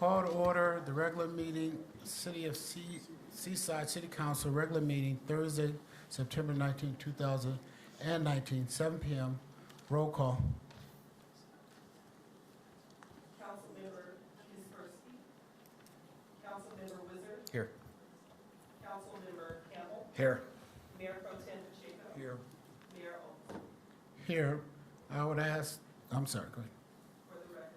Call to order the regular meeting, City of Seaside City Council regular meeting, Thursday, September 19, 2019, 7 p.m. Roll call. Councilmember Kispersky. Councilmember Wizard. Here. Councilmember Campbell. Here. Mayor Pro Tem Pacheco. Here. Mayor Olson. Here. I would ask, I'm sorry, go ahead. For the record.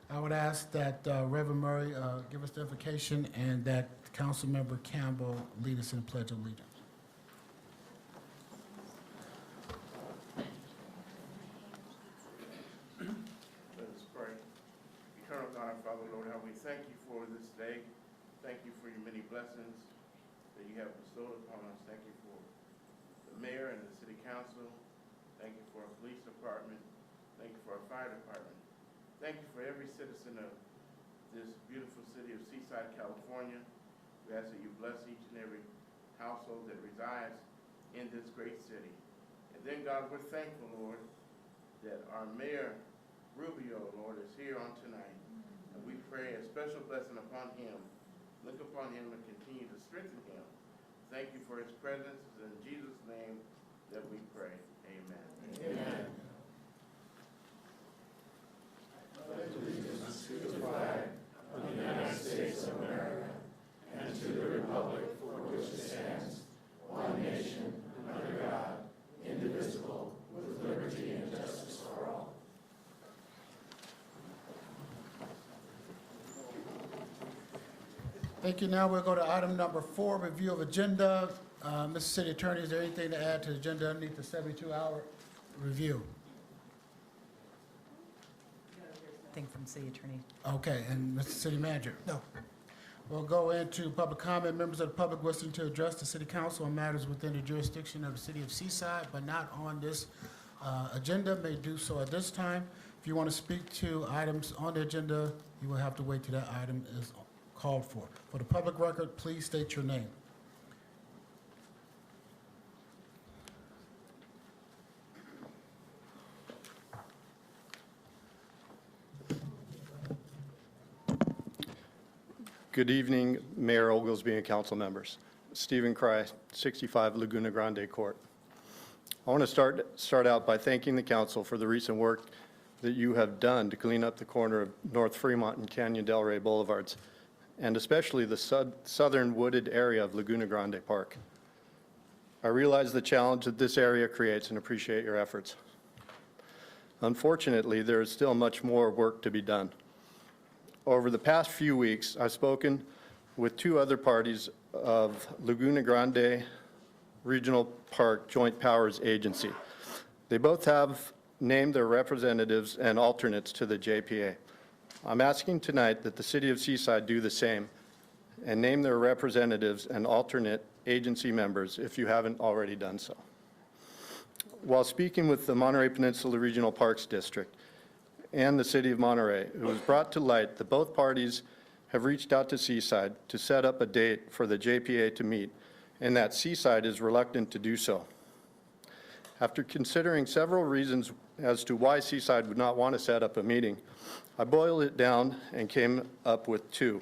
I would ask that Reverend Murray give us the invocation and that Councilmember Campbell lead us in the Pledge of Allegiance. Let us pray. Eternal God, our Father, Lord, how we thank you for this day. Thank you for your many blessings that you have bestowed upon us. Thank you for the mayor and the city council. Thank you for our police department. Thank you for our fire department. Thank you for every citizen of this beautiful city of Seaside, California. We ask that you bless each and every household that resides in this great city. And then, God, we're thankful, Lord, that our mayor, Rubio, Lord, is here on tonight. And we pray a special blessing upon him. Look upon him and continue to strengthen him. Thank you for his presence. It's in Jesus' name that we pray. Amen. Amen. Thank you. Now we'll go to item number 4, review of agenda. Mr. City Attorney, is there anything to add to the agenda underneath the 72-hour review? Thing from City Attorney. Okay, and Mr. City Manager? No. We'll go into public comment. Members of the public wishing to address the City Council on matters within the jurisdiction of the City of Seaside, but not on this agenda, may do so at this time. If you want to speak to items on the agenda, you will have to wait till that item is called for. For the public record, please state your name. Good evening, Mayor Oglesby and council members. Stephen Cry, 65 Laguna Grande Court. I want to start out by thanking the council for the recent work that you have done to clean up the corner of North Fremont and Canyon Del Rey Boulevards, and especially the southern wooded area of Laguna Grande Park. I realize the challenge that this area creates and appreciate your efforts. Unfortunately, there is still much more work to be done. Over the past few weeks, I've spoken with 2 other parties of Laguna Grande Regional Park Joint Powers Agency. They both have named their representatives and alternates to the JPA. I'm asking tonight that the City of Seaside do the same and name their representatives and alternate agency members if you haven't already done so. While speaking with the Monterey Peninsula Regional Parks District and the City of Monterey, it was brought to light that both parties have reached out to Seaside to set up a date for the JPA to meet, and that Seaside is reluctant to do so. After considering several reasons as to why Seaside would not want to set up a meeting, I boiled it down and came up with 2.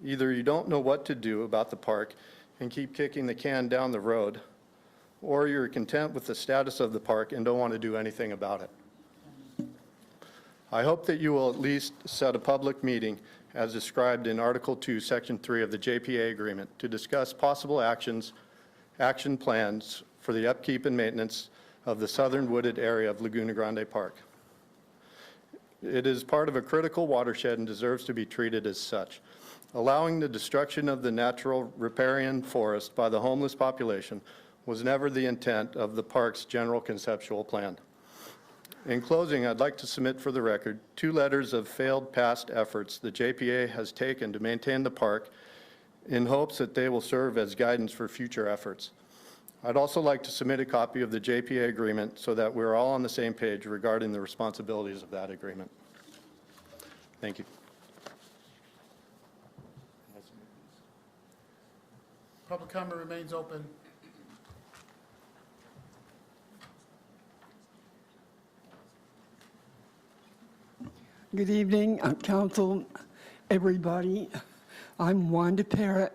Either you don't know what to do about the park and keep kicking the can down the road, or you're content with the status of the park and don't want to do anything about it. I hope that you will at least set a public meeting as described in Article 2, Section 3 of the JPA agreement to discuss possible action plans for the upkeep and maintenance of the southern wooded area of Laguna Grande Park. It is part of a critical watershed and deserves to be treated as such. Allowing the destruction of the natural riparian forest by the homeless population was never the intent of the park's general conceptual plan. In closing, I'd like to submit for the record 2 letters of failed past efforts the JPA has taken to maintain the park in hopes that they will serve as guidance for future efforts. I'd also like to submit a copy of the JPA agreement so that we're all on the same page regarding the responsibilities of that agreement. Thank you. Public comment remains open. Good evening, council, everybody. I'm Wanda Parrott,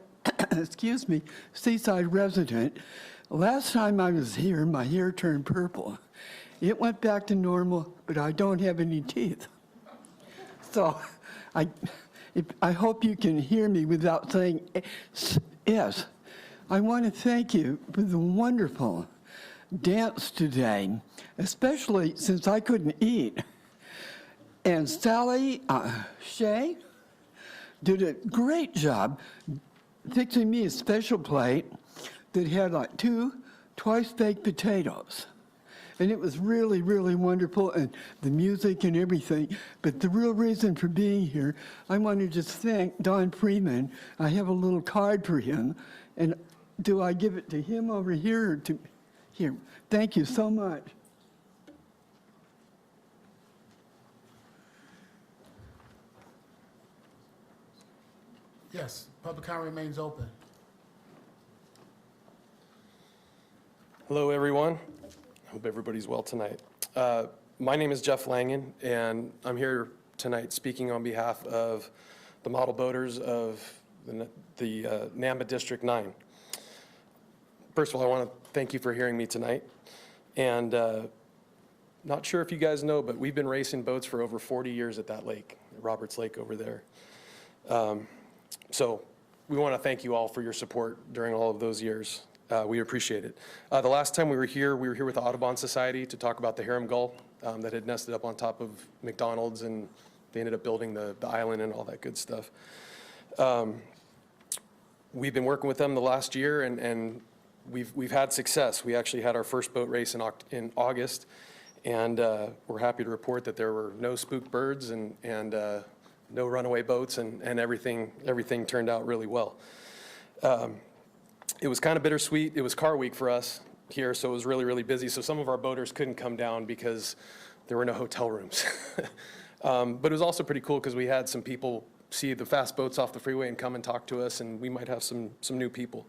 excuse me, Seaside resident. Last time I was here, my hair turned purple. It went back to normal, but I don't have any teeth. So I hope you can hear me without saying yes. I want to thank you for the wonderful dance today, especially since I couldn't eat. And Sally Shea did a great job fixing me a special plate that had like 2 twice-baked potatoes. And it was really, really wonderful, and the music and everything. But the real reason for being here, I want to just thank Don Freeman. I have a little card for him. And do I give it to him over here or to here? Thank you so much. Yes, public comment remains open. Hello, everyone. Hope everybody's well tonight. My name is Jeff Langen, and I'm here tonight speaking on behalf of the model boaters of the NAMBA District 9. First of all, I want to thank you for hearing me tonight. And not sure if you guys know, but we've been racing boats for over 40 years at that lake, Roberts Lake over there. So we want to thank you all for your support during all of those years. We appreciate it. The last time we were here with the Audubon Society to talk about the herring gull that had nested up on top of McDonald's, and they ended up building the island and all that good stuff. We've been working with them the last year, and we've had success. We actually had our first boat race in August, and we're happy to report that there were no spooked birds and no runaway boats, and everything turned out really well. It was kind of bittersweet. It was car week for us here, so it was really, really busy. So some of our boaters couldn't come down because there were no hotel rooms. But it was also pretty cool because we had some people see the fast boats off the freeway and come and talk to us, and we might have some new people.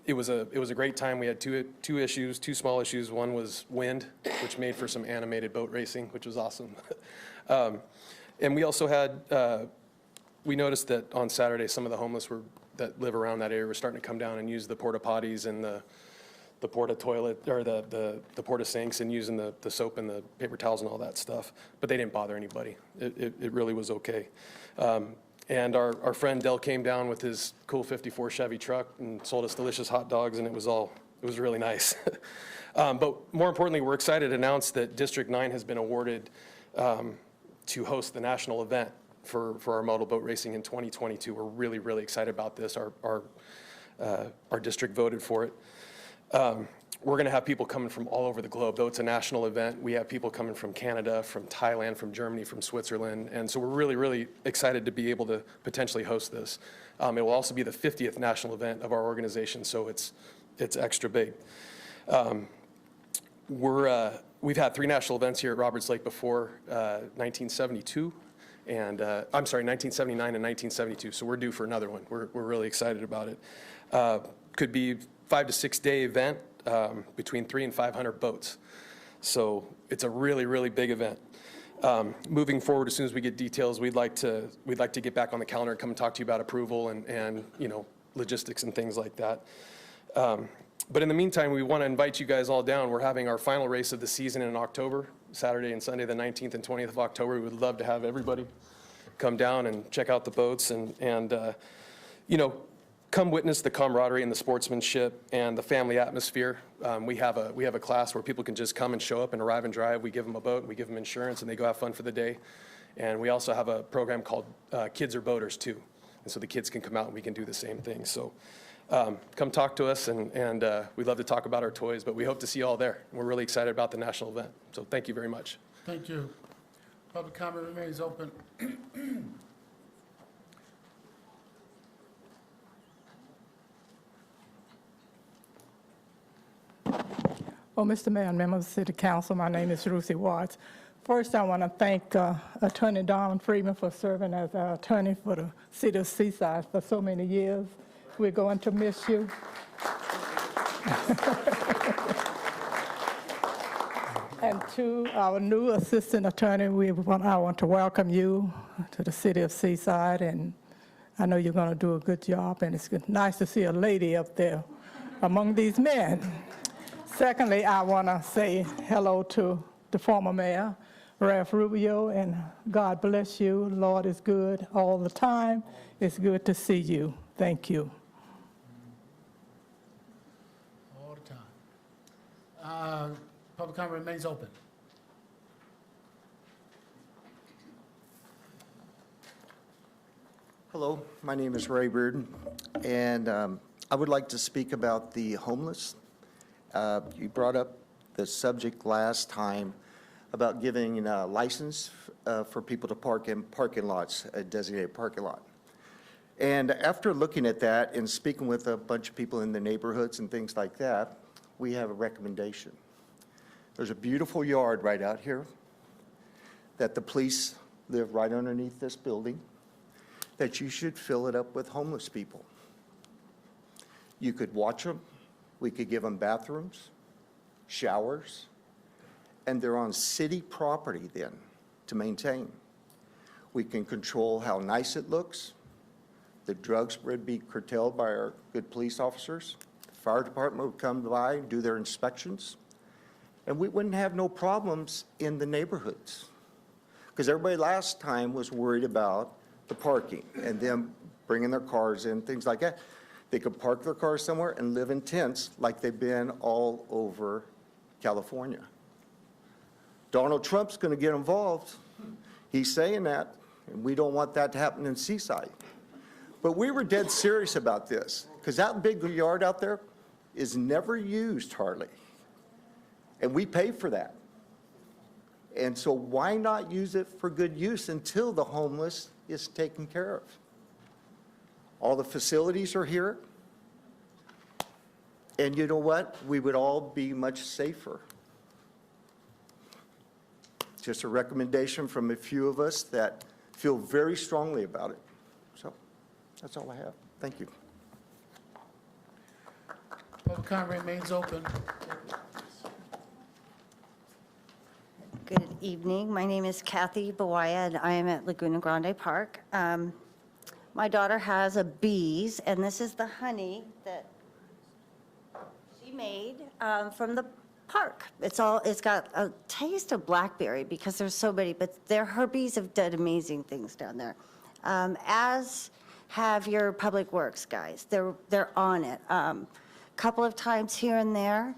It was a great time. We had two small issues. One was wind, which made for some animated boat racing, which was awesome. And we also had, we noticed that on Saturday, some of the homeless that live around that area were starting to come down and use the porta potties and the porta toilet, or the porta sinks, and using the soap and the paper towels and all that stuff. But they didn't bother anybody. It really was okay. And our friend Del came down with his cool 54 Chevy truck and sold us delicious hot dogs, and it was really nice. But more importantly, we're excited to announce that District 9 has been awarded to host the national event for our model boat racing in 2022. We're really, really excited about this. Our district voted for it. We're going to have people coming from all over the globe. Though it's a national event, we have people coming from Canada, from Thailand, from Germany, from Switzerland. And so we're really, really excited to be able to potentially host this. It will also be the 50th national event of our organization, so it's extra big. We've had 3 national events here at Roberts Lake before, 1972. And I'm sorry, 1979 and 1972. So we're due for another one. We're really excited about it. Could be 5 to 6 day event, between 300 and 500 boats. So it's a really, really big event. Moving forward, as soon as we get details, we'd like to get back on the calendar and come and talk to you about approval and logistics and things like that. But in the meantime, we want to invite you guys all down. We're having our final race of the season in October, Saturday and Sunday, the 19th and 20th of October. We would love to have everybody come down and check out the boats and come witness the camaraderie and the sportsmanship and the family atmosphere. We have a class where people can just come and show up and arrive and drive. We give them a boat, we give them insurance, and they go have fun for the day. And we also have a program called Kids Are Boaters too. And so the kids can come out and we can do the same thing. So come talk to us, and we'd love to talk about our toys, but we hope to see you all there. We're really excited about the national event. So thank you very much. Thank you. Public comment remains open. Well, Mr. Mayor and members of the City Council, my name is Ruthie Watts. First, I want to thank Attorney Don Freeman for serving as our attorney for the City of Seaside for so many years. We're going to miss you. And to our new assistant attorney, I want to welcome you to the city of Seaside, and I know you're going to do a good job, and it's nice to see a lady up there among these men. Secondly, I want to say hello to the former mayor, Ralph Rubio, and God bless you. Lord is good all the time. It's good to see you. Thank you. All the time. Public comment remains open. Hello, my name is Ray Bearden, and I would like to speak about the homeless. You brought up the subject last time about giving a license for people to park in parking lots, a designated parking lot. And after looking at that and speaking with a bunch of people in the neighborhoods and things like that, we have a recommendation. There's a beautiful yard right out here that the police live right underneath this building, that you should fill it up with homeless people. You could watch them, we could give them bathrooms, showers, and they're on city property then to maintain. We can control how nice it looks. The drugs would be curtailed by our good police officers. The fire department would come by and do their inspections. And we wouldn't have no problems in the neighborhoods. Because everybody last time was worried about the parking and them bringing their cars in, things like that. They could park their cars somewhere and live in tents like they've been all over California. Donald Trump's going to get involved. He's saying that, and we don't want that to happen in Seaside. But we were dead serious about this, because that big yard out there is never used hardly. And we pay for that. And so why not use it for good use until the homeless is taken care of? All the facilities are here. And you know what? We would all be much safer. Just a recommendation from a few of us that feel very strongly about it. So that's all I have. Thank you. Public comment remains open. Good evening. My name is Kathy Bawaya, and I am at Laguna Grande Park. My daughter has a bees, and this is the honey that she made from the park. It's got a taste of blackberry because there's so many, but her bees have done amazing things down there. As have your public works guys. They're on it. Couple of times here and there.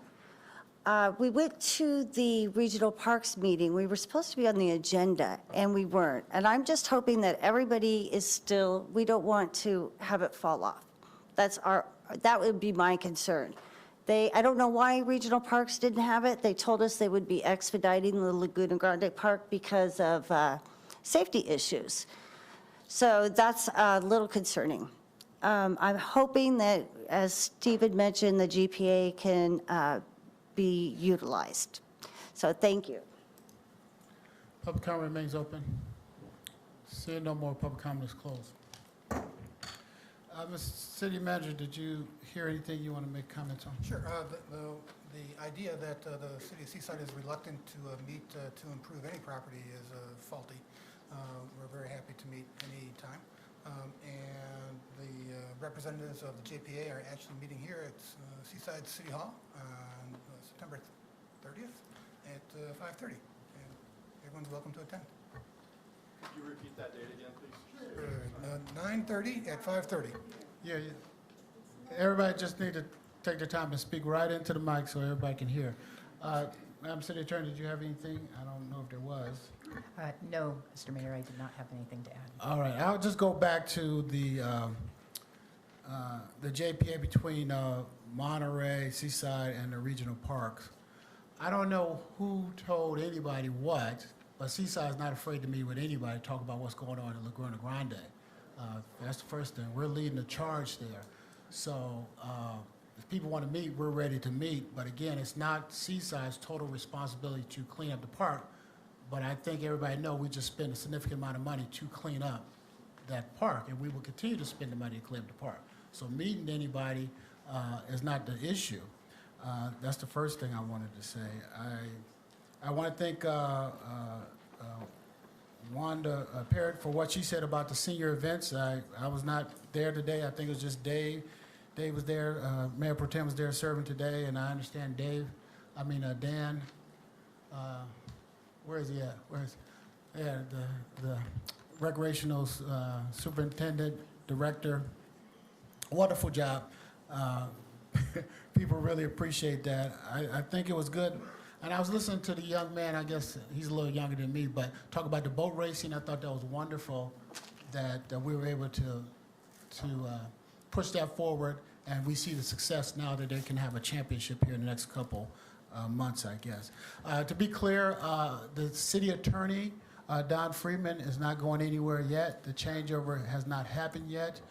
We went to the regional parks meeting. We were supposed to be on the agenda, and we weren't. And I'm just hoping that everybody is still, we don't want to have it fall off. That would be my concern. I don't know why regional parks didn't have it. They told us they would be expediting the Laguna Grande Park because of safety issues. So that's a little concerning. I'm hoping that, as Steve had mentioned, the GPA can be utilized. So thank you. Public comment remains open. Seeing no more, public comment is closed. Mr. City Manager, did you hear anything you want to make comments on? Sure. The idea that the city of Seaside is reluctant to meet to improve any property is faulty. We're very happy to meet any time. And the representatives of the JPA are actually meeting here at Seaside City Hall on September 30th at 5:30. And everyone's welcome to attend. Could you repeat that date again, please? 9:30 at 5:30. Yeah, everybody just need to take the time to speak right into the mic so everybody can hear. Madam City Attorney, did you have anything? I don't know if there was. No, Mr. Mayor, I did not have anything to add. All right, I'll just go back to the JPA between Monterey, Seaside, and the regional parks. I don't know who told anybody what, but Seaside's not afraid to meet with anybody to talk about what's going on in Laguna Grande. That's the first thing. We're leading the charge there. So if people want to meet, we're ready to meet. But again, it's not Seaside's total responsibility to clean up the park. But I think everybody knows we just spent a significant amount of money to clean up that park, and we will continue to spend the money to clean up the park. So meeting anybody is not the issue. That's the first thing I wanted to say. I want to thank Wanda Parrott for what she said about the senior events. I was not there today. I think it was just Dave. Dave was there. Mayor Pro Tem was there serving today, and I understand Dan. Where is he at? The recreational superintendent, director. Wonderful job. People really appreciate that. I think it was good. And I was listening to the young man, I guess he's a little younger than me, but talk about the boat racing. I thought that was wonderful that we were able to push that forward, and we see the success now that they can have a championship here in the next couple months, I guess. To be clear, the city attorney, Don Freeman, is not going anywhere yet. The changeover has not happened yet.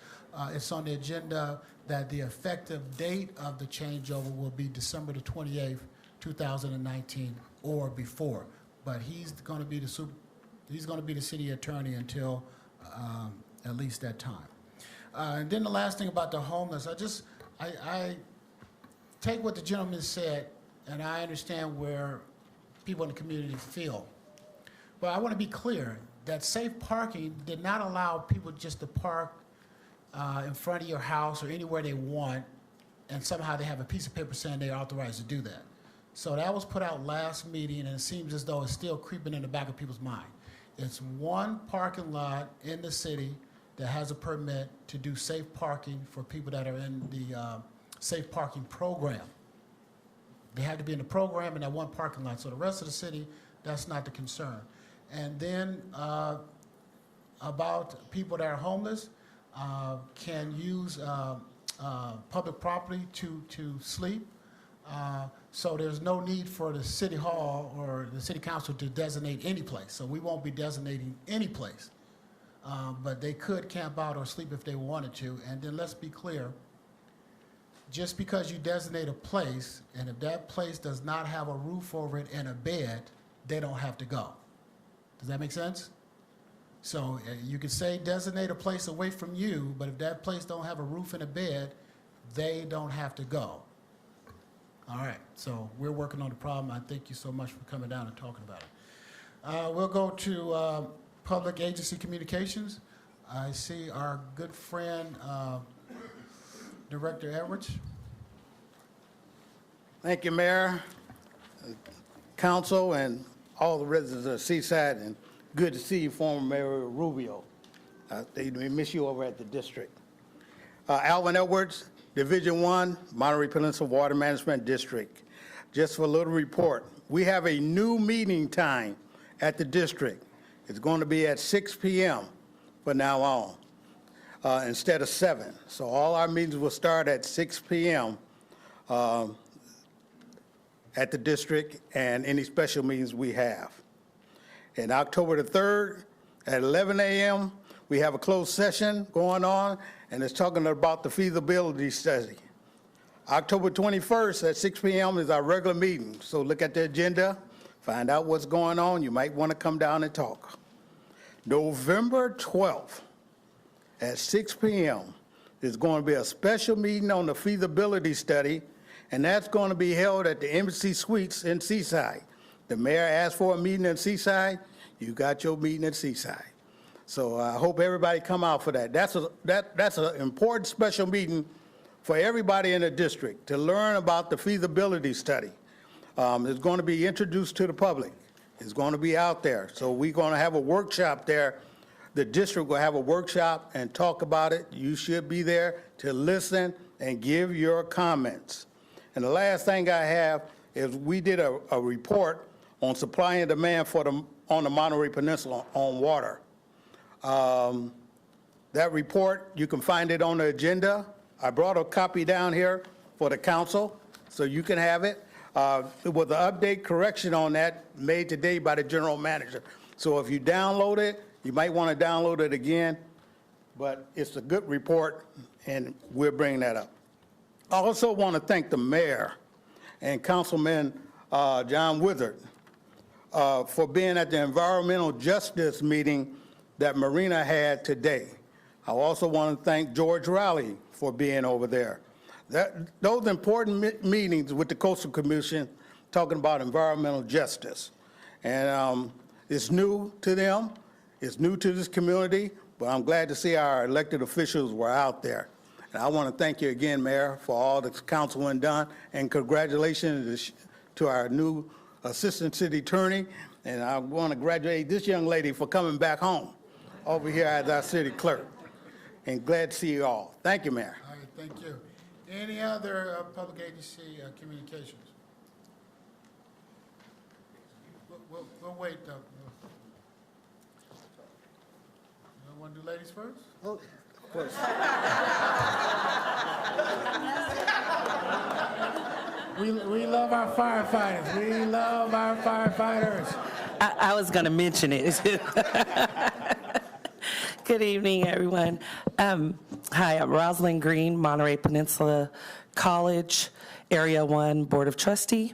It's on the agenda that the effective date of the changeover will be December the 28th, 2019 or before. But he's going to be the city attorney until at least that time. And then the last thing about the homeless, I take what the gentleman said, and I understand where people in the community feel. But I want to be clear that safe parking did not allow people just to park in front of your house or anywhere they want, and somehow they have a piece of paper saying they're authorized to do that. So that was put out last meeting, and it seems as though it's still creeping in the back of people's mind. It's one parking lot in the city that has a permit to do safe parking for people that are in the safe parking program. They have to be in the program in that one parking lot. So the rest of the city, that's not the concern. And then about people that are homeless can use public property to sleep. So there's no need for the city hall or the city council to designate any place. So we won't be designating any place. But they could camp out or sleep if they wanted to. And then let's be clear, just because you designate a place, and if that place does not have a roof over it and a bed, they don't have to go. Does that make sense? So you could say designate a place away from you, but if that place don't have a roof and a bed, they don't have to go. All right, so we're working on the problem. I thank you so much for coming down and talking about it. We'll go to public agency communications. I see our good friend, Director Edwards. Thank you, Mayor, Council, and all the residents of Seaside, and good to see you, former Mayor Rubio. They miss you over at the district. Alvin Edwards, Division 1, Monterey Peninsula Water Management District. Just for a little report, we have a new meeting time at the district. It's going to be at 6 p.m. from now on, instead of 7. So all our meetings will start at 6 p.m. At the district, and any special meetings we have. And October the 3rd at 11 a.m., we have a closed session going on, and it's talking about the feasibility study. October 21st at 6 p.m. is our regular meeting. So look at the agenda, find out what's going on. You might want to come down and talk. November 12th at 6 p.m. is going to be a special meeting on the feasibility study, and that's going to be held at the Embassy Suites in Seaside. The mayor asked for a meeting in Seaside. You got your meeting in Seaside. So I hope everybody come out for that. That's an important special meeting for everybody in the district to learn about the feasibility study. It's going to be introduced to the public. It's going to be out there. So we're going to have a workshop there. The district will have a workshop and talk about it. You should be there to listen and give your comments. And the last thing I have is we did a report on supply and demand on the Monterey Peninsula on water. That report, you can find it on the agenda. I brought a copy down here for the council, so you can have it. It was an update correction on that made today by the general manager. So if you download it, you might want to download it again, but it's a good report, and we're bringing that up. I also want to thank the mayor and Councilman John Withard for being at the environmental justice meeting that Marina had today. I also want to thank George Rowley for being over there. Those important meetings with the Coastal Commission talking about environmental justice. And it's new to them, it's new to this community, but I'm glad to see our elected officials were out there. And I want to thank you again, Mayor, for all the councilman done, and congratulations to our new Assistant City Attorney. And I want to congratulate this young lady for coming back home over here as our city clerk. And glad to see you all. Thank you, Mayor. All right, thank you. Any other public agency communications? We'll wait, though. You want to do ladies first? Oh, of course. We love our firefighters. We love our firefighters. I was going to mention it. Good evening, everyone. Hi, I'm Rosalind Green, Monterey Peninsula College, Area 1 Board of Trustee.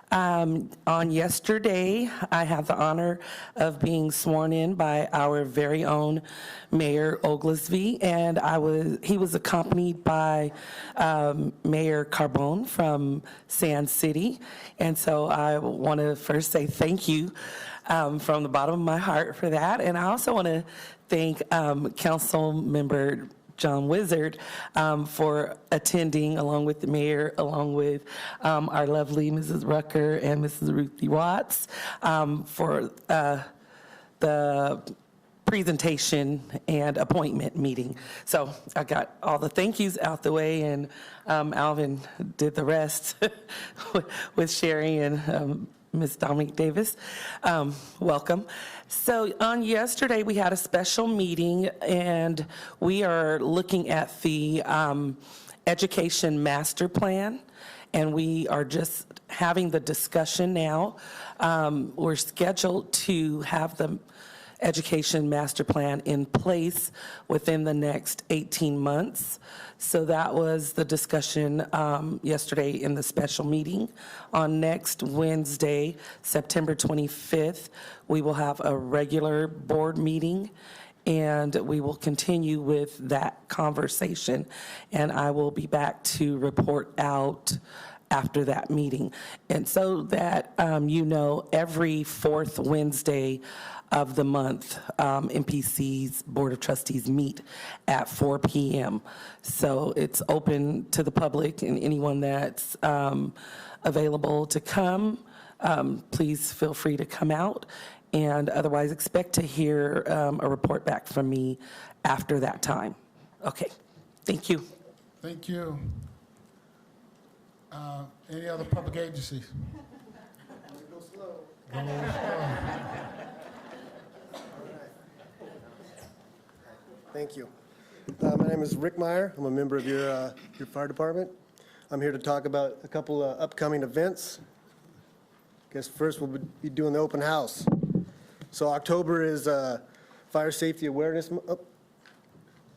On yesterday, I had the honor of being sworn in by our very own Mayor Oglesby, and he was accompanied by Mayor Carbone from Sand City. And so I want to first say thank you from the bottom of my heart for that. And I also want to thank Council Member John Wizard for attending, along with the mayor, along with our lovely Mrs. Rucker and Mrs. Ruthie Watts for the presentation and appointment meeting. So I got all the thank yous out the way, and Alvin did the rest with Sherry and Ms. Dominique Davis. Welcome. So on yesterday, we had a special meeting, and we are looking at the education master plan, and we are just having the discussion now. We're scheduled to have the education master plan in place within the next 18 months. So that was the discussion yesterday in the special meeting. On next Wednesday, September 25th, we will have a regular board meeting, and we will continue with that conversation. And I will be back to report out after that meeting. And so that you know, every fourth Wednesday of the month, MPC's Board of Trustees meet at 4 p.m. So it's open to the public, and anyone that's available to come, please feel free to come out. And otherwise, expect to hear a report back from me after that time. Okay, thank you. Thank you. Any other public agencies? Go slow. Thank you. My name is Rick Meyer. I'm a member of your fire department. I'm here to talk about a couple of upcoming events. I guess first we'll be doing the open house. So October is Fire Safety Awareness Month. Oh,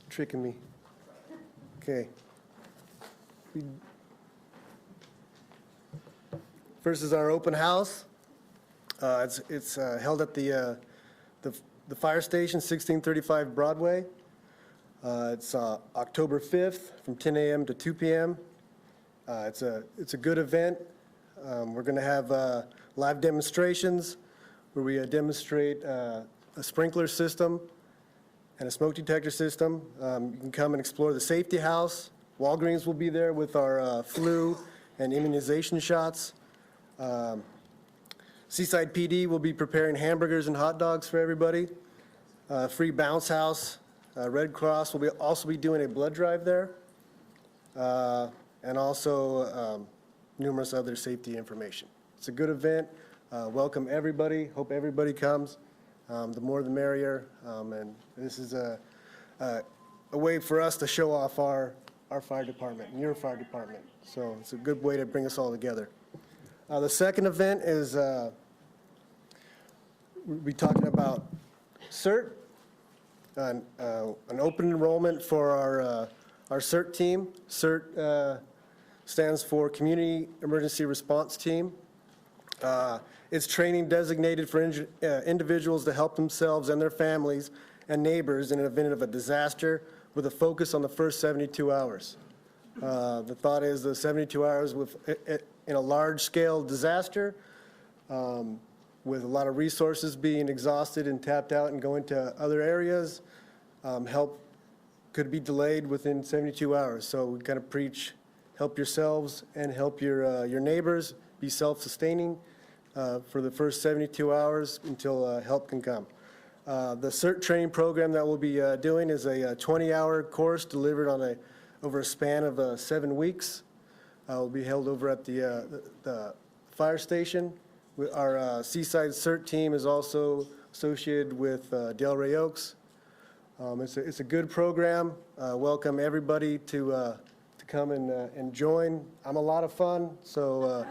tricking me. Okay. First is our open house. It's held at the fire station, 1635 Broadway. It's October 5th from 10 a.m. to 2 p.m. It's a good event. We're going to have live demonstrations where we demonstrate a sprinkler system and a smoke detector system. You can come and explore the safety house. Walgreens will be there with our flu and immunization shots. Seaside PD will be preparing hamburgers and hot dogs for everybody. Free bounce house. Red Cross will also be doing a blood drive there. And also numerous other safety information. It's a good event. Welcome everybody. Hope everybody comes. The more the merrier. And this is a way for us to show off our fire department and your fire department. So it's a good way to bring us all together. The second event is we'll be talking about CERT, an open enrollment for our CERT team. CERT stands for Community Emergency Response Team. It's training designated for individuals to help themselves and their families and neighbors in an event of a disaster with a focus on the first 72 hours. The thought is the 72 hours in a large-scale disaster, with a lot of resources being exhausted and tapped out and going to other areas, help could be delayed within 72 hours. So we kind of preach, help yourselves and help your neighbors, be self-sustaining for the first 72 hours until help can come. The CERT training program that we'll be doing is a 20-hour course delivered on over a span of 7 weeks. Will be held over at the fire station. Our Seaside CERT team is also associated with Delray Oaks. It's a good program. Welcome everybody to come and join. I'm a lot of fun, so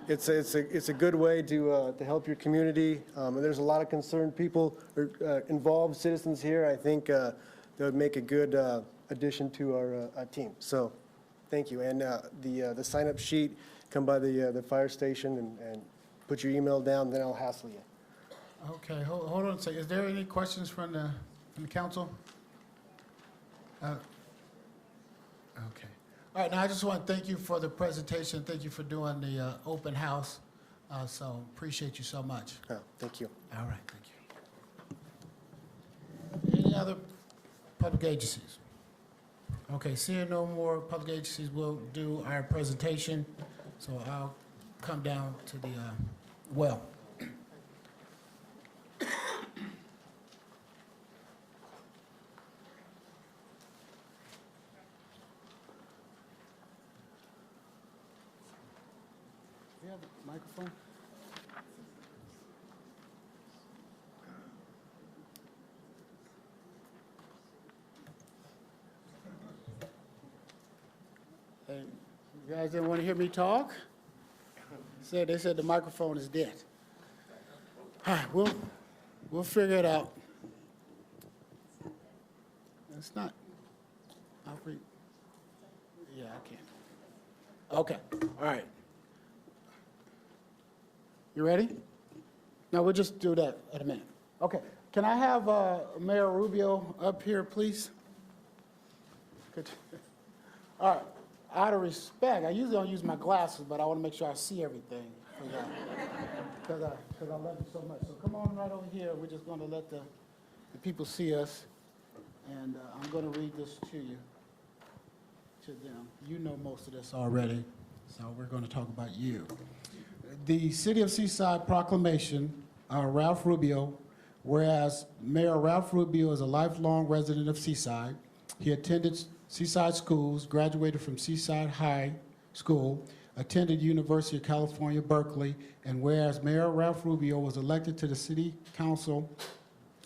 it's a good way to help your community. And there's a lot of concerned people, or involved citizens here. I think that would make a good addition to our team. So, thank you. And the sign-up sheet, come by the fire station and put your email down, then I'll hassle you. Okay, hold on a second. Is there any questions from the council? Okay. All right, now I just want to thank you for the presentation. Thank you for doing the open house. So appreciate you so much. Oh, thank you. All right, thank you. Any other public agencies? Okay, seeing no more public agencies, we'll do our presentation. So I'll come down to the well. You have a microphone? Hey, you guys didn't want to hear me talk? They said the microphone is dead. All right, we'll figure it out. It's not. Yeah, I can. Okay, all right. You ready? No, we'll just do that in a minute. Okay, can I have Mayor Rubio up here, please? Good. All right, out of respect, I usually don't use my glasses, but I want to make sure I see everything because I love you so much. So come on right over here. We're just going to let the people see us, and I'm going to read this to you, to them. You know most of this already, so we're going to talk about you. The City of Seaside Proclamation, Ralph Rubio, whereas Mayor Ralph Rubio is a lifelong resident of Seaside. He attended Seaside schools, graduated from Seaside High School, attended University of California, Berkeley, and whereas Mayor Ralph Rubio was elected to the City Council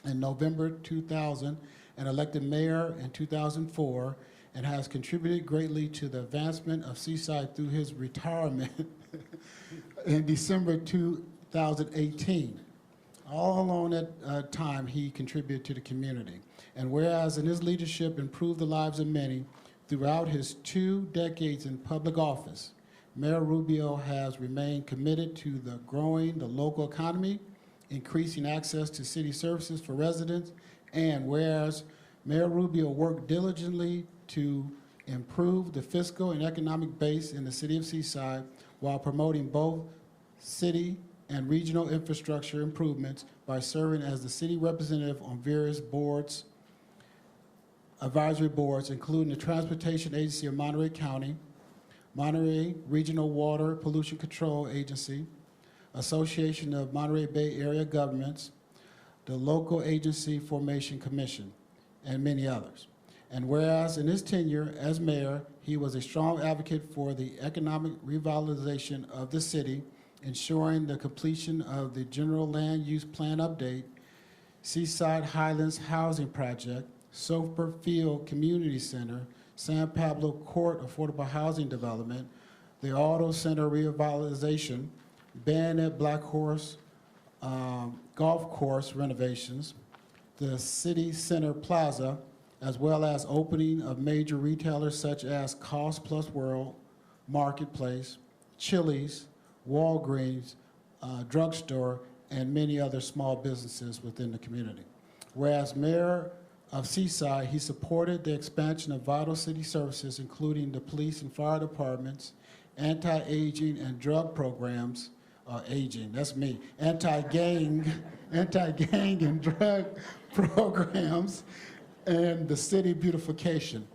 in November 2000 and elected mayor in 2004, and has contributed greatly to the advancement of Seaside through his retirement in December 2018. All along that time, he contributed to the community. And whereas in his leadership improved the lives of many throughout his 2 decades in public office, Mayor Rubio has remained committed to growing the local economy, increasing access to city services for residents, and whereas Mayor Rubio worked diligently to improve the fiscal and economic base in the city of Seaside while promoting both city and regional infrastructure improvements by serving as the city representative on various boards, advisory boards, including the Transportation Agency of Monterey County, Monterey Regional Water Pollution Control Agency, Association of Monterey Bay Area Governments, the Local Agency Formation Commission, and many others. And whereas in his tenure as mayor, he was a strong advocate for the economic revitalization of the city, ensuring the completion of the General Land Use Plan Update, Seaside Highlands Housing Project, Soper Field Community Center, San Pablo Court Affordable Housing Development, the Auto Center Revitalization, Bayonet Black Horse Golf Course renovations, the City Center Plaza, as well as opening of major retailers such as Cost Plus World, Marketplace, Chili's, Walgreens, drugstore, and many other small businesses within the community. Whereas Mayor of Seaside, he supported the expansion of vital city services, including the police and fire departments, anti-aging and drug programs, aging. That's me. Anti-gang and drug programs, and the city beautification.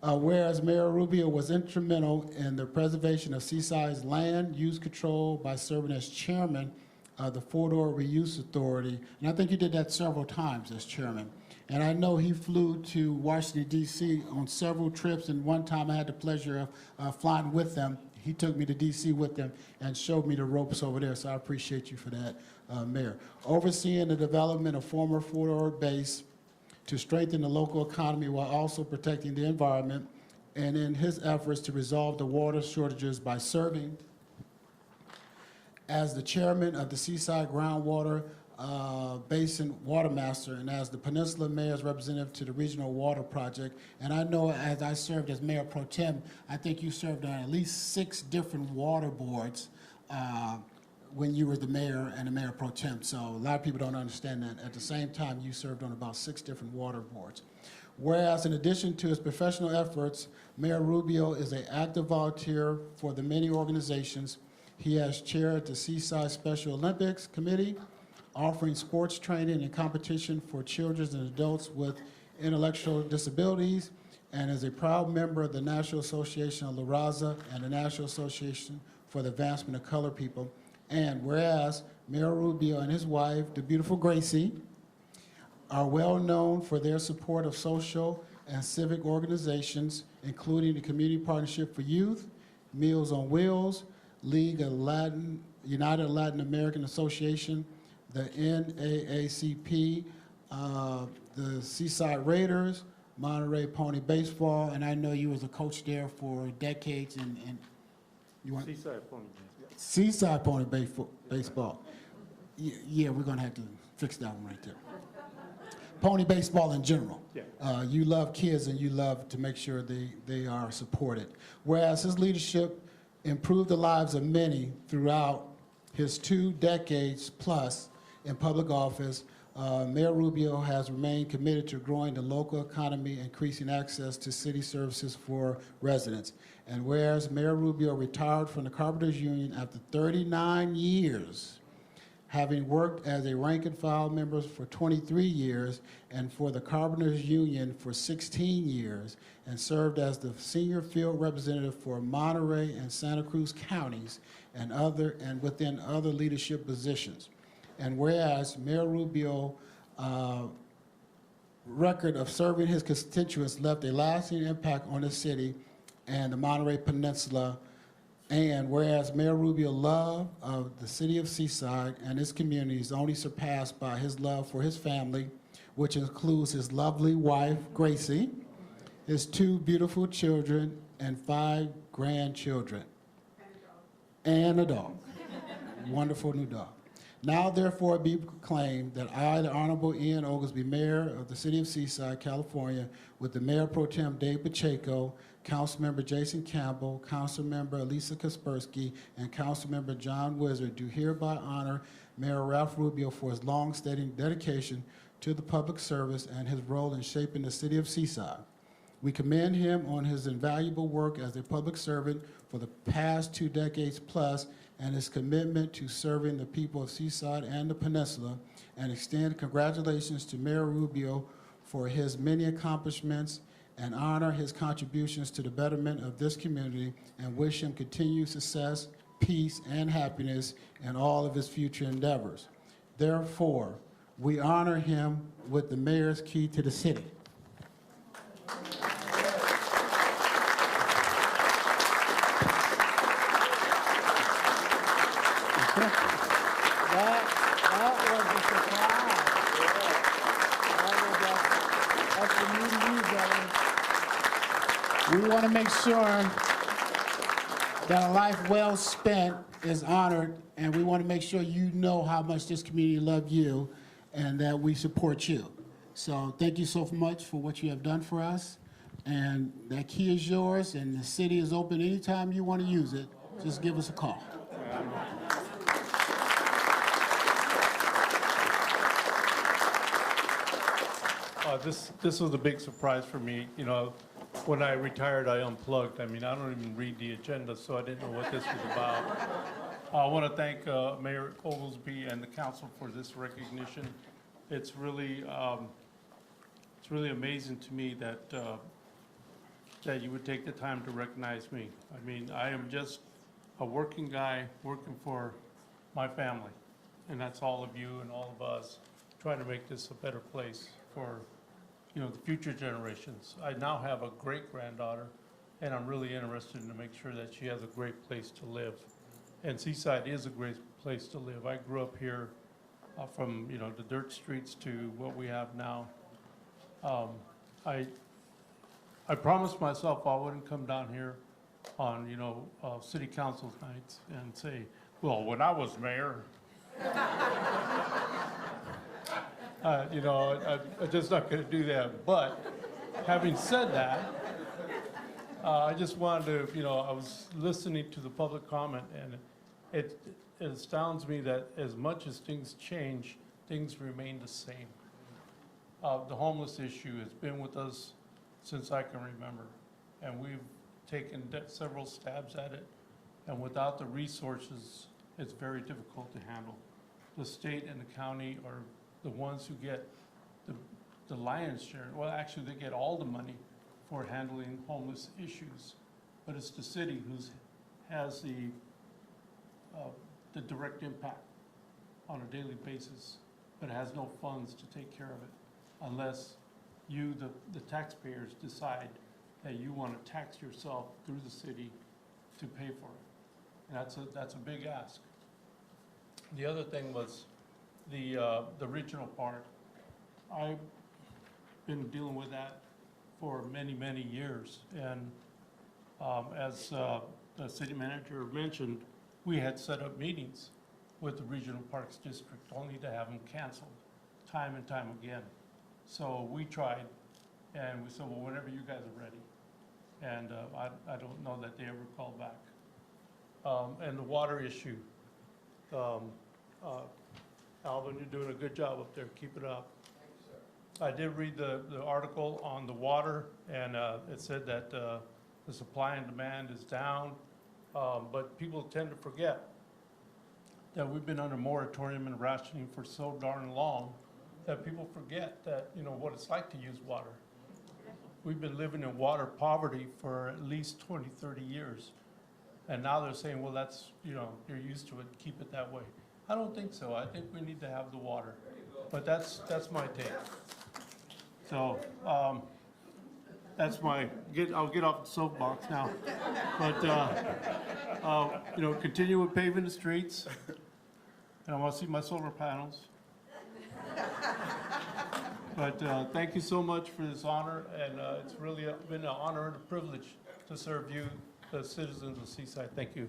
Whereas Mayor Rubio was instrumental in the preservation of Seaside's land use control by serving as chairman of the Four-Door Reuse Authority, and I think you did that several times as chairman. And I know he flew to Washington, D.C. on several trips, and one time I had the pleasure of flying with them. He took me to D.C. with him and showed me the ropes over there, so I appreciate you for that, Mayor. Overseeing the development of former Four-Door base to strengthen the local economy while also protecting the environment, and in his efforts to resolve the water shortages by serving as the chairman of the Seaside Groundwater Basin Water Master and as the Peninsula Mayor's representative to the Regional Water Project. And I know as I served as Mayor Pro Tem, I think you served on at least 6 different water boards when you were the mayor and the Mayor Pro Tem. So a lot of people don't understand that. At the same time, you served on about 6 different water boards. Whereas in addition to his professional efforts, Mayor Rubio is an active volunteer for the many organizations. He has chaired the Seaside Special Olympics Committee, offering sports training and competition for children and adults with intellectual disabilities, and is a proud member of the National Association of La Raza and the National Association for the Advancement of Colored People. And whereas Mayor Rubio and his wife, the beautiful Gracie, are well known for their support of social and civic organizations, including the Community Partnership for Youth, Meals on Wheels, League of United Latin American Association, the NAACP, the Seaside Raiders, Monterey Pony Baseball, and I know you was a coach there for decades, and you want Seaside Pony. Seaside Pony Baseball. Yeah, we're gonna have to fix that one right there. Pony baseball in general. Yeah. You love kids and you love to make sure they are supported. Whereas his leadership improved the lives of many throughout his 2 decades plus in public office, Mayor Rubio has remained committed to growing the local economy, increasing access to city services for residents. And whereas Mayor Rubio retired from the Carpenters Union after 39 years, having worked as a rank and file member for 23 years and for the Carpenters Union for 16 years, and served as the senior field representative for Monterey and Santa Cruz counties and within other leadership positions. And whereas Mayor Rubio record of serving his constituents left a lasting impact on the city and the Monterey Peninsula. And whereas Mayor Rubio's love of the city of Seaside and its community is only surpassed by his love for his family, which includes his lovely wife, Gracie, his 2 beautiful children, and 5 grandchildren. And a dog. Wonderful new dog. Now therefore be proclaimed that I, the Honorable Ian Oglesby, Mayor of the City of Seaside, California, with the Mayor Pro Tem Dave Pacheco, Councilmember Jason Campbell, Councilmember Elisa Kaspersky, and Councilmember John Wizard, do hereby honor Mayor Ralph Rubio for his long-standing dedication to the public service and his role in shaping the City of Seaside. We commend him on his invaluable work as a public servant for the past 2 decades plus, and his commitment to serving the people of Seaside and the Peninsula, and extend congratulations to Mayor Rubio for his many accomplishments, and honor his contributions to the betterment of this community, and wish him continued success, peace, and happiness in all of his future endeavors. Therefore, we honor him with the mayor's key to the city. That was a surprise. That's the new brother. We want to make sure that a life well spent is honored, and we want to make sure you know how much this community loves you and that we support you. So thank you so much for what you have done for us. And that key is yours, and the city is open anytime you want to use it. Just give us a call. This was a big surprise for me. You know, when I retired, I unplugged. I mean, I don't even read the agenda, so I didn't know what this was about. I want to thank Mayor Oglesby and the council for this recognition. It's really amazing to me that that you would take the time to recognize me. I mean, I am just a working guy working for my family, and that's all of you and all of us trying to make this a better place for, you know, the future generations. I now have a great-granddaughter, and I'm really interested in to make sure that she has a great place to live. And Seaside is a great place to live. I grew up here from, you know, the dirt streets to what we have now. I promised myself I wouldn't come down here on, you know, city council nights and say, well, when I was mayor. You know, I'm just not going to do that. But having said that, I just wanted to, you know, I was listening to the public comment, and it astounds me that as much as things change, things remain the same. The homeless issue has been with us since I can remember, and we've taken several stabs at it, and without the resources, it's very difficult to handle. The state and the county are the ones who get the lion's share. Well, actually, they get all the money for handling homeless issues, but it's the city who has the direct impact on a daily basis, but has no funds to take care of it unless you, the taxpayers, decide that you want to tax yourself through the city to pay for it. And that's a big ask. The other thing was the regional park. I've been dealing with that for many, many years. And as the city manager mentioned, we had set up meetings with the Regional Parks District only to have them canceled time and time again. So we tried, and we said, well, whenever you guys are ready. And I don't know that they ever called back. And the water issue. Alvin, you're doing a good job up there. Keep it up. I did read the article on the water, and it said that the supply and demand is down, but people tend to forget that we've been under moratorium and rationing for so darn long that people forget that, you know, what it's like to use water. We've been living in water poverty for at least 20, 30 years. And now they're saying, well, that's, you know, you're used to it, keep it that way. I don't think so. I think we need to have the water. But that's my take. So that's my, I'll get off the soapbox now. But, you know, continue with paving the streets. And I want to see my solar panels. But thank you so much for this honor, and it's really been an honor and a privilege to serve you, the citizens of Seaside. Thank you.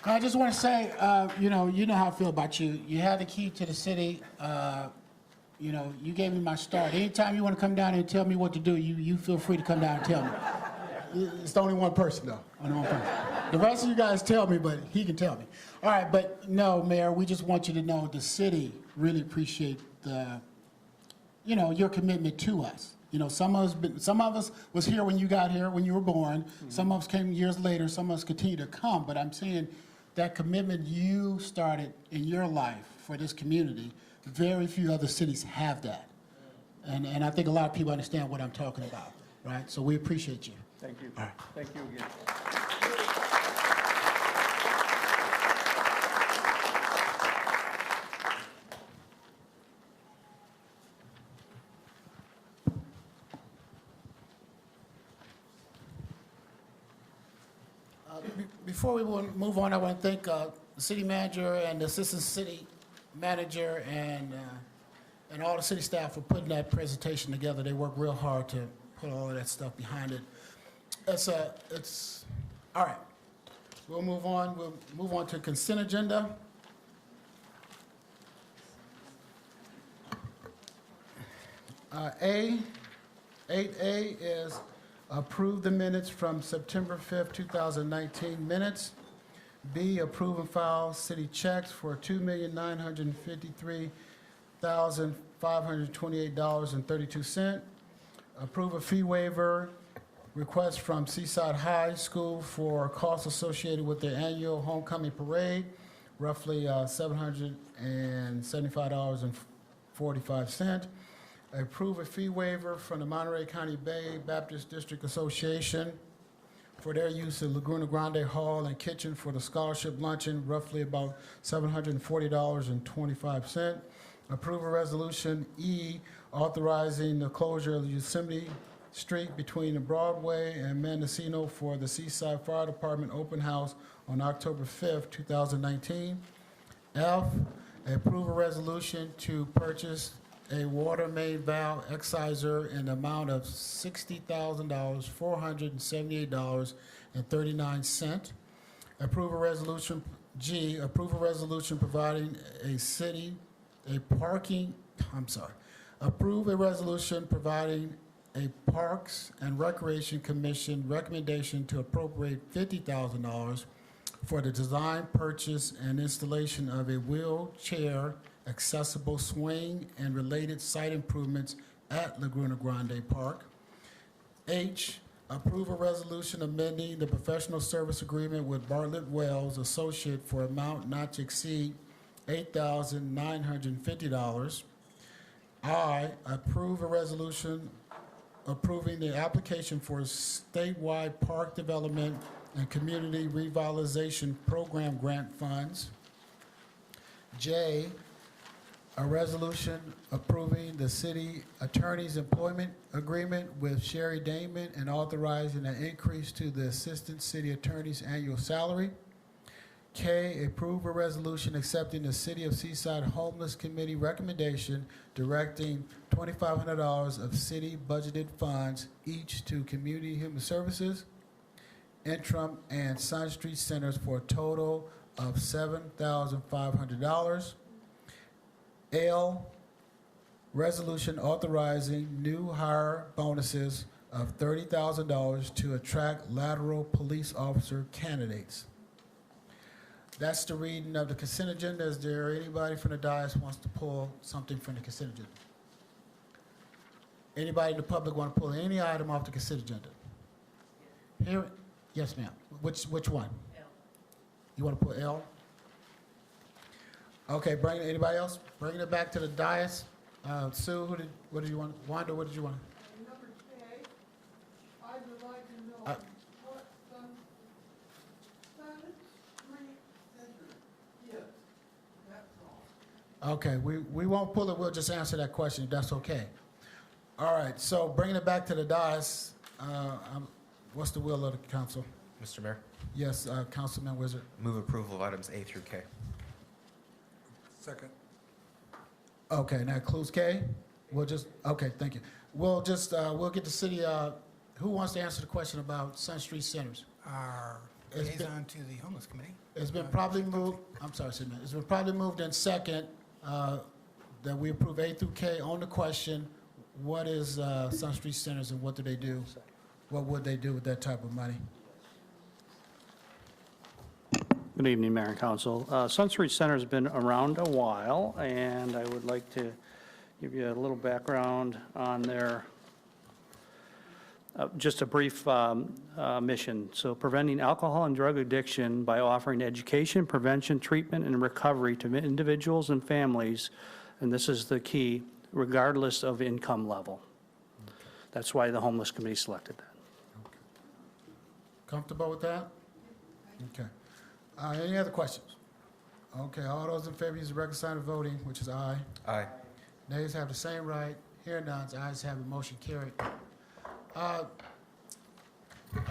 I just want to say, you know how I feel about you. You had the key to the city. You know, you gave me my start. Anytime you want to come down and tell me what to do, you feel free to come down and tell me. It's the only one person, though. Only one person. The rest of you guys tell me, but he can tell me. All right, but no, Mayor, we just want you to know the city really appreciate the, you know, your commitment to us. You know, some of us was here when you got here, when you were born. Mm-hmm. Some of us came years later. Some of us continue to come. But I'm saying that commitment you started in your life for this community, very few other cities have that. And I think a lot of people understand what I'm talking about, right? So we appreciate you. Thank you. All right. Thank you again. Before we move on, I want to thank the city manager and the assistant city manager and all the city staff for putting that presentation together. They worked real hard to put all of that stuff behind it. It's all right. We'll move on. We'll move on to consent agenda. A, 8A is approve the minutes from September 5th, 2019 minutes. B, approve and file city checks for $2,953,528.32. Approve a fee waiver request from Seaside High School for costs associated with their annual homecoming parade, roughly $775.45. Approve a fee waiver from the Monterey County Bay Baptist District Association for their use of Laguna Grande Hall and Kitchen for the scholarship luncheon, roughly about $740.25. Approve a resolution E authorizing the closure of Yosemite Street between the Broadway and Mendocino for the Seaside Fire Department open house on October 5th, 2019. F, approve a resolution to purchase a water main valve exciser in the amount of $60,478.39. Approve a resolution, G, approve a resolution providing approve a resolution providing a Parks and Recreation Commission recommendation to appropriate $50,000 for the design, purchase, and installation of a wheelchair accessible swing and related site improvements at Laguna Grande Park. H, approve a resolution amending the professional service agreement with Bartlett Wells Associate for amount not to exceed $8,950. I, approve a resolution approving the application for statewide park development and community revitalization program grant funds. J, a resolution approving the city attorney's employment agreement with Sherry Damon and authorizing an increase to the assistant city attorney's annual salary. K, approve a resolution accepting the City of Seaside Homeless Committee recommendation directing $2,500 of city budgeted funds each to Community Human Services, Interim, and Sun Street Centers for a total of $7,500. L, resolution authorizing new hire bonuses of $30,000 to attract lateral police officer candidates. That's the reading of the consent agenda. Is there anybody from the dais who wants to pull something from the consent agenda? Anybody in the public want to pull any item off the consent agenda? Here, yes, ma'am. Which one? L. You want to pull L? Okay, anybody else? Bringing it back to the dais. Sue, what did you want? Wanda, what did you want? Number K, I would like to know Uh, what Sun Street Center is. That's all. Okay, we won't pull it. We'll just answer that question if that's okay. All right, so bringing it back to the dais, what's the will of the council? Mr. Mayor, Yes, Councilman Wizard. move approval of items A through K. Second. Okay, that includes K? Okay, thank you. We'll get the city, who wants to answer the question about Sun Street Centers? Our It's been- liaison to the homeless committee. It's been probably moved, I'm sorry, City Manager. It's been probably moved in second that we approve A through K on the question, what is Sun Street Centers and what do they do? What would they do with that type of money? Good evening, Mayor and Council. Sun Street Center's been around a while, and I would like to give you a little background on their, just a brief mission. So preventing alcohol and drug addiction by offering education, prevention, treatment, and recovery to individuals and families, and this is the key, regardless of income level. That's why the Homeless Committee selected that. Comfortable with that? Okay. Any other questions? Okay, all those in favor use the record sign of voting, which is aye. Aye. Nays have the same right. Hearing none, ayes have it, motion carried.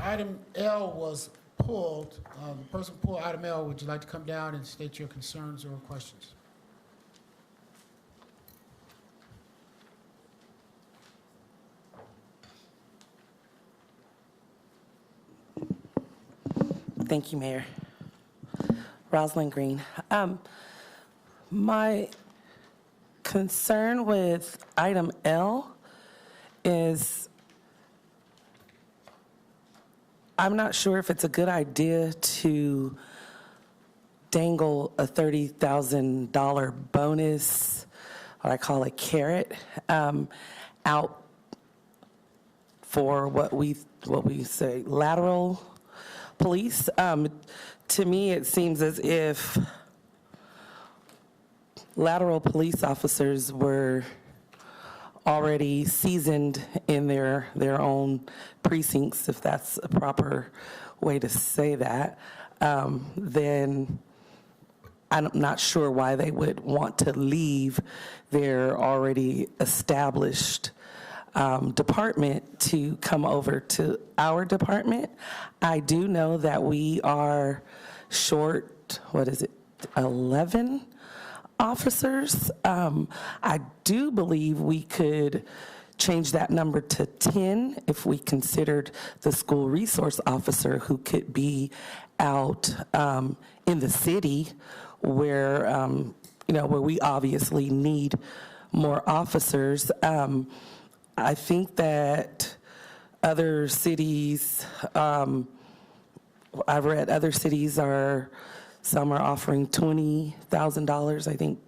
Item L was pulled. The person who pulled item L, would you like to come down and state your concerns or questions? Thank you, Mayor. Rosalind Green. My concern with item L is I'm not sure if it's a good idea to dangle a $30,000 bonus, what I call a carrot, out for what we say lateral police. To me, it seems as if lateral police officers were already seasoned in their own precincts, if that's a proper way to say that, then I'm not sure why they would want to leave their already established department to come over to our department. I do know that we are short, 11 officers. I do believe we could change that number to 10 if we considered the school resource officer who could be out in the city where, where we obviously need more officers. I think that other cities, I've read other cities some are offering $20,000. I think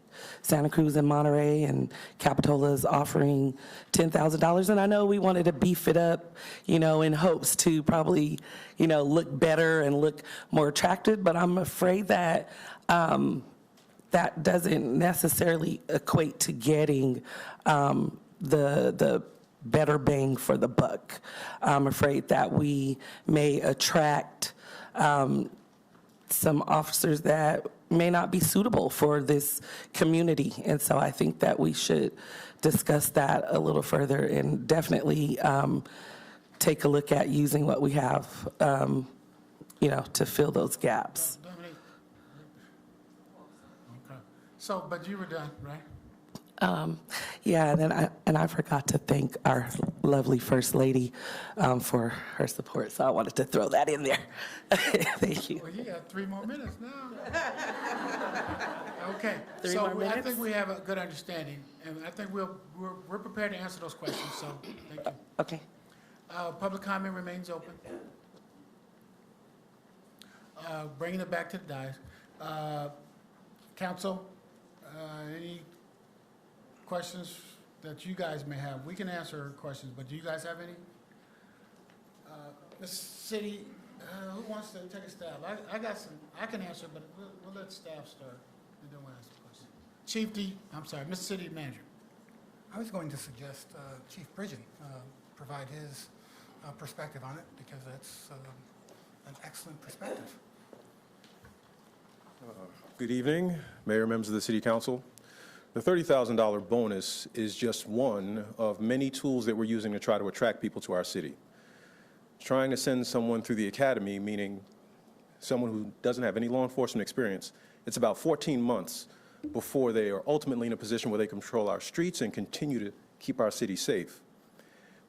Santa Cruz and Monterey and Capitola is offering $10,000. And I know we wanted to beef it up, in hopes to probably, look better and look more attractive. But I'm afraid that that doesn't necessarily equate to getting the better bang for the buck. I'm afraid that we may attract some officers that may not be suitable for this community. And so I think that we should discuss that a little further and definitely take a look at using what we have, to fill those gaps. Dominique? Okay. So, but you were done, right? Yeah, and I forgot to thank our lovely First Lady for her support, so I wanted to throw that in there. Thank you. Well, you got 3 more minutes now. Okay. 3 So more minutes? I think we have a good understanding, and I think we're prepared to answer those questions, so thank you. Okay. Public comment remains open. Bringing it back to the dais. Council, any questions that you guys may have? We can answer questions, but do you guys have any? Ms. City, who wants to take a stab? I got some, I can answer, but we'll let staff start, and then we'll ask the question. Chief Mr. City Manager. I was going to suggest Chief Pridgeon provide his perspective on it, because that's an excellent perspective. Good evening, Mayor, members of the City Council. The $30,000 bonus is just one of many tools that we're using to try to attract people to our city. Trying to send someone through the academy, meaning someone who doesn't have any law enforcement experience, it's about 14 months before they are ultimately in a position where they control our streets and continue to keep our city safe.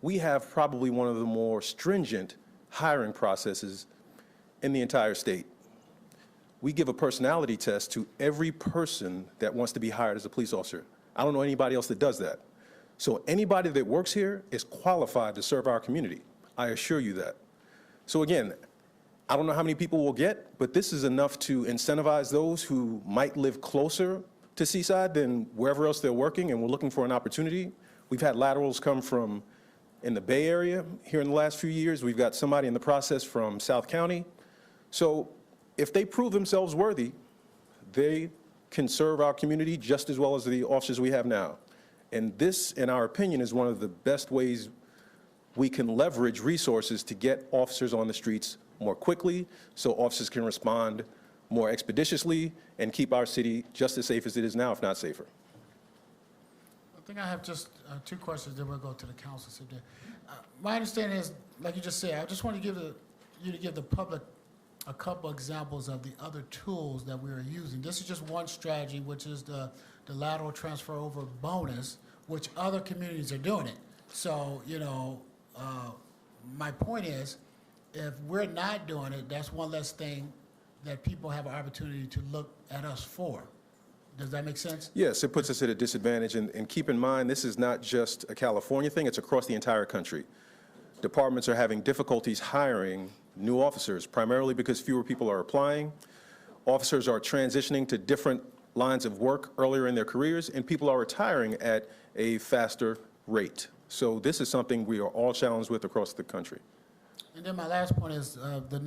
We have probably one of the more stringent hiring processes in the entire state. We give a personality test to every person that wants to be hired as a police officer. I don't know anybody else that does that. So anybody that works here is qualified to serve our community. I assure you that. So again, I don't know how many people we'll get, but this is enough to incentivize those who might live closer to Seaside than wherever else they're working and we're looking for an opportunity. We've had laterals come from in the Bay Area here in the last few years. We've got somebody in the process from South County. So if they prove themselves worthy, they can serve our community just as well as the officers we have now. And this, in our opinion, is one of the best ways we can leverage resources to get officers on the streets more quickly so officers can respond more expeditiously and keep our city just as safe as it is now, if not safer. I think I have just 2 questions, then we'll go to the council. My understanding is, like you just said, I just want to give you to give the public a couple examples of the other tools that we are using. This is just one strategy, which is the lateral transfer over bonus, which other communities are doing it. So, my point is, if we're not doing it, that's one less thing that people have an opportunity to look at us for. Does that make sense? Yes, it puts us at a disadvantage. And keep in mind, this is not just a California thing, it's across the entire country. Departments are having difficulties hiring new officers, primarily because fewer people are applying. Officers are transitioning to different lines of work earlier in their careers, and people are retiring at a faster rate. So this is something we are all challenged with across the country. And then my last point is some of the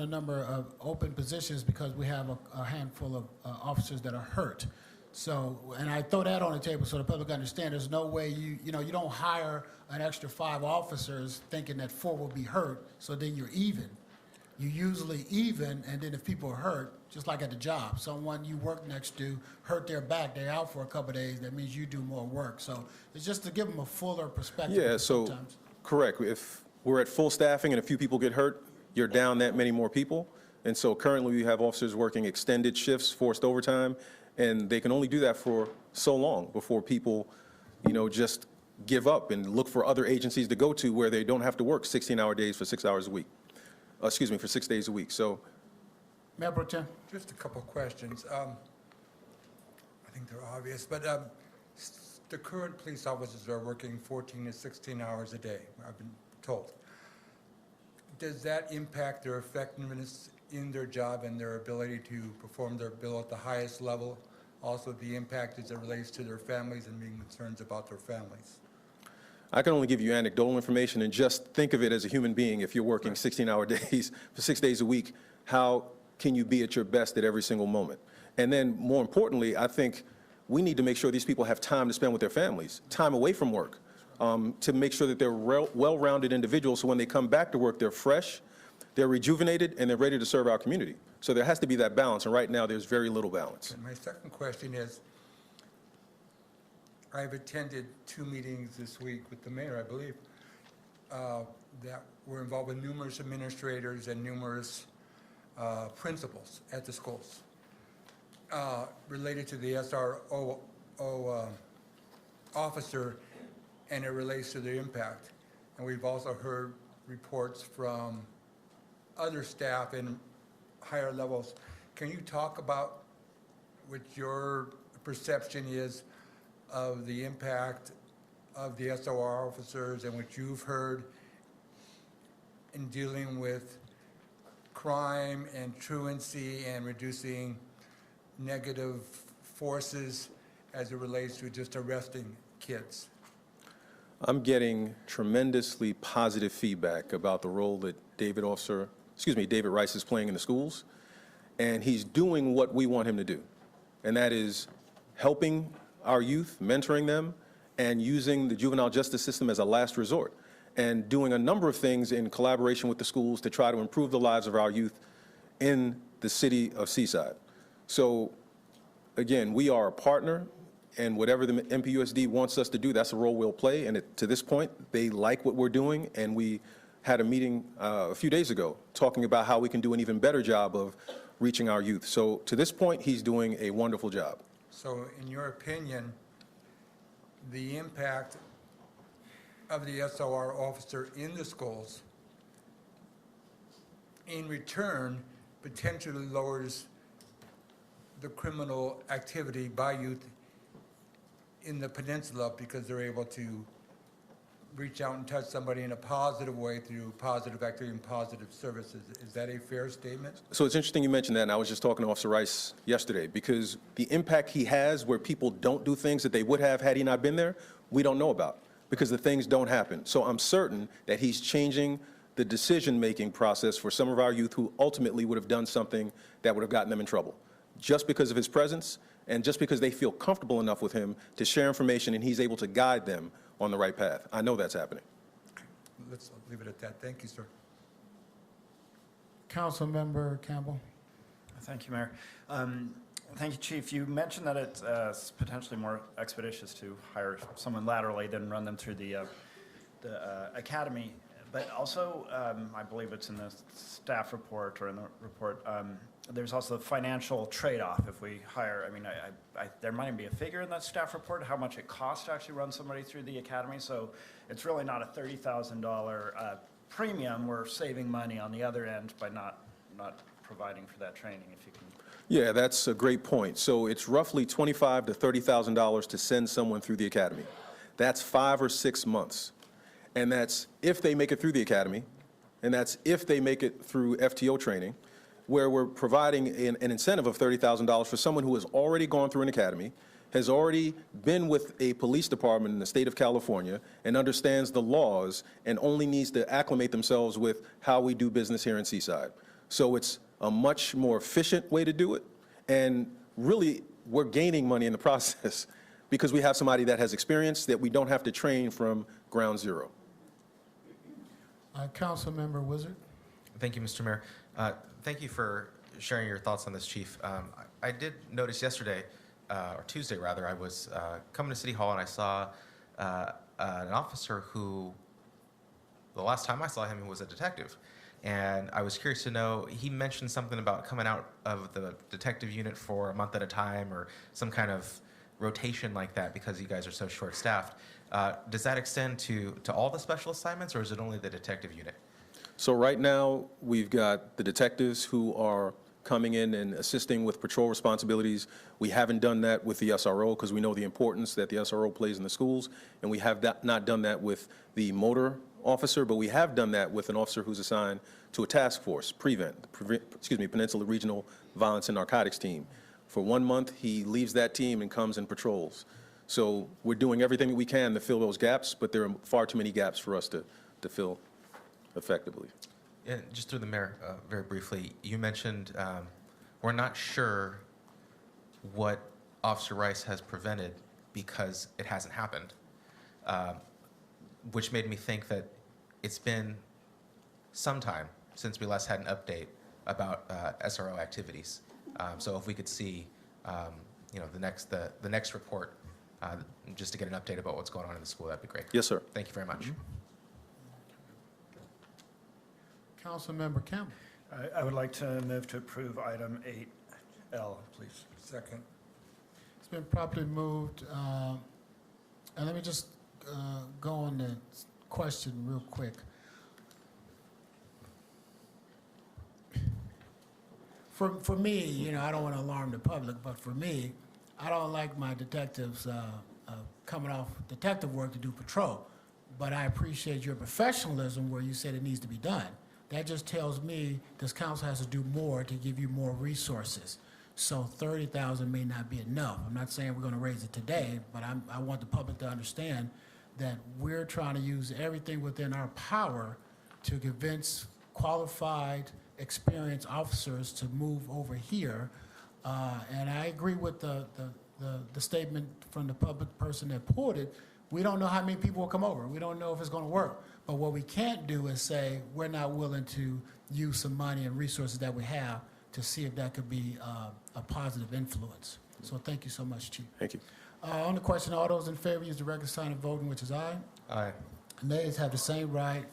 number of open positions, because we have a handful of officers that are hurt. So, and I throw that on the table so the public understand there's no way you don't hire an extra 5 officers thinking that 4 will be hurt, so then you're even. You usually even, and then if people are hurt, just like at the job, someone you work next to hurt their back, they're out for a couple of days, that means you do more work. So it's just to give them a fuller perspective. Yeah, so, sometimes. correct. If we're at full staffing and a few people get hurt, you're down that many more people. And so currently we have officers working extended shifts, forced overtime, and they can only do that for so long before people, just give up and look for other agencies to go to where they don't have to work 16-hour days for 6 hours a week. For 6 days a week. So, Mayor Pro Tem. Just a couple of questions. I think they're obvious, but the current police officers are working 14 to 16 hours a day, I've been told. Does that impact their effectiveness in their job and their ability to perform their bill at the highest level? Also, the impact as it relates to their families and being concerned about their families? I can only give you anecdotal information, and just think of it as a human being. If you're working 16-hour days for 6 days a week, how can you be at your best at every single moment? And then, more importantly, I think we need to make sure these people have time to spend with their families, time away from work, to make sure that they're well-rounded individuals, so when they come back to work, they're fresh, they're rejuvenated, and they're ready to serve our community. So there has to be that balance, and right now there's very little balance. And my second question is, I've attended 2 meetings this week with the mayor, I believe, that were involved with numerous administrators and numerous principals at the schools related to the SRO officer, and it relates to the impact. And we've also heard reports from other staff in higher levels. Can you talk about what your perception is of the impact of the SOR officers and what you've heard in dealing with crime and truancy and reducing negative forces as it relates to just arresting kids? I'm getting tremendously positive feedback about the role that David Rice is playing in the schools, and he's doing what we want him to do, and that is helping our youth, mentoring them, and using the juvenile justice system as a last resort, and doing a number of things in collaboration with the schools to try to improve the lives of our youth in the city of Seaside. So, again, we are a partner, and whatever the MPUSD wants us to do, that's the role we'll play. And to this point, they like what we're doing, and we had a meeting a few days ago talking about how we can do an even better job of reaching our youth. So to this point, he's doing a wonderful job. So in your opinion, the impact of the SOR officer in the schools in return potentially lowers the criminal activity by youth in the peninsula because they're able to reach out and touch somebody in a positive way through positive activity and positive services. Is that a fair statement? So it's interesting you mentioned that, and I was just talking to Officer Rice yesterday, because the impact he has where people don't do things that they would have had he not been there, we don't know about, because the things don't happen. So I'm certain that he's changing the decision-making process for some of our youth who ultimately would have done something that would have gotten them in trouble, just because of his presence and just because they feel comfortable enough with him to share information and he's able to guide them on the right path. I know that's happening. Let's leave it at that. Thank you, sir. Councilmember Campbell. Thank you, Mayor. Thank you, Chief. You mentioned that it's potentially more expeditious to hire someone laterally than run them through the academy. But also, I believe it's in the staff report or in the report, there's also the financial trade-off if we hire. I mean, there might even be a figure in that staff report how much it costs to actually run somebody through the academy. So it's really not a $30,000 premium. We're saving money on the other end by not providing for that training, if you can. Yeah, that's a great point. So it's roughly $25,000 to $30,000 to send someone through the academy. That's 5 or 6 months. And that's if they make it through the academy, and that's if they make it through FTO training. where we're providing an incentive of $30,000 for someone who has already gone through an academy, has already been with a police department in the state of California, and understands the laws, and only needs to acclimate themselves with how we do business here in Seaside. So it's a much more efficient way to do it, and really, we're gaining money in the process because we have somebody that has experience that we don't have to train from ground zero. Councilmember Wizard. Thank you, Mr. Mayor. Thank you for sharing your thoughts on this, Chief. I did notice yesterday, or Tuesday rather, I was coming to City Hall and I saw an officer who, the last time I saw him, he was a detective. And I was curious to know, he mentioned something about coming out of the detective unit for a month at a time or some kind of rotation like that because you guys are so short-staffed. Does that extend to all the special assignments, or is it only the detective unit? So right now, we've got the detectives who are coming in and assisting with patrol responsibilities. We haven't done that with the SRO because we know the importance that the SRO plays in the schools, and we have not done that with the motor officer, but we have done that with an officer who's assigned to a task force, Peninsula Regional Violence and Narcotics Team. For 1 month, he leaves that team and comes and patrols. So we're doing everything that we can to fill those gaps, but there are far too many gaps for us to fill effectively. And just through the mayor, very briefly, you mentioned we're not sure what Officer Rice has prevented because it hasn't happened, which made me think that it's been some time since we last had an update about SRO activities. So if we could see, the next report, just to get an update about what's going on in the school, that'd be great. Yes, sir. Thank you very much. Councilmember Campbell. I would like to move to approve item 8L, please. Second. It's been properly moved. And let me just go on the question real quick. For me, I don't want to alarm the public, but for me, I don't like my detectives coming off detective work to do patrol. But I appreciate your professionalism where you said it needs to be done. That just tells me this council has to do more to give you more resources. So 30,000 may not be enough. I'm not saying we're going to raise it today, but I want the public to understand that we're trying to use everything within our power to convince qualified, experienced officers to move over here. And I agree with the statement from the public person that pulled it. We don't know how many people will come over. We don't know if it's going to work. But what we can't do is say we're not willing to use some money and resources that we have to see if that could be a positive influence. So thank you so much, Chief. Thank you. On the question, all those in favor use the record sign of voting, which is aye. Aye. Nays have the same right.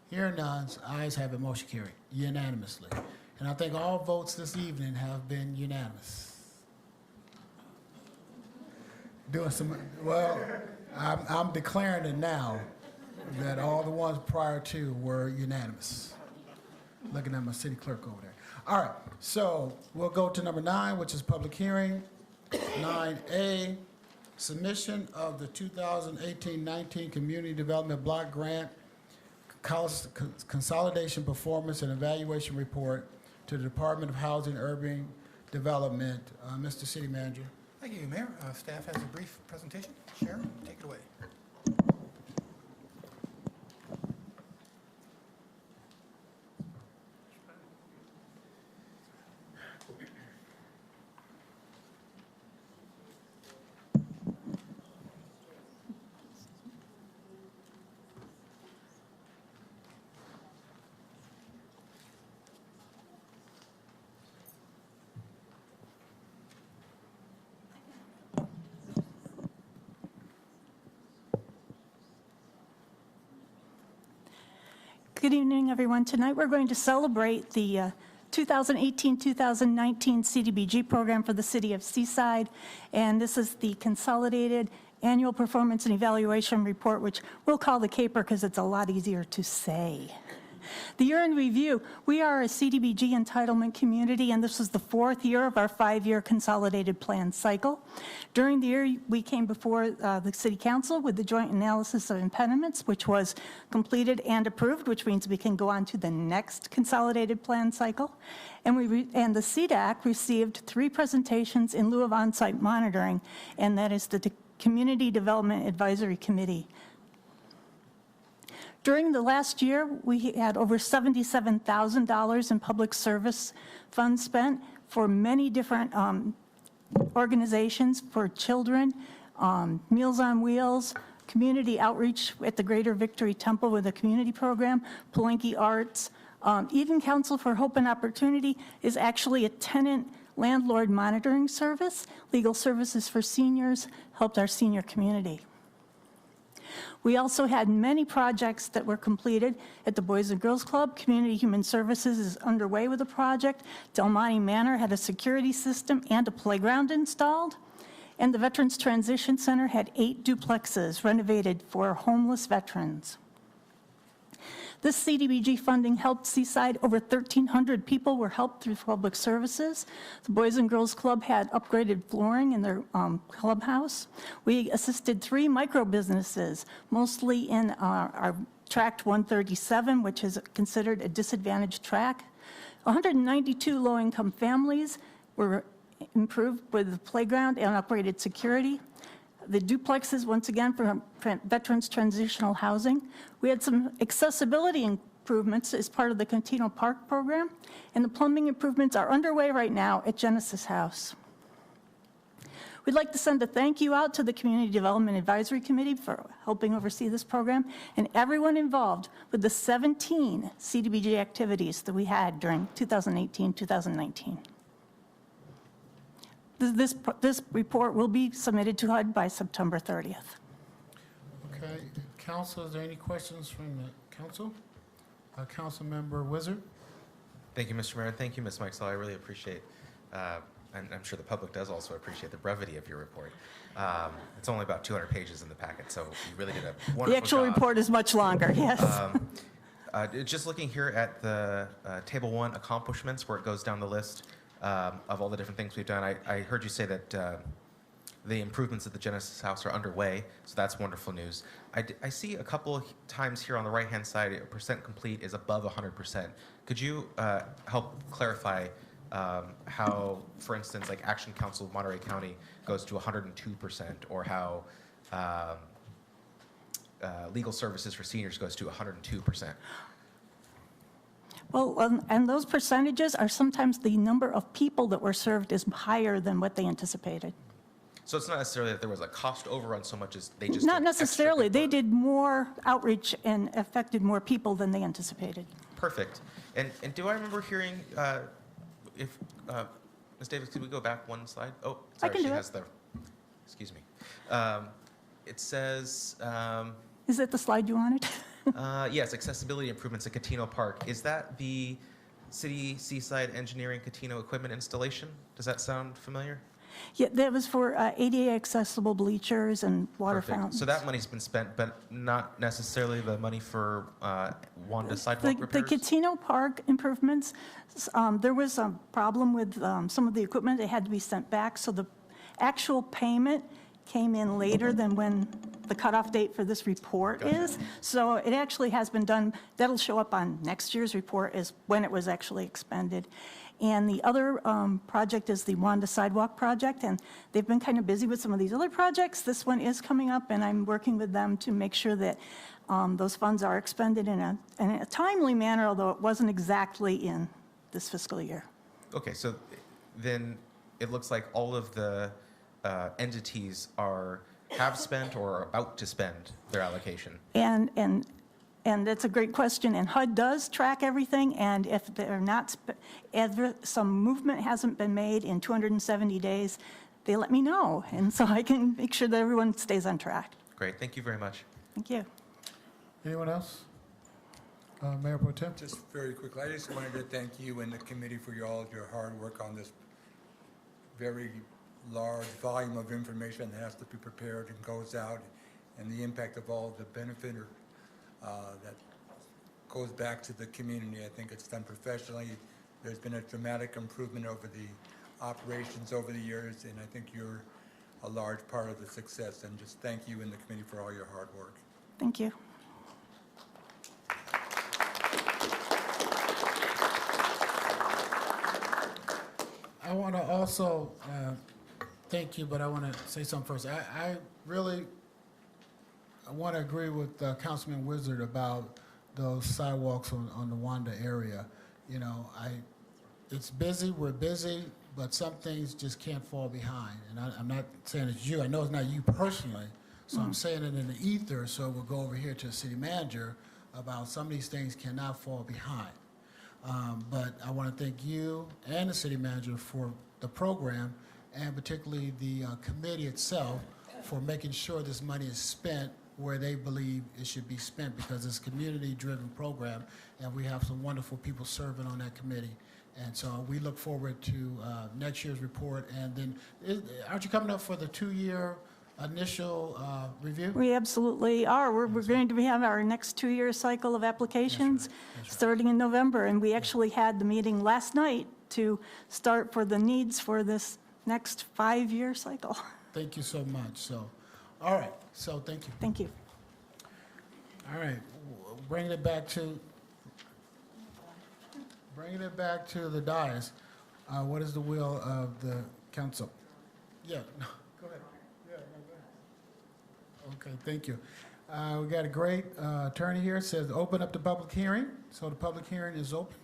Hearing none, ayes have it, motion carried unanimously. And I think all votes this evening have been unanimous. I'm declaring it now that all the ones prior to were unanimous. Looking at my city clerk over there. All right, so we'll go to number 9, which is public hearing. 9A, submission of the 2018-19 Community Development Block Grant Consolidation Performance and Evaluation Report to the Department of Housing and Urban Development. Mr. City Manager. Thank you, Mayor. Staff has a brief presentation. Sharon, take it away. Good evening, everyone. Tonight we're going to celebrate the 2018-2019 CDBG program for the City of Seaside, and this is the Consolidated Annual Performance and Evaluation Report, which we'll call the CAPER because it's a lot easier to say. The year in review, we are a CDBG entitlement community, and this was the 4th year of our 5-year consolidated plan cycle. During the year, we came before the City Council with the joint analysis of impediments, which was completed and approved, which means we can go on to the next consolidated plan cycle. And the CDAC received 3 presentations in lieu of on-site monitoring, and that is the Community Development Advisory Committee. During the last year, we had over $77,000 in public service funds spent for many different organizations for children, Meals on Wheels, community outreach at the Greater Victory Temple with a community program, Palenque Arts. Even Council for Hope and Opportunity is actually a tenant landlord monitoring service. Legal Services for Seniors helped our senior community. We also had many projects that were completed at the Boys and Girls Club. Community Human Services is underway with a project. Del Monte Manor had a security system and a playground installed. And the Veterans Transition Center had 8 duplexes renovated for homeless veterans. This CDBG funding helped Seaside. Over 1,300 people were helped through public services. The Boys and Girls Club had upgraded flooring in their clubhouse. We assisted 3 micro businesses, mostly in our Tract 137, which is considered a disadvantaged tract. 192 low-income families were improved with the playground and upgraded security. The duplexes, once again, for Veterans Transitional Housing. We had some accessibility improvements as part of the Catino Park program, and the plumbing improvements are underway right now at Genesis House. We'd like to send a thank you out to the Community Development Advisory Committee for helping oversee this program, and everyone involved with the 17 CDBG activities that we had during 2018-2019. This report will be submitted to HUD by September 30th. Okay, council, is there any questions from the council? Councilmember Wizard? Thank you, Mr. Mayor. Thank you, Ms. Meixel. I really appreciate, and I'm sure the public does also appreciate the brevity of your report. It's only about 200 pages in the packet, so you really did a wonderful job. The actual report is much longer, yes. Just looking here at the Table 1 accomplishments, where it goes down the list of all the different things we've done, I heard you say that the improvements at the Genesis House are underway, so that's wonderful news. I see a couple times here on the right-hand side, percent complete is above 100%. Could you help clarify how, for instance, like Action Council of Monterey County goes to 102%, or how Legal Services for Seniors goes to 102%? Well, and those percentages are sometimes the number of people that were served is higher than what they anticipated. So it's not necessarily that there was a cost overrun so much as they just Not did extra necessarily. good They work. did more outreach and affected more people than they anticipated. Perfect. And do I remember hearing, if, Ms. Davis, could we go back one slide? Oh, sorry, can she do it. has the, excuse me. It says, Is it the slide you wanted? yes, accessibility improvements at Catino Park. Is that the City Seaside Engineering Catino equipment installation? Does that sound familiar? Yeah, that was for ADA accessible bleachers and water Perfect. fountains. So that money's been spent, but not necessarily the money for Wanda sidewalk The repairs? Catino Park improvements, there was a problem with some of the equipment that had to be sent back, so the actual payment came in later than when the cutoff date for this report is. So it actually has been done. That'll show up on next year's report is when it was actually expended. And the other project is the Wanda Sidewalk project, and they've been kind of busy with some of these other projects. This one is coming up, and I'm working with them to make sure that those funds are expended in a timely manner, although it wasn't exactly in this fiscal year. Okay, so then it looks like all of the entities have spent or are about to spend their allocation. And that's a great question, and HUD does track everything, and if they're not, if some movement hasn't been made in 270 days, they let me know, and so I can make sure that everyone stays on track. Great, thank you very much. Thank you. Anyone else? Mayor Pro Tem? Just very quickly, I just wanted to thank you and the committee for all of your hard work on this very large volume of information that has to be prepared and goes out, and the impact of all the benefit that goes back to the community. I think it's done professionally. There's been a dramatic improvement over the operations over the years, and I think you're a large part of the success. And just thank you and the committee for all your hard work. Thank you. I want to also thank you, but I want to say something first. I really want to agree with Councilman Wizard about those sidewalks on the Wanda area. You know, it's busy, we're busy, but some things just can't fall behind. And I'm not saying it's you. I know it's not you personally, so I'm saying it in the ether, so we'll go over here to the city manager about some of these things cannot fall behind. But I want to thank you and the city manager for the program, and particularly the committee itself for making sure this money is spent where they believe it should be spent, because it's a community-driven program, and we have some wonderful people serving on that committee. And so we look forward to next year's report. And then, aren't you coming up for the 2-year initial review? We absolutely are. We're going to have our next 2-year cycle of applications starting in November, and we actually had the meeting last night to start for the needs for this next 5-year cycle. Thank you so much. So, all right. So thank you. Thank you. All right. Bringing it back to the dais. What is the will of the council? Yeah. Go ahead. Yeah, no, go ahead. Okay, thank you. We got a great attorney here. It says open up the public hearing. So the public hearing is open.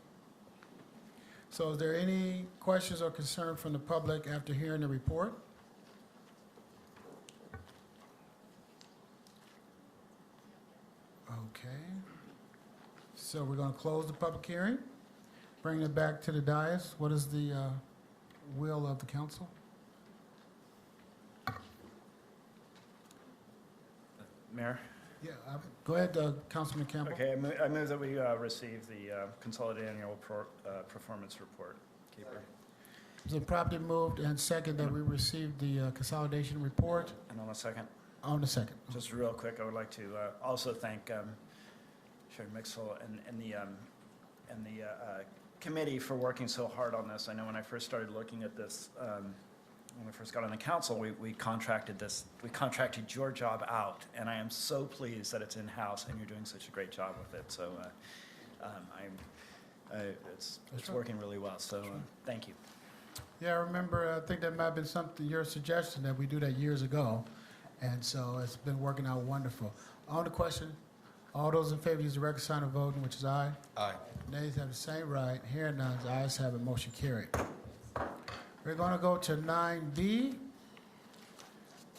So is there any questions or concern from the public after hearing the report? Okay. So we're going to close the public hearing. Bring it back to the dais. What is the will of the council? Mayor? Yeah, go ahead, Councilman Campbell. Okay, I move that we receive the consolidated annual performance report. Keeper. It's been properly moved and second that we receive the consolidation report. And on a second? On the second. Just real quick, I would like to also thank Sharon Mixel and the committee for working so hard on this. I know when I first started looking at this, when I first got on the council, we contracted your job out, and I am so pleased that it's in-house and you're doing such a great job with it. So it's working really well, so thank you. Yeah, I remember, I think that might have been something, your suggestion that we do that years ago, and so it's been working out wonderful. On the question, all those in favor use the record sign of voting, which is aye. Aye. Nays have the same right. Hearing none, the ayes have it, motion carried. We're going to go to 9B,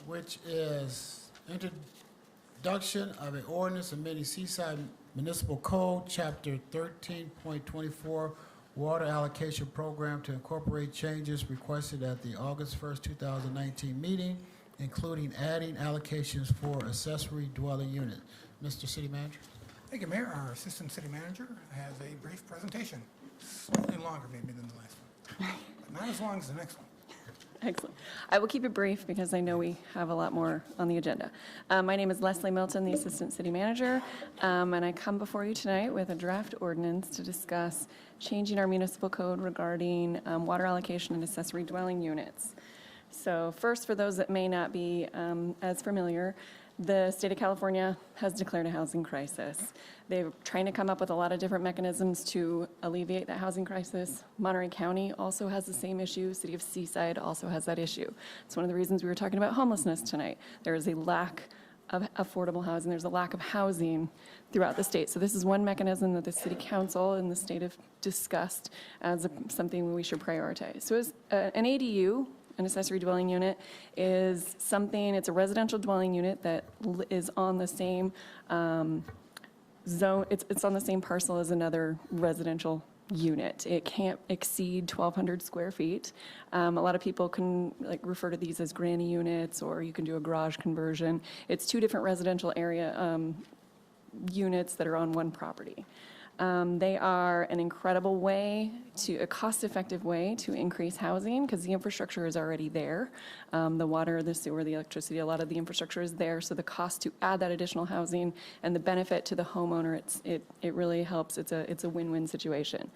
which is introduction of an ordinance amending Seaside Municipal Code, Chapter 13.24, Water Allocation Program to incorporate changes requested at the August 1st, 2019 meeting, including adding allocations for accessory dwelling unit. Mr. City Manager. Thank you, Mayor. Our Assistant City Manager has a brief presentation, slightly longer maybe than the last one, but not as long as the next one. Excellent. I will keep it brief because I know we have a lot more on the agenda. My name is Leslie Milton, the Assistant City Manager, and I come before you tonight with a draft ordinance to discuss changing our municipal code regarding water allocation and accessory dwelling units. So first, for those that may not be as familiar, the state of California has declared a housing crisis. They're trying to come up with a lot of different mechanisms to alleviate that housing crisis. Monterey County also has the same issue. City of Seaside also has that issue. It's one of the reasons we were talking about homelessness tonight. There is a lack of affordable housing. There's a lack of housing throughout the state. So this is one mechanism that the city council and the state have discussed as something we should prioritize. So as an ADU, an accessory dwelling unit, is something, it's a residential dwelling unit that is on the same zone, it's on the same parcel as another residential unit. It can't exceed 1,200 square feet. A lot of people can refer to these as granny units, or you can do a garage conversion. It's two different residential area units that are on one property. They are an incredible way a cost-effective way to increase housing because the infrastructure is already there. The water, the sewer, the electricity, a lot of the infrastructure is there. So the cost to add that additional housing and the benefit to the homeowner, it really helps. It's a win-win situation.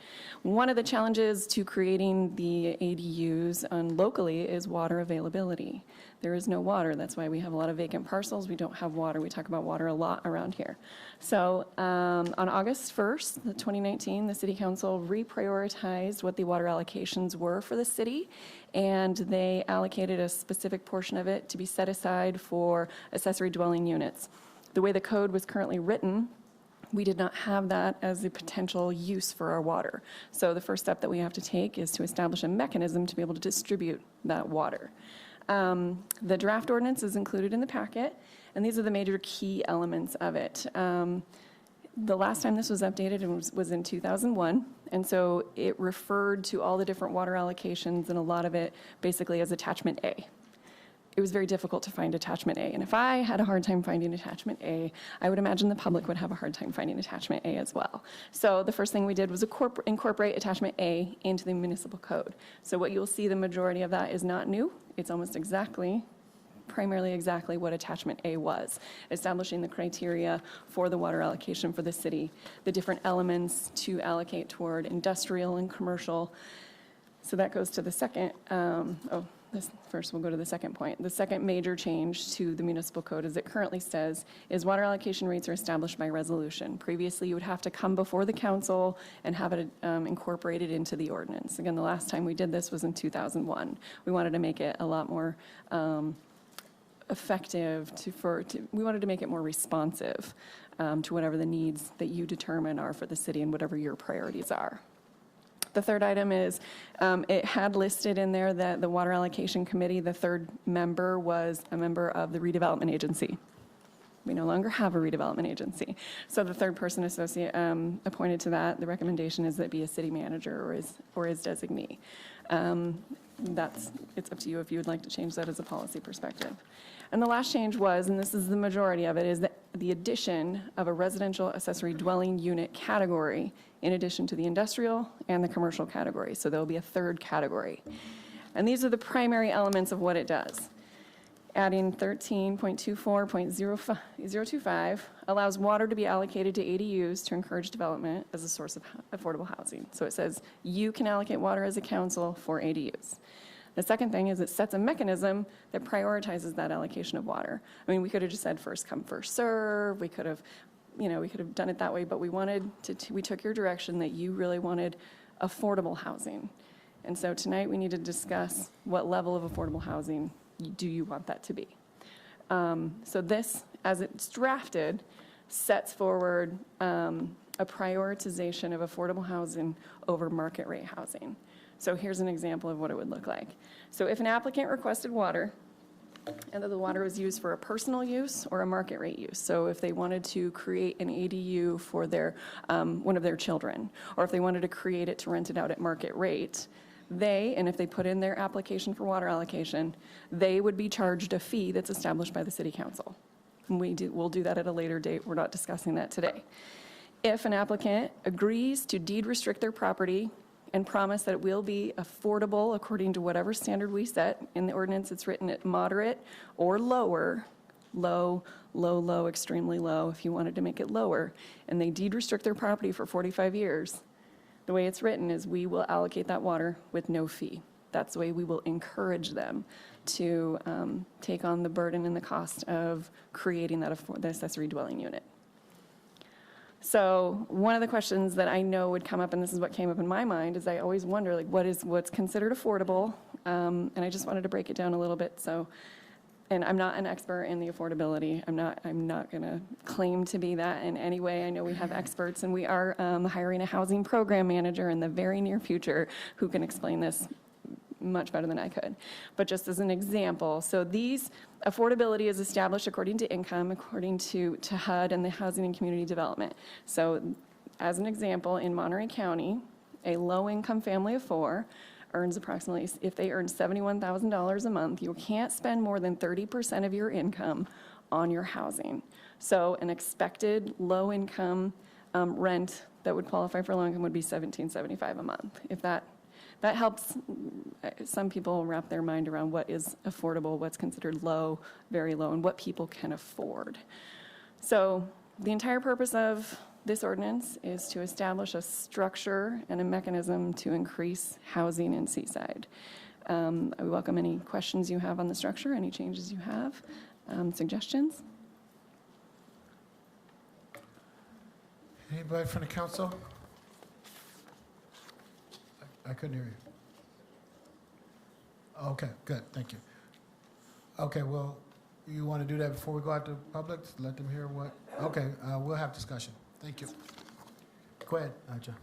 One of the challenges to creating the ADUs locally is water availability. There is no water. That's why we have a lot of vacant parcels. We don't have water. We talk about water a lot around here. So on August 1st, 2019, the City Council reprioritized what the water allocations were for the city, and they allocated a specific portion of it to be set aside for accessory dwelling units. The way the code was currently written, we did not have that as a potential use for our water. So the first step that we have to take is to establish a mechanism to be able to distribute that water. The draft ordinance is included in the packet, and these are the major key elements of it. The last time this was updated was in 2001, and so it referred to all the different water allocations and a lot of it basically as Attachment A. It was very difficult to find Attachment A, and if I had a hard time finding Attachment A, I would imagine the public would have a hard time finding Attachment A as well. So the first thing we did was incorporate Attachment A into the municipal code. So what you'll see, the majority of that is not new. It's almost primarily exactly what Attachment A was, establishing the criteria for the water allocation for the city, the different elements to allocate toward industrial and commercial. So that goes to the second, first we'll go to the second point. The second major change to the municipal code, as it currently says, is water allocation rates are established by resolution. Previously, you would have to come before the council and have it incorporated into the ordinance. Again, the last time we did this was in 2001. We wanted to make it a lot more effective we wanted to make it more responsive to whatever the needs that you determine are for the city and whatever your priorities are. The third item is it had listed in there that the Water Allocation Committee, the third member, was a member of the redevelopment agency. We no longer have a redevelopment agency. So the third person associate appointed to that, the recommendation is that it be a city manager or his designee. It's up to you if you would like to change that as a policy perspective. And the last change was, and this is the majority of it, is the addition of a residential accessory dwelling unit category in addition to the industrial and the commercial category. So there will be a third category. And these are the primary elements of what it does. Adding 13.24.025 allows water to be allocated to ADUs to encourage development as a source of affordable housing. So it says you can allocate water as a council for ADUs. The second thing is it sets a mechanism that prioritizes that allocation of water. I mean, we could have just said first come, first serve. We could have done it that way, but we took your direction that you really wanted affordable housing. And so tonight we need to discuss what level of affordable housing do you want that to be. So this, as it's drafted, sets forward a prioritization of affordable housing over market rate housing. So here's an example of what it would look like. So if an applicant requested water, and that the water was used for a personal use or a market rate use. So if they wanted to create an ADU for one of their children, or if they wanted to create it to rent it out at market rate, and if they put in their application for water allocation, they would be charged a fee that's established by the city council. And we'll do that at a later date. We're not discussing that today. If an applicant agrees to deed restrict their property and promise that it will be affordable according to whatever standard we set. In the ordinance, it's written at moderate or lower, low, extremely low, if you wanted to make it lower, and they deed restrict their property for 45 years, the way it's written is we will allocate that water with no fee. That's the way we will encourage them to take on the burden and the cost of creating the accessory dwelling unit. So one of the questions that I know would come up, and this is what came up in my mind, is I always wonder, what's considered affordable? And I just wanted to break it down a little bit. And I'm not an expert in the affordability. I'm not going to claim to be that in any way. I know we have experts, and we are hiring a housing program manager in the very near future who can explain this much better than I could. But just as an example, so affordability is established according to income, according to HUD and the Housing and Community Development. So as an example, in Monterey County, a low-income family of 4 earns approximately, if they earn $71,000 a month, you can't spend more than 30% of your income on your housing. So an expected low-income Rent that would qualify for low income would be $17.75 a month. If that helps some people wrap their mind around what is affordable, what's considered low, very low, and what people can afford. So the entire purpose of this ordinance is to establish a structure and a mechanism to increase housing in Seaside. I welcome any questions you have on the structure, any changes you have, suggestions. Anybody from the council? I couldn't hear you. Okay, good, thank you. Okay, well, you want to do that before we go out to public? Let them hear what? Okay, we'll have discussion. Thank you. Go ahead, John.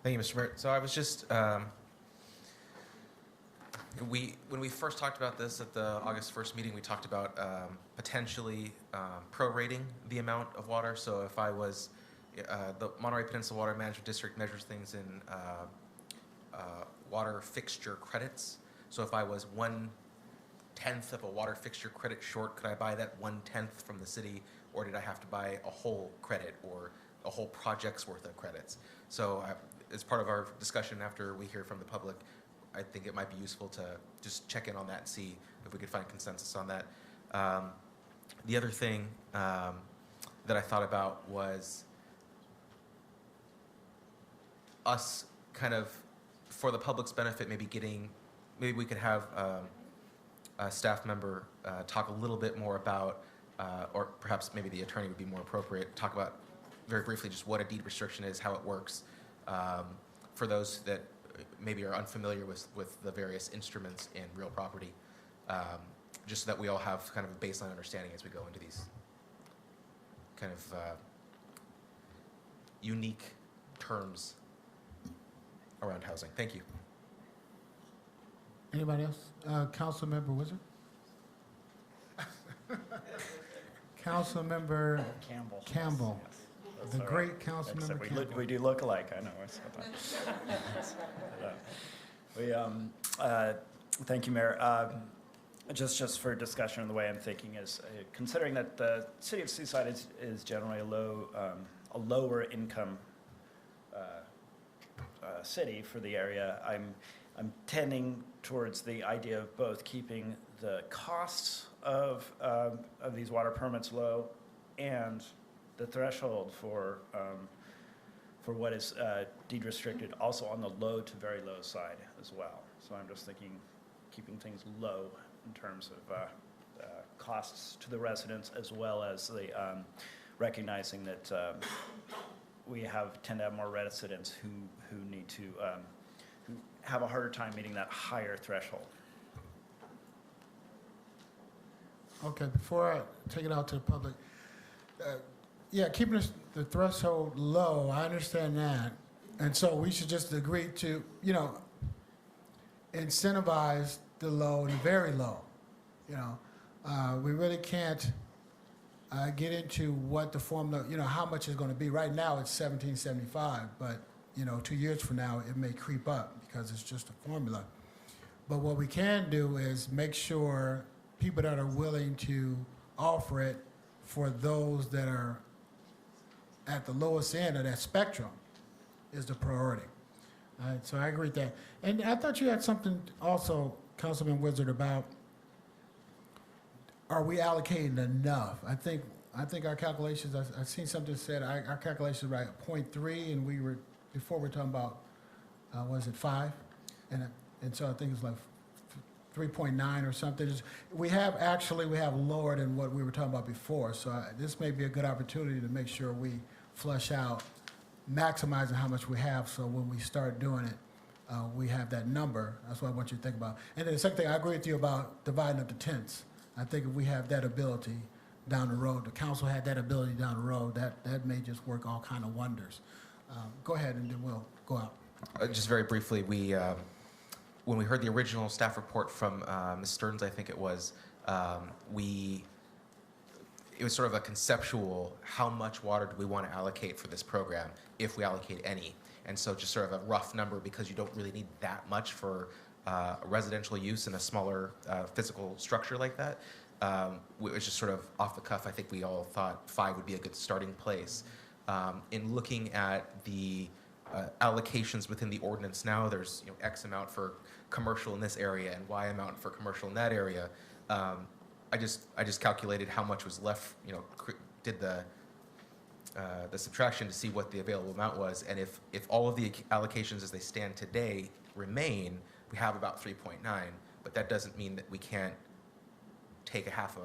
Thank you, Mr. Mayor. So I was just, when we first talked about this at the August 1st meeting, we talked about potentially prorating the amount of water. So if I was, the Monterey Peninsula Water Management District measures things in water fixture credits. So if I was 1/10 of a water fixture credit short, could I buy that 1/10 from the city, or did I have to buy a whole credit or a whole project's worth of credits? So as part of our discussion after we hear from the public, I think it might be useful to just check in on that and see if we could find consensus on that. The other thing that I thought about was us kind of, for the public's benefit, maybe we could have a staff member talk a little bit more about, or perhaps maybe the attorney would be more appropriate, talk about very briefly just what a deed restriction is, how it works, for those that maybe are unfamiliar with the various instruments in real property, just so that we all have kind of a baseline understanding as we go into these kind of unique terms around housing. Thank you. Anybody else? Councilmember Wizard? Councilmember Campbell. The great Councilmember Campbell. We do look alike, I know. Thank you, Mayor. Just for discussion, the way I'm thinking is, considering that the city of Seaside is generally a lower income city for the area, I'm tending towards the idea of both keeping the costs of these water permits low and the threshold for what is deed restricted also on the low to very low side as well. So I'm just thinking keeping things low in terms of costs to the residents, as well as the recognizing that we tend to have more residents who need to who have a harder time meeting that higher threshold. Okay, before I take it out to the public, yeah, keeping the threshold low, I understand that. And so we should just agree to, incentivize the low and very low. We really can't get into what the formula, how much is going to be. Right now it's $17.75, but 2 years from now it may creep up because it's just a formula. But what we can do is make sure people that are willing to offer it for those that are at the lowest end of that spectrum is the priority. All right, so I agree with that. And I thought you had something also, Councilman Wizard, about are we allocating enough? I think our calculations, I've seen something said, our calculations were at 0.3, and before we were talking about, was it 5? And so I think it's like 3.9 or something. We have lower than what we were talking about before. So this may be a good opportunity to make sure we flush out, maximizing how much we have, so when we start doing it, we have that number. That's what I want you to think about. And then the second thing, I agree with you about dividing up the tents. I think if we have that ability down the road, the council had that ability down the road, that may just work all kind of wonders. Go ahead, and then we'll go out. Just very briefly, when we heard the original staff report from Ms. Stearns, I think it was, it was sort of a conceptual, how much water do we want to allocate for this program, if we allocate any? And so just sort of a rough number, because you don't really need that much for residential use in a smaller physical structure like that. It was just sort of off the cuff. I think we all thought 5 would be a good starting place. In looking at the allocations within the ordinance now, there's X amount for commercial in this area and Y amount for commercial in that area. I just calculated how much was left, did the subtraction to see what the available amount was, and if all of the allocations as they stand today remain, we have about 3.9, but that doesn't mean that we can't take a half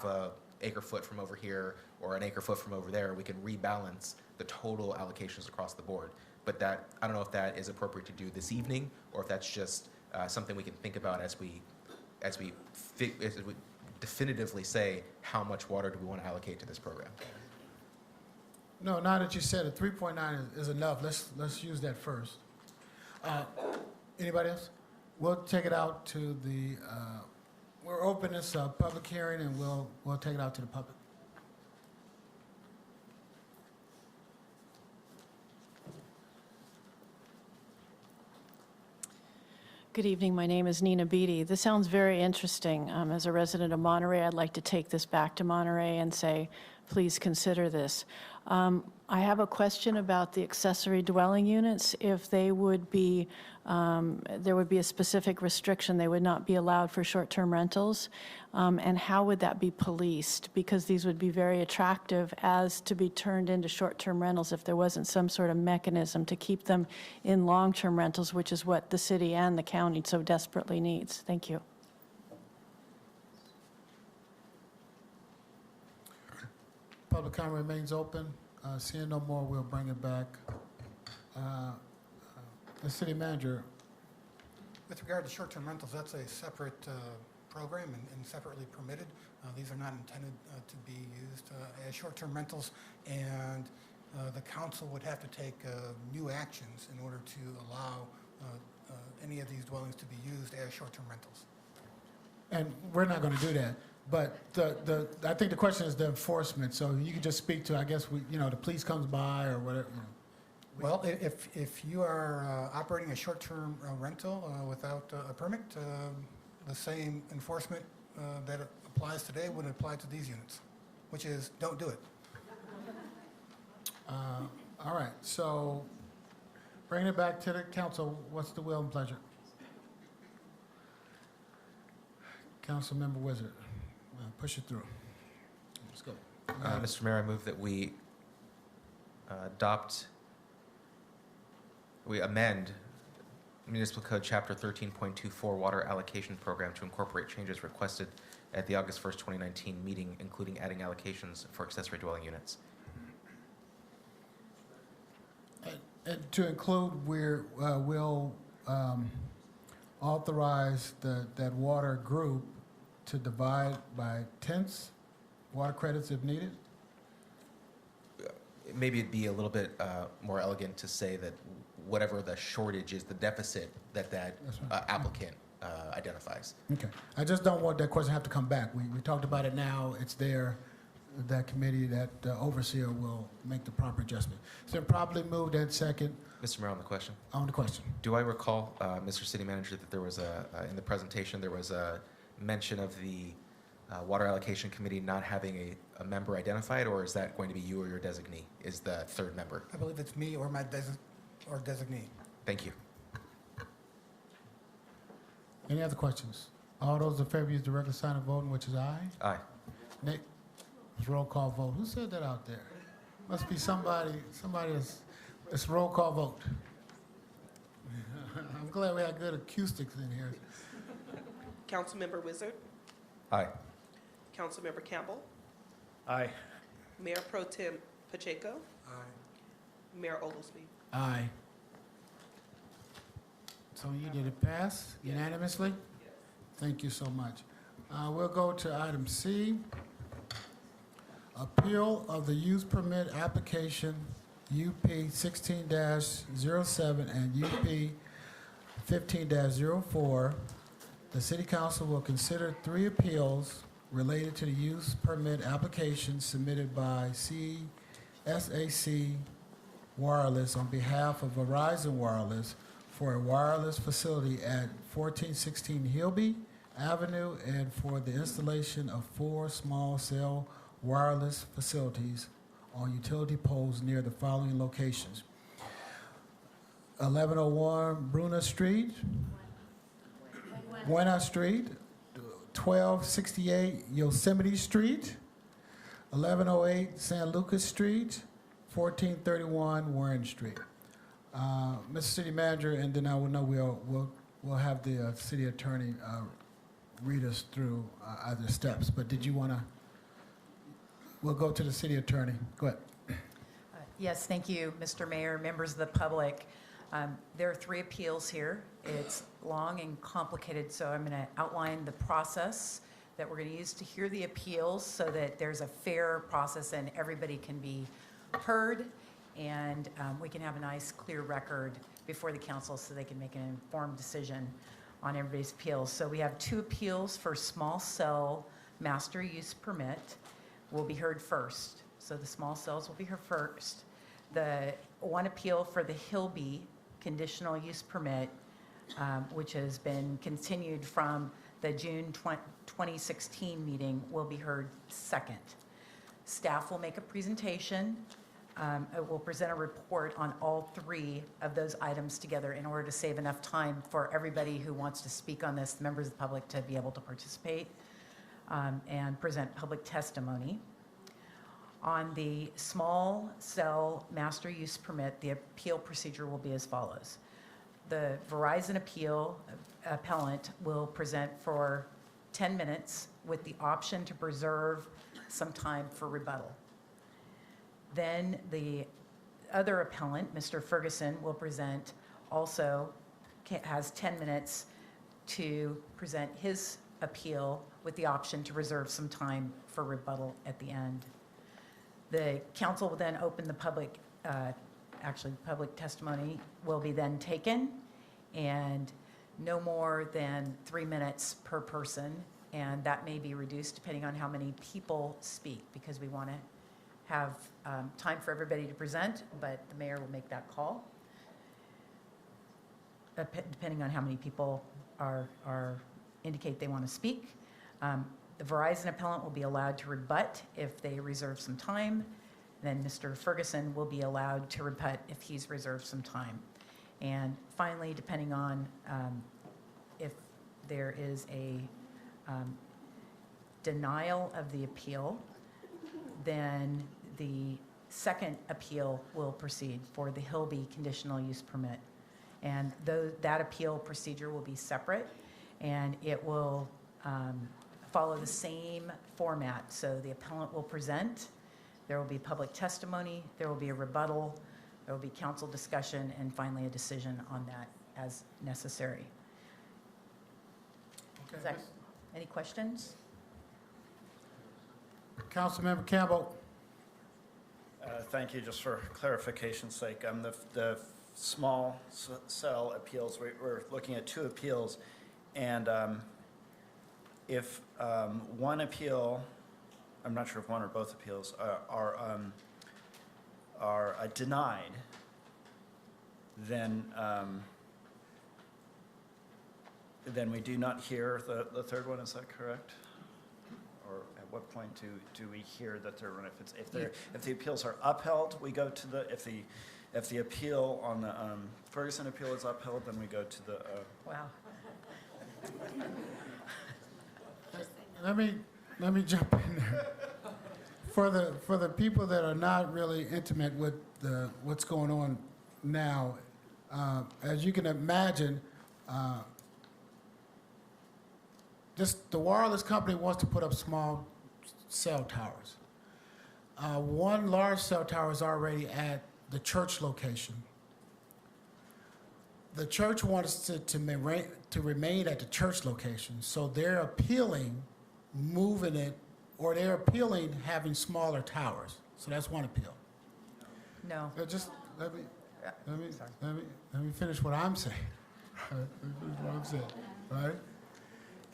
a acre foot from over here or an acre foot from over there. We can rebalance the total allocations across the board. But that, I don't know if that is appropriate to do this evening, or if that's just something we can think about as we definitively say how much water do we want to allocate to this program. No, now that you said it, 3.9 is enough. Let's use that first. Anybody else? We'll take it out to the, we're open this public hearing, and we'll take it out to the public. Good evening. My name is Nina Beatty. This sounds very interesting. As a resident of Monterey, I'd like to take this back to Monterey and say, please consider this. I have a question about the accessory dwelling units. If they would be, there would be a specific restriction, they would not be allowed for short-term rentals. And how would that be policed? Because these would be very attractive as to be turned into short-term rentals if there wasn't some sort of mechanism to keep them in long-term rentals, which is what the city and the county so desperately needs. Thank you. Public comment remains open. Seeing no more, we'll bring it back. The city manager. With regard to short-term rentals, that's a separate program and separately permitted. These are not intended to be used as short-term rentals, and the council would have to take new actions in order to allow any of these dwellings to be used as short-term rentals. And we're not going to do that. But I think the question is the enforcement. So you could just speak to, I guess, the police comes by or whatever. Well, if you are operating a short-term rental without a permit, the same enforcement that applies today would apply to these units, which is don't do it. All right. So bringing it back to the council, what's the will and pleasure? Councilmember Wizard. Push it through. Let's go. Mr. Mayor, I move that we amend Municipal Code Chapter 13.24 Water Allocation Program to incorporate changes requested at the August 1st, 2019 meeting, including adding allocations for accessory dwelling units. And to include, we'll authorize that water group to divide by tenths, water credits if needed? Maybe it'd be a little bit more elegant to say that whatever the shortage is, the deficit that applicant identifies. Okay. I just don't want that question to have to come back. We talked about it now. It's there. That committee, that overseer will make the proper adjustment. It's been properly moved and second. Mr. Mayor, on the question. On the question. Do I recall, Mr. City Manager, that there was in the presentation, there was a mention of the Water Allocation Committee not having a member identified, or is that going to be you or your designee is the third member? I believe it's me or my designee. Thank you. Any other questions? All those in favor use the regular sign of voting, which is aye. Aye. Nick, it's roll call vote. Who said that out there? Must be somebody it's roll call vote. I'm glad we had good acoustics in here. Councilmember Wizard, Aye. Councilmember Campbell, Aye. Mayor Pro Tem Pacheco, Aye. Mayor Oglesby. Aye. So did it pass unanimously? Thank you so much. We'll go to item C. Appeal of the use permit application UP 16-07 and UP 15-04. The City Council will consider 3 appeals related to the use permit application submitted by CSAC Wireless on behalf of Verizon Wireless for a wireless facility at 1416 Hilby Avenue and for the installation of 4 small cell wireless facilities on utility poles near the following locations: 1101 Bruna Street, Buena Street, 1268 Yosemite Street, 1108 San Lucas Street, 1431 Warren Street. Mr. City Manager, and then I will know we'll have the city attorney read us through other steps. But did you want to? We'll go to the city attorney. Go ahead. Yes, thank you, Mr. Mayor, members of the public. There are 3 appeals here. It's long and complicated, so I'm going to outline the process that we're going to use to hear the appeals so that there's a fair process and everybody can be heard, and we can have a nice, clear record before the council so they can make an informed decision on everybody's appeals. So we have 2 appeals for small cell master use permit will be heard first. So the small cells will be heard first. The one appeal for the Hillby conditional use permit, which has been continued from the June 2016 meeting, will be heard second. Staff will make a presentation. It will present a report on all 3 of those items together in order to save enough time for everybody who wants to speak on this, members of the public, to be able to participate and present public testimony. On the small cell master use permit, the appeal procedure will be as follows. The Verizon appellant will present for 10 minutes with the option to preserve some time for rebuttal. Then the other appellant, Mr. Ferguson, will present, also has 10 minutes to present his appeal with the option to reserve some time for rebuttal at the end. The council will then open the public, public testimony will be then taken, and no more than 3 minutes per person, and that may be reduced depending on how many people speak, because we want to have time for everybody to present, but the mayor will make that call, depending on how many people indicate they want to speak. The Verizon appellant will be allowed to rebut if they reserve some time. Then Mr. Ferguson will be allowed to rebut if he's reserved some time. And finally, depending on if there is a denial of the appeal, then the second appeal will proceed for the Hillby conditional use permit. And that appeal procedure will be separate, and it will follow the same format. So the appellant will present, there will be public testimony, there will be a rebuttal, there will be council discussion, and finally a decision on that as necessary. Okay. Any questions? Councilmember Campbell. Thank you. Just for clarification's sake, the small cell appeals, we're looking at 2 appeals, and if one appeal, I'm not sure if one or both appeals are denied, then we do not hear the third one. Is that correct? Or at what point do we hear the third one? If the appeals are upheld, we go to the if the appeal on the Ferguson appeal is upheld, then we go to the. Wow. Let me jump in there. For the people that are not really intimate with what's going on now, as you can imagine, the wireless company wants to put up small cell towers. One large cell tower is already at the church location. The church wants to remain at the church location, so they're appealing moving it, or they're appealing having smaller towers. So that's one appeal. No. Just let me finish what I'm saying. Right?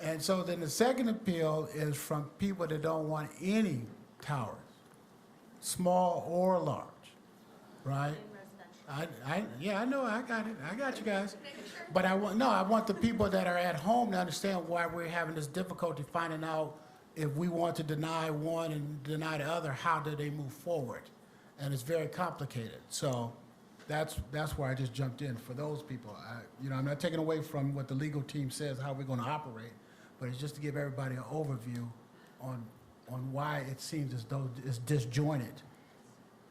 And so then the second appeal is from people that don't want any towers, small or large, right? I know, I got it. I got you guys. But I want the people that are at home to understand why we're having this difficulty finding out if we want to deny one and deny the other, how do they move forward? and it's very complicated. So that's where I just jumped in for those people. I'm not taking away from what the legal team says, how we're going to operate, but it's just to give everybody an overview on why it seems as though it's disjointed,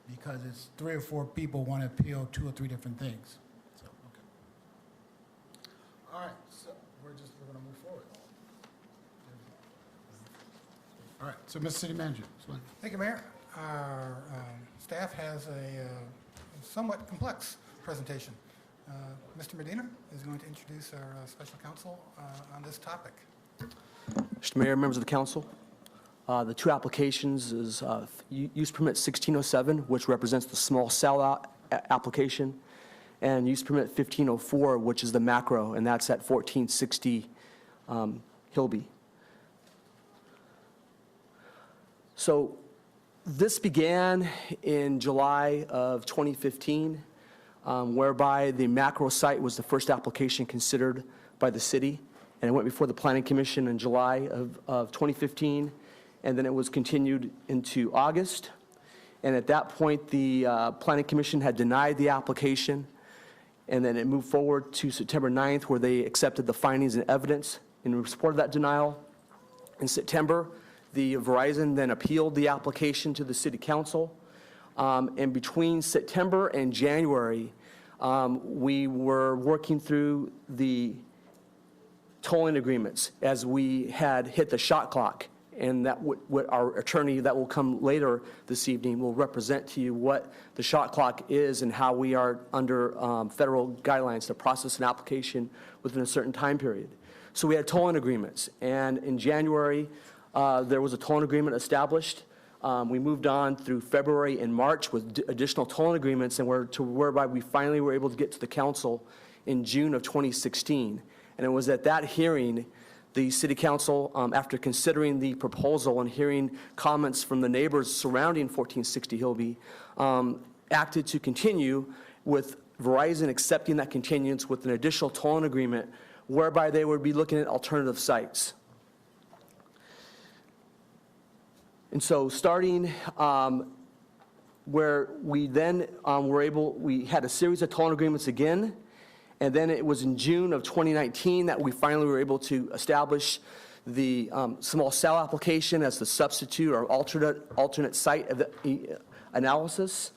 because it's 3 or 4 people want to appeal 2 or 3 different things. So, okay. All right, so we're going to move forward. All right, so Mr. City Manager. Thank you, Mayor. Our staff has a somewhat complex presentation. Mr. Medina is going to introduce our special counsel on this topic. Mr. Mayor, members of the council, the 2 applications is use permit 1607, which represents the small cell application, and use permit 1504, which is the macro, and that's at 1460 Hilby. So this began in July of 2015, whereby the macro site was the first application considered by the city, and it went before the Planning Commission in July of 2015, and then it was continued into August. And at that point, the Planning Commission had denied the application, and then it moved forward to September 9th, where they accepted the findings and evidence in support of that denial. In September, the Verizon then appealed the application to the City Council. And between September and January, we were working through the tolling agreements as we had hit the shot clock. And that what our attorney that will come later this evening will represent to you what the shot clock is and how we are under federal guidelines to process an application within a certain time period. So we had tolling agreements, and in January there was a tolling agreement established. We moved on through February and March with additional tolling agreements, and whereby we finally were able to get to the council in June of 2016. And it was at that hearing the City Council, after considering the proposal and hearing comments from the neighbors surrounding 1460 Hilby, acted to continue with Verizon accepting that continuance with an additional tolling agreement whereby they would be looking at alternative sites. And so starting where we then we had a series of tolling agreements again, and then it was in June of 2019 that we finally were able to establish the small cell application as the substitute or alternate site of the analysis.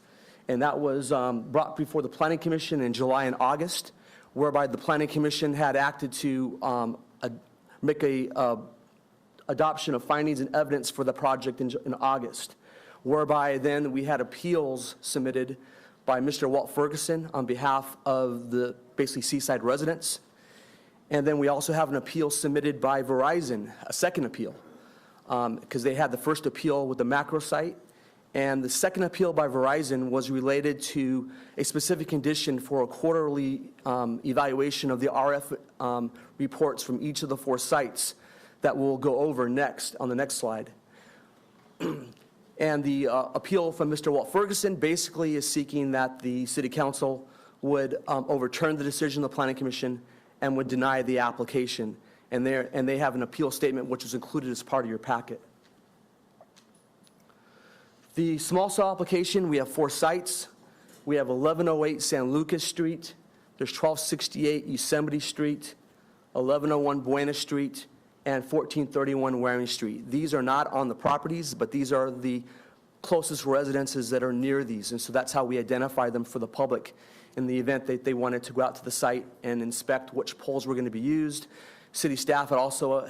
And that was brought before the Planning Commission in July and August, whereby the Planning Commission had acted to make a adoption of findings and evidence for the project in August, whereby then we had appeals submitted by Mr. Walt Ferguson on behalf of the basically Seaside residents. And then we also have an appeal submitted by Verizon, a second appeal, because they had the first appeal with the macro site. And the second appeal by Verizon was related to a specific condition for a quarterly evaluation of the RF reports from each of the 4 sites that we'll go over next on the next slide. And the appeal from Mr. Walt Ferguson basically is seeking that the City Council would overturn the decision of the Planning Commission and would deny the application. And they have an appeal statement which was included as part of your packet. The small cell application, we have 4 sites. We have 1108 San Lucas Street. There's 1268 Yosemite Street, 1101 Buena Street, and 1431 Waring Street. These are not on the properties, but these are the closest residences that are near these. And so that's how we identify them for the public in the event that they wanted to go out to the site and inspect which poles were going to be used. City staff had also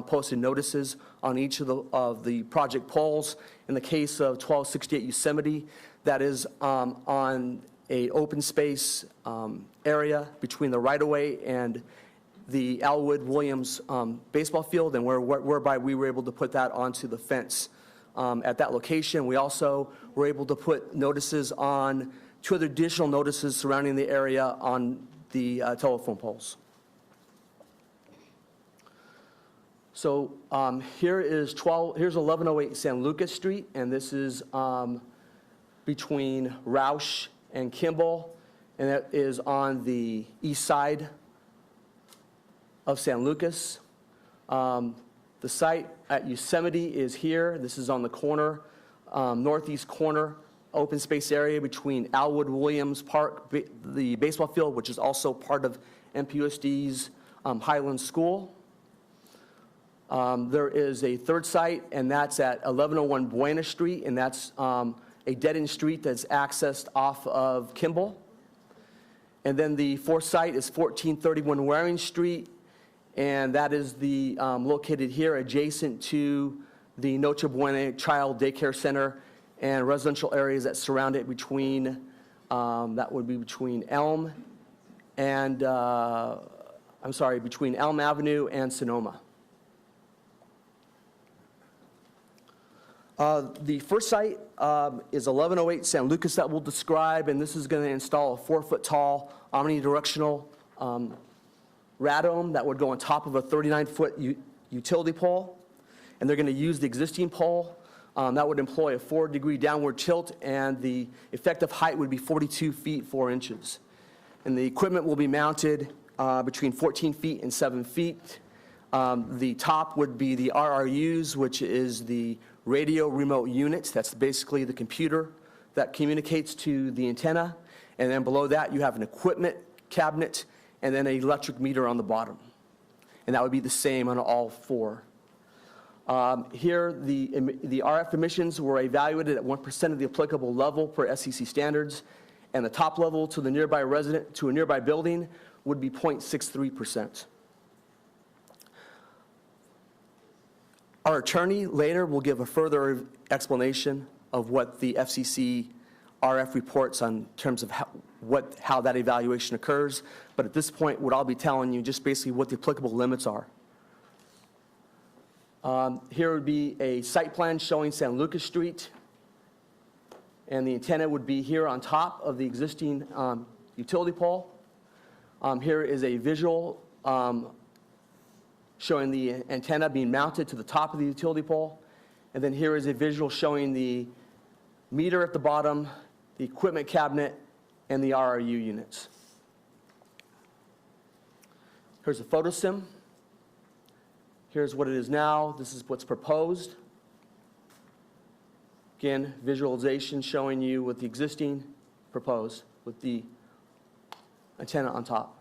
posted notices on each of the project poles. In the case of 1268 Yosemite, that is on a open space area between the right-of-way and the Alwood Williams baseball field, and whereby we were able to put that onto the fence at that location. We also were able to put notices on 2 other additional notices surrounding the area on the telephone poles. So here's 1108 San Lucas Street, and this is between Roush and Kimball, and that is on the east side of San Lucas. The site at Yosemite is here. This is on the corner, northeast corner open space area between Alwood Williams Park, the baseball field, which is also part of MPUSD's Highland School. There is a third site, and that's at 1101 Buena Street, and that's a dead-end street that's accessed off of Kimball. And then the fourth site is 1431 Waring Street, and that is the located here adjacent to the Noche Buena Child Daycare Center and residential areas that surround it between, that would be between Elm and, between Elm Avenue and Sonoma. The first site is 1108 San Lucas that we'll describe, and this is going to install a 4-foot-tall omnidirectional radome that would go on top of a 39-foot utility pole. And they're going to use the existing pole. That would employ a 4-degree downward tilt, and the effective height would be 42 feet 4 inches. And the equipment will be mounted between 14 feet and 7 feet. The top would be the RRUs, which is the radio remote units. That's basically the computer that communicates to the antenna. And then below that, you have an equipment cabinet and then an electric meter on the bottom. And that would be the same on all 4. Here, the RF emissions were evaluated at 1% of the applicable level per SEC standards, and the top level to the nearby resident, to a nearby building, would be 0.63%. Our attorney later will give a further explanation of what the FCC RF reports on terms of how that evaluation occurs. But at this point, what I'll be telling you just basically what the applicable limits are. Here would be a site plan showing San Lucas Street, and the antenna would be here on top of the existing utility pole. Here is a visual showing the antenna being mounted to the top of the utility pole. And then here is a visual showing the meter at the bottom, the equipment cabinet, and the RRU units. Here's a photo sim. Here's what it is now. This is what's proposed. Again, visualization showing you what the existing proposed with the antenna on top.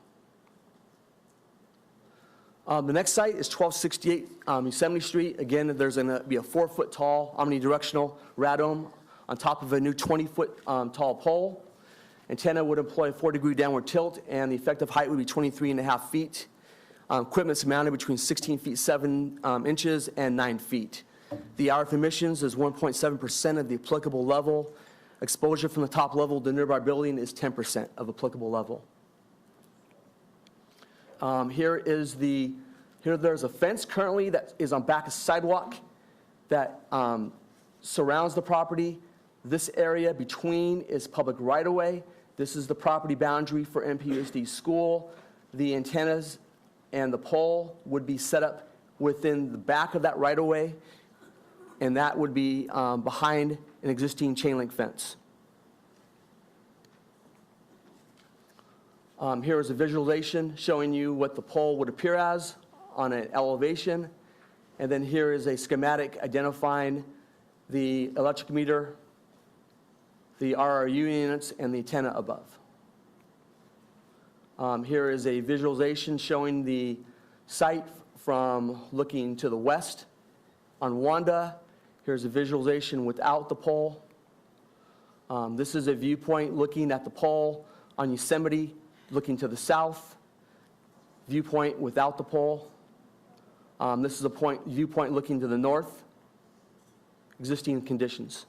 The next site is 1268 Yosemite Street. Again, there's going to be a 4-foot-tall omnidirectional radome on top of a new 20-foot tall pole. Antenna would employ a 4-degree downward tilt, and the effective height would be 23.5 feet. Equipment's mounted between 16 feet 7 inches and 9 feet. The RF emissions is 1.7% of the applicable level. Exposure from the top level to the nearby building is 10% of applicable level. There's a fence currently that is on back of sidewalk that surrounds the property. This area between is public right-of-way. This is the property boundary for MPUSD school. The antennas and the pole would be set up within the back of that right-of-way, and that would be behind an existing chain link fence. Here is a visualization showing you what the pole would appear as on an elevation. And then here is a schematic identifying the electric meter, the RRU units, and the antenna above. Here is a visualization showing the site from looking to the west on Wanda. Here's a visualization without the pole. This is a viewpoint looking at the pole on Yosemite, looking to the south. Viewpoint without the pole. This is a viewpoint looking to the north. Existing conditions.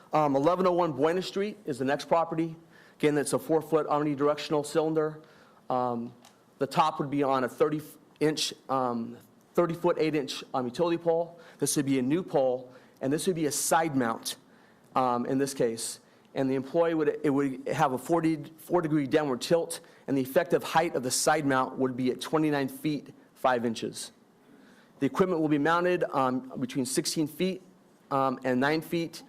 1101 Buena Street is the next property. Again, it's a 4-foot omnidirectional cylinder. The top would be on a 30-foot 8-inch utility pole. This would be a new pole, and this would be a side mount in this case. And the employee would have a 4-degree downward tilt, and the effective height of the side mount would be at 29 feet 5 inches. The equipment will be mounted between 16 feet and 9 feet.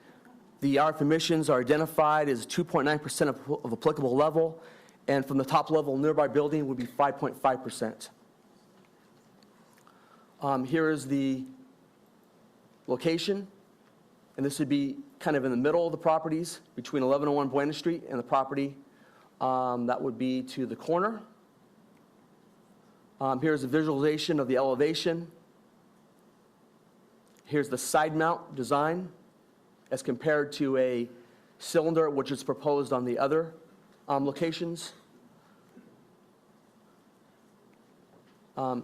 The RF emissions are identified as 2.9% of applicable level, and from the top level nearby building would be 5.5%. Here is the location. And this would be kind of in the middle of the properties between 1101 Buena Street and the property that would be to the corner. Here's a visualization of the elevation. Here's the side mount design as compared to a cylinder, which is proposed on the other locations.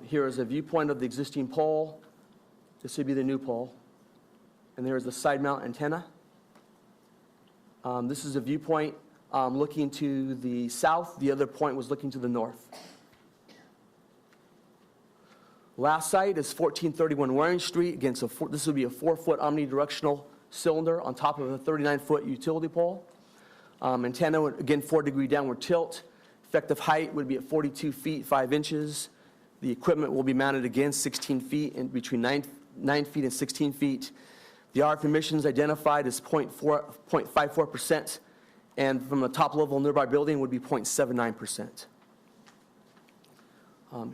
Here is a viewpoint of the existing pole. This would be the new pole. And there's the side mount antenna. This is a viewpoint looking to the south. The other point was looking to the north. Last site is 1431 Waring Street. Again, so this would be a 4-foot omnidirectional cylinder on top of a 39-foot utility pole. Antenna, would, again, 4-degree downward tilt. Effective height would be at 42 feet, 5 inches. The equipment will be mounted again 16 feet and between 9 feet and 16 feet. The RF emissions identified as 0.54%, and from the top level nearby building would be 0.79%.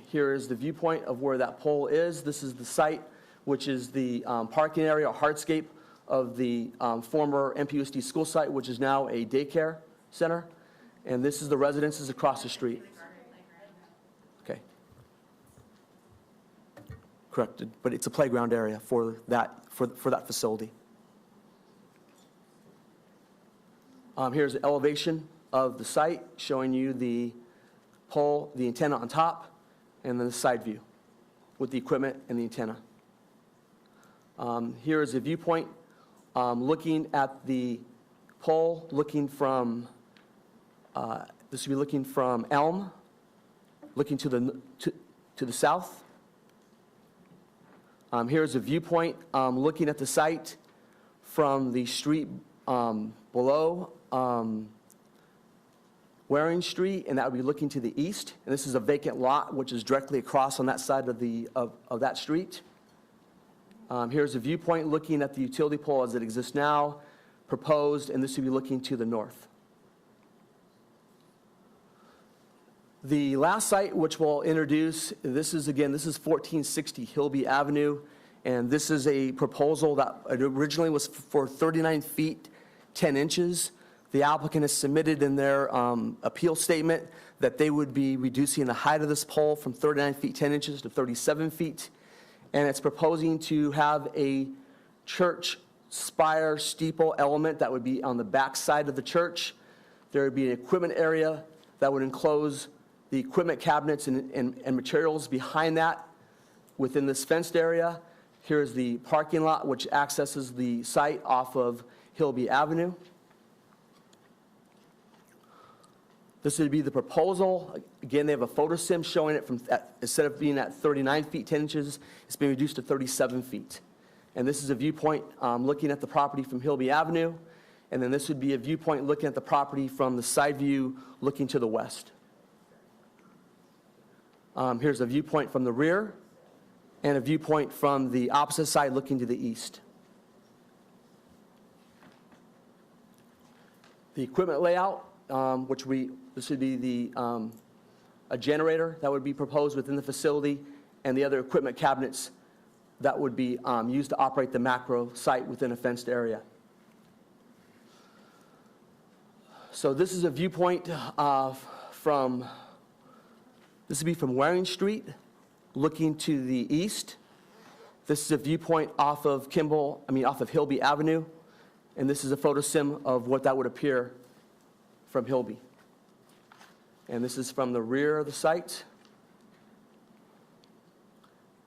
Here is the viewpoint of where that pole is. This is the site, which is the parking area or hardscape of the former MPUSD school site, which is now a daycare center. And this is the residences across the street. Okay. Corrected, but it's a playground area for that facility. Here's the elevation of the site, showing you the pole, the antenna on top, and then the side view with the equipment and the antenna. Here is a viewpoint looking at the pole, looking from, this would be looking from Elm, looking to the south. Here's a viewpoint looking at the site from the street below Waring Street, and that would be looking to the east. And this is a vacant lot, which is directly across on that side of that street. Here's a viewpoint looking at the utility pole as it exists now, proposed, and this would be looking to the north. The last site which we'll introduce, this is 1460 Hilby Avenue, and this is a proposal that originally was for 39 feet, 10 inches. The applicant has submitted in their appeal statement that they would be reducing the height of this pole from 39 feet, 10 inches to 37 feet. And it's proposing to have a church spire steeple element that would be on the back side of the church. There would be an equipment area that would enclose the equipment cabinets and materials behind that within this fenced area. Here's the parking lot, which accesses the site off of Hilby Avenue. This would be the proposal. Again, they have a photo sim showing it from, instead of being at 39 feet, 10 inches, it's been reduced to 37 feet. And this is a viewpoint looking at the property from Hilby Avenue. And then this would be a viewpoint looking at the property from the side view looking to the west. Here's a viewpoint from the rear and a viewpoint from the opposite side looking to the east. The equipment layout, this would be a generator that would be proposed within the facility, and the other equipment cabinets that would be used to operate the macro site within a fenced area. So this is a viewpoint this would be from Waring Street looking to the east. This is a viewpoint off of Hilby Avenue, and this is a photo sim of what that would appear from Hilby. And this is from the rear of the site.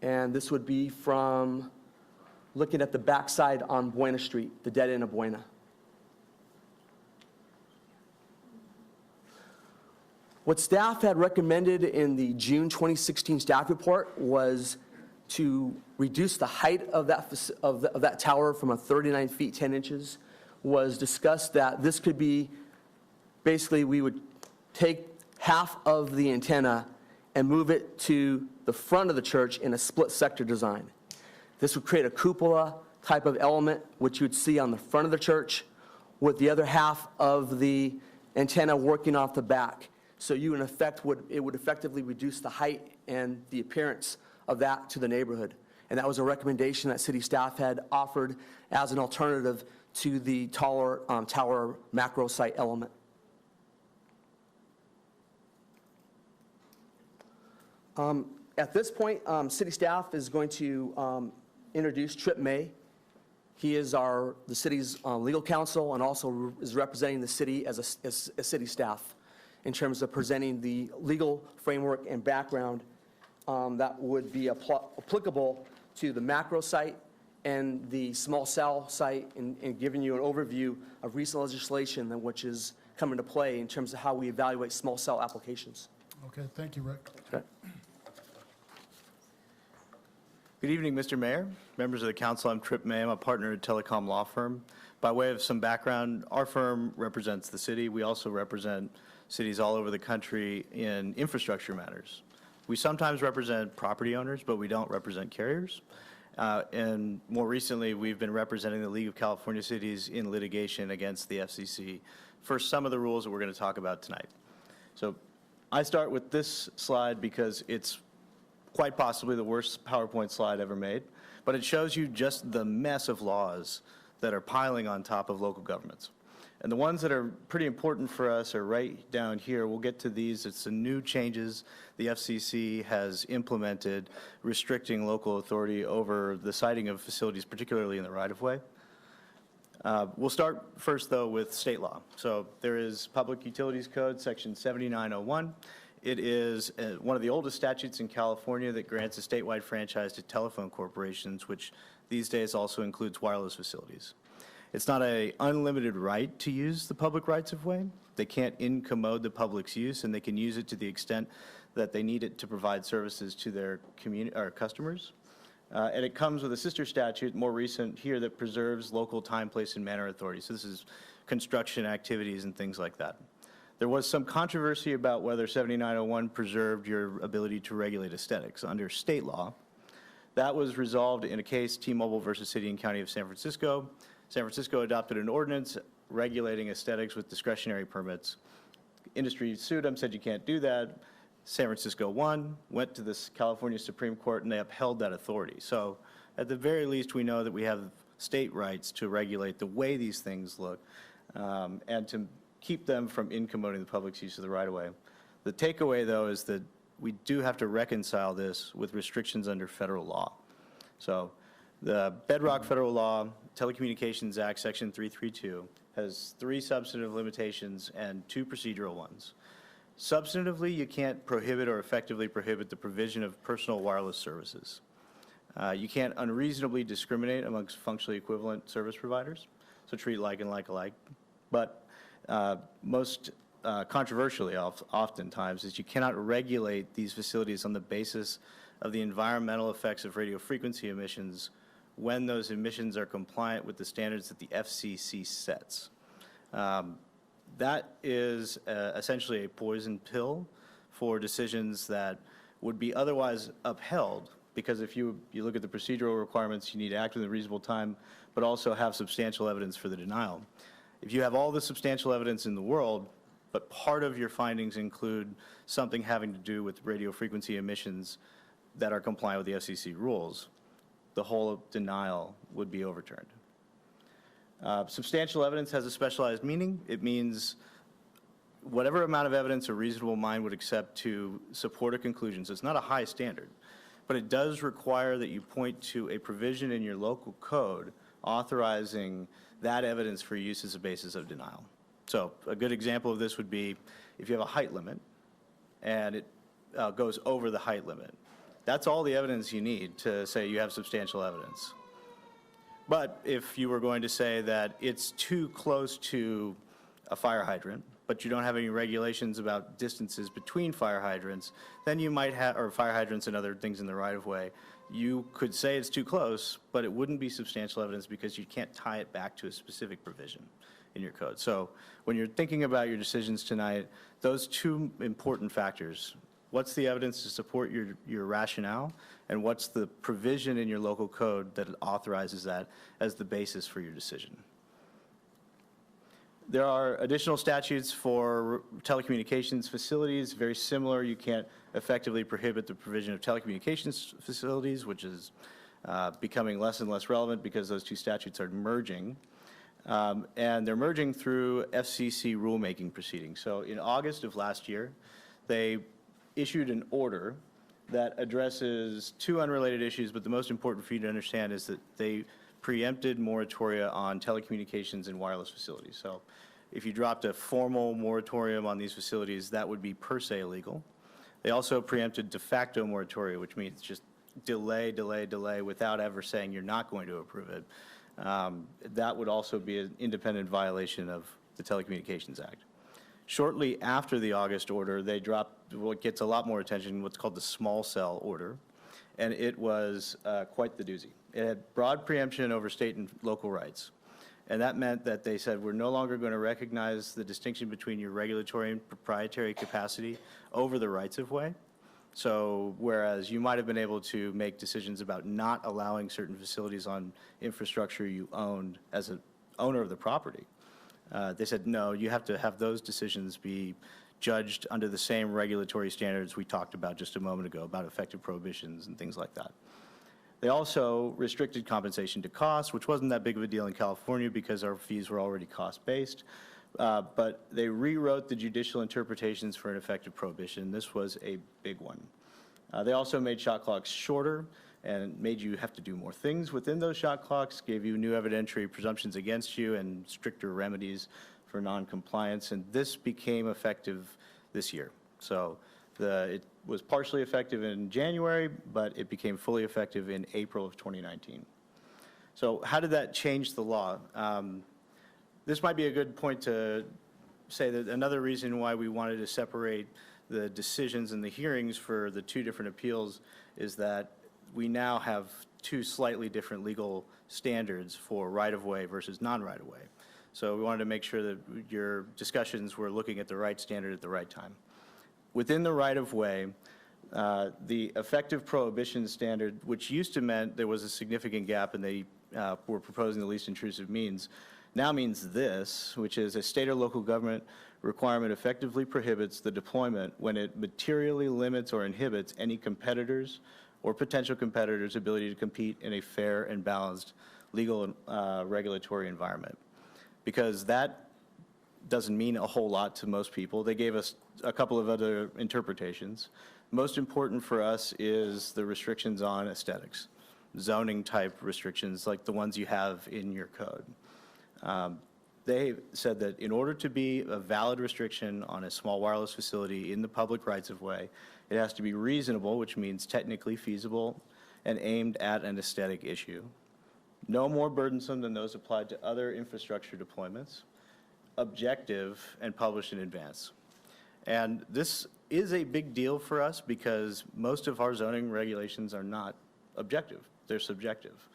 And this would be from looking at the backside on Buena Street, the dead end of Buena. What staff had recommended in the June 2016 staff report was to reduce the height of that tower from a 39 feet, 10 inches, was discussed that this could be, basically we would take half of the antenna and move it to the front of the church in a split sector design. This would create a cupola type of element, which you would see on the front of the church, with the other half of the antenna working off the back. So you, in effect, it would effectively reduce the height and the appearance of that to the neighborhood. and that was a recommendation that city staff had offered as an alternative to the taller tower macro site element. At this point, city staff is going to introduce Trip May. He is the city's legal counsel and also is representing the city as a city staff in terms of presenting the legal framework and background that would be applicable to the macro site and the small cell site, and giving you an overview of recent legislation which is coming to play in terms of how we evaluate small cell applications. Okay, thank you, Rick. Okay. Good evening, Mr. Mayor, members of the council. I'm Trip May. I'm a partner at Telecom Law Firm. By way of some background, our firm represents the city. We also represent cities all over the country in infrastructure matters. We sometimes represent property owners, but we don't represent carriers. And more recently, we've been representing the League of California Cities in litigation against the FCC for some of the rules that we're going to talk about tonight. So I start with this slide because it's quite possibly the worst PowerPoint slide ever made, but it shows you just the mess of laws that are piling on top of local governments. And the ones that are pretty important for us are right down here. We'll get to these. It's the new changes the FCC has implemented restricting local authority over the siting of facilities, particularly in the right-of-way. We'll start first, though, with state law. So there is Public Utilities Code, Section 7901. It is one of the oldest statutes in California that grants a statewide franchise to telephone corporations, which these days also includes wireless facilities. It's not an unlimited right to use the public rights-of-way. They can't incommode the public's use, and they can use it to the extent that they need it to provide services to their customers. And it comes with a sister statute, more recent here, that preserves local time, place, and manner authority. So this is construction activities and things like that. There was some controversy about whether 7901 preserved your ability to regulate aesthetics under state law. That was resolved in a case, T-Mobile versus City and County of San Francisco. San Francisco adopted an ordinance regulating aesthetics with discretionary permits. Industry sued them, said you can't do that. San Francisco won, went to the California Supreme Court, and they upheld that authority. So at the very least, we know that we have state rights to regulate the way these things look and to keep them from incommoding the public's use of the right-of-way. The takeaway, though, is that we do have to reconcile this with restrictions under federal law. So the bedrock federal law, Telecommunications Act, Section 332, has 3 substantive limitations and 2 procedural ones. Substantively, you can't prohibit or effectively prohibit the provision of personal wireless services. You can't unreasonably discriminate amongst functionally equivalent service providers, so treat like and like alike. But most controversially, oftentimes, is you cannot regulate these facilities on the basis of the environmental effects of radio frequency emissions when those emissions are compliant with the standards that the FCC sets. That is essentially a poison pill for decisions that would be otherwise upheld, because if you look at the procedural requirements, you need to act within a reasonable time, but also have substantial evidence for the denial. If you have all the substantial evidence in the world, but part of your findings include something having to do with radio frequency emissions that are compliant with the FCC rules, the whole denial would be overturned. Substantial evidence has a specialized meaning. It means whatever amount of evidence a reasonable mind would accept to support a conclusion. So it's not a high standard, but it does require that you point to a provision in your local code authorizing that evidence for use as a basis of denial. So a good example of this would be if you have a height limit and it goes over the height limit. That's all the evidence you need to say you have substantial evidence. But if you were going to say that it's too close to a fire hydrant, but you don't have any regulations about distances between fire hydrants, then you might have, or fire hydrants and other things in the right-of-way, you could say it's too close, but it wouldn't be substantial evidence because you can't tie it back to a specific provision in your code. So when you're thinking about your decisions tonight, those 2 important factors, what's the evidence to support your rationale, and what's the provision in your local code that authorizes that as the basis for your decision? There are additional statutes for telecommunications facilities, very similar. You can't effectively prohibit the provision of telecommunications facilities, which is becoming less and less relevant because those two statutes are merging. And they're merging through FCC rulemaking proceedings. So in August of last year, they issued an order that addresses two unrelated issues, but the most important for you to understand is that they preempted moratoria on telecommunications and wireless facilities. So if you dropped a formal moratorium on these facilities, that would be per se illegal. They also preempted de facto moratoria, which means just delay, delay, delay without ever saying you're not going to approve it. That would also be an independent violation of the Telecommunications Act. Shortly after the August order, they dropped what gets a lot more attention, what's called the small cell order, and it was quite the doozy. It had broad preemption over state and local rights, and that meant that they said we're no longer going to recognize the distinction between your regulatory and proprietary capacity over the rights of way. So whereas you might have been able to make decisions about not allowing certain facilities on infrastructure you owned as an owner of the property, they said, no, you have to have those decisions be judged under the same regulatory standards we talked about just a moment ago, about effective prohibitions and things like that. They also restricted compensation to costs, which wasn't that big of a deal in California because our fees were already cost-based. But they rewrote the judicial interpretations for an effective prohibition. This was a big one. They also made shot clocks shorter and made you have to do more things within those shot clocks, gave you new evidentiary presumptions against you and stricter remedies for noncompliance. And this became effective this year. So it was partially effective in January, but it became fully effective in April of 2019. So how did that change the law? This might be a good point to say that another reason why we wanted to separate the decisions and the hearings for the two different appeals is that we now have two slightly different legal standards for right-of-way versus non-right-of-way. So we wanted to make sure that your discussions were looking at the right standard at the right time. Within the right-of-way, the effective prohibition standard, which used to mean there was a significant gap and they were proposing the least intrusive means, now means this, which is a state or local government requirement effectively prohibits the deployment when it materially limits or inhibits any competitors or potential competitors' ability to compete in a fair and balanced legal and regulatory environment. Because that doesn't mean a whole lot to most people. They gave us a couple of other interpretations. Most important for us is the restrictions on aesthetics, zoning type restrictions like the ones you have in your code. They said that in order to be a valid restriction on a small wireless facility in the public rights-of-way, it has to be reasonable, which means technically feasible, and aimed at an aesthetic issue. No more burdensome than those applied to other infrastructure deployments, objective, and published in advance. And this is a big deal for us because most of our zoning regulations are not objective, they're subjective.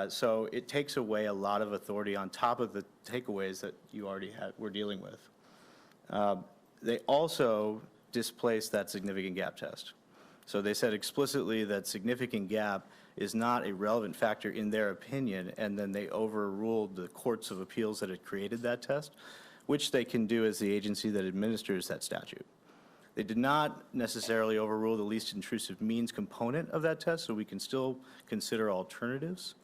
So it takes away a lot of authority on top of the takeaways that you already were dealing with. They also displaced that significant gap test. So they said explicitly that significant gap is not a relevant factor in their opinion, and then they overruled the courts of appeals that had created that test, which they can do as the agency that administers that statute. They did not necessarily overrule the least intrusive means component of that test, so we can still consider alternatives.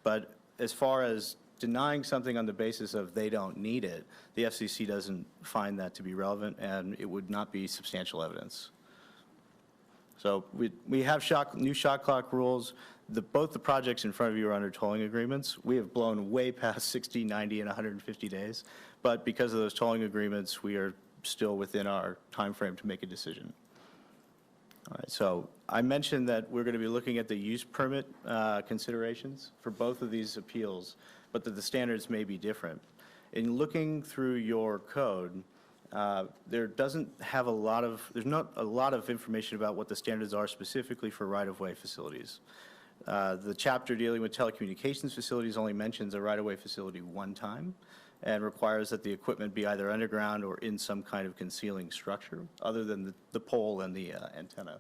But as far as denying something on the basis of they don't need it, the FCC doesn't find that to be relevant, and it would not be substantial evidence. So we have new shot clock rules. Both the projects in front of you are under tolling agreements. We have blown way past 60, 90, and 150 days. But because of those tolling agreements, we are still within our time frame to make a decision. All right, so I mentioned that we're going to be looking at the use permit considerations for both of these appeals, but that the standards may be different. In looking through your code, there's not a lot of information about what the standards are specifically for right-of-way facilities. The chapter dealing with telecommunications facilities only mentions a right-of-way facility one time and requires that the equipment be either underground or in some kind of concealing structure other than the pole and the antenna.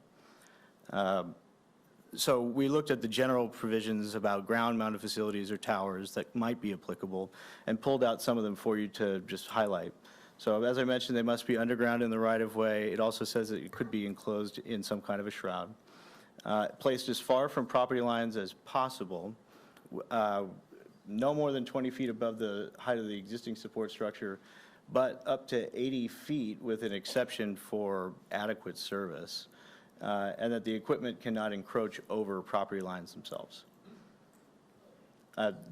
So we looked at the general provisions about ground-mounted facilities or towers that might be applicable and pulled out some of them for you to just highlight. So as I mentioned, they must be underground in the right-of-way. It also says that it could be enclosed in some kind of a shroud. placed as far from property lines as possible, no more than 20 feet above the height of the existing support structure, but up to 80 feet with an exception for adequate service, and that the equipment cannot encroach over property lines themselves.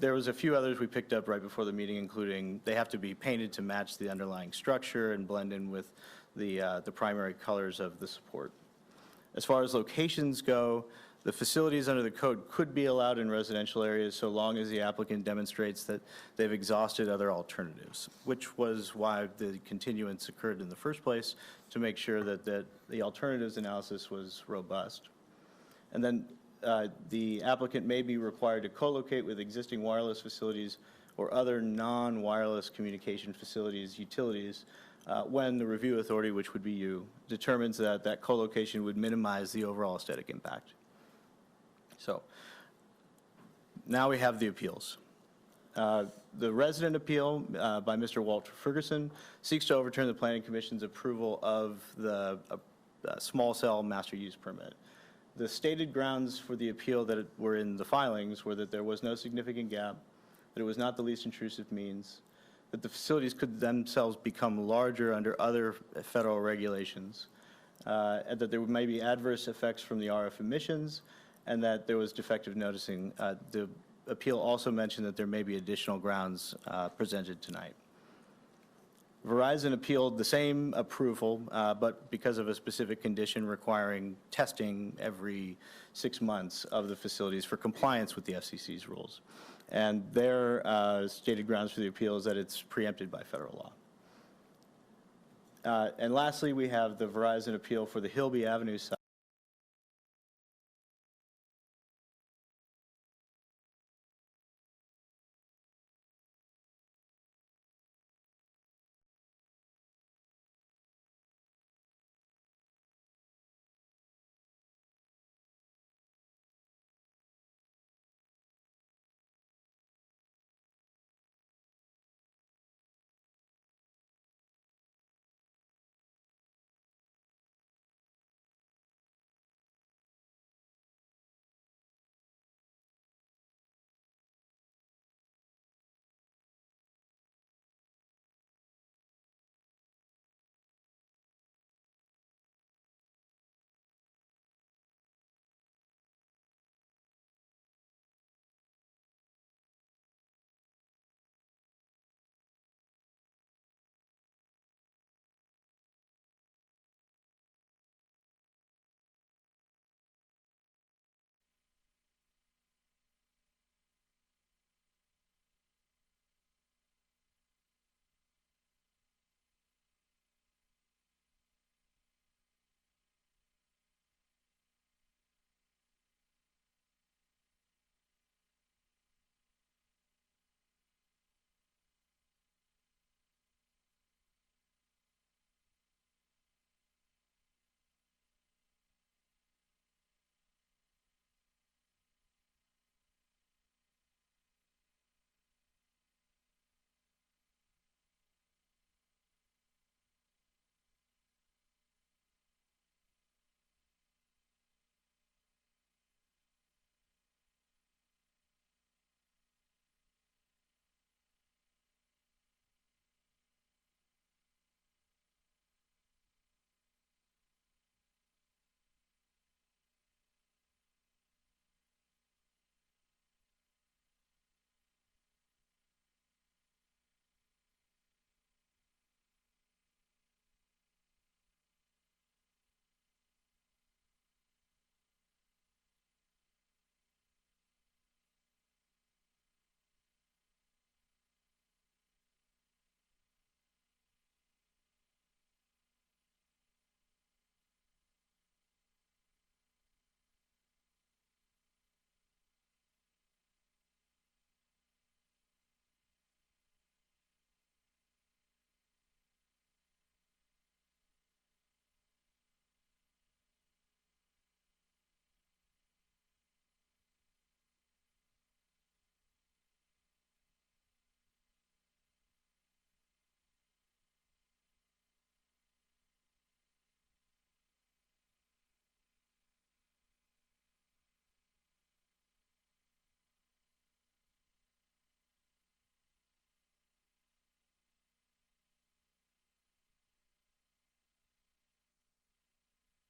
There was a few others we picked up right before the meeting, including they have to be painted to match the underlying structure and blend in with the primary colors of the support. As far as locations go, the facilities under the code could be allowed in residential areas so long as the applicant demonstrates that they've exhausted other alternatives, which was why the continuance occurred in the first place, to make sure that the alternatives analysis was robust. And then the applicant may be required to co-locate with existing wireless facilities or other non-wireless communication facilities, utilities, when the review authority, which would be you, determines that that co-location would minimize the overall aesthetic impact. So now we have the appeals. The resident appeal by Mr. Walter Ferguson seeks to overturn the Planning Commission's approval of the small cell master use permit. The stated grounds for the appeal that were in the filings were that there was no significant gap, that it was not the least intrusive means, that the facilities could themselves become larger under other federal regulations, and that there may be adverse effects from the RF emissions, and that there was defective noticing. The appeal also mentioned that there may be additional grounds presented tonight. Verizon appealed the same approval, but because of a specific condition requiring testing every 6 months of the facilities for compliance with the FCC's rules. And their stated grounds for the appeal is that it's preempted by federal law. And lastly, we have the Verizon appeal for the Hilby Avenue site.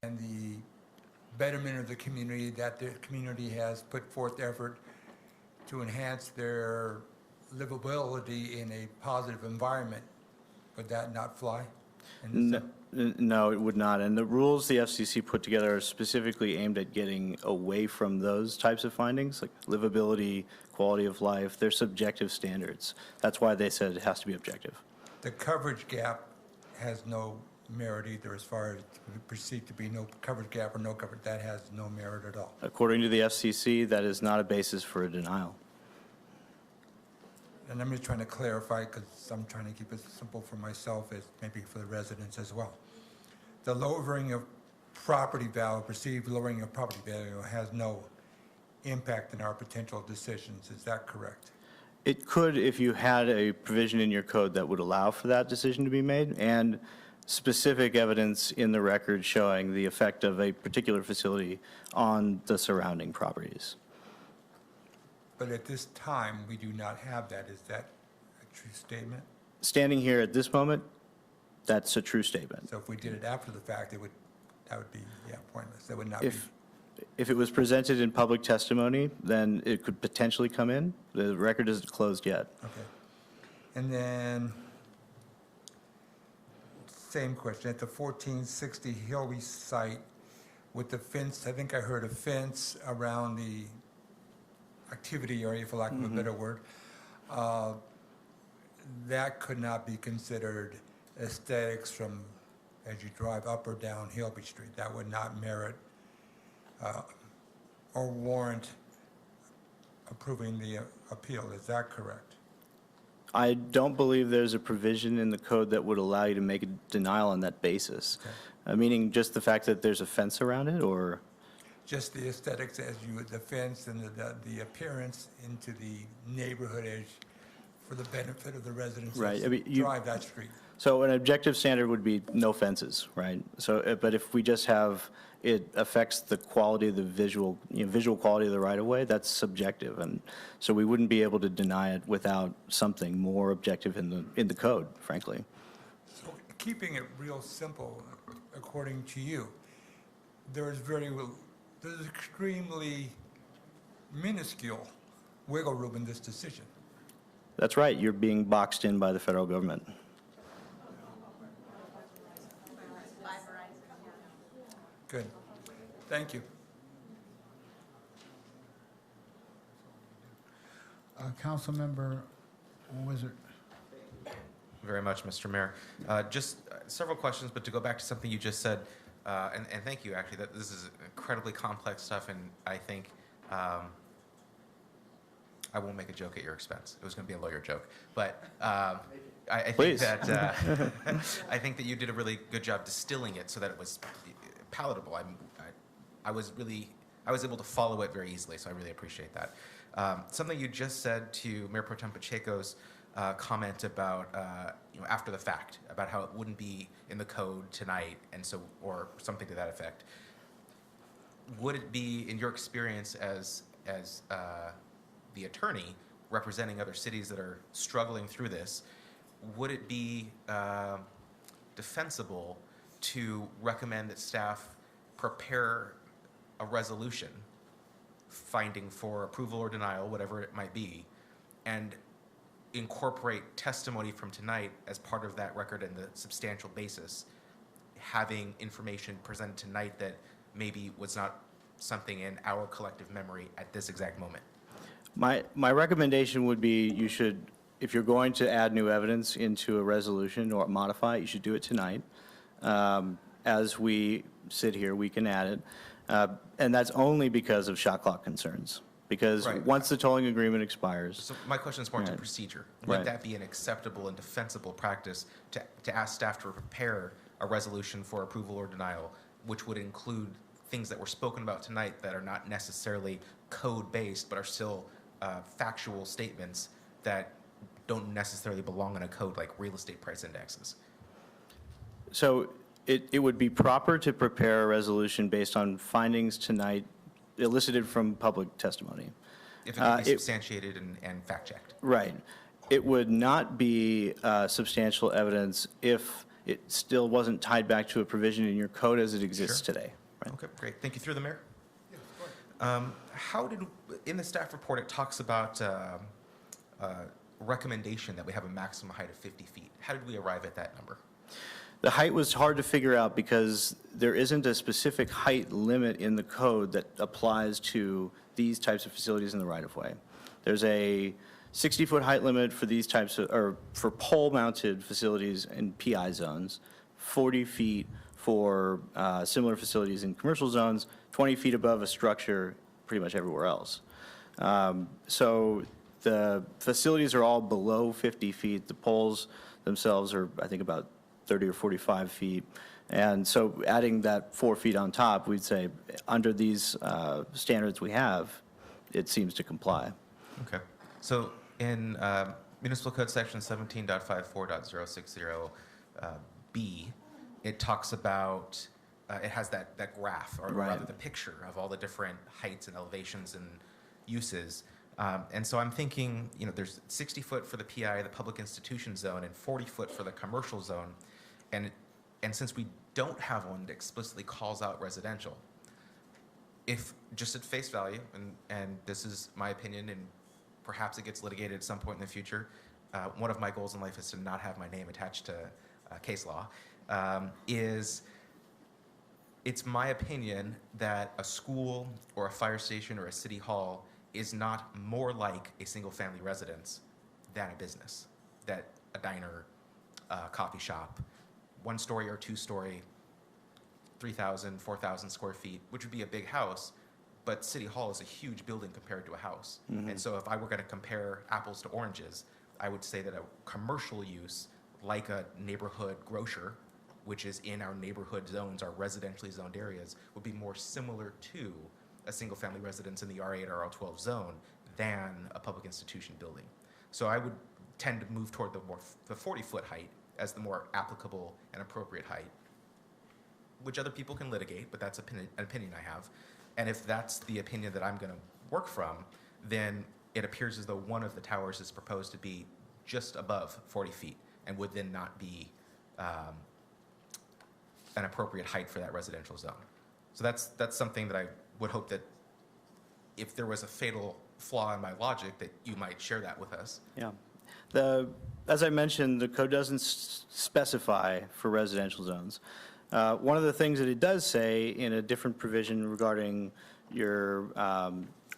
and the betterment of the community, that the community has put forth effort to enhance their livability in a positive environment, would that not fly? No, it would not. And the rules the FCC put together are specifically aimed at getting away from those types of findings, like livability, quality of life. They're subjective standards. That's why they said it has to be objective. The coverage gap has no merit either, as far as perceived to be no coverage gap or no coverage. That has no merit at all. According to the FCC, that is not a basis for a denial. And I'm just trying to clarify, because I'm trying to keep it simple for myself, as maybe for the residents as well. The lowering of property value, perceived lowering of property value, has no impact in our potential decisions. Is that correct? It could if you had a provision in your code that would allow for that decision to be made, and specific evidence in the record showing the effect of a particular facility on the surrounding properties. But at this time, we do not have that. Is that a true statement? Standing here at this moment, that's a true statement. So if we did it after the fact, that would be, yeah, pointless. That would not be. If it was presented in public testimony, then it could potentially come in. The record isn't closed yet. Okay. And then, same question, at the 1460 Hillary site with the fence, I think I heard a fence around the activity area, for lack of a better word, that could not be considered aesthetics from, as you drive up or down Hilby Street. That would not merit or warrant approving the appeal. Is that correct? I don't believe there's a provision in the code that would allow you to make a denial on that basis. Meaning just the fact that there's a fence around it, or? Just the aesthetics as you, the fence and the appearance into the neighborhood as for the benefit of the residents Right. I mean, that drive that street. So an objective standard would be no fences, right? So, but if we just have, it affects the quality of the visual, visual quality of the right-of-way, that's subjective. And so we wouldn't be able to deny it without something more objective in the code, frankly. So keeping it real simple, according to you, there's extremely minuscule wiggle room in this decision. That's right, you're being boxed in by the federal government. Good. Thank you. Councilmember Wizard. Very much, Mr. Mayor. Just several questions, but to go back to something you just said, and thank you, actually, that this is incredibly complex stuff, and I think I won't make a joke at your expense. It was going to be a lawyer joke, but I think that I think that you did a really good job distilling it so that it was palatable. I was able to follow it very easily, so I really appreciate that. Something you just said to Mayor Pro Tem Pacheco's comment about after the fact, about how it wouldn't be in the code tonight, and so, or something to that effect. Would it be, in your experience as the attorney representing other cities that are struggling through this, would it be defensible to recommend that staff prepare a resolution finding for approval or denial, whatever it might be, and incorporate testimony from tonight as part of that record and the substantial basis, having information presented tonight that maybe was not something in our collective memory at this exact moment? My recommendation would be you should, if you're going to add new evidence into a resolution or modify it, you should do it tonight. As we sit here, we can add it. And that's only because of shot clock concerns. Because once the tolling agreement expires. So my question is more to procedure. Would that be an acceptable and defensible practice to ask staff to prepare a resolution for approval or denial, which would include things that were spoken about tonight that are not necessarily code-based, but are still factual statements that don't necessarily belong in a code like real estate price indexes? So it would be proper to prepare a resolution based on findings tonight elicited from public testimony. If it can be substantiated and fact-checked. Right. It would not be substantial evidence if it still wasn't tied back to a provision in your code as it exists Sure. today. Right? Okay, great. Thank you. Through the mayor. In the staff report, it talks about recommendation that we have a maximum height of 50 feet. How did we arrive at that number? The height was hard to figure out because there isn't a specific height limit in the code that applies to these types of facilities in the right-of-way. There's a 60-foot height limit for these types of, or for pole-mounted facilities in PI zones, 40 feet for similar facilities in commercial zones, 20 feet above a structure pretty much everywhere else. So the facilities are all below 50 feet. The poles themselves are, I think, about 30 or 45 feet. And so adding that 4 feet on top, we'd say under these standards we have, it seems to comply. Okay. So in Municipal Code Section 17.54.060B, it talks about, it has that graph, or Right. rather the picture of all the different heights and elevations and uses. And so I'm thinking, there's 60 foot for the PI, the public institution zone, and 40 foot for the commercial zone. And since we don't have one that explicitly calls out residential, if just at face value, and this is my opinion, and perhaps it gets litigated at some point in the future, one of my goals in life is to not have my name attached to case law, it's my opinion that a school or a fire station or a city hall is not more like a single-family residence than a business, that a diner, a coffee shop, 1-story or 2-story, 3,000, 4,000 square feet, which would be a big house, but City Hall is a huge building compared to a house. Mhm. And so if I were going to compare apples to oranges, I would say that a commercial use, like a neighborhood grocer, which is in our neighborhood zones, our residentially zoned areas, would be more similar to a single-family residence in the R8 or R12 zone than a public institution building. So I would tend to move toward the 40-foot height as the more applicable and appropriate height, which other people can litigate, but that's an opinion I have. And if that's the opinion that I'm going to work from, then it appears as though one of the towers is proposed to be just above 40 feet and would then not be an appropriate height for that residential zone. So that's something that I would hope that if there was a fatal flaw in my logic, that you might share that with us. Yeah. As I mentioned, the code doesn't specify for residential zones. One of the things that it does say in a different provision regarding your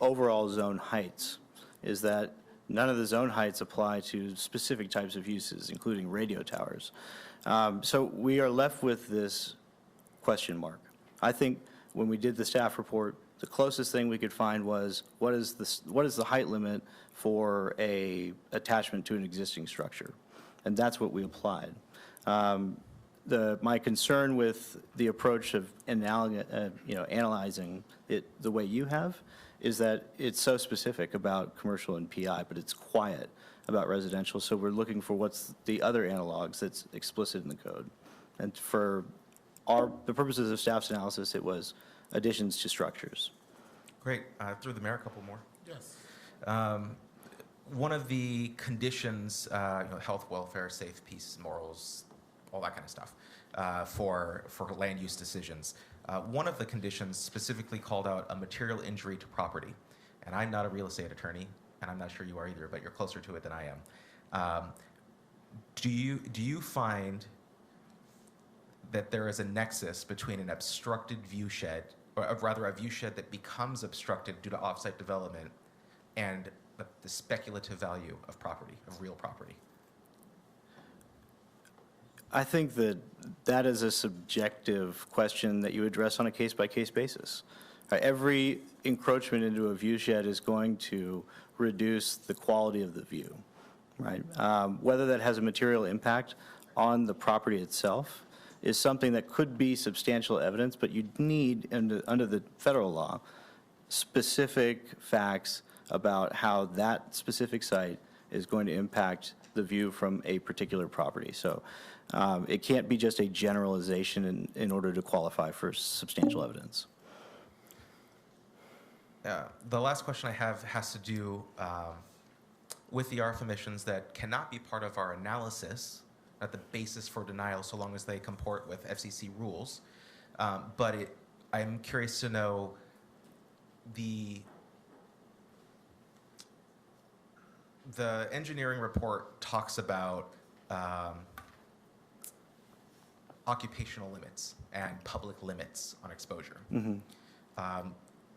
overall zone heights is that none of the zone heights apply to specific types of uses, including radio towers. So we are left with this question mark. I think when we did the staff report, the closest thing we could find was what is the height limit for a attachment to an existing structure, and that's what we applied. My concern with the approach of analyzing it the way you have is that it's so specific about commercial and PI, but it's quiet about residential. So we're looking for what's the other analogs that's explicit in the code. And for the purposes of staff's analysis, it was additions to structures. Great. Through the mayor, a couple more. Yes. One of the conditions, health, welfare, safe, peace, morals, all that kind of stuff, for land use decisions. One of the conditions specifically called out a material injury to property. And I'm not a real estate attorney, and I'm not sure you are either, but you're closer to it than I am. Do you find that there is a nexus between an obstructed view shed, or rather a view shed that becomes obstructed due to offsite development, and the speculative value of property, of real property? I think that is a subjective question that you address on a case-by-case basis. Every encroachment into a view shed is going to reduce the quality of the view, right? Whether that has a material impact on the property itself is something that could be substantial evidence, but you need, under the federal law, specific facts about how that specific site is going to impact the view from a particular property. So it can't be just a generalization in order to qualify for substantial evidence. The last question I have has to do with the RF emissions that cannot be part of our analysis not the basis for denial, so long as they comport with FCC rules. I'm curious to know the engineering report talks about occupational limits and public limits on exposure.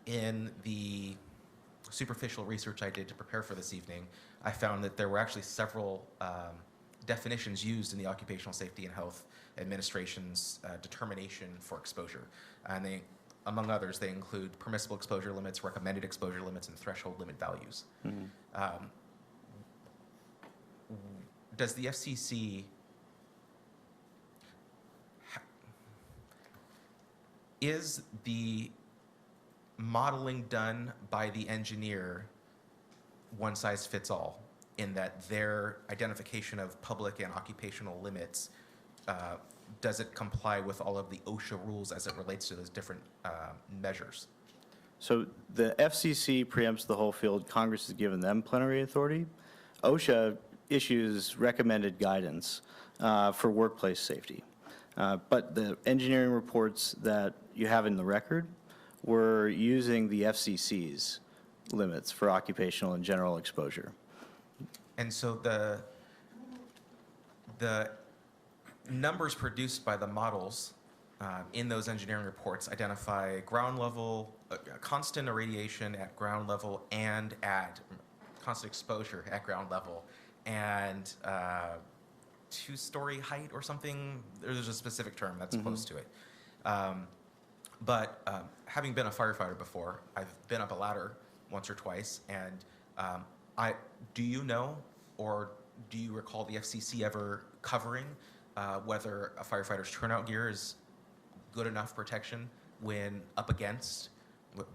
In the superficial research I did to prepare for this evening, I found that there were actually several definitions used in the Occupational Safety and Health Administration's determination for exposure. And they, among others, they include permissible exposure limits, recommended exposure limits, and threshold limit values. Does the FCC is the modeling done by the engineer one size fits all, in that their identification of public and occupational limits, does it comply with all of the OSHA rules as it relates to those different measures? So the FCC preempts the whole field. Congress has given them plenary authority. OSHA issues recommended guidance for workplace safety. But the engineering reports that you have in the record were using the FCC's limits for occupational and general exposure. And so the numbers produced by the models in those engineering reports identify ground level, constant irradiation at ground level and at constant exposure at ground level, and two-story height or something. There's a specific term that's close to it. But having been a firefighter before, I've been up a ladder once or twice, and do you know, or do you recall the FCC ever covering whether a firefighter's turnout gear is good enough protection when up against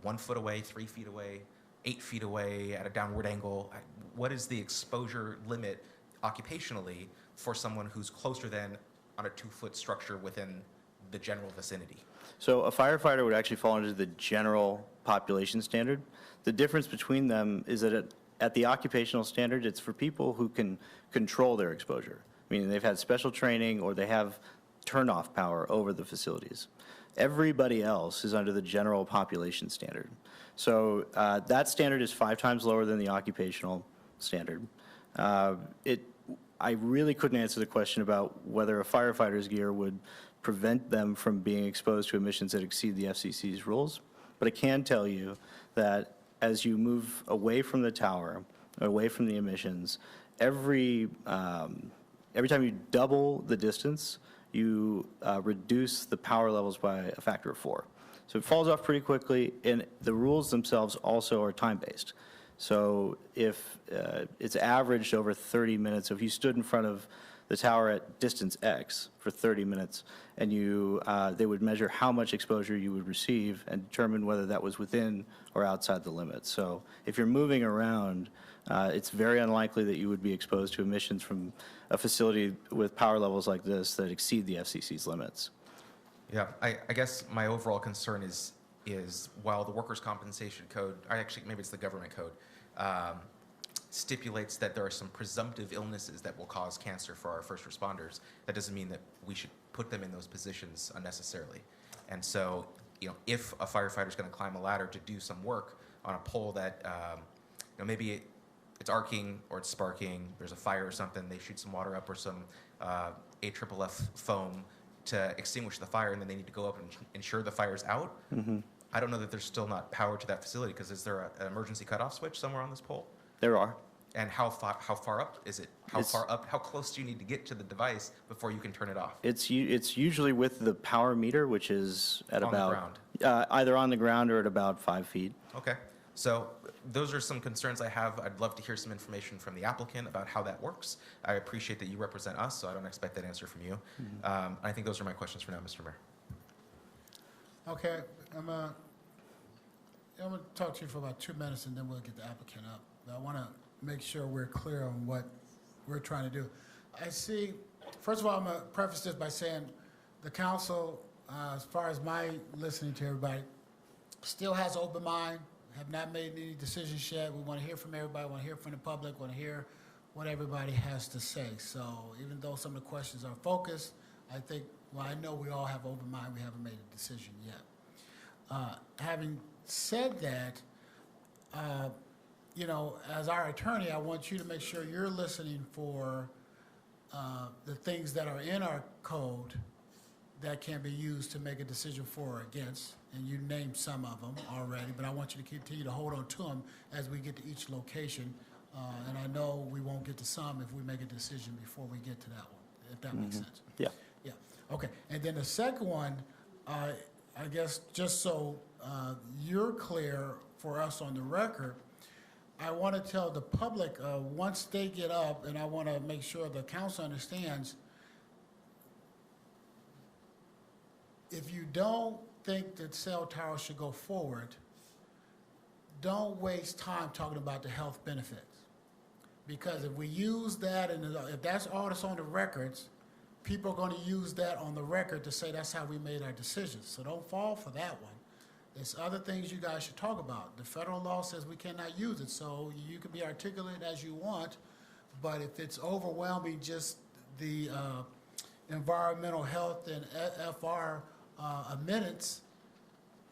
1 foot away, 3 feet away, 8 feet away at a downward angle? What is the exposure limit occupationally for someone who's closer than on a 2-foot structure within the general vicinity? So a firefighter would actually fall into the general population standard. The difference between them is that at the occupational standard, it's for people who can control their exposure, meaning they've had special training or they have turn-off power over the facilities. Everybody else is under the general population standard. So that standard is 5 times lower than the occupational standard. I really couldn't answer the question about whether a firefighter's gear would prevent them from being exposed to emissions that exceed the FCC's rules. But I can tell you that as you move away from the tower, away from the emissions, every time you double the distance, you reduce the power levels by a factor of 4. So it falls off pretty quickly, and the rules themselves also are time-based. So if it's averaged over 30 minutes, so if you stood in front of the tower at distance X for 30 minutes, and they would measure how much exposure you would receive and determine whether that was within or outside the limits. So if you're moving around, it's very unlikely that you would be exposed to emissions from a facility with power levels like this that exceed the FCC's limits. Yeah, I guess my overall concern is while the Workers' Compensation Code, actually maybe it's the government code, stipulates that there are some presumptive illnesses that will cause cancer for our first responders, that doesn't mean that we should put them in those positions unnecessarily. And so, if a firefighter is going to climb a ladder to do some work on a pole that, maybe it's arcing or it's sparking, there's a fire or something, they shoot some water up or some AFFF foam to extinguish the fire, and then they need to go up and ensure the fire's out. I don't know that there's still not power to that facility, because is there an emergency cutoff switch somewhere on this pole? There are. And how far up is it? How close do you need to get to the device before you can turn it off? It's usually with the power meter, which is at On the about ground. Either on the ground or at about 5 feet. Okay, so those are some concerns I have. I'd love to hear some information from the applicant about how that works. I appreciate that you represent us, so I don't expect that answer from you. I think those are my questions for now, Mr. Mayor. Okay, I'm gonna talk to you for about 2 minutes, and then we'll get the applicant up. But I want to make sure we're clear on what we're trying to do. I see, first of all, I'm going to preface this by saying the council, as far as my listening to everybody, still has open mind, have not made any decisions yet. We want to hear from everybody, want to hear from the public, want to hear what everybody has to say. So even though some of the questions are focused, I think, well, I know we all have open mind, we haven't made a decision yet. Having said that, you know, as our attorney, I want you to make sure you're listening for the things that are in our code that can be used to make a decision for or against, and you named some of them already, but I want you to continue to hold on to them as we get to each location. And I know we won't get to some if we make a decision before we get to that one, if that makes sense. Yeah. Yeah, okay. And then the second one, I guess, just so you're clear for us on the record, I want to tell the public, once they get up, and I want to make sure the council understands, if you don't think that cell towers should go forward, don't waste time talking about the health benefits. Because if we use that, and if that's all that's on the records, people are going to use that on the record to say that's how we made our decisions. So don't fall for that one. There's other things you guys should talk about. The federal law says we cannot use it, so you can be articulate as you want, but if it's overwhelming just the environmental health and FR minutes,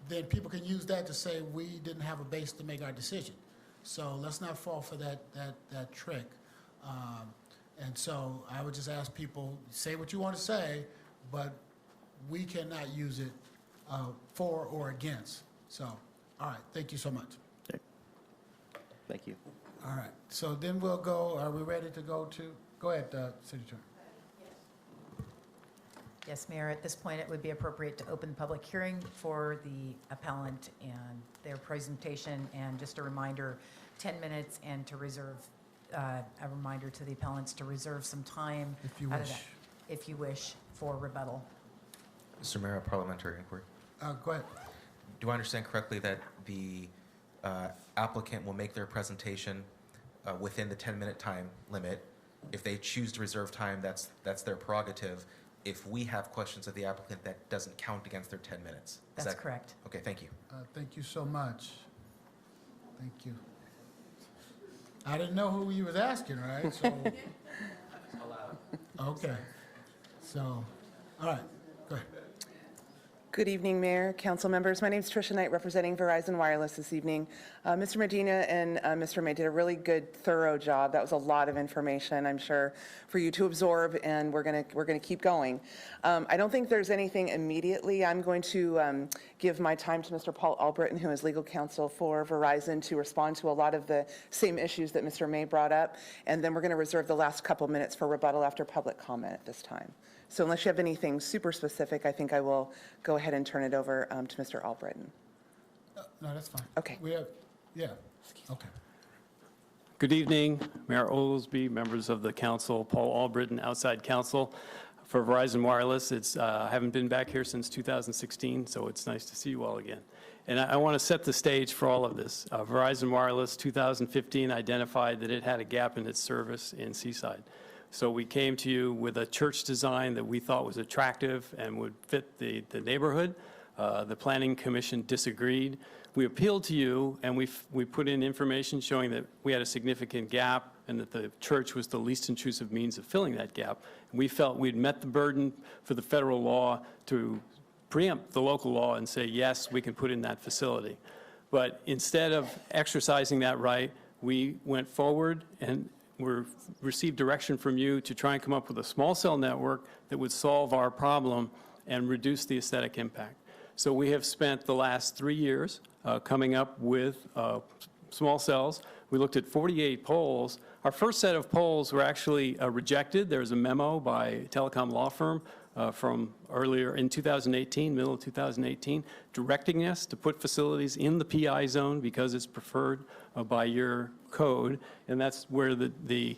then people can use that to say we didn't have a base to make our decision. So let's not fall for that trick. And so I would just ask people, say what you want to say, but we cannot use it for or against. So, all right, thank you so much. Thank you. All right, so then we'll go, are we ready to go ahead, City Attorney. Yes, Mayor, at this point, it would be appropriate to open the public hearing for the appellant and their presentation. And just a reminder, 10 minutes, and to reserve, a reminder to the appellants to reserve some time. If you out of wish. that, if you wish, for rebuttal. Mr. Mayor, a parliamentary inquiry. Go ahead. Do I understand correctly that the applicant will make their presentation within the 10-minute time limit? If they choose to reserve time, that's their prerogative. If we have questions of the applicant, that doesn't count against their 10 minutes. Is That's that correct. Okay, thank you. Thank you so much. Thank you. I didn't know who you was asking, right? So, okay. So, all right, go ahead. Good evening, Mayor, council members. My name is Tricia Knight, representing Verizon Wireless this evening. Mr. Medina and Mr. May did a really good, thorough job. That was a lot of information, I'm sure, for you to absorb, and we're gonna keep going. I don't think there's anything immediately. I'm going to give my time to Mr. Paul Albritton, who is legal counsel for Verizon, to respond to a lot of the same issues that Mr. May brought up, and then we're going to reserve the last couple minutes for rebuttal after public comment at this time. So unless you have anything super specific, I think I will go ahead and turn it over to Mr. Albritton. No, that's fine. Okay. We have, yeah, okay. Good evening, Mayor Oglesby, members of the council, Paul Albritton, outside counsel for Verizon Wireless. I haven't been back here since 2016, so it's nice to see you all again. And I want to set the stage for all of this. Verizon Wireless 2015 identified that it had a gap in its service in Seaside. So we came to you with a church design that we thought was attractive and would fit the neighborhood. The Planning Commission disagreed. We appealed to you, and we put in information showing that we had a significant gap and that the church was the least intrusive means of filling that gap. And we felt we'd met the burden for the federal law to preempt the local law and say, yes, we can put in that facility. But instead of exercising that right, we went forward and received direction from you to try and come up with a small cell network that would solve our problem and reduce the aesthetic impact. So we have spent the last 3 years coming up with small cells. We looked at 48 polls. Our first set of polls were actually rejected. There was a memo by a telecom law firm from earlier in 2018, middle of 2018, directing us to put facilities in the PI zone because it's preferred by your code, and that's where the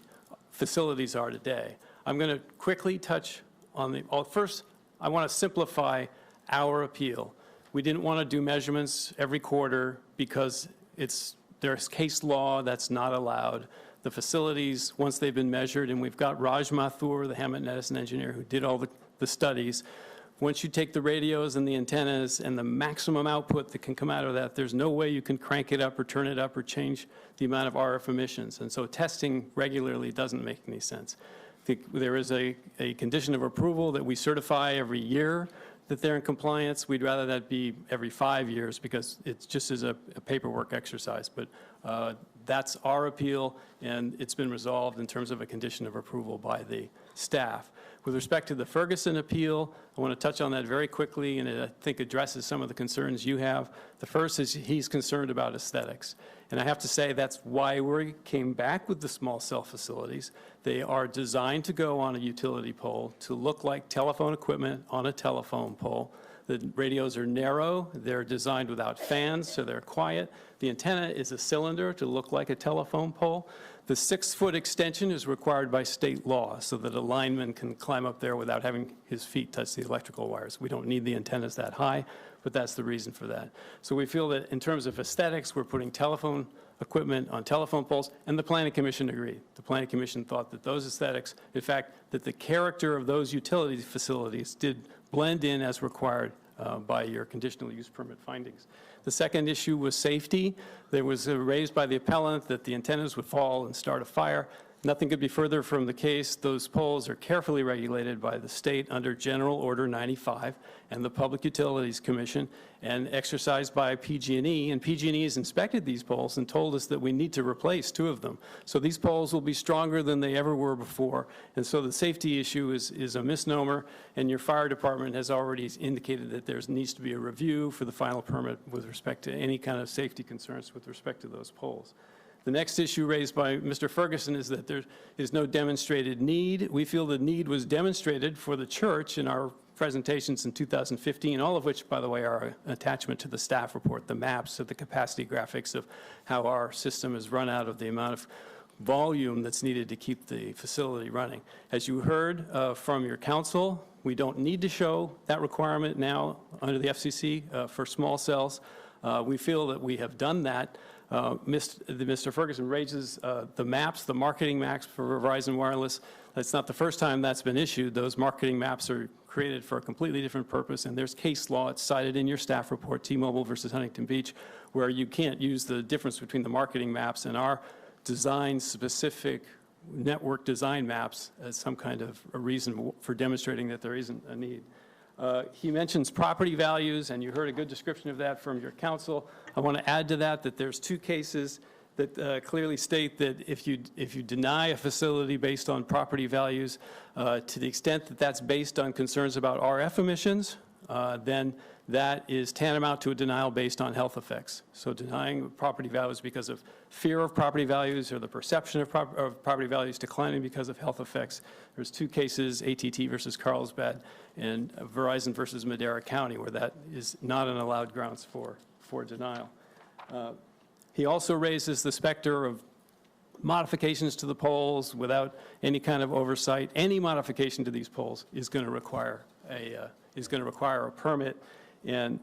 facilities are today. I'm going to quickly touch on first, I want to simplify our appeal. We didn't want to do measurements every quarter because there's case law that's not allowed. The facilities, once they've been measured, and we've got Raj Mathur, the Hammett Edison engineer who did all the studies, once you take the radios and the antennas and the maximum output that can come out of that, there's no way you can crank it up or turn it up or change the amount of RF emissions. And so testing regularly doesn't make any sense. I think there is a condition of approval that we certify every year that they're in compliance. We'd rather that be every 5 years because it's just as a paperwork exercise. But that's our appeal, and it's been resolved in terms of a condition of approval by the staff. With respect to the Ferguson appeal, I want to touch on that very quickly, and it, I think, addresses some of the concerns you have. The first is he's concerned about aesthetics. And I have to say that's why we came back with the small cell facilities. They are designed to go on a utility pole to look like telephone equipment on a telephone pole. The radios are narrow, they're designed without fans, so they're quiet. The antenna is a cylinder to look like a telephone pole. The 6-foot extension is required by state law so that a lineman can climb up there without having his feet touch the electrical wires. We don't need the antennas that high, but that's the reason for that. So we feel that in terms of aesthetics, we're putting telephone equipment on telephone poles, and the Planning Commission agreed. The Planning Commission thought that those aesthetics, in fact, that the character of those utility facilities did blend in as required by your conditional use permit findings. The second issue was safety. There was raised by the appellant that the antennas would fall and start a fire. Nothing could be further from the case. Those poles are carefully regulated by the state under General Order 95 and the Public Utilities Commission and exercised by PG&E. And PG&E has inspected these poles and told us that we need to replace 2 of them. So these poles will be stronger than they ever were before. And so the safety issue is a misnomer, and your fire department has already indicated that there needs to be a review for the final permit with respect to any kind of safety concerns with respect to those poles. The next issue raised by Mr. Ferguson is that there is no demonstrated need. We feel the need was demonstrated for the church in our presentations in 2015, all of which, by the way, are an attachment to the staff report, the maps of the capacity graphics of how our system is run out of the amount of volume that's needed to keep the facility running. As you heard from your council, we don't need to show that requirement now under the FCC for small cells. We feel that we have done that. Mr. Ferguson raises the maps, the marketing maps for Verizon Wireless. That's not the first time that's been issued. Those marketing maps are created for a completely different purpose, and there's case law. It's cited in your staff report, T-Mobile versus Huntington Beach, where you can't use the difference between the marketing maps and our design-specific network design maps as some kind of a reason for demonstrating that there isn't a need. He mentions property values, and you heard a good description of that from your counsel. I want to add to that that there's 2 cases that clearly state that if you deny a facility based on property values, to the extent that that's based on concerns about RF emissions, then that is tantamount to a denial based on health effects. So denying property values because of fear of property values or the perception of property values declining because of health effects. There's 2 cases, AT&T versus Carlsbad and Verizon versus Madera County, where that is not an allowed grounds for denial. He also raises the specter of modifications to the poles without any kind of oversight. Any modification to these poles is going to require a permit. And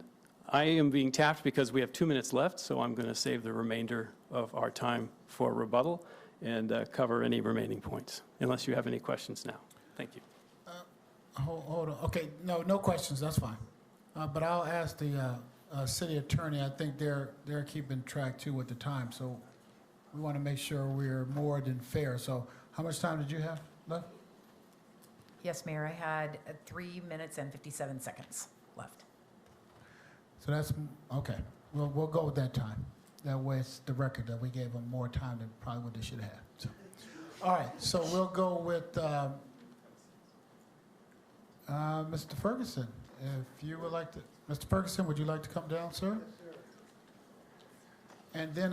I am being tapped because we have 2 minutes left, so I'm going to save the remainder of our time for rebuttal and cover any remaining points, unless you have any questions now. Thank you. Hold on. Okay, no questions. That's fine. But I'll ask the city attorney. I think they're keeping track too with the time, so we want to make sure we're more than fair. So how much time did you have left? Yes, Mayor, I had 3 minutes and 57 seconds left. So that's, okay. We'll go with that time. That way it's the record that we gave them more time than probably what they should have. So, all right, so we'll go with Mr. Ferguson. If you would like to, Mr. Ferguson, would you like to come down, sir? Yes, sir. And then,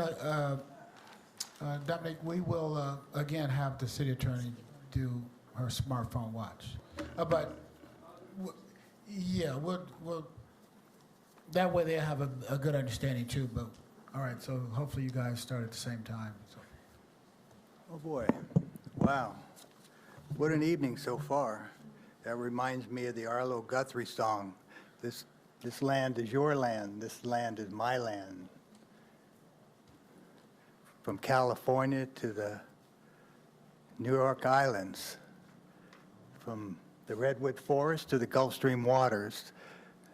Dominic, we will again have the city attorney do her smartphone watch. Yeah, we'll that way they have a good understanding too. But all right, so hopefully you guys start at the same time. So. Oh boy, wow, what an evening so far. That reminds me of the Arlo Guthrie song. This land is your land. This land is my land. From California to the New York Islands, from the Redwood Forest to the Gulf Stream waters.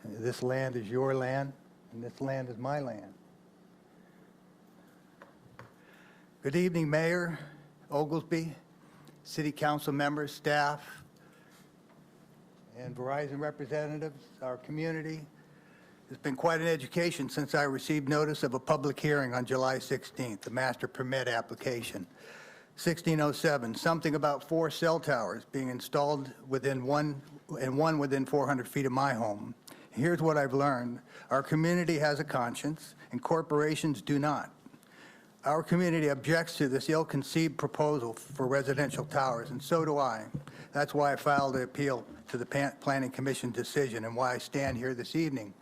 This land is your land, and this land is my land. Good evening, Mayor Oglesby, City Council members, staff, and Verizon representatives, our community. It's been quite an education since I received notice of a public hearing on July 16th, the master permit application. 1607, something about 4 cell towers being installed within one within 400 feet of my home. Here's what I've learned. Our community has a conscience, and corporations do not. Our community objects to this ill-conceived proposal for residential towers, and so do I. That's why I filed an appeal to the Planning Commission decision and why I stand here this evening.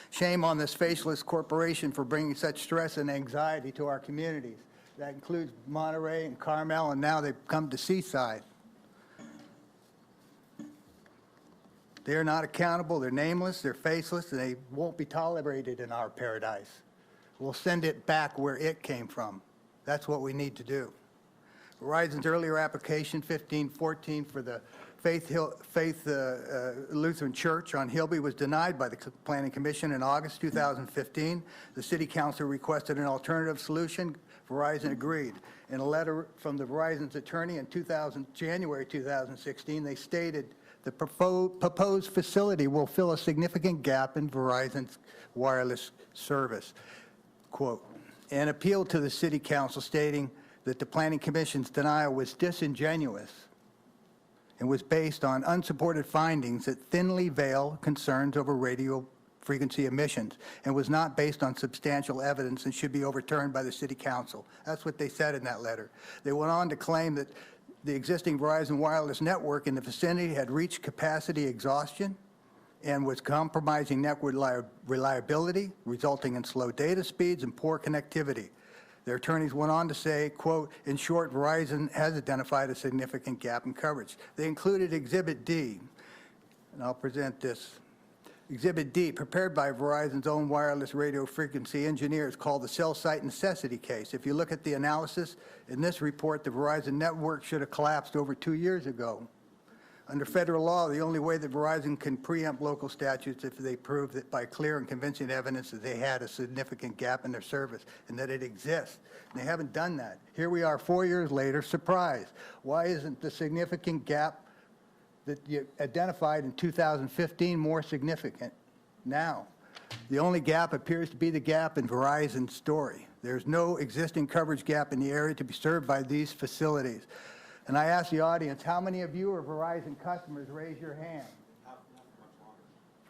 Shame on this faceless corporation for bringing such stress and anxiety to our communities. That includes Monterey and Carmel, and now they've come to Seaside. They're not accountable, they're nameless, they're faceless, and they won't be tolerated in our paradise. We'll send it back where it came from. That's what we need to do. Verizon's earlier application, 1514, for the Faith Lutheran Church on Hilby was denied by the Planning Commission in August 2015. The City Council requested an alternative solution. Verizon agreed. In a letter from the Verizon's attorney in January 2016, they stated the proposed facility will fill a significant gap in Verizon's wireless service. Quote, an appeal to the City Council stating that the Planning Commission's denial was disingenuous and was based on unsupported findings that thinly veil concerns over radio frequency emissions and was not based on substantial evidence and should be overturned by the City Council. That's what they said in that letter. They went on to claim that the existing Verizon wireless network in the vicinity had reached capacity exhaustion and was compromising network reliability, resulting in slow data speeds and poor connectivity. Their attorneys went on to say, quote, in short, Verizon has identified a significant gap in coverage. They included Exhibit D, and I'll present this. Exhibit D, prepared by Verizon's own wireless radio frequency engineers, called the cell site necessity case. If you look at the analysis in this report, the Verizon network should have collapsed over 2 years ago. Under federal law, the only way that Verizon can preempt local statutes if they prove that by clear and convincing evidence that they had a significant gap in their service and that it exists. And they haven't done that. Here we are 4 years later, surprised. Why isn't the significant gap that you identified in 2015 more significant now? The only gap appears to be the gap in Verizon's story. There's no existing coverage gap in the area to be served by these facilities. And I ask the audience, how many of you are Verizon customers? Raise your hand.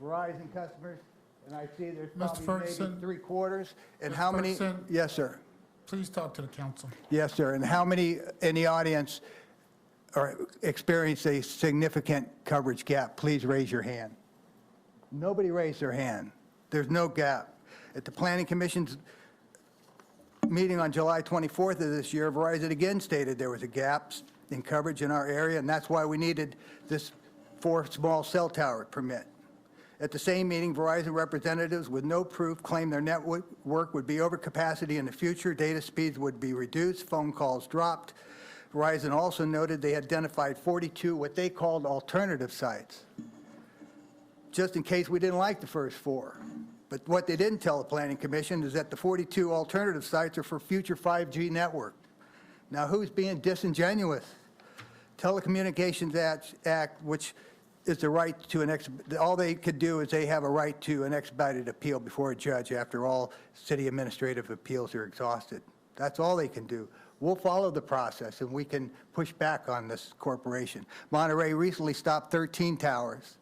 Verizon customers, and I see there's Mr. probably maybe 3/4. And how many? Ferguson? Yes, sir. Please talk to the council. Yes, sir. And how many in the audience experience a significant coverage gap? Please raise your hand. Nobody raised their hand. There's no gap. At the Planning Commission's meeting on July 24th of this year, Verizon again stated there was a gap in coverage in our area, and that's why we needed this 4 small cell tower permit. At the same meeting, Verizon representatives with no proof claimed their network would be over capacity in the future, data speeds would be reduced, phone calls dropped. Verizon also noted they identified 42 what they called alternative sites, just in case we didn't like the first 4. But what they didn't tell the Planning Commission is that the 42 alternative sites are for future 5G network. Now, who's being disingenuous? Telecommunications Act, which is the right to all they could do is they have a right to an expedited appeal before a judge after all city administrative appeals are exhausted. That's all they can do. We'll follow the process, and we can push back on this corporation. Monterey recently stopped 13 towers.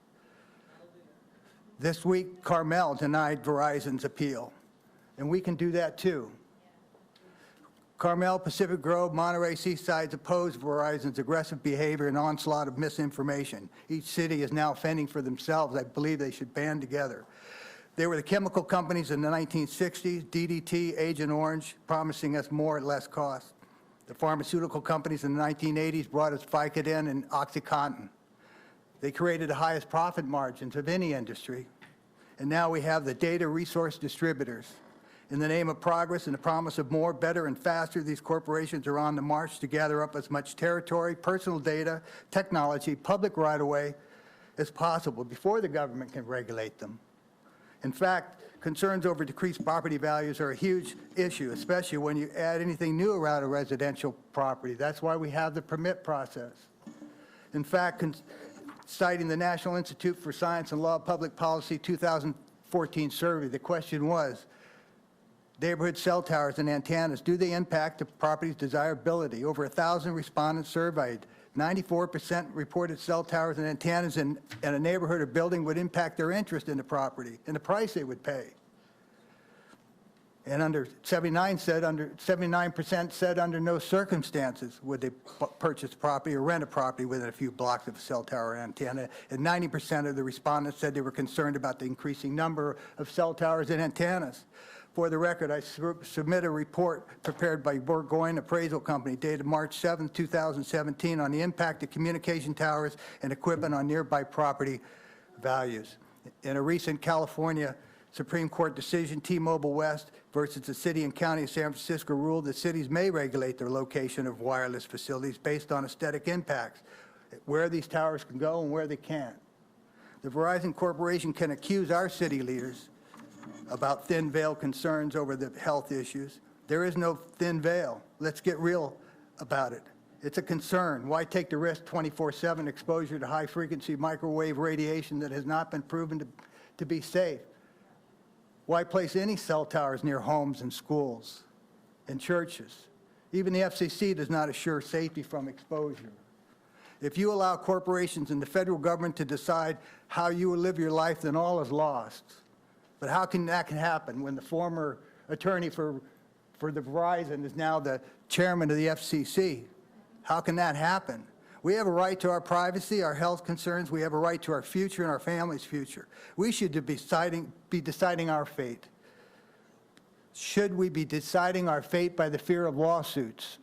This week, Carmel denied Verizon's appeal, and we can do that too. Carmel, Pacific Grove, Monterey, Seaside opposed Verizon's aggressive behavior and onslaught of misinformation. Each city is now fending for themselves. I believe they should band together. They were the chemical companies in the 1960s, DDT, Agent Orange, promising us more at less cost. The pharmaceutical companies in the 1980s brought us Vicodin and OxyContin. They created the highest profit margins of any industry. And now we have the data resource distributors. In the name of progress and the promise of more, better, and faster, these corporations are on the march to gather up as much territory, personal data, technology, public right-of-way as possible before the government can regulate them. In fact, concerns over decreased property values are a huge issue, especially when you add anything new around a residential property. That's why we have the permit process. In fact, citing the National Institute for Science and Law Public Policy 2014 survey, the question was, neighborhood cell towers and antennas, do they impact the property's desirability? Over 1,000 respondents surveyed. 94% reported cell towers and antennas in a neighborhood or building would impact their interest in the property and the price they would pay. And 79% said under no circumstances would they purchase property or rent a property within a few blocks of a cell tower or antenna. And 90% of the respondents said they were concerned about the increasing number of cell towers and antennas. For the record, I submit a report prepared by Burgoyne Appraisal Company dated March 7, 2017 on the impact of communication towers and equipment on nearby property values. In a recent California Supreme Court decision, T-Mobile West versus the City and County of San Francisco ruled that cities may regulate their location of wireless facilities based on aesthetic impacts, where these towers can go and where they can't. The Verizon Corporation can accuse our city leaders about thin veil concerns over the health issues. There is no thin veil. Let's get real about it. It's a concern. Why take the risk 24/7 exposure to high-frequency microwave radiation that has not been proven to be safe? Why place any cell towers near homes and schools and churches? Even the FCC does not assure safety from exposure. If you allow corporations and the federal government to decide how you will live your life, then all is lost. But how can that happen when the former attorney for the Verizon is now the chairman of the FCC? How can that happen? We have a right to our privacy, our health concerns. We have a right to our future and our family's future. We should be deciding our fate. Should we be deciding our fate by the fear of lawsuits?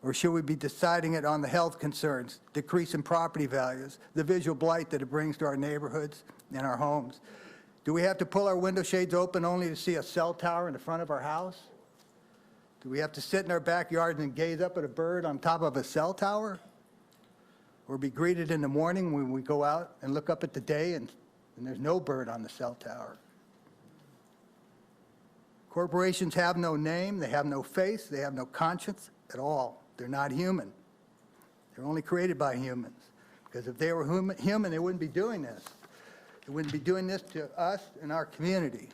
Or should we be deciding it on the health concerns, decrease in property values, the visual blight that it brings to our neighborhoods and our homes? Do we have to pull our window shades open only to see a cell tower in the front of our house? Do we have to sit in our backyards and gaze up at a bird on top of a cell tower? Or be greeted in the morning when we go out and look up at the day and there's no bird on the cell tower? Corporations have no name, they have no face, they have no conscience at all. They're not human. They're only created by humans. Because if they were human, they wouldn't be doing this. They wouldn't be doing this to us and our community.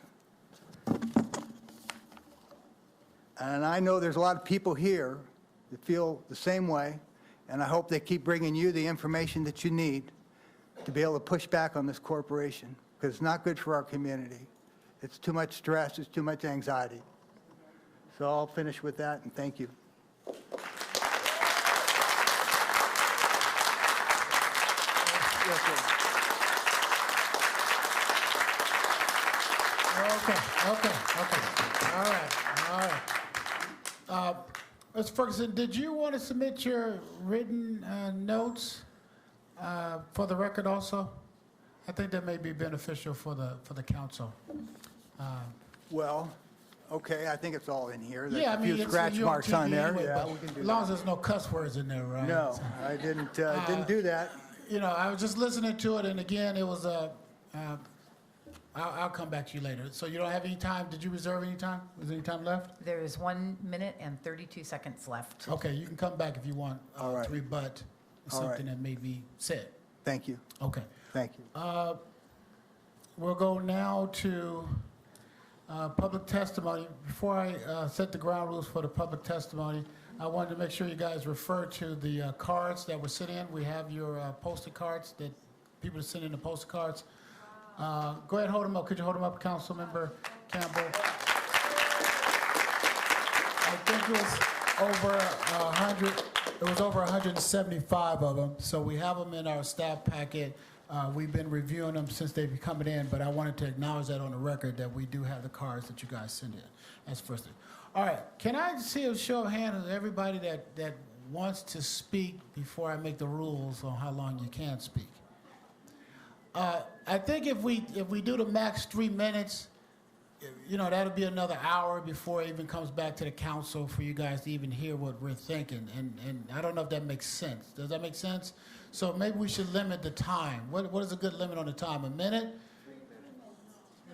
And I know there's a lot of people here that feel the same way, and I hope they keep bringing you the information that you need to be able to push back on this corporation, because it's not good for our community. It's too much stress, it's too much anxiety. So I'll finish with that, and thank you. Yes, sir. Okay. All right. Mr. Ferguson, did you want to submit your written notes for the record also? I think that may be beneficial for the council. Well, okay, I think it's all in here. There's Yeah, I a mean, few it's scratch you're on marks on TV there. anyway, Yeah, but we can do as long as that. there's no cuss words in there, right? No, I didn't do that. You know, I was just listening to it, and again, it was I'll come back to you later. So you don't have any time? Did you reserve any time? Is there any time left? There is 1 minute and 32 seconds left. Okay, you can come back if you want All right. to rebut All right. something that may be said. Thank you. Okay. Thank you. We'll go now to public testimony. Before I set the ground rules for the public testimony, I wanted to make sure you guys refer to the cards that were sent in. We have your posted cards that people are sending the posted cards. Go ahead, hold them up. Could you hold them up, Councilmember Campbell? I think it was over 100. It was over 175 of them. So we have them in our staff packet. We've been reviewing them since they've been coming in, but I wanted to acknowledge that on the record that we do have the cards that you guys send in. That's the first thing. All right. Can I see a show of hands of everybody that wants to speak before I make the rules on how long you can speak? I think if we do the max 3 minutes, you know, that'll be another hour before it even comes back to the council for you guys to even hear what we're thinking. And I don't know if that makes sense. Does that make sense? So maybe we should limit the time. What is a good limit on the time? A minute?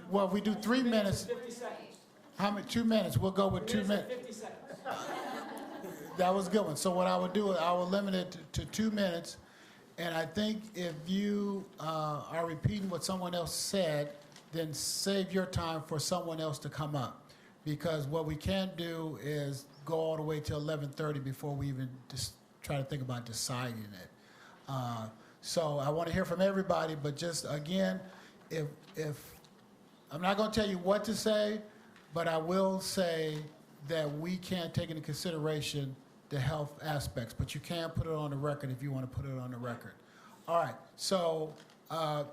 Well, if we do 3 minutes. 50 seconds. How many? 2 minutes. We'll go with 2 minutes. 50 seconds. That was a good one. So what I would do is I will limit it to 2 minutes. And I think if you are repeating what someone else said, then save your time for someone else to come up. Because what we can't do is go all the way till 11:30 before we even just try to think about deciding it. So I want to hear from everybody, but just again, if I'm not going to tell you what to say, but I will say that we can't take into consideration the health aspects, but you can put it on the record if you want to put it on the record. All right, so,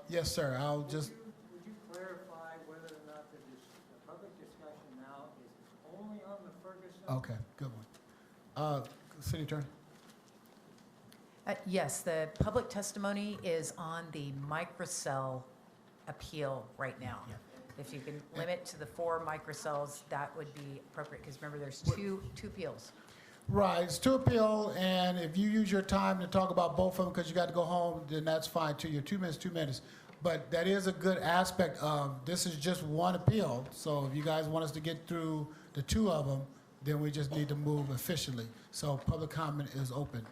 yes, sir, I'll just... Would you clarify whether or not the public discussion now is only on the Ferguson? Okay, good one. City Attorney? Yes, the public testimony is on the microcell appeal right now. If you can limit to the 4 microcells, that would be appropriate, because remember, there's two appeals. Right, it's to appeal, and if you use your time to talk about both of them because you got to go home, then that's fine too. Your 2 minutes, 2 minutes. But that is a good aspect of, this is just one appeal. So if you guys want us to get through the 2 of them, then we just need to move efficiently. So public comment is open.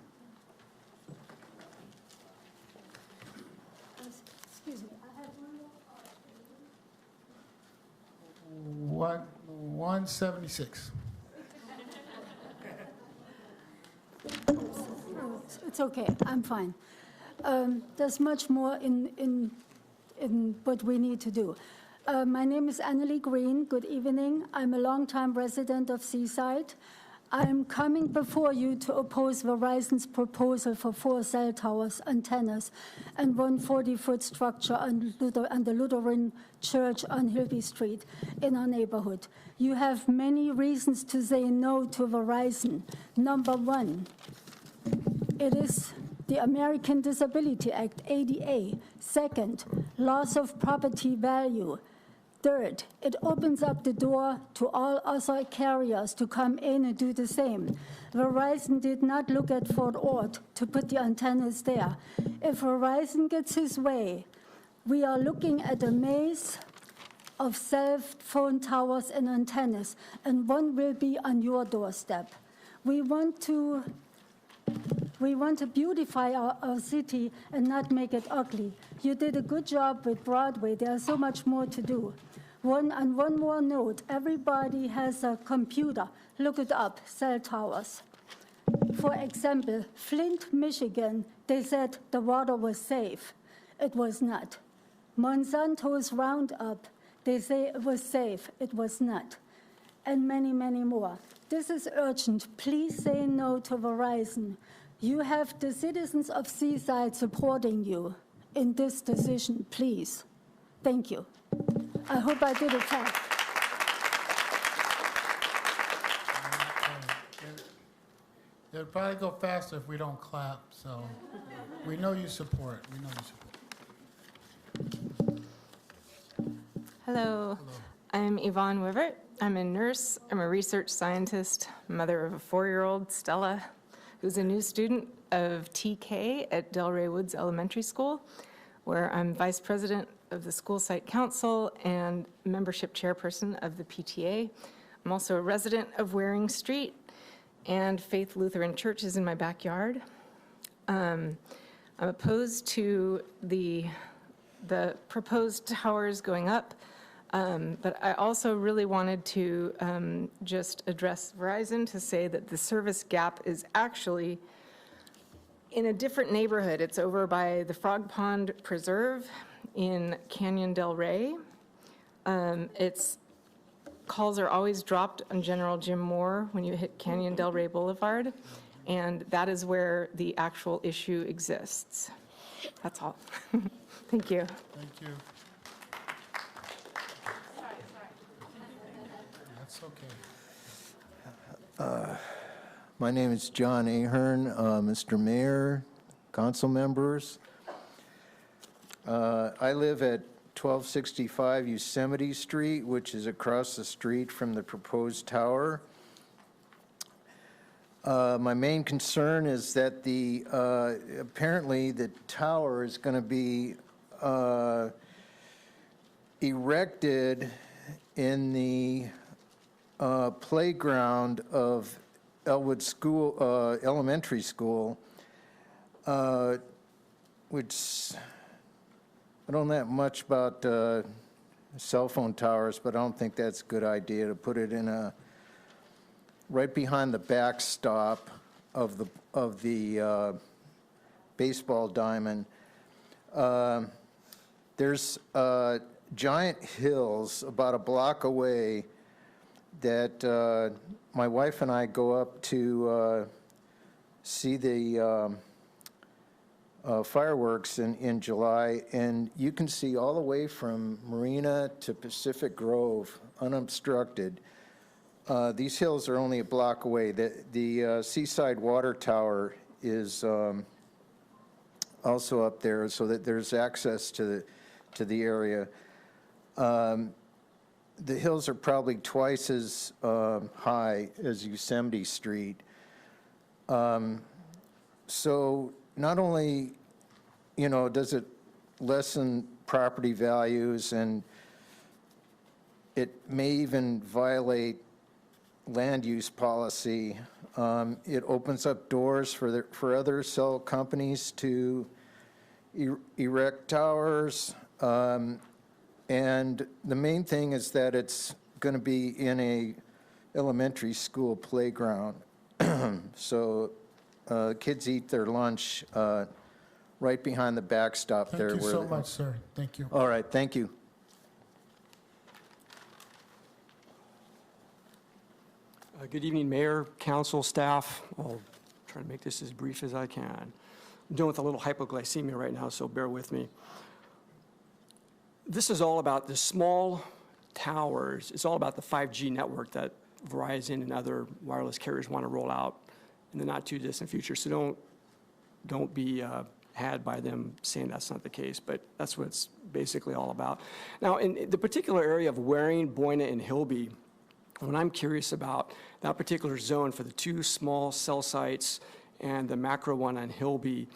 Excuse me, I have one more. 176. It's okay, I'm fine. There's much more in what we need to do. My name is Annalie Green. Good evening. I'm a longtime resident of Seaside. I'm coming before you to oppose Verizon's proposal for 4 cell towers, antennas, and 1 40-foot structure on the Lutheran Church on Hilby Street in our neighborhood. You have many reasons to say no to Verizon. Number 1, it is the American Disability Act, ADA. Second, loss of property value. Third, it opens up the door to all other carriers to come in and do the same. Verizon did not look at Fort Ord to put the antennas there. If Verizon gets his way, we are looking at a maze of cell phone towers and antennas, and one will be on your doorstep. We want to beautify our city and not make it ugly. You did a good job with Broadway. There's so much more to do. One more note, everybody has a computer. Look it up, cell towers. For example, Flint, Michigan, they said the water was safe. It was not. Monsanto's Roundup, they say it was safe. It was not. And many, many more. This is urgent. Please say no to Verizon. You have the citizens of Seaside supporting you in this decision, please. Thank you. I hope I did it fast. It'll probably go faster if we don't clap, so we know you support. We know you support. Hello. I'm Yvonne Wivert. I'm a nurse. I'm a research scientist, mother of a 4-year-old, Stella, who's a new student of TK at Delray Woods Elementary School, where I'm vice president of the school site council and membership chairperson of the PTA. I'm also a resident of Waring Street, and Faith Lutheran Church is in my backyard. I'm opposed to the proposed towers going up, but I also really wanted to just address Verizon to say that the service gap is actually in a different neighborhood. It's over by the Frog Pond Preserve in Canyon Del Rey. Its calls are always dropped on General Jim Moore when you hit Canyon Del Rey Boulevard, and that is where the actual issue exists. That's all. Thank you. Thank you. That's okay. My name is John Ahern. Mr. Mayor, council members. I live at 1265 Yosemite Street, which is across the street from the proposed tower. My main concern is that apparently the tower is going to be erected in the playground of Elwood School, Elementary School, which I don't know that much about cell phone towers, but I don't think that's a good idea to put it in right behind the backstop of the baseball diamond. There's giant hills about a block away that my wife and I go up to see the fireworks in July, and you can see all the way from Marina to Pacific Grove unobstructed. These hills are only a block away. The Seaside Water Tower is also up there, so that there's access to the area. The hills are probably twice as high as Yosemite Street. So not only, does it lessen property values, and it may even violate land use policy, it opens up doors for other cell companies to erect towers. And the main thing is that it's going to be in a elementary school playground. So kids eat their lunch right behind the backstop there. Thank you so much, sir. Thank you. All right, thank you. Good evening, Mayor, council, staff. I'll try to make this as brief as I can. I'm dealing with a little hypoglycemia right now, so bear with me. This is all about the small towers. It's all about the 5G network that Verizon and other wireless carriers want to roll out in the not too distant future. So don't be had by them saying that's not the case, but that's what it's basically all about. Now, in the particular area of Waring, Boyna, and Hilby, what I'm curious about, that particular zone for the two small cell sites and the macro one on Hilby,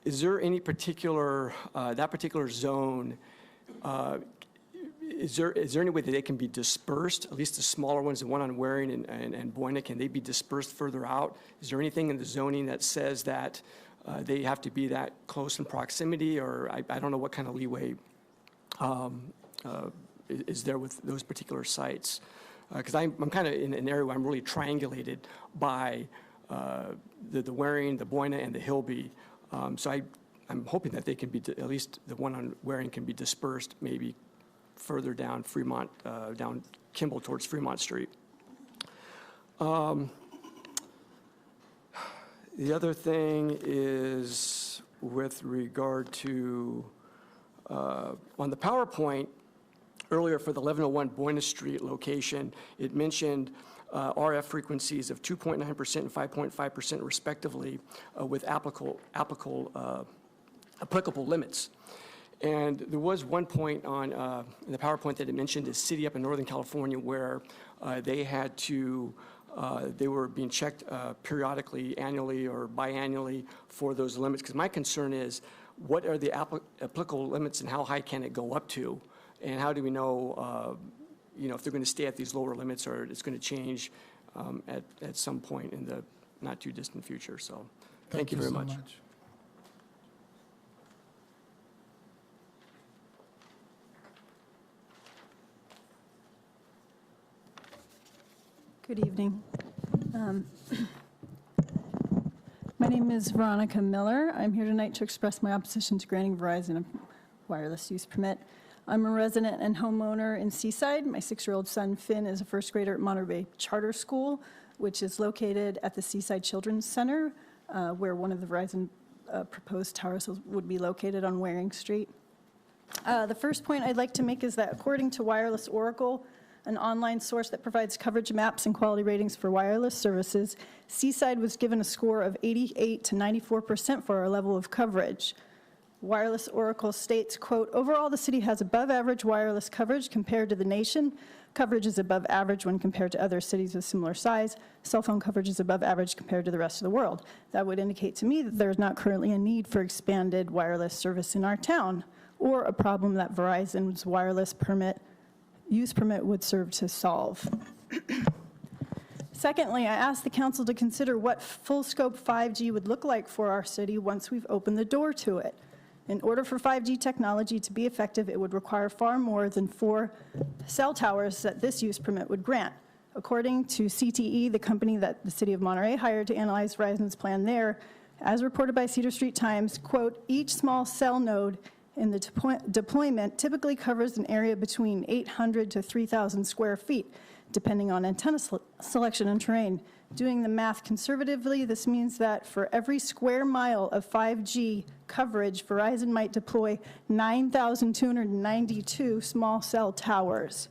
is there any particular, that particular zone, is there any way that they can be dispersed, at least the smaller ones, the one on Waring and Boyna, can they be dispersed further out? Is there anything in the zoning that says that they have to be that close in proximity, or I don't know what kind of leeway is there with those particular sites? Because I'm kind of in an area where I'm really triangulated by the Waring, the Boyna, and the Hilby. So I'm hoping that they can be, at least the one on Waring can be dispersed maybe further down Fremont, down Kimball towards Fremont Street. The other thing is with regard to, on the PowerPoint, earlier for the 1101 Boyna Street location, it mentioned RF frequencies of 2.9% and 5.5% respectively with applicable limits. And there was one point on in the PowerPoint that it mentioned a city up in Northern California where they had to, they were being checked periodically, annually or biannually for those limits. Because my concern is, what are the applicable limits and how high can it go up to? And how do we know, if they're going to stay at these lower limits or it's going to change at some point in the not too distant future? So thank you very much. Good evening. My name is Veronica Miller. I'm here tonight to express my opposition to granting Verizon a wireless use permit. I'm a resident and homeowner in Seaside. My 6-year-old son, Finn, is a first grader at Monterey Bay Charter School, which is located at the Seaside Children's Center, where one of the Verizon proposed towers would be located on Waring Street. The first point I'd like to make is that according to Wireless Oracle, an online source that provides coverage maps and quality ratings for wireless services, Seaside was given a score of 88 to 94% for our level of coverage. Wireless Oracle states, quote, "Overall, the city has above-average wireless coverage compared to the nation. Coverage is above average when compared to other cities of similar size. Cell phone coverage is above average compared to the rest of the world." That would indicate to me that there's not currently a need for expanded wireless service in our town, or a problem that Verizon's wireless use permit would serve to solve. Secondly, I asked the council to consider what full-scope 5G would look like for our city once we've opened the door to it. In order for 5G technology to be effective, it would require far more than 4 cell towers that this use permit would grant. According to CTE, the company that the city of Monterey hired to analyze Verizon's plan there, as reported by Cedar Street Times, quote, "Each small cell node in the deployment typically covers an area between 800 to 3,000 square feet, depending on antenna selection and terrain. Doing the math conservatively, this means that for every square mile of 5G coverage, Verizon might deploy 9,292 small cell towers.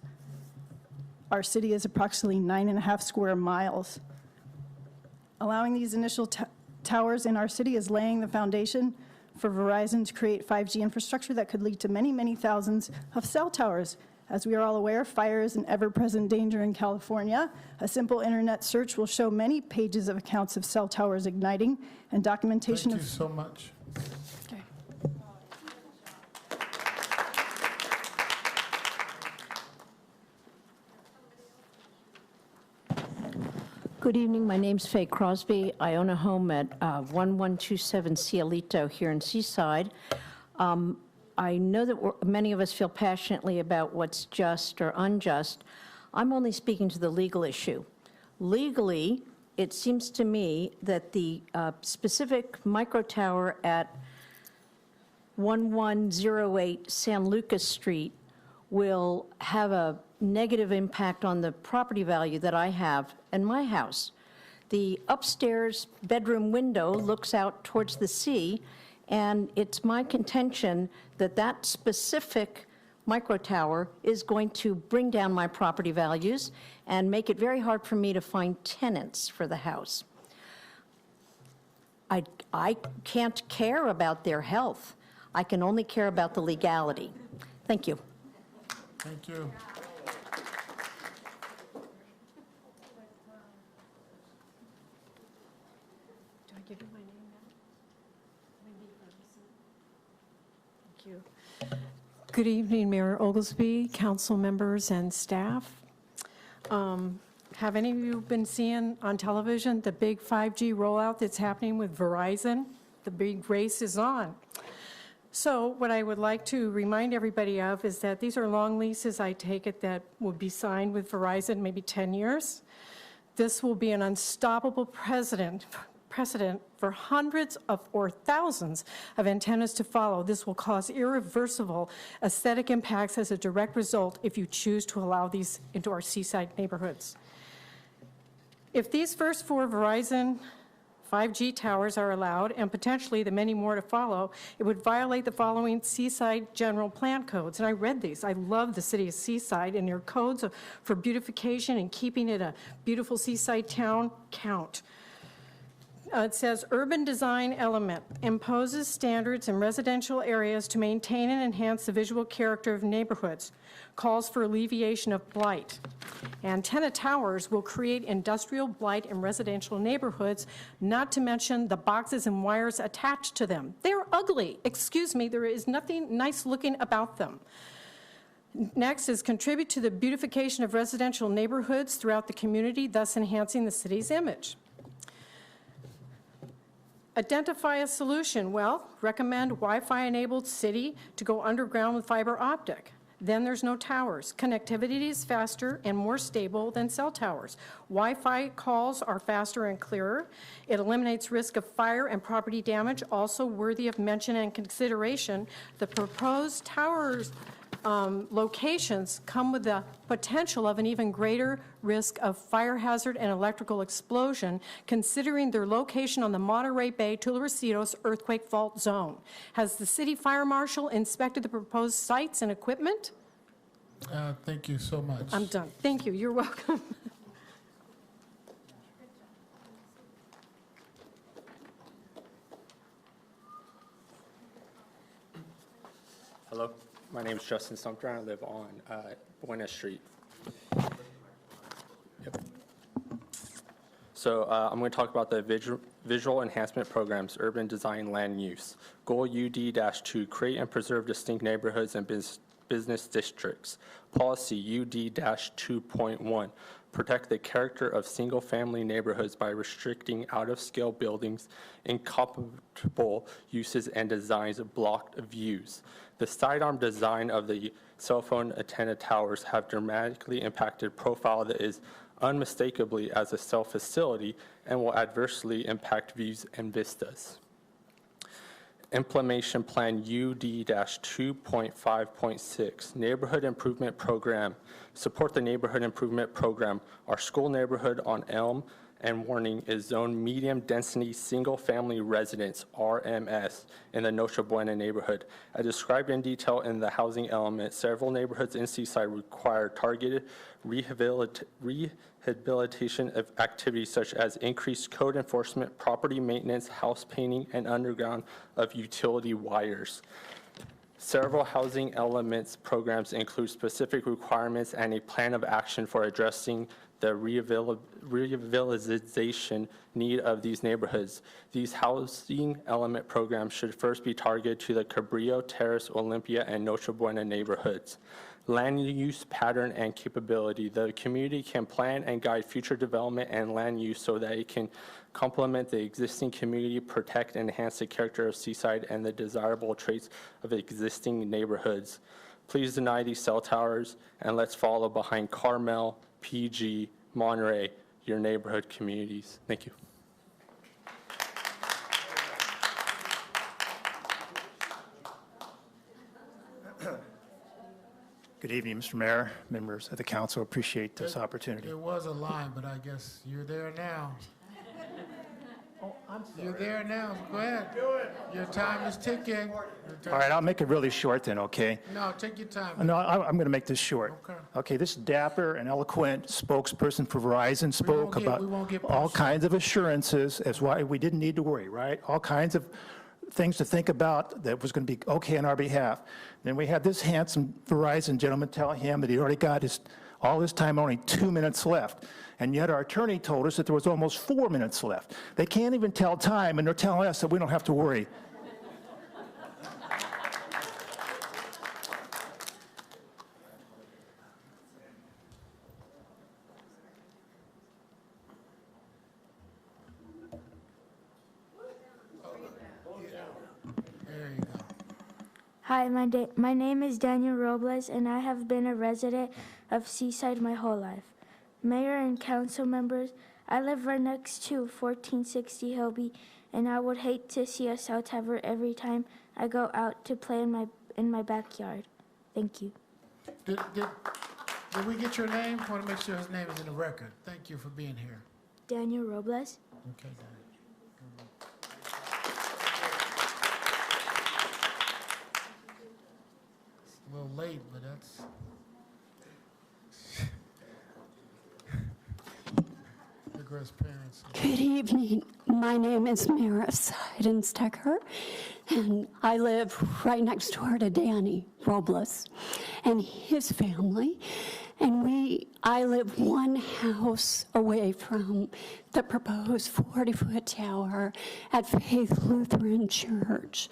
Our city is approximately 9.5 square miles. Allowing these initial towers in our city is laying the foundation for Verizon to create 5G infrastructure that could lead to many, many thousands of cell towers. As we are all aware, fire is an ever-present danger in California. A simple internet search will show many pages of accounts of cell towers igniting and documentation Thank of... you so much. Okay. Good evening. My name's Faye Crosby. I own a home at 1127 Cielito here in Seaside. I know that many of us feel passionately about what's just or unjust. I'm only speaking to the legal issue. Legally, it seems to me that the specific micro tower at 1108 San Lucas Street will have a negative impact on the property value that I have in my house. The upstairs bedroom window looks out towards the sea, and it's my contention that that specific micro tower is going to bring down my property values and make it very hard for me to find tenants for the house. I can't care about their health. I can only care about the legality. Thank you. Thank you. Do I give you my name now? Thank you. Good evening, Mayor Oglesby, council members, and staff. Have any of you been seeing on television the big 5G rollout that's happening with Verizon? The big race is on. So what I would like to remind everybody of is that these are long leases, I take it, that will be signed with Verizon, maybe 10 years. This will be an unstoppable precedent for hundreds of or thousands of antennas to follow. This will cause irreversible aesthetic impacts as a direct result if you choose to allow these into our seaside neighborhoods. If these first 4 Verizon 5G towers are allowed, and potentially the many more to follow, it would violate the following Seaside General Plan codes. And I read these. I love the city of Seaside and their codes for beautification and keeping it a beautiful seaside town count. It says, urban design element imposes standards in residential areas to maintain and enhance the visual character of neighborhoods, calls for alleviation of blight. Antenna towers will create industrial blight in residential neighborhoods, not to mention the boxes and wires attached to them. They're ugly. Excuse me, there is nothing nice looking about them. Next is contribute to the beautification of residential neighborhoods throughout the community, thus enhancing the city's image. Identify a solution. Well, recommend Wi-Fi enabled city to go underground with fiber optic. Then there's no towers. Connectivity is faster and more stable than cell towers. Wi-Fi calls are faster and clearer. It eliminates risk of fire and property damage, also worthy of mention and consideration. The proposed towers locations come with the potential of an even greater risk of fire hazard and electrical explosion, considering their location on the Monterey Bay Tullarecitos earthquake fault zone. Has the city fire marshal inspected the proposed sites and equipment? Thank you so much. I'm done. Thank you. You're welcome. Hello, my name is Justin Sumter, and I live on Buena Street. Yep. So I'm going to talk about the visual enhancement programs, urban design, land use. Goal UD-2, create and preserve distinct neighborhoods and business districts. Policy UD-2.1, protect the character of single-family neighborhoods by restricting out-of-scale buildings, incompatible uses and designs of blocked views. The sidearm design of the cell phone antenna towers have dramatically impacted profile that is unmistakably as a cell facility and will adversely impact views and vistas. Implementation Plan UD-2.5.6, Neighborhood Improvement Program. Support the Neighborhood Improvement Program. Our school neighborhood on Elm and Warning is zoned medium density single family residence, RMS, in the Noche Buena neighborhood. As described in detail in the housing element, several neighborhoods in Seaside require targeted rehabilitation of activities such as increased code enforcement, property maintenance, house painting, and underground of utility wires. Several housing elements programs include specific requirements and a plan of action for addressing the revitalization need of these neighborhoods. These housing element programs should first be targeted to the Cabrillo, Terrace, Olympia, and Noche Buena neighborhoods. Land use pattern and capability. The community can plan and guide future development and land use so that it can complement the existing community, protect and enhance the character of Seaside and the desirable traits of existing neighborhoods. Please deny these cell towers and let's follow behind Carmel, PG, Monterey, your neighborhood communities. Thank you. Good evening, Mr. Mayor, members of the council. Appreciate this opportunity. There was a line, but I guess you're there now. Oh, I'm sorry. You're there now. Go ahead. Do it. Your time is ticking. All right, I'll make it really short then, okay? No, take your time. No, I'm going to make this short. Okay. Okay, this dapper and eloquent spokesperson for Verizon spoke we won't about get all personal. kinds of assurances as why we didn't need to worry, right? All kinds of things to think about that was going to be okay on our behalf. Then we had this handsome Verizon gentleman tell him that he already got all his time, only 2 minutes left. And yet our attorney told us that there was almost 4 minutes left. They can't even tell time, and they're telling us that we don't have to worry. There you go. Hi, my name is Daniel Robles, and I have been a resident of Seaside my whole life. Mayor and council members, I live right next to 1460 Hilby, and I would hate to see a cell tower every time I go out to play in my backyard. Thank you. Did we get your name? I want to make sure his name is in the record. Thank you for being here. Daniel Robles. Okay, Daniel. It's a little late, but that's... Regress parents. Good evening. My name is Mara Seidenstecker, and I live right next door to Danny Robles and his family. And I live one house away from the proposed 40-foot tower at Faith Lutheran Church.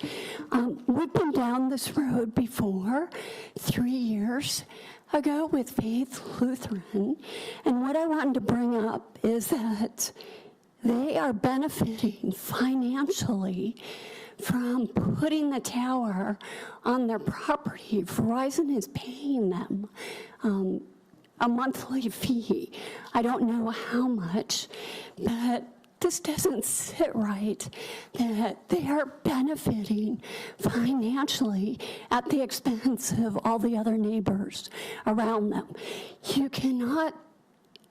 We've been down this road before, 3 years ago with Faith Lutheran. And what I wanted to bring up is that they are benefiting financially from putting the tower on their property. Verizon is paying them a monthly fee. I don't know how much, but this doesn't sit right, that they are benefiting financially at the expense of all the other neighbors around them. You cannot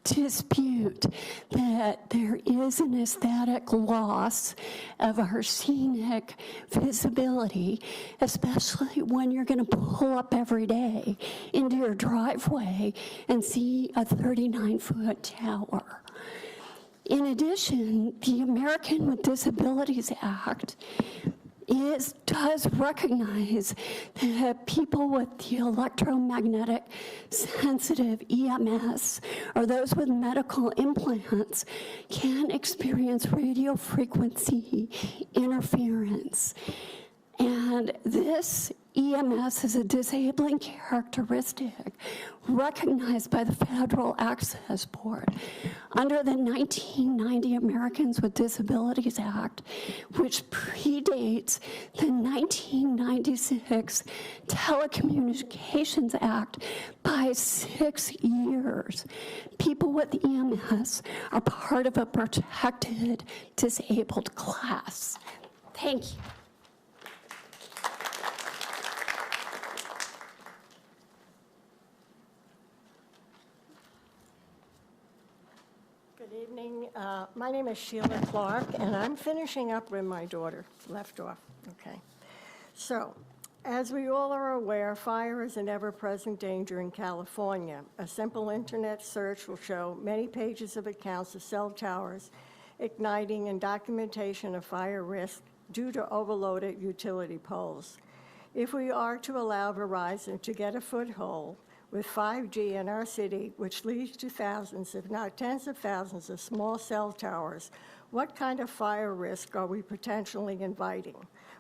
dispute that there is an aesthetic loss of our scenic visibility, especially when you're going to pull up every day into your driveway and see a 39-foot tower. In addition, the American with Disabilities Act does recognize that people with the electromagnetic sensitive EMS or those with medical implants can experience radio frequency interference. And this EMS is a disabling characteristic recognized by the Federal Access Board under the 1990 Americans with Disabilities Act, which predates the 1996 Telecommunications Act by 6 years. People with EMS are part of a protected disabled class. Thank you. Good evening. My name is Sheila Clark, and I'm finishing up where my daughter left off. Okay. So, as we all are aware, fire is an ever-present danger in California. A simple internet search will show many pages of accounts of cell towers igniting and documentation of fire risk due to overloaded utility poles. If we are to allow Verizon to get a foothold with 5G in our city, which leads to thousands, if not tens of thousands, of small cell towers, what kind of fire risk are we potentially inviting?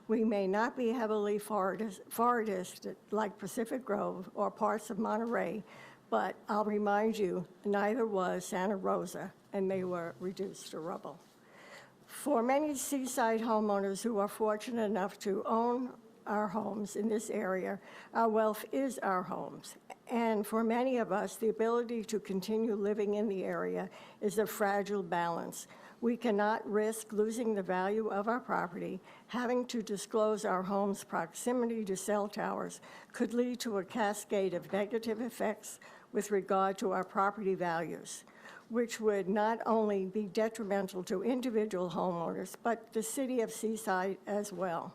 We may not be heavily forested like Pacific Grove or parts of Monterey, but I'll remind you, neither was Santa Rosa, and they were reduced to rubble. For many seaside homeowners who are fortunate enough to own our homes in this area, our wealth is our homes. And for many of us, the ability to continue living in the area is a fragile balance. We cannot risk losing the value of our property. Having to disclose our home's proximity to cell towers could lead to a cascade of negative effects with regard to our property values, which would not only be detrimental to individual homeowners, but the city of Seaside as well.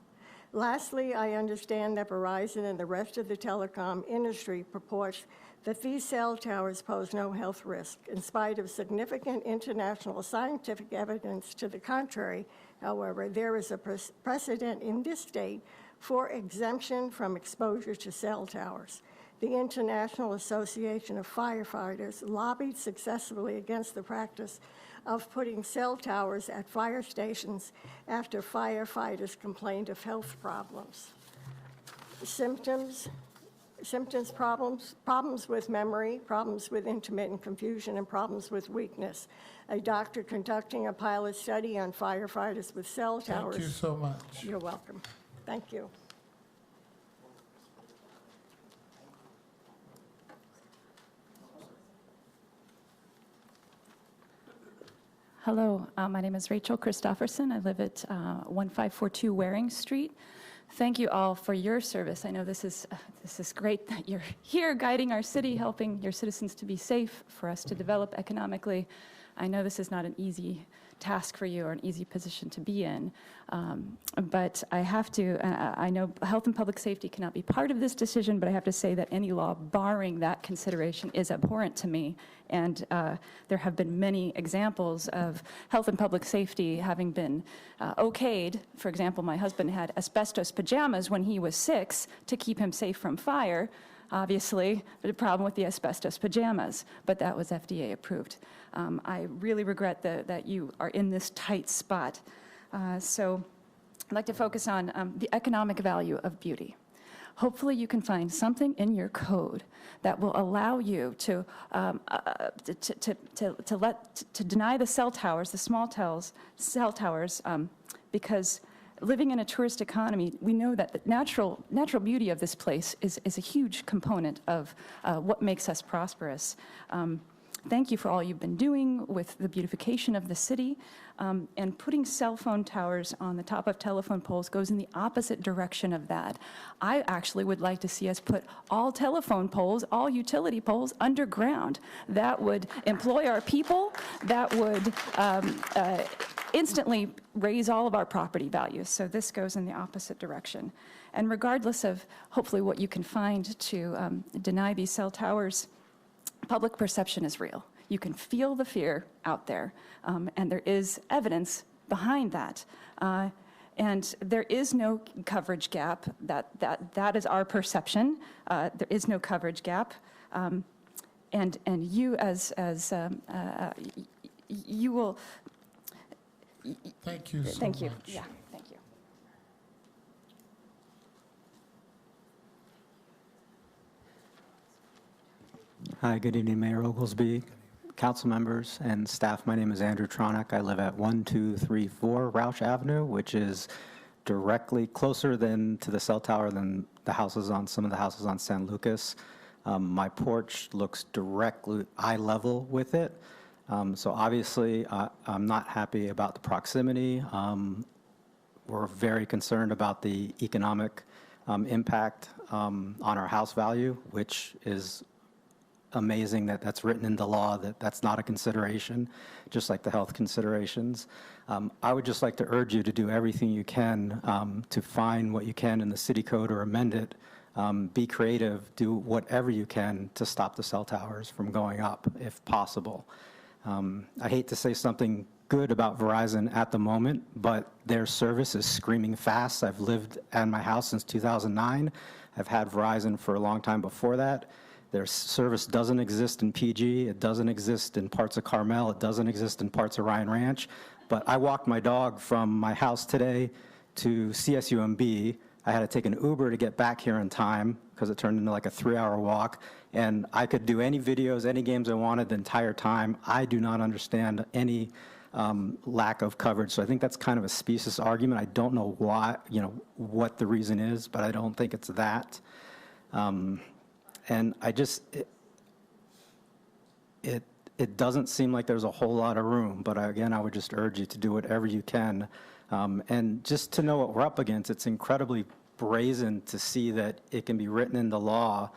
Lastly, I understand that Verizon and the rest of the telecom industry purports that these cell towers pose no health risk. In spite of significant international scientific evidence to the contrary, however, there is a precedent in this state for exemption from exposure to cell towers. The International Association of Firefighters lobbied successfully against the practice of putting cell towers at fire stations after firefighters complained of health problems. Symptoms, problems with memory, problems with intermittent confusion, and problems with weakness. A doctor conducting a pilot study on firefighters with cell towers. Thank you so much. You're welcome. Thank you. Hello, my name is Rachel Christofferson. I live at 1542 Waring Street. Thank you all for your service. I know this is great that you're here guiding our city, helping your citizens to be safe, for us to develop economically. I know this is not an easy task for you or an easy position to be in, but I have to, I know health and public safety cannot be part of this decision, but I have to say that any law barring that consideration is abhorrent to me. And there have been many examples of health and public safety having been okayed. For example, my husband had asbestos pajamas when he was 6 to keep him safe from fire. Obviously, the problem with the asbestos pajamas, but that was FDA approved. I really regret that you are in this tight spot. So I'd like to focus on the economic value of beauty. Hopefully you can find something in your code that will allow you to deny the cell towers, the cell towers, because living in a tourist economy, we know that the natural beauty of this place is a huge component of what makes us prosperous. Thank you for all you've been doing with the beautification of the city. And putting cell phone towers on the top of telephone poles goes in the opposite direction of that. I actually would like to see us put all telephone poles, all utility poles underground. That would employ our people. That would instantly raise all of our property values. So this goes in the opposite direction. And regardless of hopefully what you can find to deny these cell towers, public perception is real. You can feel the fear out there, and there is evidence behind that. And there is no coverage gap. That is our perception. There is no coverage gap. And you you will. Thank you so Thank you. much. Yeah, thank you. Hi, good evening, Mayor Oglesby, council members, and staff. My name is Andrew Tronick. I live at 1234 Roush Avenue, which is directly closer to the cell tower than some of the houses on San Lucas. My porch looks directly eye level with it. So obviously, I'm not happy about the proximity. We're very concerned about the economic impact on our house value, which is amazing that that's written into law, that's not a consideration, just like the health considerations. I would just like to urge you to do everything you can to find what you can in the city code or amend it. Be creative, do whatever you can to stop the cell towers from going up if possible. I hate to say something good about Verizon at the moment, but their service is screaming fast. I've lived at my house since 2009. I've had Verizon for a long time before that. Their service doesn't exist in PG. It doesn't exist in parts of Carmel. It doesn't exist in parts of Ryan Ranch. But I walked my dog from my house today to CSUMB. I had to take an Uber to get back here in time because it turned into like a 3-hour walk. And I could do any videos, any games I wanted the entire time. I do not understand any lack of coverage. So I think that's kind of a specious argument. I don't know why, what the reason is, but I don't think it's that. And I just, it doesn't seem like there's a whole lot of room, but again, I would just urge you to do whatever you can. And just to know what we're up against, it's incredibly brazen to see that it can be written into law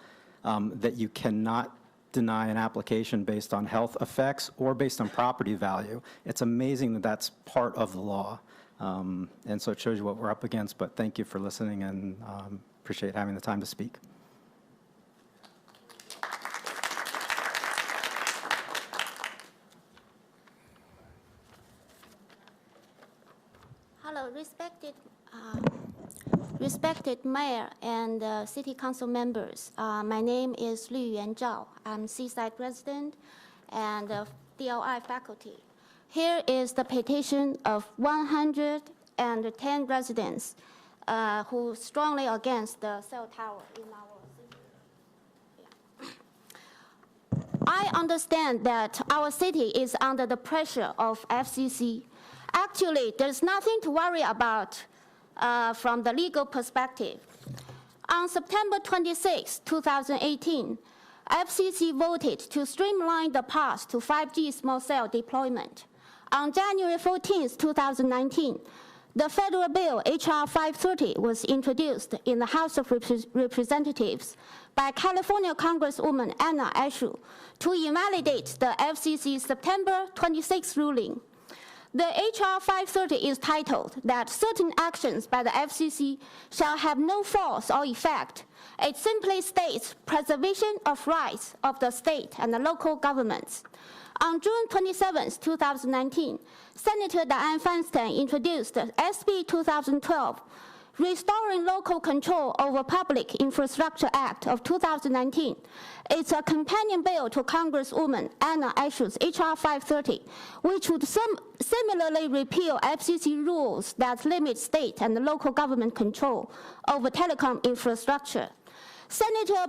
that you cannot deny an application based on health effects or based on property value. It's amazing that that's part of the law. And so it shows you what we're up against, but thank you for listening and appreciate having the time to speak. Hello, respected mayor and city council members. My name is Lü Yuan Zhao. I'm Seaside resident and DLI faculty. Here is the petition of 110 residents who strongly against the cell tower in our city. I understand that our city is under the pressure of FCC. Actually, there's nothing to worry about from the legal perspective. On September 26, 2018, FCC voted to streamline the path to 5G small cell deployment. On January 14, 2019, the federal bill HR 530 was introduced in the House of Representatives by California Congresswoman Anna Eshoo to invalidate the FCC September 26 ruling. The HR 530 is titled that certain actions by the FCC shall have no force or effect. It simply states preservation of rights of the state and the local governments. On June 27, 2019, Senator Dianne Feinstein introduced SB 2012, Restoring Local Control Over Public Infrastructure Act of 2019. It's a companion bill to Congresswoman Anna Eshoo's HR 530, which would similarly repeal FCC rules that limit state and local government control over telecom infrastructure. Senator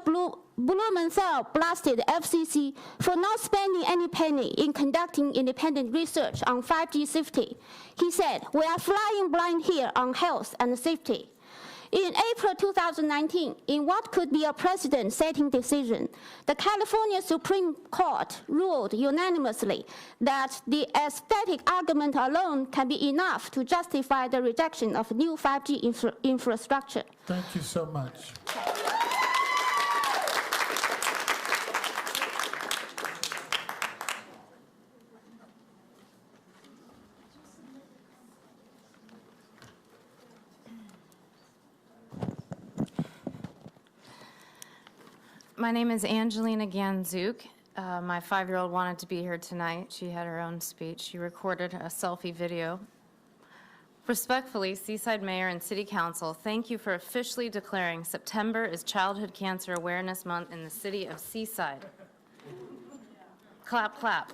Blumenthal blasted FCC for not spending any penny in conducting independent research on 5G safety. He said, "We are flying blind here on health and safety." In April 2019, in what could be a precedent-setting decision, the California Supreme Court ruled unanimously that the aesthetic argument alone can be enough to justify the rejection of new 5G infrastructure. Thank you so much. My name is Angelina Ganzuk. My 5-year-old wanted to be here tonight. She had her own speech. She recorded a selfie video Respectfully, Seaside Mayor and City Council, thank you for officially declaring September is Childhood Cancer Awareness Month in the city of Seaside. Clap, clap.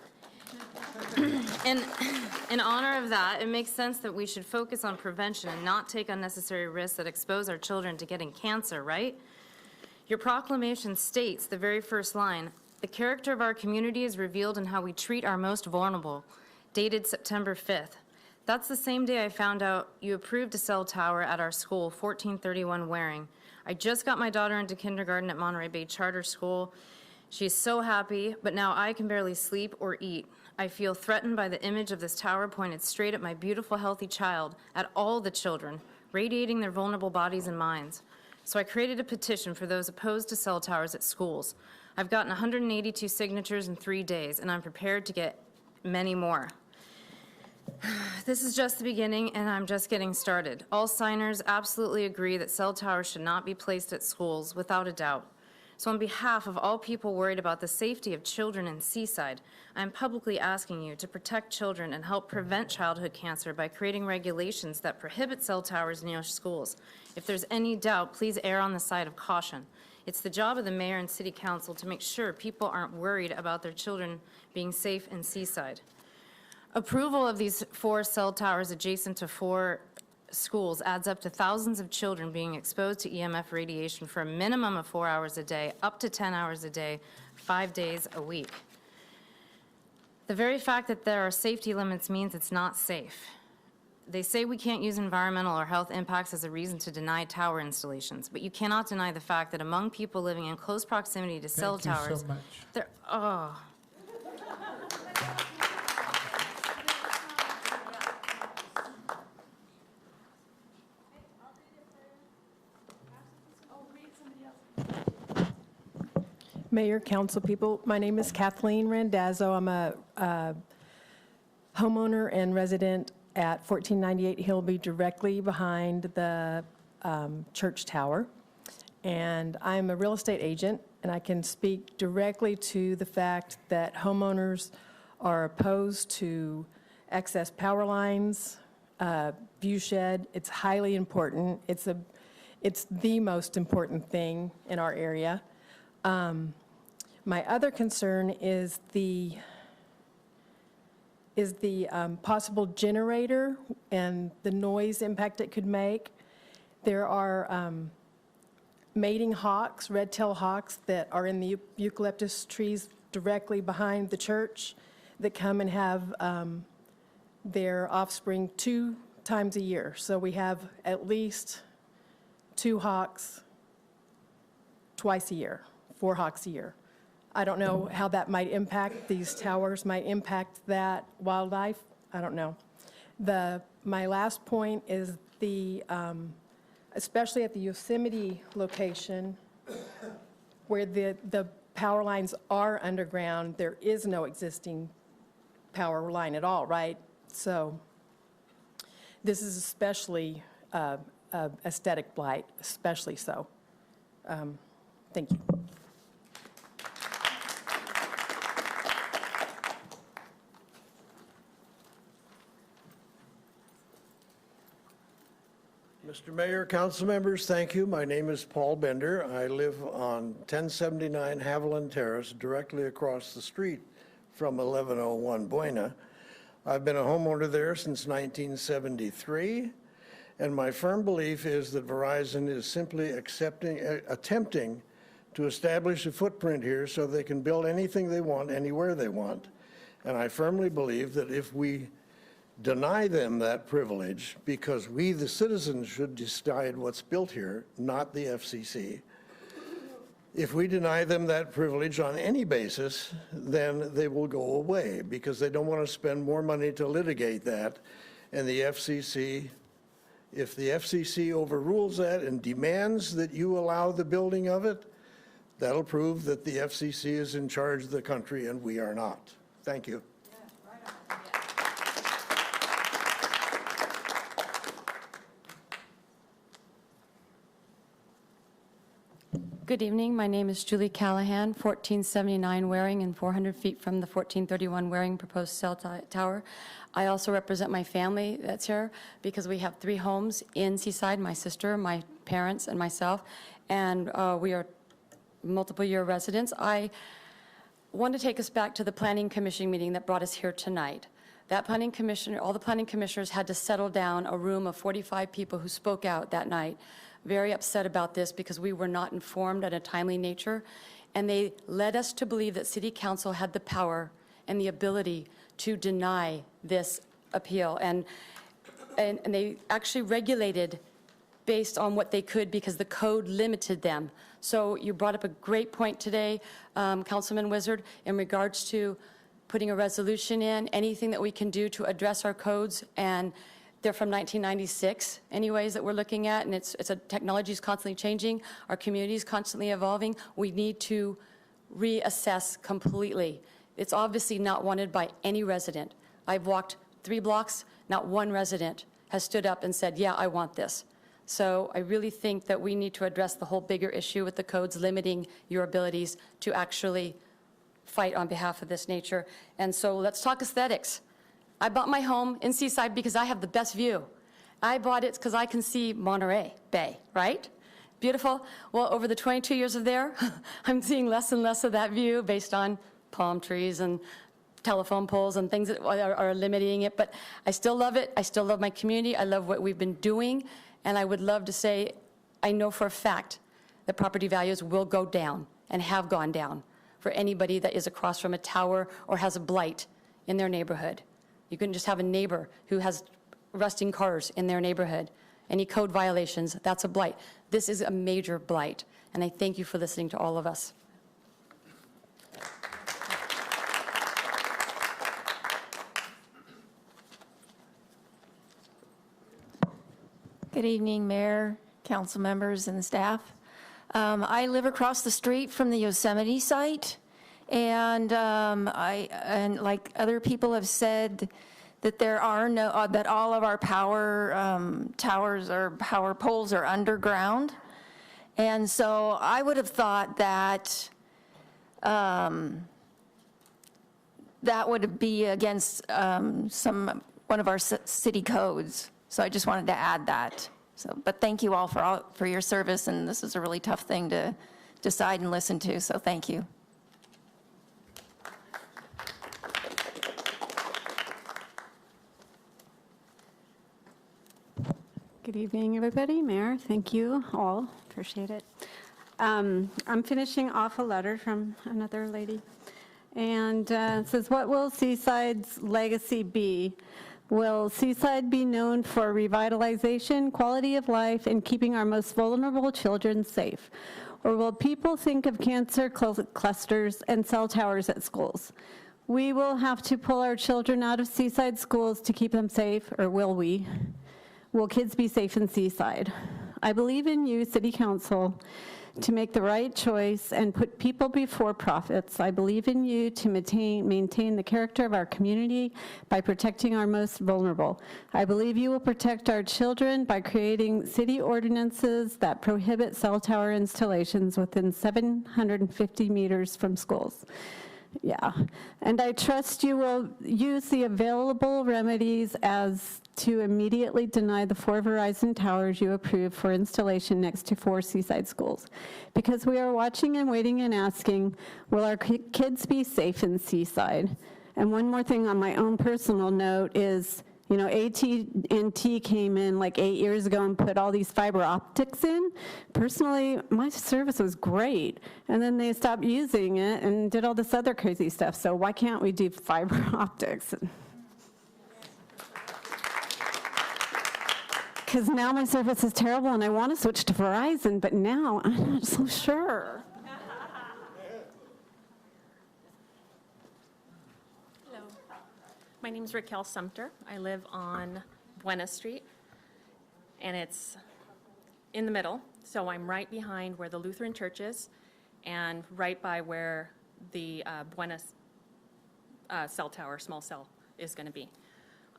In honor of that, it makes sense that we should focus on prevention and not take unnecessary risks that expose our children to getting cancer, right? Your proclamation states, the very first line, "The character of our community is revealed in how we treat our most vulnerable," dated September 5th. That's the same day I found out you approved a cell tower at our school, 1431 Waring. I just got my daughter into kindergarten at Monterey Bay Charter School. She's so happy, but now I can barely sleep or eat. I feel threatened by the image of this tower pointed straight at my beautiful, healthy child, at all the children, radiating their vulnerable bodies and minds. So I created a petition for those opposed to cell towers at schools. I've gotten 182 signatures in 3 days, and I'm prepared to get many more. This is just the beginning, and I'm just getting started. All signers absolutely agree that cell towers should not be placed at schools, without a doubt. So on behalf of all people worried about the safety of children in Seaside, I'm publicly asking you to protect children and help prevent childhood cancer by creating regulations that prohibit cell towers near schools. If there's any doubt, please err on the side of caution. It's the job of the mayor and city council to make sure people aren't worried about their children being safe in Seaside. Approval of these 4 cell towers adjacent to 4 schools adds up to thousands of children being exposed to EMF radiation for a minimum of 4 hours a day, up to 10 hours a day, 5 days a week. The very fact that there are safety limits means it's not safe. They say we can't use environmental or health impacts as a reason to deny tower installations, but you cannot deny the fact that among people living in close proximity to cell towers, Thank you so much. there, oh. Mayor, council people, my name is Kathleen Randazzo. I'm a homeowner and resident at 1498 Hillby, directly behind the church tower. And I'm a real estate agent, and I can speak directly to the fact that homeowners are opposed to excess power lines, view shed. It's highly important. It's the most important thing in our area. My other concern is the possible generator and the noise impact it could make. There are mating hawks, red-tailed hawks, that are in the eucalyptus trees directly behind the church that come and have their offspring 2 times a year. So we have at least 2 hawks twice a year, 4 hawks a year. I don't know how that might impact, these towers might impact that wildlife. I don't know. My last point is especially at the Yosemite location, where the power lines are underground, there is no existing power line at all, right? So this is especially aesthetic blight, especially so. Thank you. Mr. Mayor, council members, thank you. My name is Paul Bender. I live on 1079 Haviland Terrace, directly across the street from 1101 Buena. I've been a homeowner there since 1973, and my firm belief is that Verizon is simply attempting to establish a footprint here so they can build anything they want, anywhere they want. And I firmly believe that if we deny them that privilege, because we, the citizens, should decide what's built here, not the FCC. If we deny them that privilege on any basis, then they will go away, because they don't want to spend more money to litigate that. And the FCC, if the FCC overrules that and demands that you allow the building of it, that'll prove that the FCC is in charge of the country and we are not. Thank you. Good evening. My name is Julie Callahan, 1479 Waring and 400 feet from the 1431 Waring proposed cell tower. I also represent my family that's here because we have 3 homes in Seaside, my sister, my parents, and myself, and we are multiple-year residents. I want to take us back to the Planning Commission meeting that brought us here tonight. That planning commissioner, all the planning commissioners had to settle down a room of 45 people who spoke out that night, very upset about this because we were not informed in a timely nature, and they led us to believe that City Council had the power and the ability to deny this appeal, and they actually regulated based on what they could because the code limited them. So you brought up a great point today, Councilman Wizard, in regards to putting a resolution in, anything that we can do to address our codes, and they're from 1996 anyways that we're looking at, and technology is constantly changing, our community is constantly evolving. We need to reassess completely. It's obviously not wanted by any resident. I've walked 3 blocks, not one resident has stood up and said, yeah, I want this. So I really think that we need to address the whole bigger issue with the codes limiting your abilities to actually fight on behalf of this nature. And so let's talk aesthetics. I bought my home in Seaside because I have the best view. I bought it because I can see Monterey Bay, right? Beautiful. Well, over the 22 years of there, I'm seeing less and less of that view based on palm trees and telephone poles and things that are limiting it. But I still love it. I still love my community. I love what we've been doing. And I would love to say, I know for a fact that property values will go down and have gone down for anybody that is across from a tower or has a blight in their neighborhood. You couldn't just have a neighbor who has rusting cars in their neighborhood. Any code violations, that's a blight. This is a major blight, and I thank you for listening to all of us. Good evening, Mayor, council members, and staff. I live across the street from the Yosemite site, and like other people have said, that there are no that all of our power towers or power poles are underground, and so I would have thought that that would be against one of our city codes. So I just wanted to add that. So, but thank you all for your service, and this is a really tough thing to decide and listen to, so thank you. Good evening, everybody. Mayor, thank you all. Appreciate it. I'm finishing off a letter from another lady, and it says, what will Seaside's legacy be? Will Seaside be known for revitalization, quality of life, and keeping our most vulnerable children safe? Or will people think of cancer clusters and cell towers at schools? We will have to pull our children out of Seaside schools to keep them safe, or will we? Will kids be safe in Seaside? I believe in you, City Council, to make the right choice and put people before profits. I believe in you to maintain the character of our community by protecting our most vulnerable. I believe you will protect our children by creating city ordinances that prohibit cell tower installations within 750 meters from schools. Yeah, and I trust you will use the available remedies as to immediately deny the 4 Verizon towers you approved for installation next to 4 Seaside schools. Because we are watching and waiting and asking, will our kids be safe in Seaside? And one more thing on my own personal note is, you know, AT&T came in like 8 years ago and put all these fiber optics in. Personally, my service was great. And then they stopped using it and did all this other crazy stuff. So why can't we do fiber optics? Because now my service is terrible and I want to switch to Verizon, but now I'm not so sure. Hello. My name is Raquel Sumter. I live on Buena Street, and it's in the middle. So I'm right behind where the Lutheran church is and right by where the Buena cell tower, small cell, is going to be.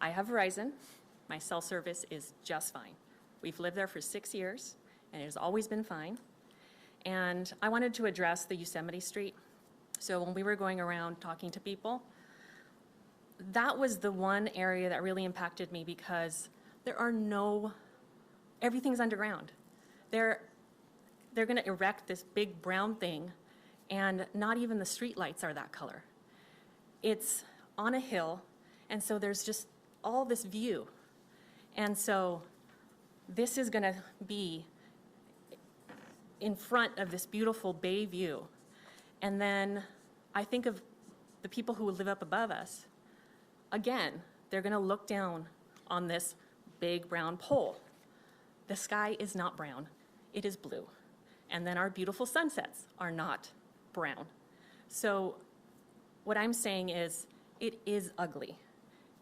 I have Verizon. My cell service is just fine. We've lived there for 6 years, and it has always been fine. And I wanted to address the Yosemite Street. So when we were going around talking to people, that was the one area that really impacted me because everything's underground. They're going to erect this big brown thing, and not even the street lights are that color. It's on a hill, and so there's just all this view. And so this is going to be in front of this beautiful bay view. And then I think of the people who live up above us. Again, they're going to look down on this big brown pole. The sky is not brown, it is blue. And then our beautiful sunsets are not brown. So what I'm saying is, it is ugly.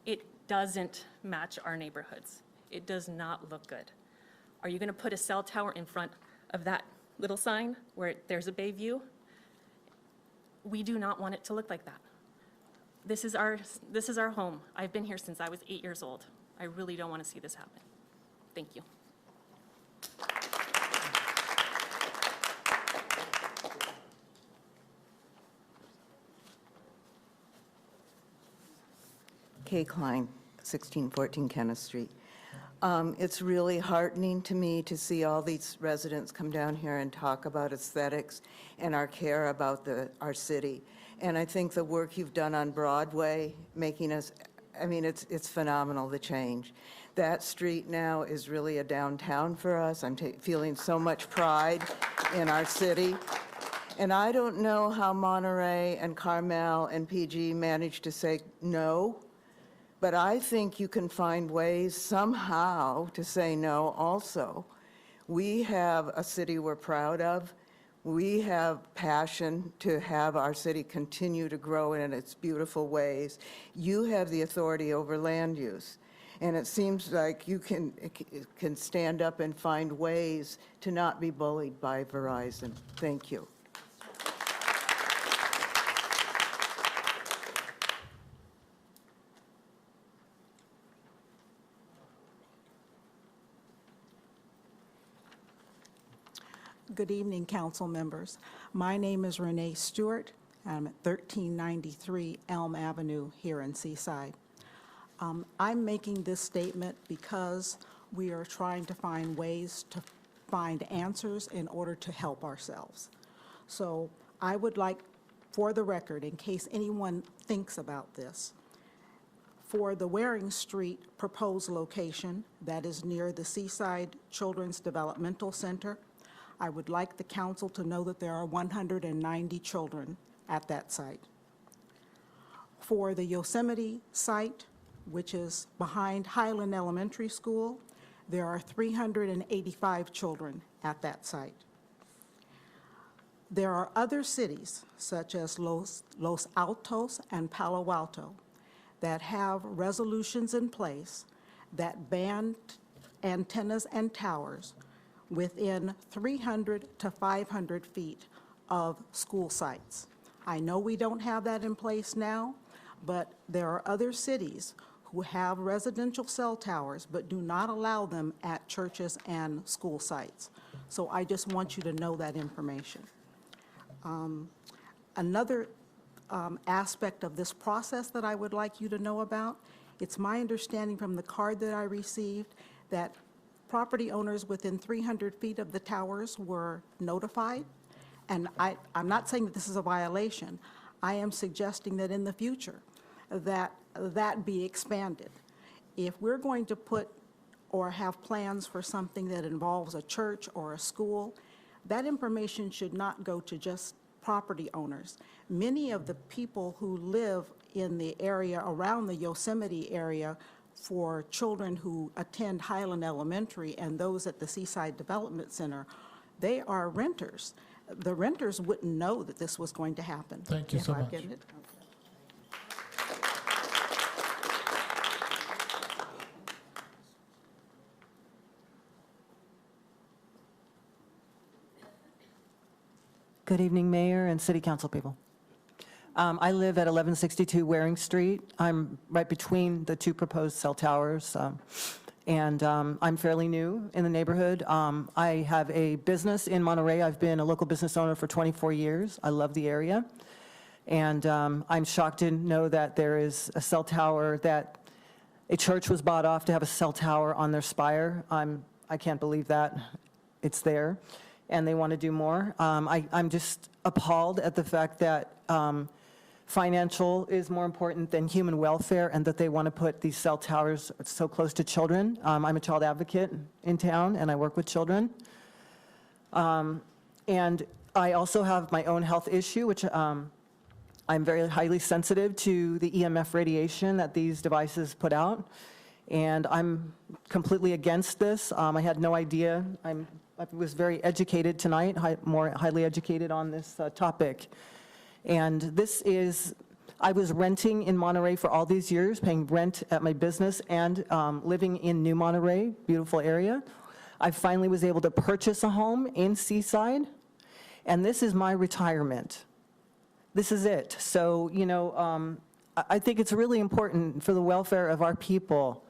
It doesn't match our neighborhoods. It does not look good. Are you going to put a cell tower in front of that little sign where there's a bay view? We do not want it to look like that. This is our home. I've been here since I was 8 years old. I really don't want to see this happen. Thank you. Kay Klein, 1614 Kenneth Street. It's really heartening to me to see all these residents come down here and talk about aesthetics and our care about our city. And I think the work you've done on Broadway, making us, I mean, it's phenomenal, the change. That street now is really a downtown for us. I'm feeling so much pride in our city. And I don't know how Monterey and Carmel and PG managed to say no, but I think you can find ways somehow to say no also. We have a city we're proud of. We have passion to have our city continue to grow in its beautiful ways. You have the authority over land use. And it seems like you can stand up and find ways to not be bullied by Verizon. Thank you. Good evening, council members. My name is Renee Stewart. I'm at 1393 Elm Avenue here in Seaside. I'm making this statement because we are trying to find ways to find answers in order to help ourselves. So I would like, for the record, in case anyone thinks about this, for the Waring Street proposed location that is near the Seaside Children's Developmental Center, I would like the council to know that there are 190 children at that site. For the Yosemite site, which is behind Highland Elementary School, there are 385 children at that site. There are other cities, such as Los Altos and Palo Alto, that have resolutions in place that ban antennas and towers within 300 to 500 feet of school sites. I know we don't have that in place now, but there are other cities who have residential cell towers but do not allow them at churches and school sites. So I just want you to know that information. Another aspect of this process that I would like you to know about, it's my understanding from the card that I received that property owners within 300 feet of the towers were notified. And I'm not saying that this is a violation. I am suggesting that in the future that be expanded. If we're going to put or have plans for something that involves a church or a school, that information should not go to just property owners. Many of the people who live in the area around the Yosemite area for children who attend Highland Elementary and those at the Seaside Development Center, they are renters. The renters wouldn't know that this was going to happen. Thank you so much. Good evening, Mayor and City Council people. I live at 1162 Waring Street. I'm right between the two proposed cell towers. and I'm fairly new in the neighborhood. I have a business in Monterey. I've been a local business owner for 24 years. I love the area. And I'm shocked to know that there is a cell tower, that a church was bought off to have a cell tower on their spire. I can't believe that it's there, and they want to do more. I'm just appalled at the fact that financial is more important than human welfare, and that they want to put these cell towers so close to children. I'm a child advocate in town, and I work with children. And I also have my own health issue, which I'm very highly sensitive to the EMF radiation that these devices put out, and I'm completely against this. I had no idea. I was very educated tonight, more highly educated on this topic. And this is, I was renting in Monterey for all these years, paying rent at my business and living in New Monterey, beautiful area. I finally was able to purchase a home in Seaside, and this is my retirement. This is it. So, you know, I think it's really important for the welfare of our people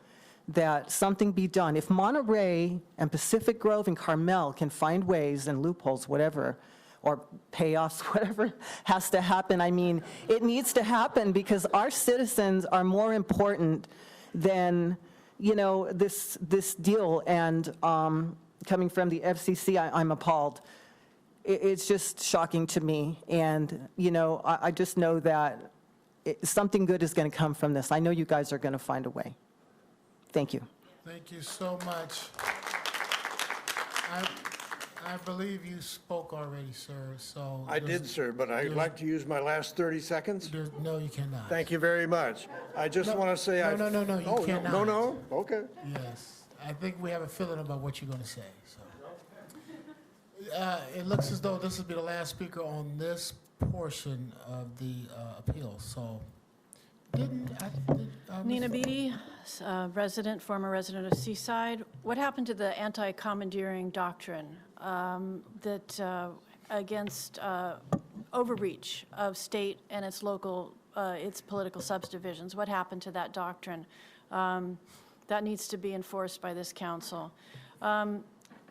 that something be done. If Monterey and Pacific Grove and Carmel can find ways and loopholes, whatever, or payoffs, whatever has to happen, I mean, it needs to happen, because our citizens are more important than, you know, this deal. And coming from the FCC, I'm appalled. It's just shocking to me. And, you know, I just know that something good is going to come from this. I know you guys are going to find a way. Thank you. Thank you so much. I believe you spoke already, sir, so. I did, sir, but I'd like to use my last 30 seconds. No, you cannot. Thank you very much. I just want to say I... No, you cannot. No, okay. Yes, I think we have a feeling about what you're going to say, so. It looks as though this will be the last speaker on this portion of the appeal, so. Nina Beatty, former resident of Seaside. What happened to the anti-commandeering doctrine that against overreach of state and its local, its political subdivisions? What happened to that doctrine? That needs to be enforced by this council.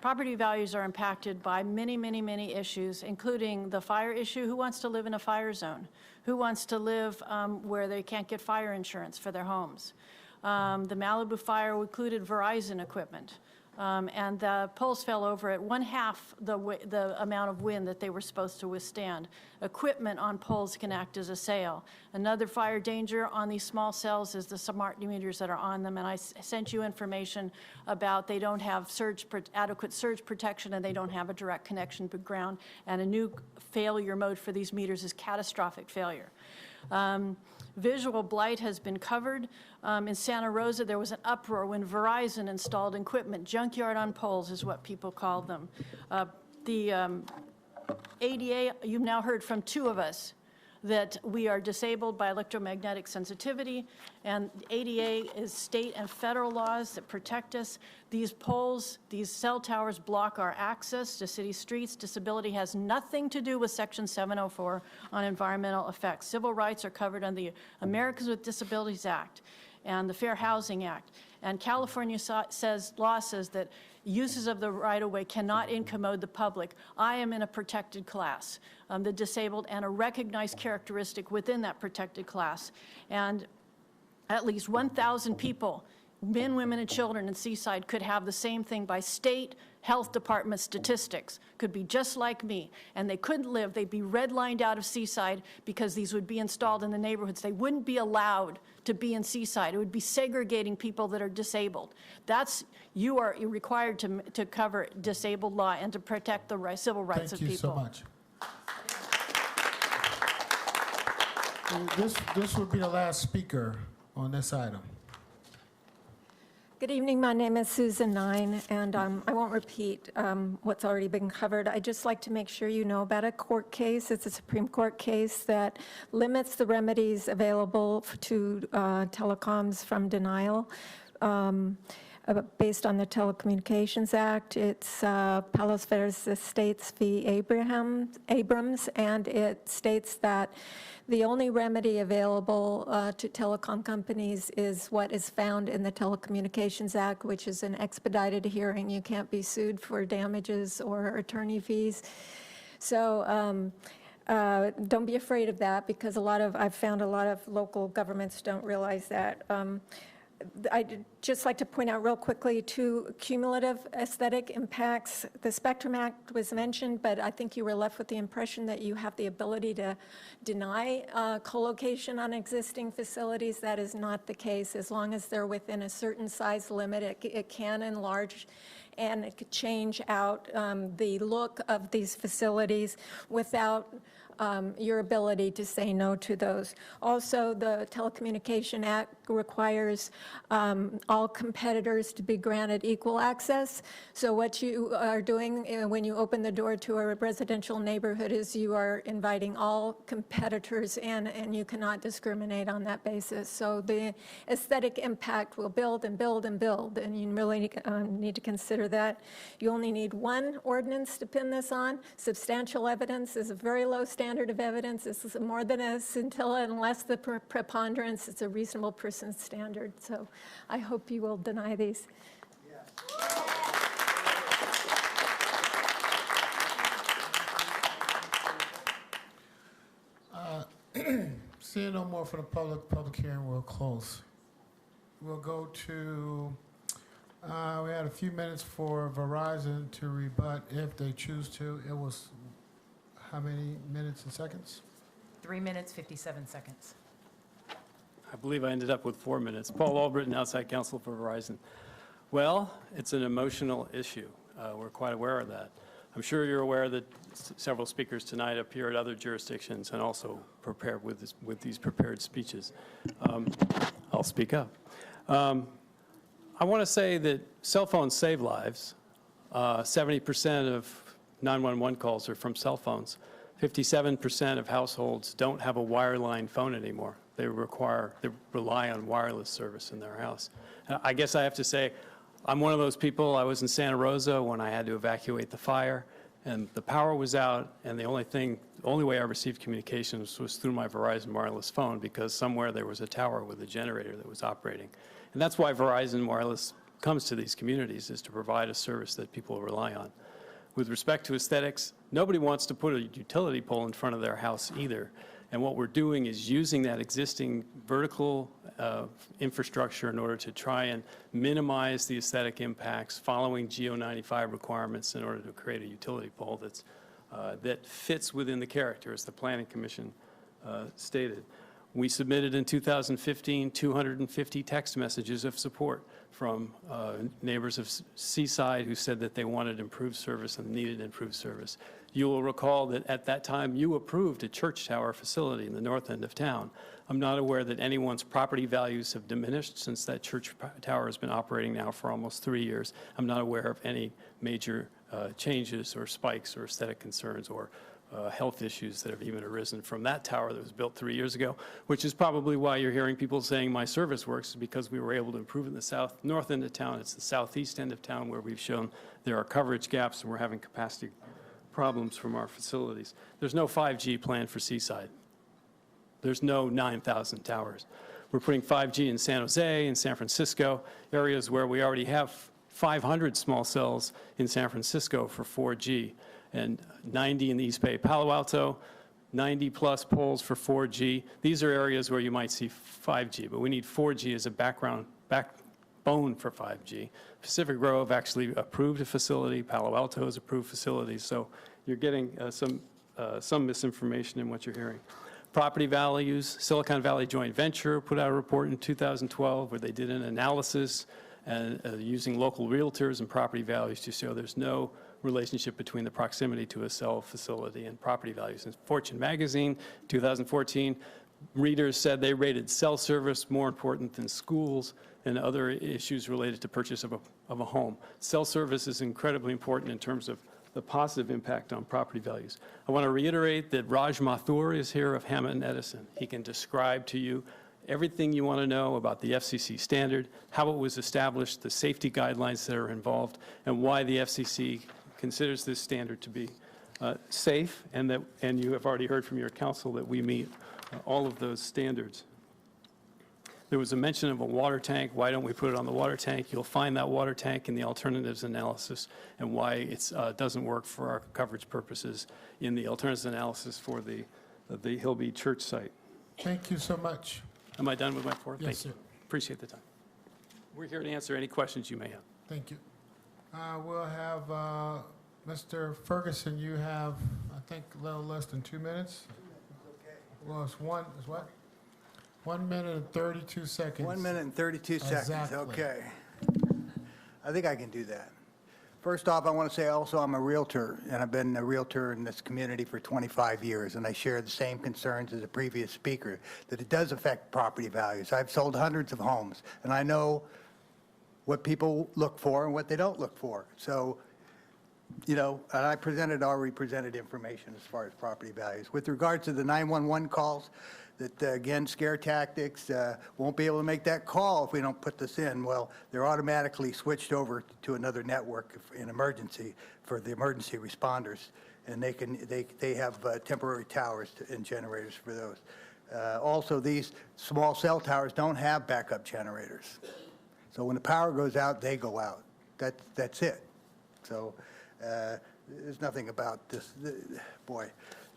Property values are impacted by many, many, many issues, including the fire issue. Who wants to live in a fire zone? Who wants to live where they can't get fire insurance for their homes? The Malibu fire included Verizon equipment, and the poles fell over at 1/2 the amount of wind that they were supposed to withstand. Equipment on poles can act as a sail. Another fire danger on these small cells is the smart meters that are on them, and I sent you information about they don't have adequate surge protection, and they don't have a direct connection to ground, and a new failure mode for these meters is catastrophic failure. Visual blight has been covered. In Santa Rosa, there was an uproar when Verizon installed equipment. Junkyard on poles is what people called them. The ADA, you've now heard from two of us that we are disabled by electromagnetic sensitivity, and ADA is state and federal laws that protect us. These poles, these cell towers block our access to city streets. Disability has nothing to do with Section 704 on environmental effects. Civil rights are covered under the Americans with Disabilities Act and the Fair Housing Act. And California law says that uses of the right-of-way cannot incommode the public. I am in a protected class, the disabled, and a recognized characteristic within that protected class. And at least 1,000 people, men, women, and children in Seaside could have the same thing by state health department statistics, could be just like me, and they couldn't live. They'd be redlined out of Seaside because these would be installed in the neighborhoods. They wouldn't be allowed to be in Seaside. It would be segregating people that are disabled. You are required to cover disabled law and to protect the civil rights of people. Thank you so much. This would be the last speaker on this item. Good evening. My name is Susan Nine, and I won't repeat what's already been covered. I'd just like to make sure you know about a court case. It's a Supreme Court case that limits the remedies available to telecoms from denial. based on the Telecommunications Act. It's Palos Verdes Estates v. Abrams, and it states that the only remedy available to telecom companies is what is found in the Telecommunications Act, which is an expedited hearing. You can't be sued for damages or attorney fees. So don't be afraid of that, because I've found a lot of local governments don't realize that. I'd just like to point out real quickly two cumulative aesthetic impacts. The Spectrum Act was mentioned, but I think you were left with the impression that you have the ability to deny co-location on existing facilities. That is not the case. As long as they're within a certain size limit, it can enlarge and it could change out the look of these facilities without your ability to say no to those. Also, the Telecommunication Act requires all competitors to be granted equal access. So what you are doing when you open the door to a residential neighborhood is you are inviting all competitors in, and you cannot discriminate on that basis. So the aesthetic impact will build and build and build, and you really need to consider that. You only need one ordinance to pin this on. Substantial evidence is a very low standard of evidence. This is more than a scintilla unless the preponderance. It's a reasonable person standard. So I hope you will deny these. Seeing no more for the public hearing will close. We'll go to, we had a few minutes for Verizon to rebut if they choose to. It was how many minutes and seconds? 3 minutes, 57 seconds. I believe I ended up with 4 minutes. Paul Albritton, outside counsel for Verizon. Well, it's an emotional issue. We're quite aware of that. I'm sure you're aware that several speakers tonight appear at other jurisdictions and also prepared with these prepared speeches. I'll speak up. I want to say that cell phones save lives. 70% of 911 calls are from cell phones. 57% of households don't have a wireline phone anymore. They rely on wireless service in their house. I guess I have to say, I'm one of those people. I was in Santa Rosa when I had to evacuate the fire, and the power was out, and the only way I received communications was through my Verizon wireless phone, because somewhere there was a tower with a generator that was operating. And that's why Verizon Wireless comes to these communities, is to provide a service that people rely on. With respect to aesthetics, nobody wants to put a utility pole in front of their house either. And what we're doing is using that existing vertical infrastructure in order to try and minimize the aesthetic impacts, following GO95 requirements in order to create a utility pole that fits within the character, as the Planning Commission stated. We submitted in 2015 250 text messages of support from neighbors of Seaside who said that they wanted improved service and needed improved service. You will recall that at that time you approved a church tower facility in the north end of town. I'm not aware that anyone's property values have diminished since that church tower has been operating now for almost 3 years. I'm not aware of any major changes or spikes or aesthetic concerns or health issues that have even arisen from that tower that was built 3 years ago, which is probably why you're hearing people saying my service works, because we were able to improve in the north end of town. It's the southeast end of town where we've shown there are coverage gaps and we're having capacity problems from our facilities. There's no 5G plan for Seaside. There's no 9,000 towers. We're putting 5G in San Jose, in San Francisco, areas where we already have 500 small cells in San Francisco for 4G, and 90 in the East Bay. Palo Alto, 90-plus poles for 4G. These are areas where you might see 5G, but we need 4G as a backbone for 5G. Pacific Grove actually approved a facility. Palo Alto has approved facilities. So you're getting some misinformation in what you're hearing. Property values, Silicon Valley Joint Venture put out a report in 2012 where they did an analysis and using local realtors and property values to show there's no relationship between the proximity to a cell facility and property values. In Fortune magazine, 2014, readers said they rated cell service more important than schools and other issues related to purchase of a home. Cell service is incredibly important in terms of the positive impact on property values. I want to reiterate that Raj Mathur is here of Hammett and Edison. He can describe to you everything you want to know about the FCC standard, how it was established, the safety guidelines that are involved, and why the FCC considers this standard to be safe, and you have already heard from your council that we meet all of those standards. There was a mention of a water tank. Why don't we put it on the water tank? You'll find that water tank in the alternatives analysis and why it doesn't work for our coverage purposes in the alternatives analysis for the Hillby Church site. Thank you so much. Am I done with my report? Yes, Thank sir. you. Appreciate the time. We're here to answer any questions you may have. Thank you. We'll have Mr. Ferguson, you have, I think, a little less than 2 minutes. Well, it's what? 1 minute and 32 seconds. 1 minute and 32 seconds, Exactly. okay. I think I can do that. First off, I want to say also I'm a Realtor, and I've been a Realtor in this community for 25 years, and I share the same concerns as the previous speaker, that it does affect property values. I've sold hundreds of homes, and I know what people look for and what they don't look for. So, you know, and I already presented information as far as property values. With regard to the 911 calls, that, again, scare tactics, won't be able to make that call if we don't put this in. Well, they're automatically switched over to another network in emergency for the emergency responders, and they have temporary towers and generators for those. Also, these small cell towers don't have backup generators. So when the power goes out, they go out. That's it. So there's nothing about this. Boy.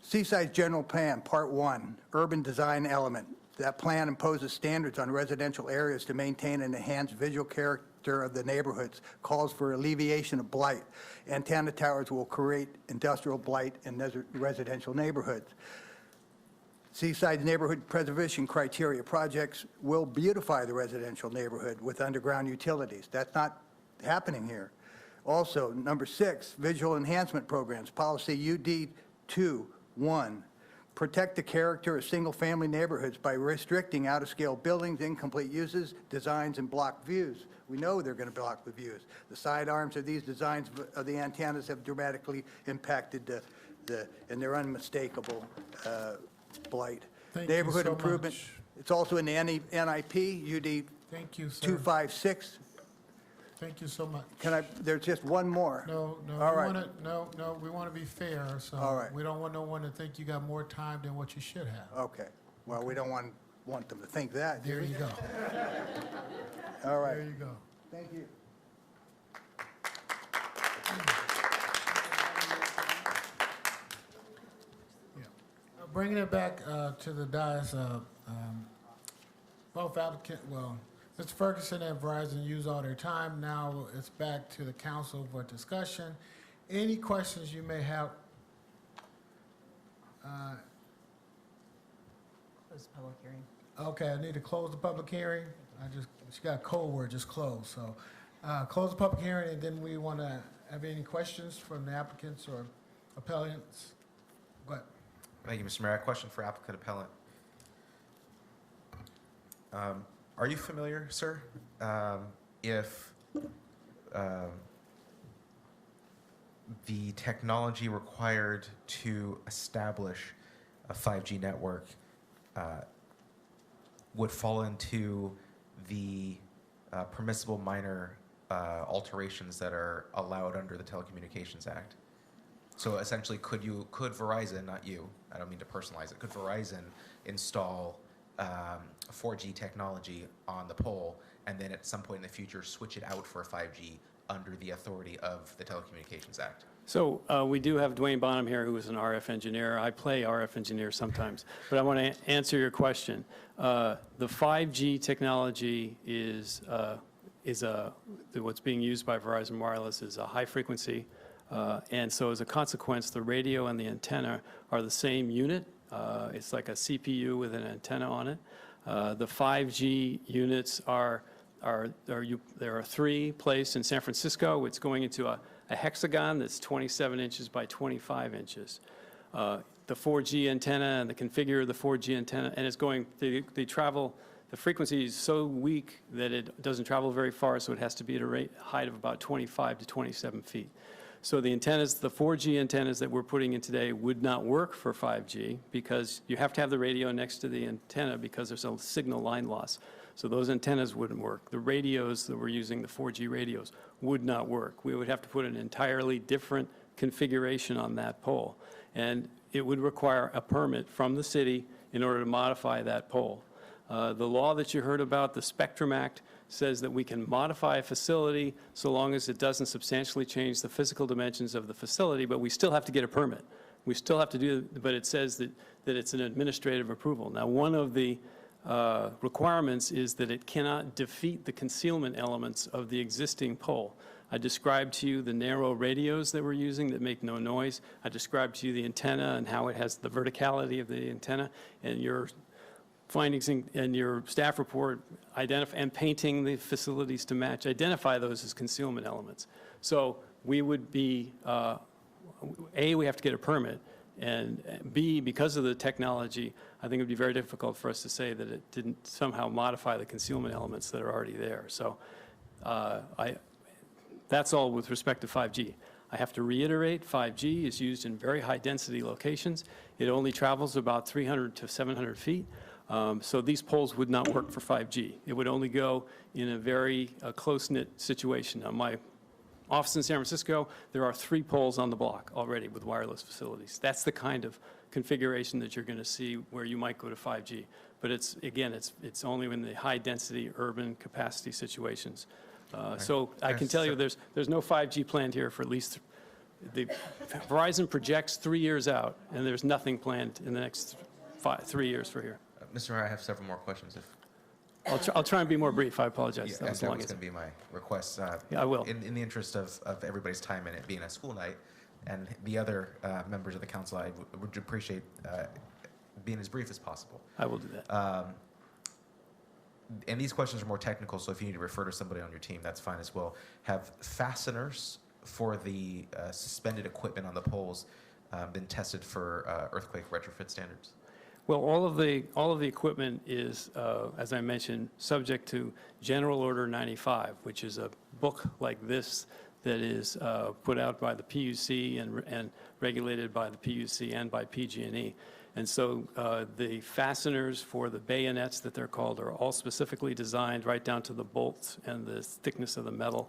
Seaside General Plan, Part 1, Urban Design Element. That plan imposes standards on residential areas to maintain and enhance visual character of the neighborhoods, calls for alleviation of blight. Antenna towers will create industrial blight in residential neighborhoods. Seaside's neighborhood preservation criteria projects will beautify the residential neighborhood with underground utilities. That's not happening here. Also, number 6, visual enhancement programs, policy UD2-1, protect the character of single-family neighborhoods by restricting out-of-scale buildings, incomplete uses, designs, and blocked views. We know they're going to block the views. The side arms of these designs of the antennas have dramatically impacted and they're unmistakable blight. Thank you Neighborhood so improvement. much. It's also in the NIP, UD Thank you, sir. 256. Thank you so much. There's just one more. No, All we right. wanna, we want to be fair, so. All right. We don't want no one to think you got more time than what you should have. Okay. Well, we don't want them to think that. do There we? you go. All right. There you go. Thank you. Bringing it back to the dais, both applicant, well, Mr. Ferguson and Verizon used all their time. Now it's back to the council for discussion. Any questions you may have? Close the public hearing. Okay, I need to close the public hearing. She got a code word, just close. So close the public hearing, and then we want to have any questions from the applicants or appellants? Go ahead. Thank you, Mr. Mayor. A question for applicant appellant. Are you familiar, sir, if the technology required to establish a 5G network would fall into the permissible minor alterations that are allowed under the Telecommunications Act? So essentially, could Verizon, not you, I don't mean to personalize it, could Verizon install 4G technology on the pole and then at some point in the future switch it out for 5G under the authority of the Telecommunications Act? So we do have Dwayne Bonham here, who is an RF engineer. I play RF engineer sometimes, but I want to answer your question. The 5G technology is what's being used by Verizon Wireless is a high frequency, and so as a consequence, the radio and the antenna are the same unit. It's like a CPU with an antenna on it. The 5G units there are 3 placed in San Francisco. It's going into a hexagon that's 27 inches by 25 inches. The 4G antenna and the configure of the 4G antenna, and it's going, the frequency is so weak that it doesn't travel very far, so it has to be at a height of about 25 to 27 feet. So the antennas, the 4G antennas that we're putting in today would not work for 5G because you have to have the radio next to the antenna because there's a signal line loss. So those antennas wouldn't work. The radios that we're using, the 4G radios, would not work. We would have to put an entirely different configuration on that pole. And it would require a permit from the city in order to modify that pole. The law that you heard about, the Spectrum Act, says that we can modify a facility so long as it doesn't substantially change the physical dimensions of the facility, but we still have to get a permit. We still have to do, but it says that it's an administrative approval. Now, one of the requirements is that it cannot defeat the concealment elements of the existing pole. I described to you the narrow radios that we're using that make no noise. I described to you the antenna and how it has the verticality of the antenna, and your findings in your staff report and painting the facilities to match, identify those as concealment elements. So we would be, A, we have to get a permit, and B, because of the technology, I think it would be very difficult for us to say that it didn't somehow modify the concealment elements that are already there. So that's all with respect to 5G. I have to reiterate, 5G is used in very high-density locations. It only travels about 300 to 700 feet. So these poles would not work for 5G. It would only go in a very close-knit situation. Now, my office in San Francisco, there are 3 poles on the block already with wireless facilities. That's the kind of configuration that you're going to see where you might go to 5G. But it's, again, it's only in the high-density urban capacity situations. So I can tell you there's no 5G planned here for at least, Verizon projects 3 years out, and there's nothing planned in the next 3 years for here. Mr. Mayor, I have several more questions. I'll try and be more brief. I apologize. Yeah, that was going to be my request. Yeah, I will. In the interest of everybody's time and it being a school night, and the other members of the council, I would appreciate being as brief as possible. I will do that. And these questions are more technical, so if you need to refer to somebody on your team, that's fine as well. Have fasteners for the suspended equipment on the poles been tested for earthquake retrofit standards? Well, all of the equipment is, as I mentioned, subject to General Order 95, which is a book like this that is put out by the PUC and regulated by the PUC and by PG&E. And so the fasteners for the bayonets that they're called are all specifically designed right down to the bolts and the thickness of the metal.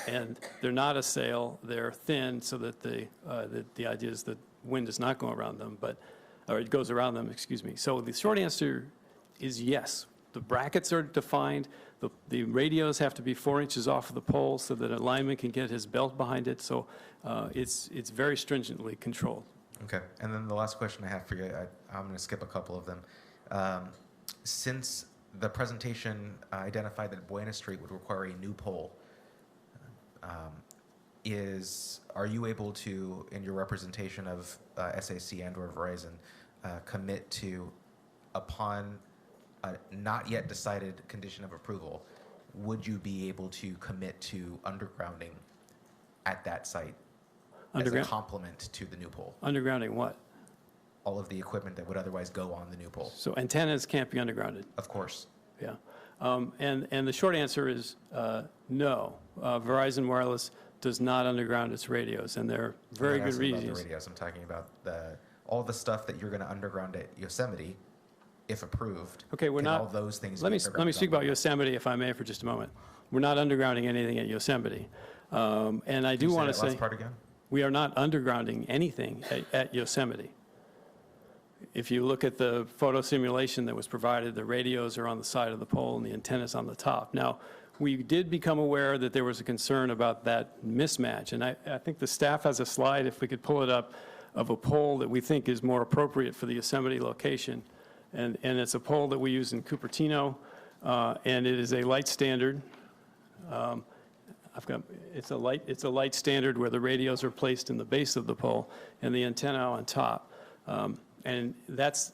And they're not a sail, they're thin so that the idea is that wind does not go around them, or it goes around them, excuse me. So the short answer is yes. The brackets are defined. The radios have to be 4 inches off of the pole so that a lineman can get his belt behind it. So it's very stringently controlled. Okay. And then the last question I have for you, I'm going to skip a couple of them. Since the presentation identified that Buena Street would require a new pole, are you able to, in your representation of SAC and/or Verizon, commit to, upon a not yet decided condition of approval, would you be able to commit to undergrounding at that site as a complement to the new pole? Undergrounding what? All of the equipment that would otherwise go on the new pole. So antennas can't be undergrounded. Of course. Yeah. And the short answer is no. Verizon Wireless does not underground its radios, and there are very good reasons. The radios. I'm talking about all the stuff that you're going to underground at Yosemite, if approved. Okay, we're not. All those things. Let me speak about Yosemite, if I may, for just a moment. We're not undergrounding anything at Yosemite, and I do want to say. Last part again? We are not undergrounding anything at Yosemite. If you look at the photo simulation that was provided, the radios are on the side of the pole and the antenna's on the top. Now, we did become aware that there was a concern about that mismatch, and I think the staff has a slide, if we could pull it up, of a pole that we think is more appropriate for the Yosemite location. And it's a pole that we use in Cupertino, and it is a light standard. It's a light standard where the radios are placed in the base of the pole and the antenna on top. And that's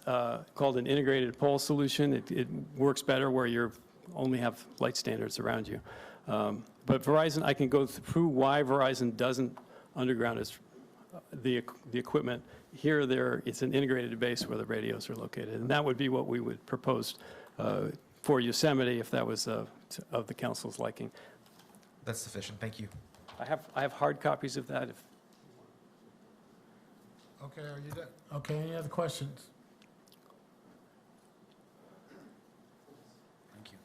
called an integrated pole solution. It works better where you only have light standards around you. But Verizon, I can go through why Verizon doesn't underground the equipment. Here, it's an integrated base where the radios are located. And that would be what we would propose for Yosemite if that was of the council's liking. That's sufficient. Thank you. I have hard copies of that if. Okay, are you done? Okay, any other questions? Thank you.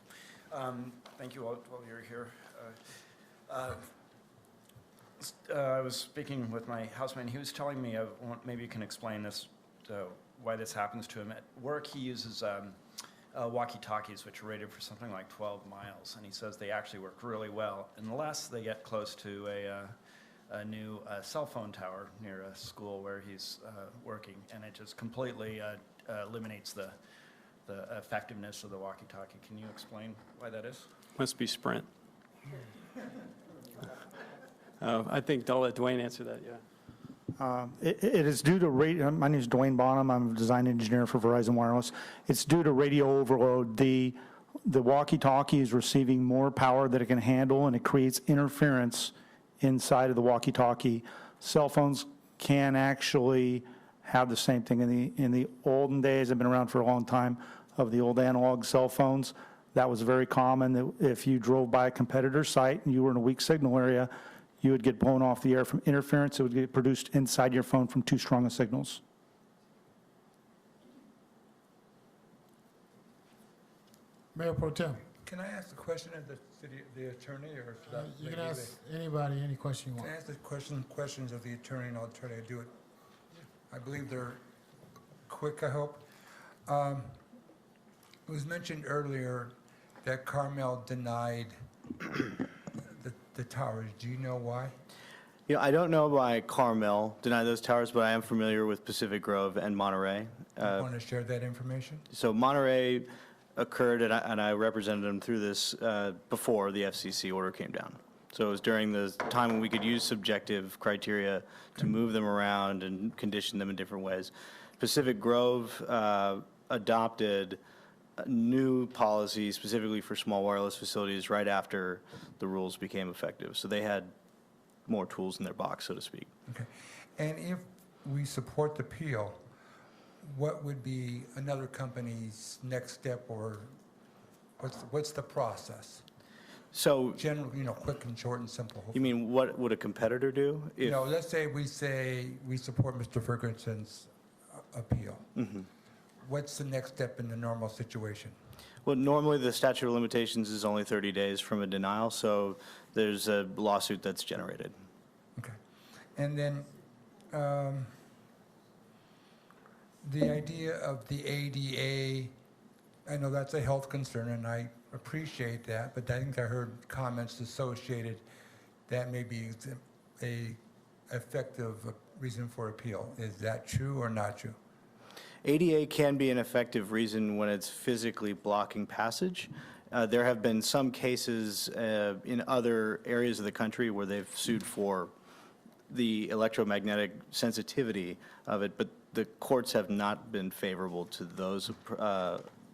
Thank you all while you're here. I was speaking with my housemate, and he was telling me, maybe you can explain this, why this happens to him. At work, he uses walkie-talkies, which are rated for something like 12 miles, and he says they actually work really well unless they get close to a new cell phone tower near a school where he's working, and it just completely eliminates the effectiveness of the walkie-talkie. Can you explain why that is? Must be Sprint. I think I'll let Dwayne answer that, yeah. It is due to radio. My name is Dwayne Bonham. I'm a design engineer for Verizon Wireless. It's due to radio overload. The walkie-talkie is receiving more power than it can handle, and it creates interference inside of the walkie-talkie. Cell phones can actually have the same thing. In the olden days, I've been around for a long time, of the old analog cell phones, that was very common. That if you drove by a competitor site and you were in a weak signal area, you would get blown off the air from interference. It would get produced inside your phone from too strong of signals. Mayor Pro Tem. Can I ask a question of the attorney, or should I? You can ask anybody any question you want. Can I ask the questions of the attorney, and I'll try to do it. I believe they're quick, I hope. It was mentioned earlier that Carmel denied the towers. Do you know why? You know, I don't know why Carmel denied those towers, but I am familiar with Pacific Grove and Monterey. Do you want to share that information? So Monterey occurred, and I represented them through this before the FCC order came down. So it was during the time when we could use subjective criteria to move them around and condition them in different ways. Pacific Grove adopted a new policy specifically for small wireless facilities right after the rules became effective. So they had more tools in their box, so to speak. Okay. And if we support the appeal, what would be another company's next step, or what's the process? So generally, quick and short and simple. You mean what would a competitor do? Let's say we support Mr. Ferguson's appeal. Mm-hmm. What's the next step in the normal situation? Well, normally the statute of limitations is only 30 days from a denial, so there's a lawsuit that's generated. Okay. And then the idea of the ADA, I know that's a health concern, and I appreciate that, but I think I heard comments associated that may be a effective reason for appeal. Is that true or not true? ADA can be an effective reason when it's physically blocking passage. There have been some cases in other areas of the country where they've sued for the electromagnetic sensitivity of it, but the courts have not been favorable to those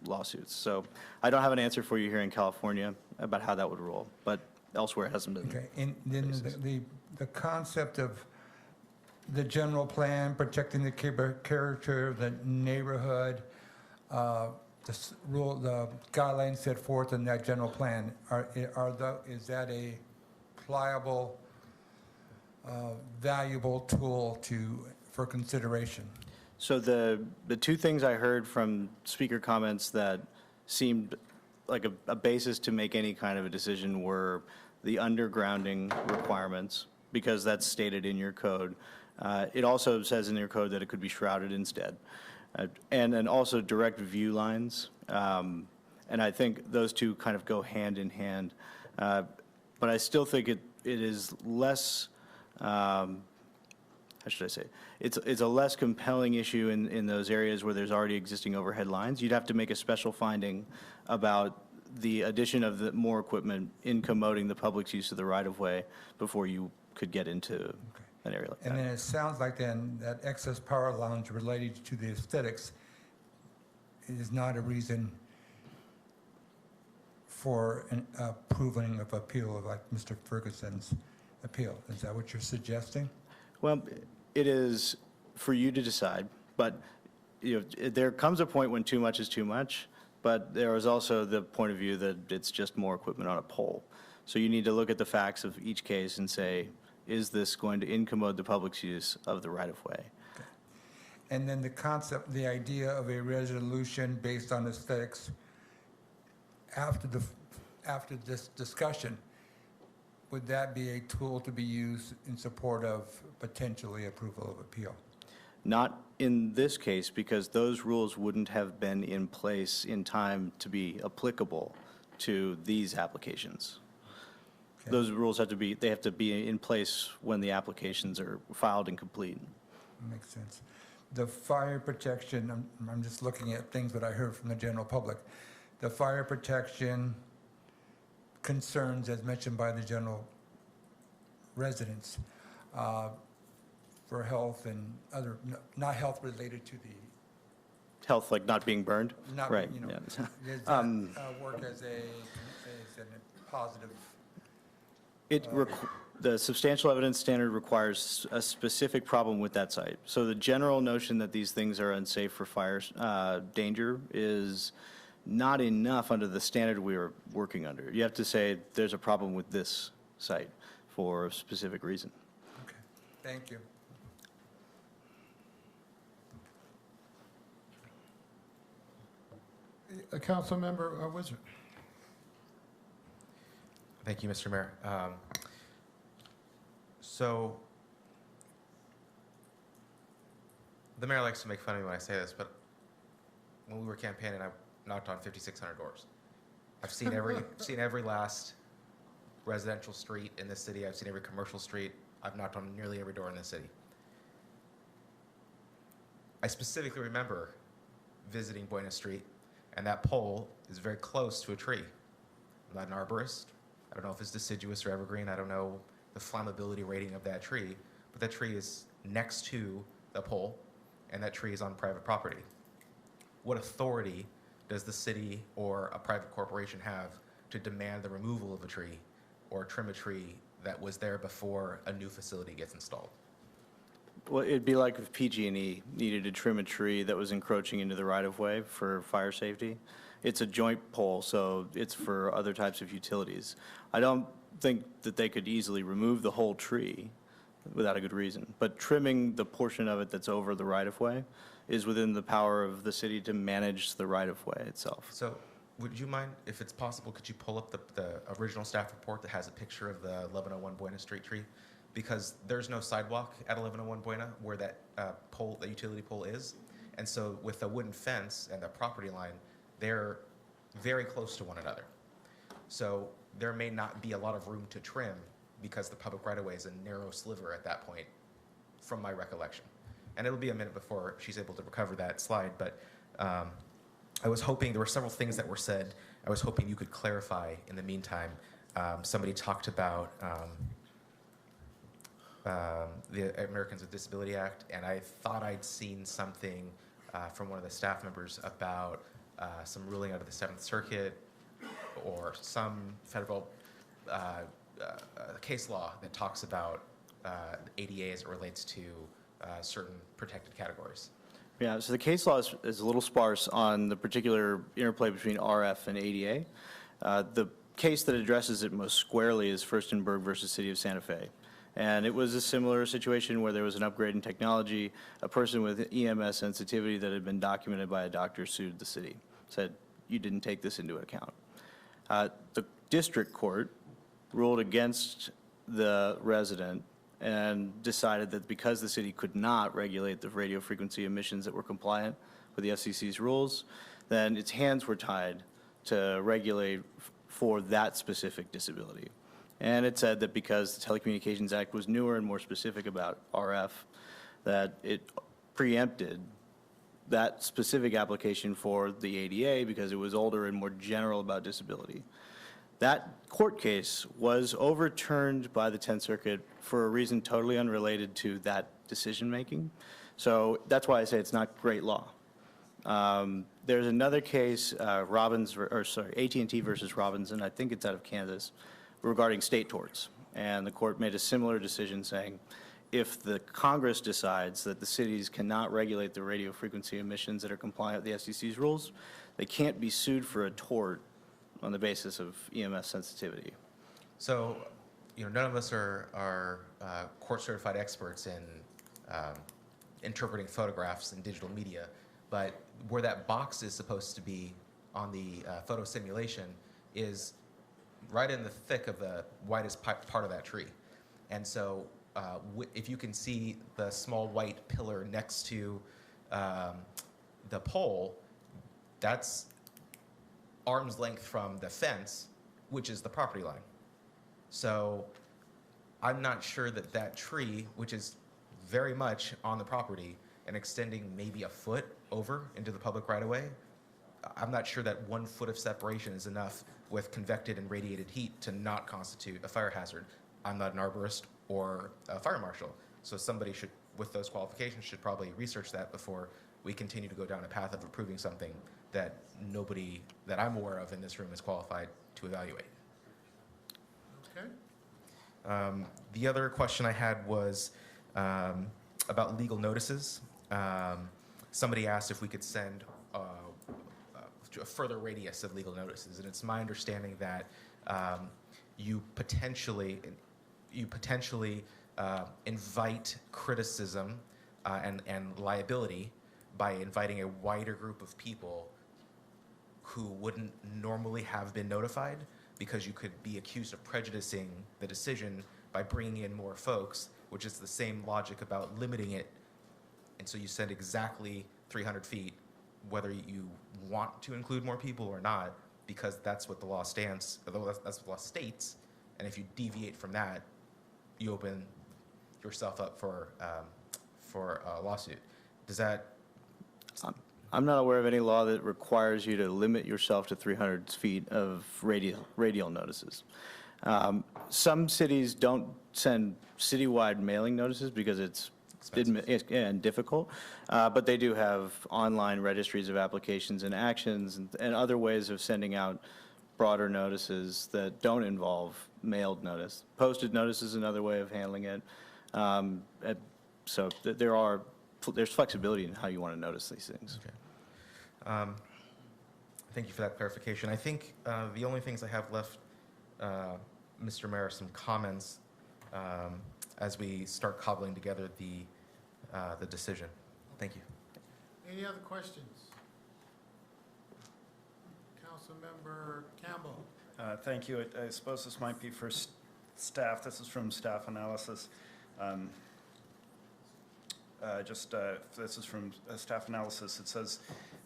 lawsuits. So I don't have an answer for you here in California about how that would rule, but elsewhere it hasn't been. Okay, and then the concept of the general plan, protecting the character of the neighborhood, the guidelines set forth in that general plan, is that a pliable, valuable tool for consideration? So the two things I heard from speaker comments that seemed like a basis to make any kind of a decision were the undergrounding requirements, because that's stated in your code. It also says in your code that it could be shrouded instead. And then also direct view lines. And I think those two kind of go hand in hand. But I still think it is less, how should I say? It's a less compelling issue in those areas where there's already existing overhead lines. You'd have to make a special finding about the addition of more equipment incommoding the public's use of the right-of-way before you could get into an area like that. And then it sounds like then that excess power lines related to the aesthetics is not a reason for an approving of appeal, like Mr. Ferguson's appeal. Is that what you're suggesting? Well, it is for you to decide, but there comes a point when too much is too much, but there is also the point of view that it's just more equipment on a pole. So you need to look at the facts of each case and say, is this going to incommode the public's use of the right-of-way? And then the concept, the idea of a resolution based on aesthetics, after this discussion, would that be a tool to be used in support of potentially approval of appeal? Not in this case, because those rules wouldn't have been in place in time to be applicable to these applications. Those rules have to be in place when the applications are filed and complete. Makes sense. The fire protection, I'm just looking at things that I heard from the general public. The fire protection concerns, as mentioned by the general residents, for health and other, not health related to the, Health, like not being burned? not, Right, you know, yeah. does that work as a positive? The substantial evidence standard requires a specific problem with that site. So the general notion that these things are unsafe for fire danger is not enough under the standard we are working under. You have to say there's a problem with this site for a specific reason. Okay, thank you. Councilmember Wizard. Thank you, Mr. Mayor. So the mayor likes to make fun of me when I say this, but when we were campaigning, I knocked on 5,600 doors. I've seen every last residential street in this city. I've seen every commercial street. I've knocked on nearly every door in this city. I specifically remember visiting Buena Street, and that pole is very close to a tree. I'm not an arborist. I don't know if it's deciduous or evergreen. I don't know the flammability rating of that tree, but that tree is next to the pole, and that tree is on private property. What authority does the city or a private corporation have to demand the removal of a tree or trim a tree that was there before a new facility gets installed? Well, it'd be like if PG&E needed to trim a tree that was encroaching into the right-of-way for fire safety. It's a joint pole, so it's for other types of utilities. I don't think that they could easily remove the whole tree without a good reason. But trimming the portion of it that's over the right-of-way is within the power of the city to manage the right-of-way itself. So would you mind, if it's possible, could you pull up the original staff report that has a picture of the 1101 Buena Street tree? Because there's no sidewalk at 1101 Buena where that pole, the utility pole is. And so with the wooden fence and the property line, they're very close to one another. So there may not be a lot of room to trim because the public right-of-way is a narrow sliver at that point, from my recollection. And it'll be a minute before she's able to recover that slide, but I was hoping, there were several things that were said. I was hoping you could clarify in the meantime. Somebody talked about the Americans with Disability Act, and I thought I'd seen something from one of the staff members about some ruling out of the Seventh Circuit or some federal case law that talks about ADA as it relates to certain protected categories. Yeah, so the case law is a little sparse on the particular interplay between RF and ADA. The case that addresses it most squarely is Furstenberg versus City of Santa Fe. And it was a similar situation where there was an upgrade in technology. A person with EMS sensitivity that had been documented by a doctor sued the city, said, you didn't take this into account. The district court ruled against the resident and decided that because the city could not regulate the radio frequency emissions that were compliant with the FCC's rules, then its hands were tied to regulate for that specific disability. And it said that because the Telecommunications Act was newer and more specific about RF, that it preempted that specific application for the ADA because it was older and more general about disability. That court case was overturned by the 10th Circuit for a reason totally unrelated to that decision-making. So that's why I say it's not great law. There's another case, AT&T versus Robinson, I think it's out of Kansas, regarding state torts. And the court made a similar decision saying, if the Congress decides that the cities cannot regulate the radio frequency emissions that are compliant with the FCC's rules, they can't be sued for a tort on the basis of EMS sensitivity. So, none of us are court-certified experts in interpreting photographs and digital media, but where that box is supposed to be on the photo simulation is right in the thick of the widest part of that tree. And so if you can see the small white pillar next to the pole, that's arm's length from the fence, which is the property line. So I'm not sure that that tree, which is very much on the property and extending maybe a foot over into the public right-of-way, I'm not sure that 1 foot of separation is enough with convected and radiated heat to not constitute a fire hazard. I'm not an arborist or a fire marshal, so somebody should, with those qualifications, should probably research that before we continue to go down a path of approving something that nobody that I'm aware of in this room is qualified to evaluate. Okay. The other question I had was about legal notices. Somebody asked if we could send a further radius of legal notices, and it's my understanding that you potentially invite criticism and liability by inviting a wider group of people who wouldn't normally have been notified, because you could be accused of prejudicing the decision by bringing in more folks, which is the same logic about limiting it. And so you send exactly 300 feet, whether you want to include more people or not, because that's what the law stands, that's what the law states. And if you deviate from that, you open yourself up for a lawsuit. Does that? I'm not aware of any law that requires you to limit yourself to 300 feet of radial notices. Some cities don't send citywide mailing notices because it's difficult, but they do have online registries of applications and actions and other ways of sending out broader notices that don't involve mailed notice. Posted notice is another way of handling it. So there's flexibility in how you want to notice these things. Okay. Thank you for that clarification. I think the only things I have left, Mr. Mayor, are some comments as we start cobbling together the decision. Thank you. Any other questions? Councilmember Campbell. Thank you. I suppose this might be for staff. This is from staff analysis. This is from staff analysis. It says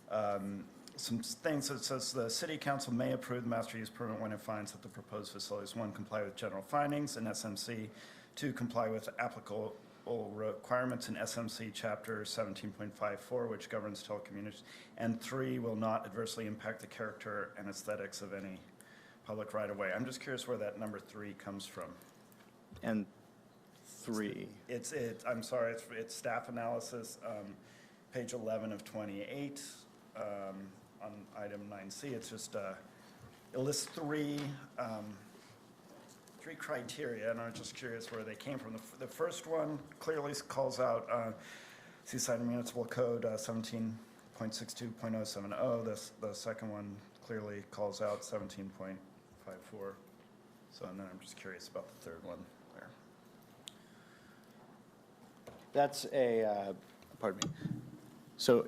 some things. It says the city council may approve the master use permit when it finds that the proposed facilities, 1, comply with general findings in SMC, 2, comply with applicable requirements in SMC Chapter 17.54, which governs telecommunications, and 3, will not adversely impact the character and aesthetics of any public right-of-way. I'm just curious where that number 3 comes from. And 3. I'm sorry, it's staff analysis, page 11 of 28, on item 9C. It's just, it lists 3 criteria, and I'm just curious where they came from. The first one clearly calls out Seaside Municipal Code 17.62.070. The second one clearly calls out 17.54. So, and then I'm just curious about the third one there. That's pardon me. So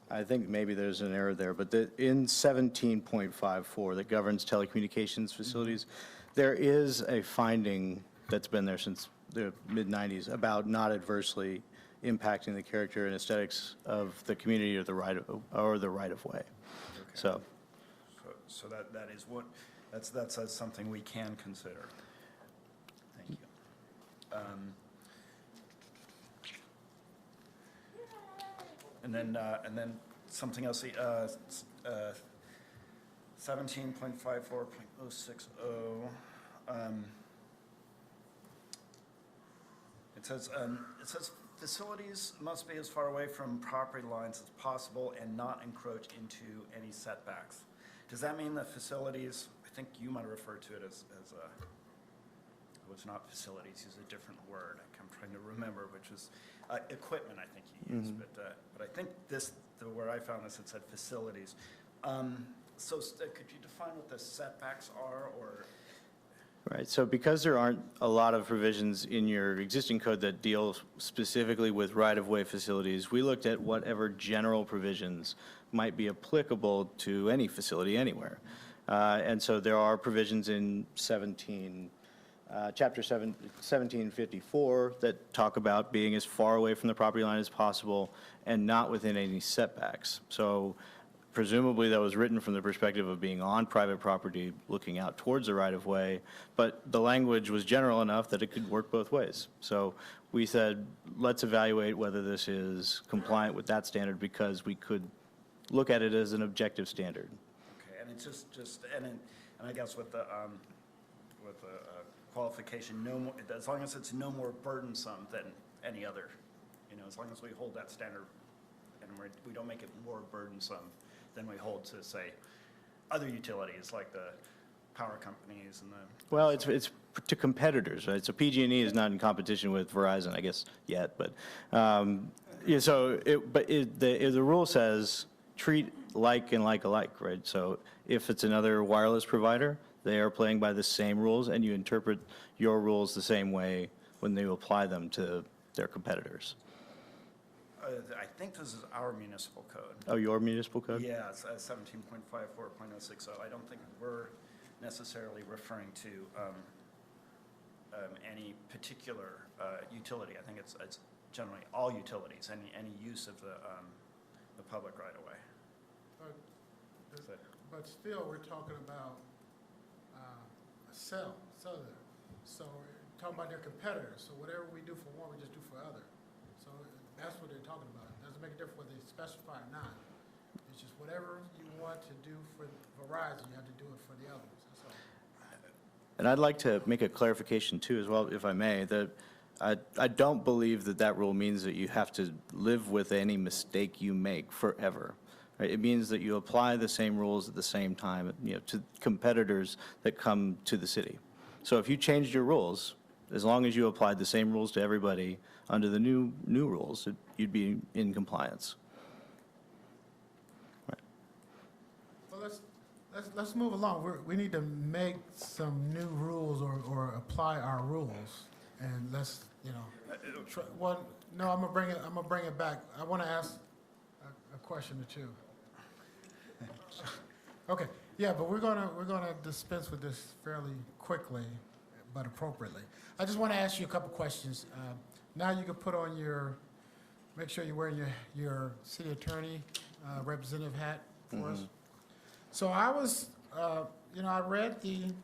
I think maybe there's an error there, but in 17.54 that governs telecommunications facilities, there is a finding that's been there since the mid-90s about not adversely impacting the character and aesthetics of the community or the right of way. Okay. So that is what that's something we can consider. Thank you. And then something else. 17.54.060. It says facilities must be as far away from property lines as possible and not encroach into any setbacks. Does that mean that facilities? I think you might refer to it as it's not facilities. Use a different word. I'm trying to remember, which is equipment. I think you used, but I think where I found this, it said facilities. So could you define what the setbacks are, or Right, so because there aren't a lot of provisions in your existing code that deal specifically with right-of-way facilities, we looked at whatever general provisions might be applicable to any facility anywhere. And so there are provisions in Chapter 1754 that talk about being as far away from the property line as possible and not within any setbacks. So presumably that was written from the perspective of being on private property, looking out towards the right-of-way, but the language was general enough that it could work both ways. So we said, let's evaluate whether this is compliant with that standard because we could look at it as an objective standard. Okay, and it's and I guess with the qualification, no more, as long as it's no more burdensome than any other, as long as we hold that standard and we don't make it more burdensome than we hold to, say, other utilities like the power companies and the. Well, it's to competitors, right? So PG&E is not in competition with Verizon, I guess, yet, but, yeah, so, the rule says treat like and like alike, right? So if it's another wireless provider, they are playing by the same rules, and you interpret your rules the same way when they apply them to their competitors. I think this is our municipal code. Oh, your municipal code? Yeah, it's 17.54.060. I don't think we're necessarily referring to any particular utility. I think it's generally all utilities, any use of the public right of way. But still, we're talking about a cell there. So we're talking about their competitors. So whatever we do for one, we just do for other. So that's what they're talking about. It doesn't make a difference whether they specify or not. It's just whatever you want to do for Verizon, you have to do it for the others. That's all. And I'd like to make a clarification too as well, if I may, that I don't believe that that rule means that you have to live with any mistake you make forever. Right? It means that you apply the same rules at the same time, to competitors that come to the city. So if you changed your rules, as long as you applied the same rules to everybody under the new rules, you'd be in compliance. Right. Well, let's move along. We need to make some new rules or apply our rules, and let's try, one. No, I'm gonna bring it back. I want to ask a question or two. Okay, yeah, but we're gonna dispense with this fairly quickly, but appropriately. I just want to ask you a couple questions. Now you can put on make sure you're wearing your city attorney representative hat for us. So I was, I read the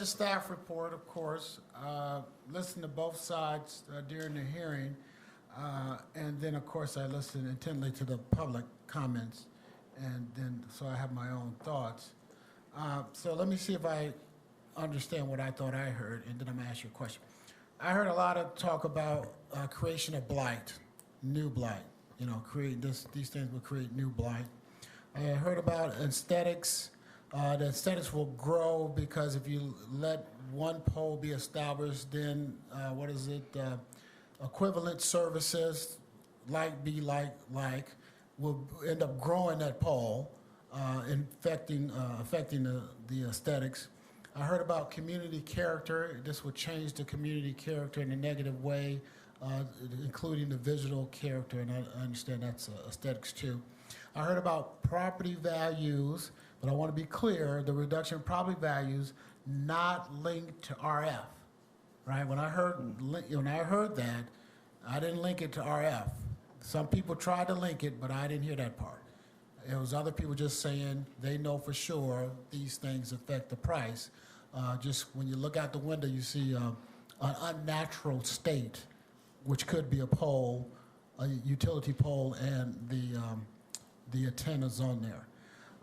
staff report, of course, listened to both sides during the hearing, and then, of course, I listened intently to the public comments, and then, so I have my own thoughts. So let me see if I understand what I thought I heard, and then I'm going to ask you a question. I heard a lot of talk about creation of blight, new blight. These things will create new blight. I heard about aesthetics. The aesthetics will grow because if you let one pole be established, then equivalent services, like be like, will end up growing that pole, affecting the aesthetics. I heard about community character. This would change the community character in a negative way, including the visual character, and I understand that's aesthetics too. I heard about property values, but I want to be clear, the reduction in property values not linked to RF, right? When I heard that, I didn't link it to RF. Some people tried to link it, but I didn't hear that part. It was other people just saying they know for sure these things affect the price. Just when you look out the window, you see an unnatural state, which could be a pole, a utility pole, and the antennas on there.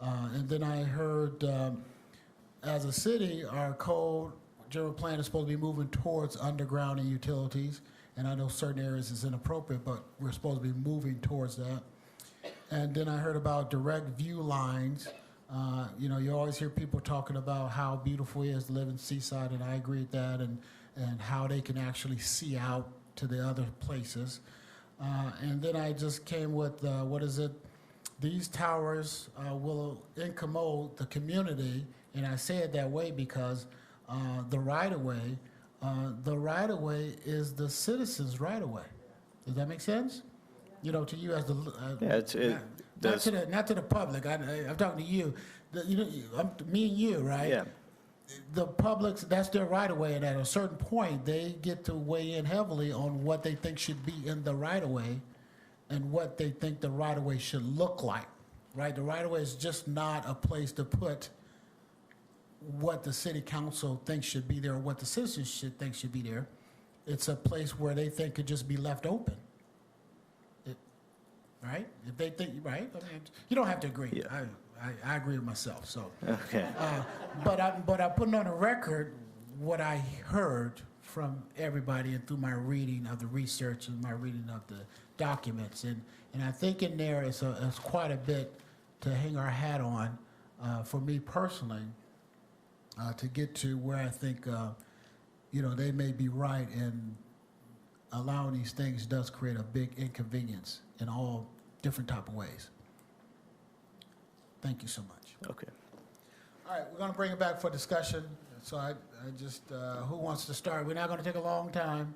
And then I heard, as a city, our code, general plan is supposed to be moving towards undergrounding utilities. And I know certain areas is inappropriate, but we're supposed to be moving towards that. And then I heard about direct view lines. You always hear people talking about how beautiful it is to live in Seaside, and I agree with that, and how they can actually see out to the other places. And then I just came with, these towers will incommode the community And I say it that way because the right-of-way is the citizens' right-of-way. Does that make sense? You know, to you as the not to the public. I'm talking to you. Me and you, right? Yeah. The public's, that's their right-of-way, and at a certain point, they get to weigh in heavily on what they think should be in the right-of-way and what they think the right-of-way should look like, right? The right-of-way is just not a place to put what the city council thinks should be there or what the citizens should think should be there. It's a place where they think could just be left open. Right? If they think, right? I mean, you don't have to agree. Yeah. I agree with myself, so. Okay. But I'm putting on the record what I heard from everybody and through my reading of the research and my reading of the documents. And I think in there is quite a bit to hang our hat on for me personally to get to where I think, they may be right in allowing these things does create a big inconvenience in all different type of ways. Thank you so much. Okay. All right, we're going to bring it back for discussion. So I just, who wants to start? We're not going to take a long time.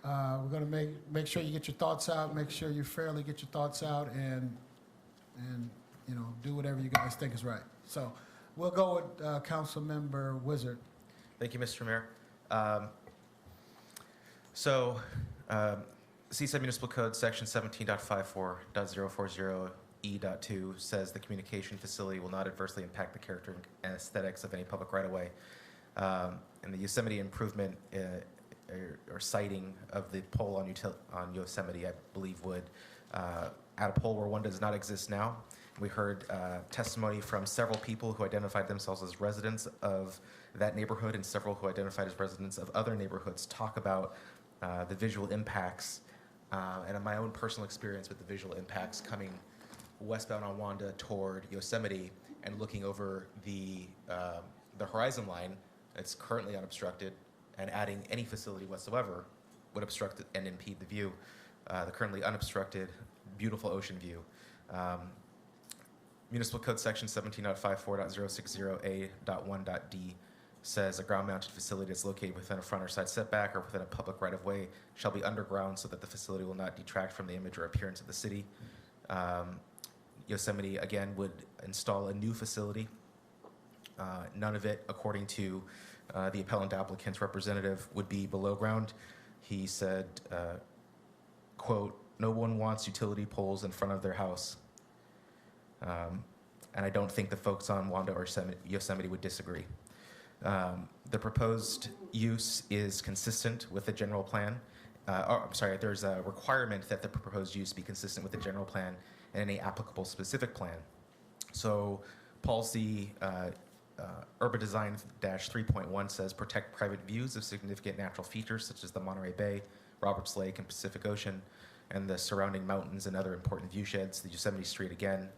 We're going to make sure you get your thoughts out, make sure you fairly get your thoughts out, and do whatever you guys think is right. So we'll go with Councilmember Wizard. Thank you, Mr. Mayor. Seaside Municipal Code Section 17.54.040E.2 says the communication facility will not adversely impact the character and aesthetics of any public right-of-way. And the Yosemite improvement or siting of the pole on Yosemite, I believe, would add a pole where one does not exist now. We heard testimony from several people who identified themselves as residents of that neighborhood and several who identified as residents of other neighborhoods talk about the visual impacts and in my own personal experience with the visual impacts coming westbound on Wanda toward Yosemite and looking over the horizon line that's currently unobstructed, and adding any facility whatsoever would obstruct and impede the view, the currently unobstructed, beautiful ocean view. Municipal Code Section 17.54.060A.1.d says a ground-mounted facility that's located within a front or side setback or within a public right-of-way shall be underground so that the facility will not detract from the image or appearance of the city. Yosemite, again, would install a new facility. None of it, according to the appellant applicant's representative, would be below ground. He said, quote, "No one wants utility poles in front of their house." And I don't think the folks on Wanda or Yosemite would disagree. The proposed use is consistent with the general plan. There's a requirement that the proposed use be consistent with the general plan and any applicable specific plan. So policy urban design -3.1 says protect private views of significant natural features such as the Monterey Bay, Roberts Lake, and Pacific Ocean, and the surrounding mountains and other important view sheds. The Yosemite Street, again,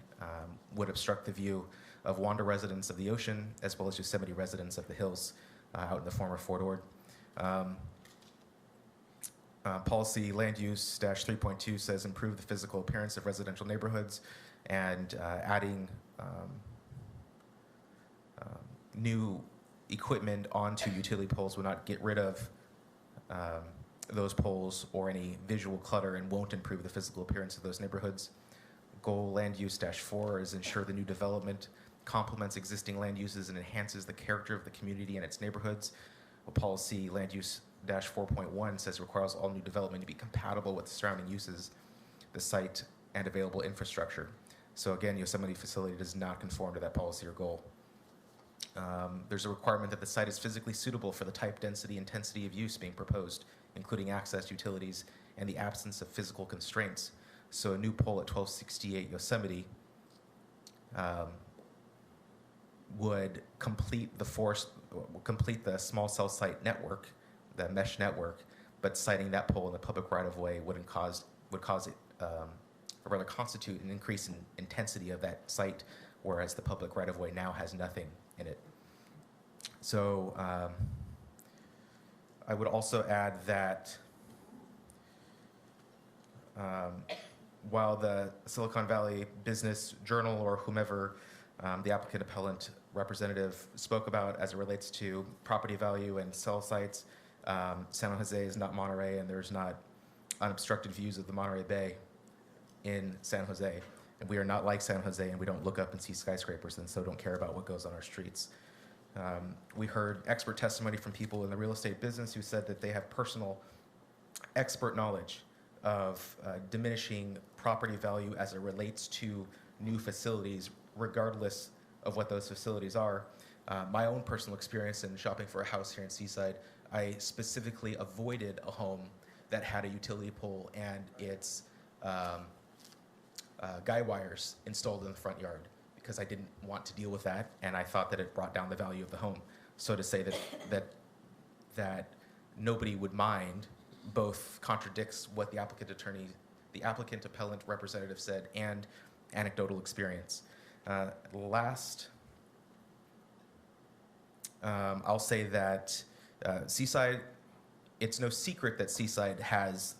would obstruct the view of Wanda residents of the ocean, as well as Yosemite residents of the hills out in the former Fort Ord. Policy land use -3.2 says improve the physical appearance of residential neighborhoods, and adding new equipment onto utility poles will not get rid of those poles or any visual clutter and won't improve the physical appearance of those neighborhoods. Goal land use -4 is ensure the new development complements existing land uses and enhances the character of the community and its neighborhoods. Policy land use -4.1 says requires all new development to be compatible with the surrounding uses, the site, and available infrastructure. So again, Yosemite facility does not conform to that policy or goal. There's a requirement that the site is physically suitable for the type, density, intensity of use being proposed, including access, utilities, and the absence of physical constraints. So a new pole at 1268 Yosemite would complete the small cell site network, the mesh network, but siting that pole in the public right-of-way would constitute an increase in intensity of that site, whereas the public right-of-way now has nothing in it. So I would also add that while the Silicon Valley Business Journal or whomever, the applicant appellant representative spoke about as it relates to property value and cell sites. San Jose is not Monterey, and there's not unobstructed views of the Monterey Bay in San Jose. And we are not like San Jose, and we don't look up and see skyscrapers and so don't care about what goes on our streets. We heard expert testimony from people in the real estate business who said that they have personal expert knowledge of diminishing property value as it relates to new facilities, regardless of what those facilities are. My own personal experience in shopping for a house here in Seaside, I specifically avoided a home that had a utility pole and its guy wires installed in the front yard because I didn't want to deal with that, and I thought that it brought down the value of the home. So to say that nobody would mind both contradicts what the applicant appellant representative said and anecdotal experience. Last, I'll say that Seaside, it's no secret that Seaside has,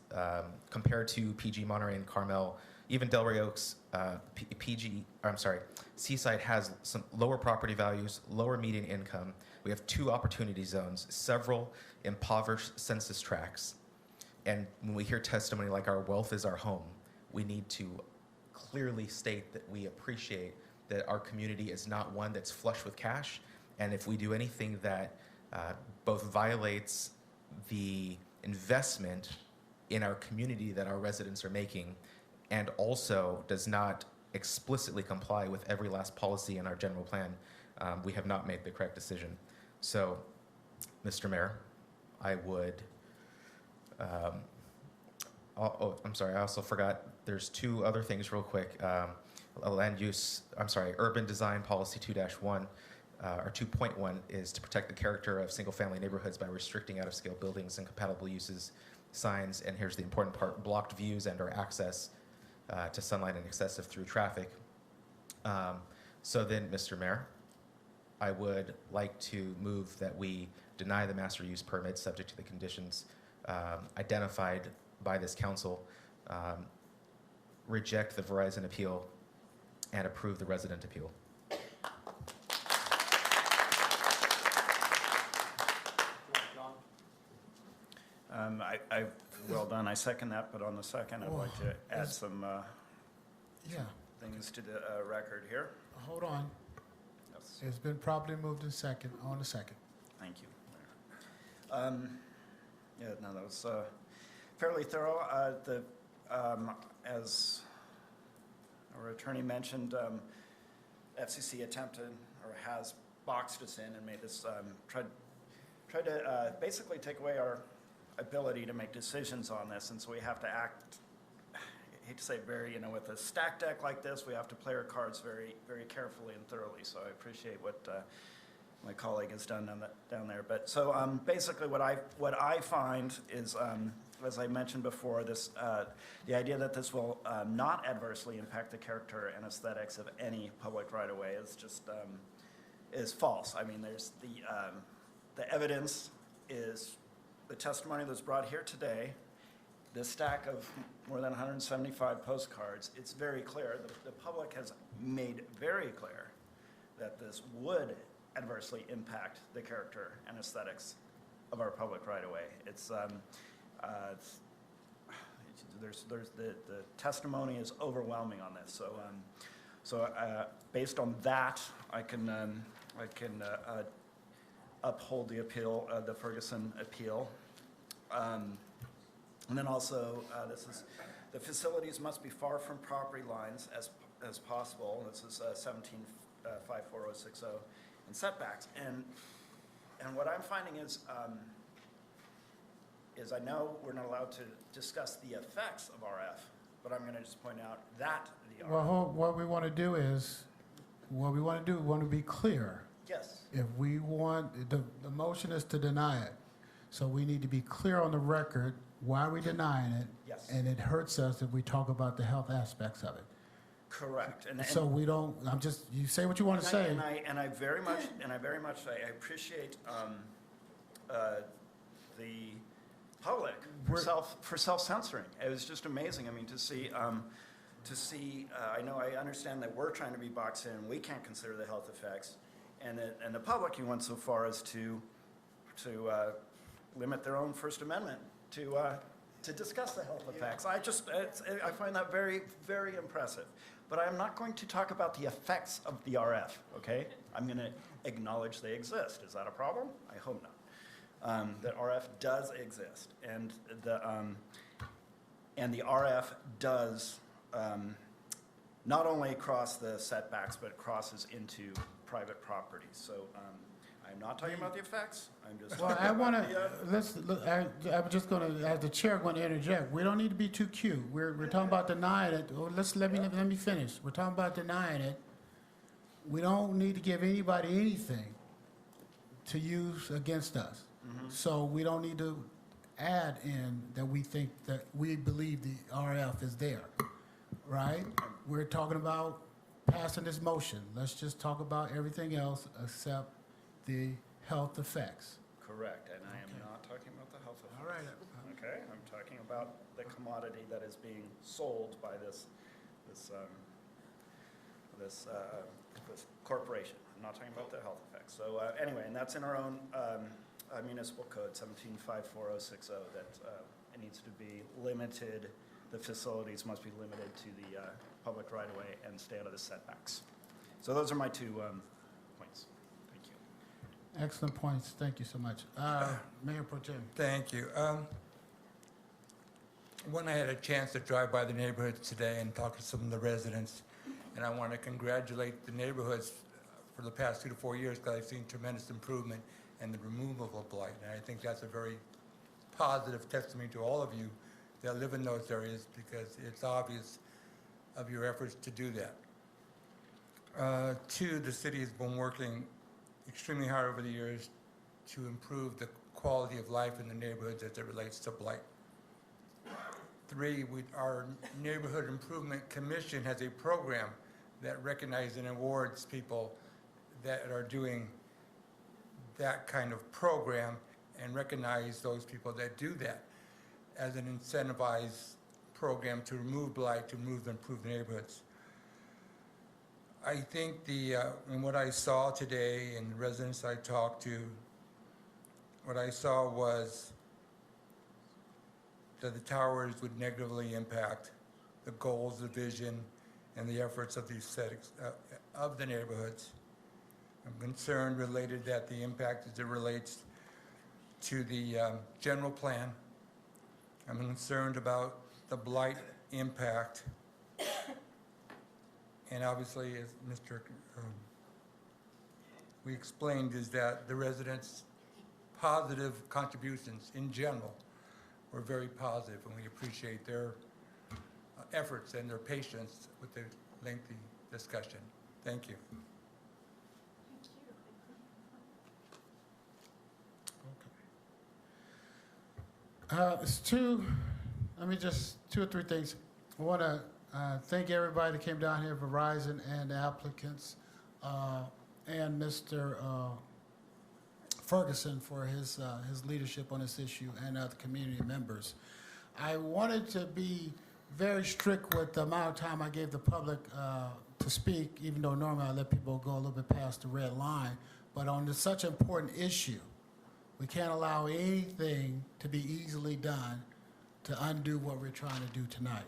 compared to PG, Monterey, and Carmel, even Delray Oaks, Seaside has some lower property values, lower median income. We have 2 opportunity zones, several impoverished census tracts. And when we hear testimony like our wealth is our home, we need to clearly state that we appreciate that our community is not one that's flush with cash. And if we do anything that both violates the investment in our community that our residents are making and also does not explicitly comply with every last policy in our general plan, we have not made the correct decision. So, Mr. Mayor, I would, I'm sorry, I also forgot, there's 2 other things real quick. Urban Design Policy 2-1, or 2.1 is to protect the character of single-family neighborhoods by restricting out-of-scale buildings and compatible uses, signs, and here's the important part, blocked views and or access to sunlight and excessive through traffic. So then, Mr. Mayor, I would like to move that we deny the master use permit subject to the conditions identified by this council, reject the Verizon appeal, and approve the resident appeal. Well done. I second that, but on the second, I'd like to add some things to the record here. Hold on. Yes. It's been properly moved in second, on the second. Thank you. Yeah, no, that was fairly thorough. As our attorney mentioned, FCC attempted or has boxed us in and made this, tried to basically take away our ability to make decisions on this, and so we have to act, I hate to say very, with a stack deck like this, we have to play our cards very, very carefully and thoroughly, so I appreciate what my colleague has done down there. But so basically what I find is, as I mentioned before, the idea that this will not adversely impact the character and aesthetics of any public right-of-way is just is false. I mean, there's the evidence is the testimony that's brought here today, this stack of more than 175 postcards. It's very clear, the public has made very clear that this would adversely impact the character and aesthetics of our public right-of-way. The testimony is overwhelming on this. So based on that, I can uphold the appeal, the Ferguson appeal. And then also, the facilities must be far from property lines as possible. This is 17-54060 and setbacks. And what I'm finding is I know we're not allowed to discuss the effects of RF, but I'm going to just point out that the RF. Well, what we want to do is, we want to be clear. Yes. If we want, the motion is to deny it. So we need to be clear on the record why we're denying it. Yes. And it hurts us if we talk about the health aspects of it. Correct. So we don't, you say what you want to say. And I very much appreciate the public for self-censoring. It was just amazing. I mean, to see, I know, I understand that we're trying to be boxed in, we can't consider the health effects. And the public, he went so far as to limit their own First Amendment to discuss the health effects. I find that very, very impressive. But I'm not going to talk about the effects of the RF, okay? I'm going to acknowledge they exist. Is that a problem? I hope not. The RF does exist, and the RF does not only cross the setbacks, but crosses into private property. So I'm not talking about the effects. I'm just. Well, I want to, I'm just going to, as the chair, going to interject. We don't need to be too cute. We're talking about denying it. Oh, let me finish. We're talking about denying it. We don't need to give anybody anything to use against us. So we don't need to add in that we think that we believe the RF is there, right? We're talking about passing this motion. Let's just talk about everything else except the health effects. Correct, and I am not talking about the health effects. All right. Okay, I'm talking about the commodity that is being sold by this corporation. I'm not talking about the health effects. So anyway, and that's in our own municipal code, 175460, that it needs to be limited. The facilities must be limited to the public right-of-way and stay out of the setbacks. So those are my 2 points. Thank you. Excellent points. Thank you so much. Mayor Pro Tem. Thank you. When I had a chance to drive by the neighborhoods today and talk to some of the residents, and I want to congratulate the neighborhoods for the past 2 to 4 years, because I've seen tremendous improvement in the removal of blight. And I think that's a very positive testimony to all of you that live in those areas, because it's obvious of your efforts to do that. 2, the city has been working extremely hard over the years to improve the quality of life in the neighborhoods as it relates to blight. 3, our Neighborhood Improvement Commission has a program that recognizes and awards people that are doing that kind of program, and recognize those people that do that as an incentivized program to remove blight, to improve the neighborhoods. I think and what I saw today and the residents I talked to, what I saw was that the towers would negatively impact the goals, the vision, and the efforts of the aesthetics of the neighborhoods. I'm concerned related that the impact as it relates to the general plan. I'm concerned about the blight impact. And obviously, as Mr. We explained, is that the residents' positive contributions in general were very positive, and we appreciate their efforts and their patience with the lengthy discussion. Thank you. It's 2 or 3 things. I want to thank everybody that came down here, Verizon and the applicants, and Mr. Ferguson for his leadership on this issue, and other community members. I wanted to be very strict with the amount of time I gave the public to speak, even though normally I let people go a little bit past the red line. But on such an important issue, we can't allow anything to be easily done to undo what we're trying to do tonight.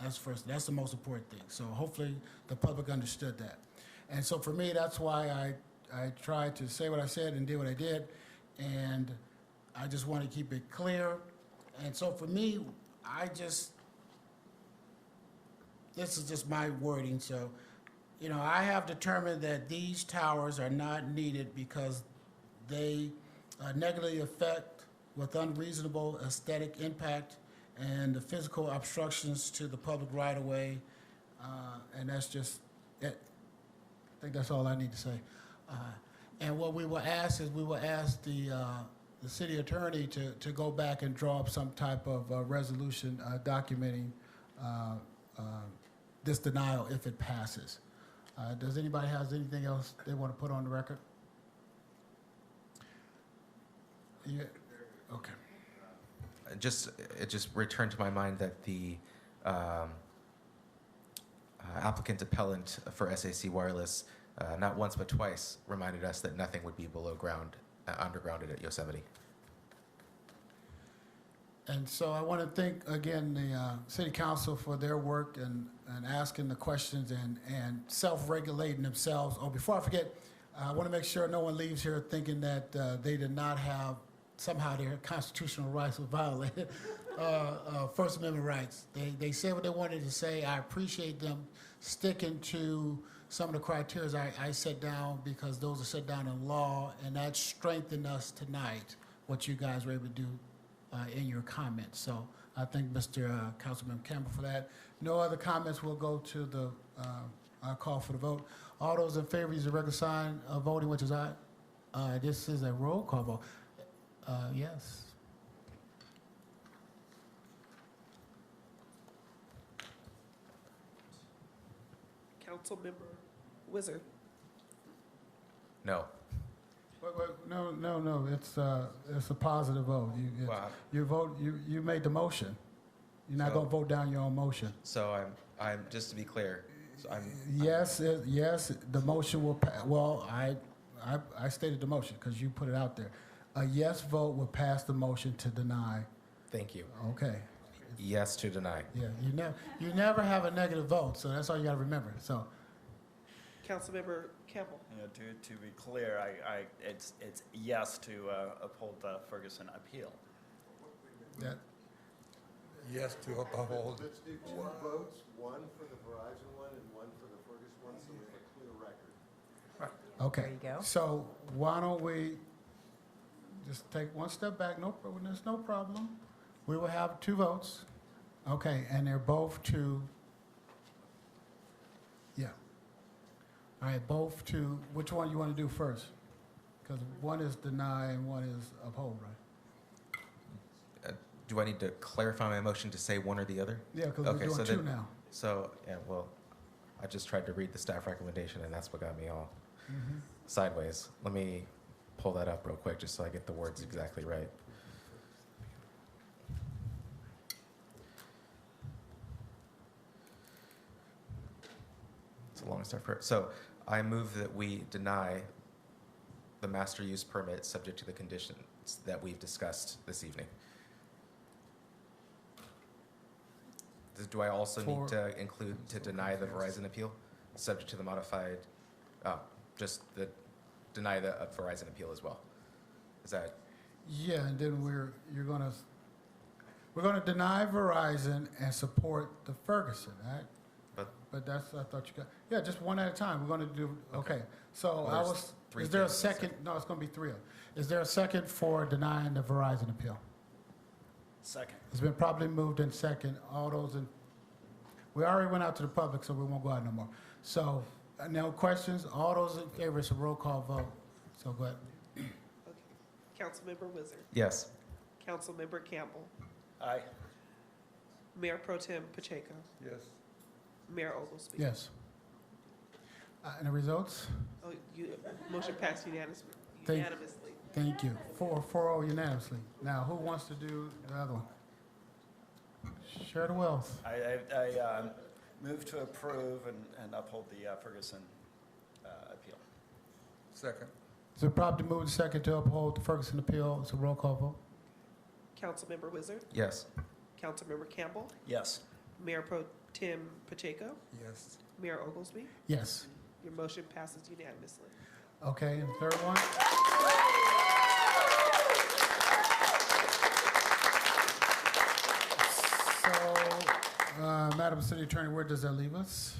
That's first. That's the most important thing. So hopefully the public understood that. And so for me, that's why I tried to say what I said and did what I did. And I just want to keep it clear. And so for me, this is just my wording. So, I have determined that these towers are not needed because they negatively affect with unreasonable aesthetic impact and the physical obstructions to the public right-of-way, and that's just it. I think that's all I need to say. And what we will ask is the city attorney to go back and draw up some type of resolution documenting this denial if it passes. Does anybody have anything else they want to put on the record? Yeah. Okay. It just returned to my mind that the applicant appellant for SAC Wireless not once but twice, reminded us that nothing would be below ground, undergrounded at Yosemite. And so I want to thank, again, the city council for their work and asking the questions and self-regulating themselves. Oh, before I forget, I want to make sure no one leaves here thinking that they did not have, somehow their constitutional rights were violated, First Amendment rights. They said what they wanted to say. I appreciate them sticking to some of the criteria I set down, because those are set down in law, and that strengthened us tonight, what you guys were able to do in your comments. So I thank Mr. Councilman Campbell for that. No other comments. We'll go to the call for the vote. All those in favor use the regular sign of voting, which is aye. This is a roll call vote. Yes. Councilmember Wizard. No. Wait, no. It's a positive vote. You made the motion. You're not going to vote down your own motion. So I'm just to be clear. So Yes, the motion will pass. Well, I stated the motion because you put it out there. A yes vote will pass the motion to deny. Thank you. Okay. Yes to deny. Yeah, you never have a negative vote, so that's all you got to remember. So, Councilmember Campbell. To be clear, it's yes to uphold the Ferguson appeal. that Yes to uphold. Let's do two votes, one for the Verizon one and one for the Ferguson one, so we have a clear record. okay. There you go. So why don't we just take one step back? No, there's no problem. We will have two votes. Okay, and they're both to. Yeah. All right, both to. Which one you want to do first? Because one is deny and one is uphold, right? Do I need to clarify my motion to say one or the other? Yeah, because we're doing two now. So, yeah, well, I just tried to read the staff recommendation, and that's what got me all sideways. Let me pull that up real quick just so I get the words exactly right. It's a long start for it. So I move that we deny the master use permit subject to the conditions that we've discussed this evening. Do I also need to include to deny the Verizon appeal, subject to the modified, deny the Verizon appeal as well? Is that? Yeah, and then we're gonna deny Verizon and support the Ferguson, right? But that's, I thought you got, yeah, just one at a time. We're gonna do, okay. So Well, I there's was, three is there a things in a second? No, it's gonna be three of them. Is there a second for denying the Verizon appeal? Second. It's been properly moved in second. All those in, we already went out to the public, so we won't go out no more. So, no questions? All those in favor, it's a roll call vote. So go ahead. Okay. Councilmember Wizard. Yes. Councilmember Campbell. Aye. Mayor Pro Tem Pacheco. Yes. Mayor Oglesby. Yes. And the results? Oh, motion passed unanimously. Thank you. 4-0 unanimously. Now, who wants to do the other one? Share the wealth. I move to approve and uphold the Ferguson appeal. Second. So properly moved second to uphold the Ferguson appeal. It's a roll call vote. Councilmember Wizard. Yes. Councilmember Campbell. Yes. Mayor Pro Tem Pacheco. Yes. Mayor Oglesby. Yes. Your motion passes unanimously. Okay, and the third one? So, Madam City Attorney, where does that leave us?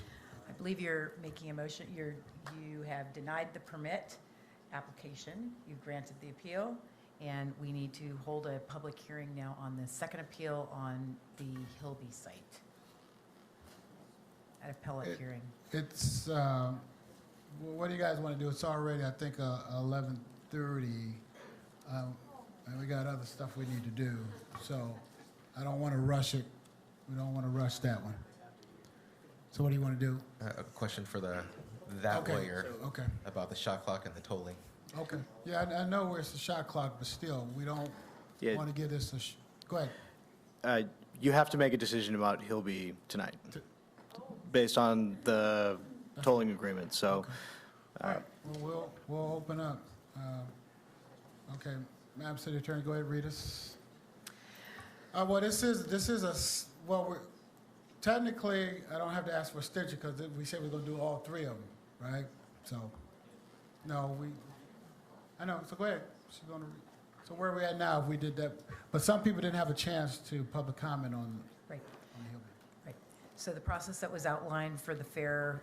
I believe you're making a motion, you have denied the permit application, you've granted the appeal, and we need to hold a public hearing now on the second appeal on the Hilby site. An appellate hearing. It's, what do you guys want to do? It's already, I think, 11:30, and we got other stuff we need to do, so I don't want to rush it. We don't want to rush that one. So what do you want to do? A question for that Okay, lawyer okay. about the shot clock and the tolling. Okay. Yeah, I know where it's the shot clock, but still, we don't Yeah. want to give this a, go ahead. You have to make a decision about Hilby tonight, based on the tolling agreement. So All right, well, we'll open up. Okay, Madam City Attorney, go ahead, read us. Well, this is we're, technically, I don't have to ask for extension because we said we're gonna do all three of them, right? So, no, I know, so go ahead. She's gonna, so where are we at now if we did that? But some people didn't have a chance to public comment on. Right. Right. So the process that was outlined for the fair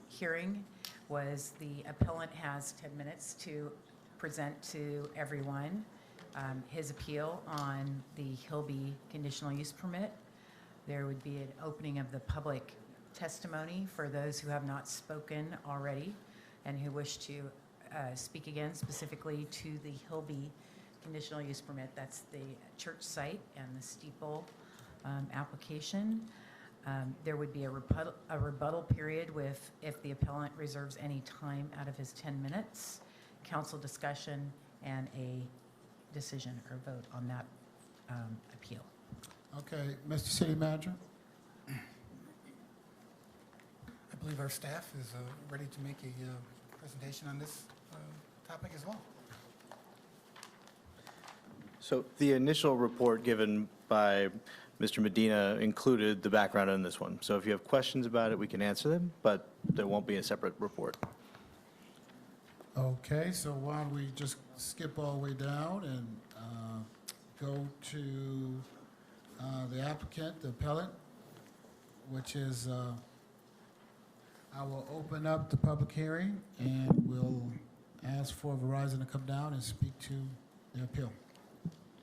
hearing was the appellant has 10 minutes to present to everyone his appeal on the Hilby conditional use permit. There would be an opening of the public testimony for those who have not spoken already and who wish to speak again specifically to the Hilby conditional use permit. That's the church site and the steeple application. There would be a rebuttal period if the appellant reserves any time out of his 10 minutes, council discussion, and a decision or vote on that appeal. Okay, Mr. City Manager? I believe our staff is ready to make a presentation on this topic as well. So the initial report given by Mr. Medina included the background on this one. So if you have questions about it, we can answer them, but there won't be a separate report. Okay, so why don't we just skip all the way down and go to the applicant, the appellant, which is, I will open up the public hearing and we'll ask for Verizon to come down and speak to the appeal.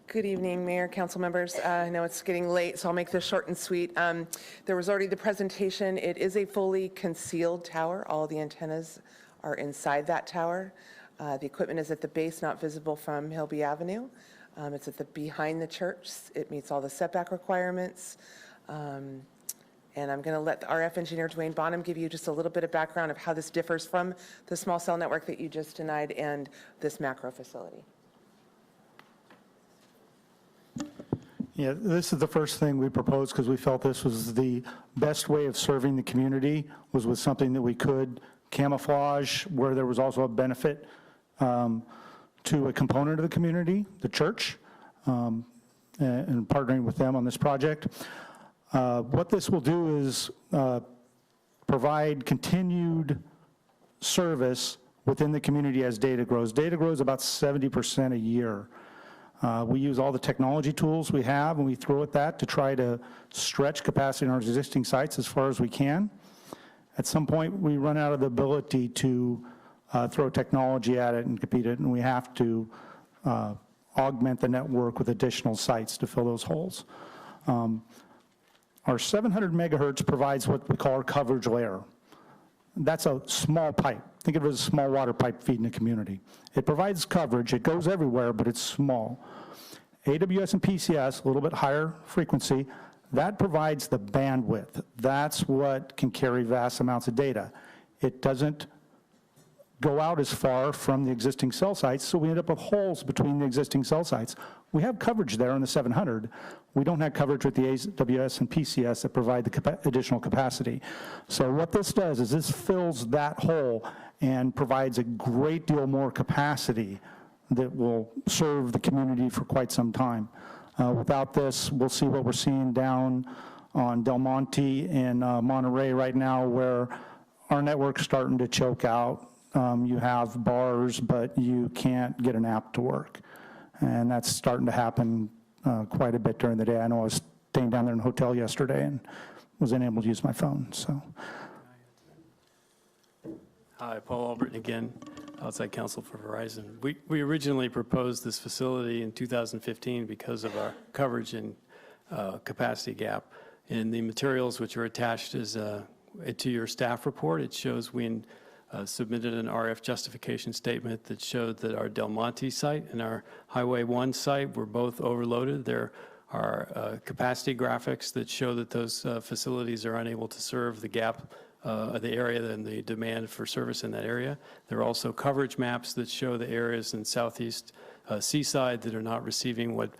Good evening, Mayor, council members. I know it's getting late, so I'll make this short and sweet. There was already the presentation. It is a fully concealed tower. All the antennas are inside that tower. The equipment is at the base, not visible from Hilby Avenue. It's at behind the church. It meets all the setback requirements. And I'm going to let the RF engineer, Dwayne Bonham, give you just a little bit of background of how this differs from the small cell network that you just denied and this macro facility. Yeah, this is the first thing we proposed because we felt this was the best way of serving the community, was with something that we could camouflage where there was also a benefit to a component of the community, the church, and partnering with them on this project. What this will do is provide continued service within the community as data grows. Data grows about 70% a year. We use all the technology tools we have, and we throw at that to try to stretch capacity in our existing sites as far as we can. At some point, we run out of the ability to throw technology at it and compete it, and we have to augment the network with additional sites to fill those holes. Our 700 megahertz provides what we call our coverage layer. That's a small pipe. Think of it as a small water pipe feeding the community. It provides coverage. It goes everywhere, but it's small. AWS and PCS, a little bit higher frequency, that provides the bandwidth. That's what can carry vast amounts of data. It doesn't go out as far from the existing cell sites, so we end up with holes between the existing cell sites. We have coverage there on the 700. We don't have coverage with the AWS and PCS that provide the additional capacity. So what this does is this fills that hole and provides a great deal more capacity that will serve the community for quite some time. Without this, we'll see what we're seeing down on Del Monte and Monterey right now, where our network's starting to choke out. You have bars, but you can't get an app to work. And that's starting to happen quite a bit during the day. I know I was staying down there in a hotel yesterday and was unable to use my phone, so. Hi, Paul Albritton again, outside counsel for Verizon. We originally proposed this facility in 2015 because of our coverage and capacity gap. In the materials which are attached to your staff report, it shows we submitted an RF justification statement that showed that our Del Monte site and our Highway 1 site were both overloaded. There are capacity graphics that show that those facilities are unable to serve the gap of the area and the demand for service in that area. There are also coverage maps that show the areas in southeast Seaside that are not receiving what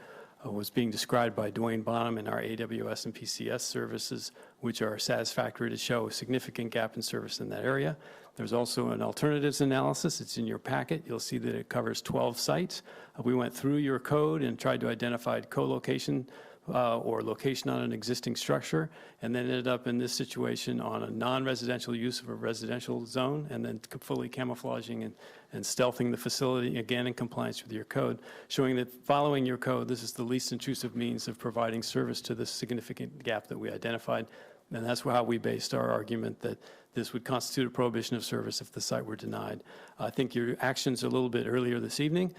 was being described by Dwayne Bonham in our AWS and PCS services, which are satisfactory to show a significant gap in service in that area. There's also an alternatives analysis. It's in your packet. You'll see that it covers 12 sites. We went through your code and tried to identify co-location or location on an existing structure, and then ended up in this situation on a non-residential use of a residential zone, and then fully camouflaging and stealthing the facility, again in compliance with your code, showing that following your code, this is the least intrusive means of providing service to this significant gap that we identified. And that's how we based our argument that this would constitute a prohibition of service if the site were denied. I think your actions a little bit earlier this evening,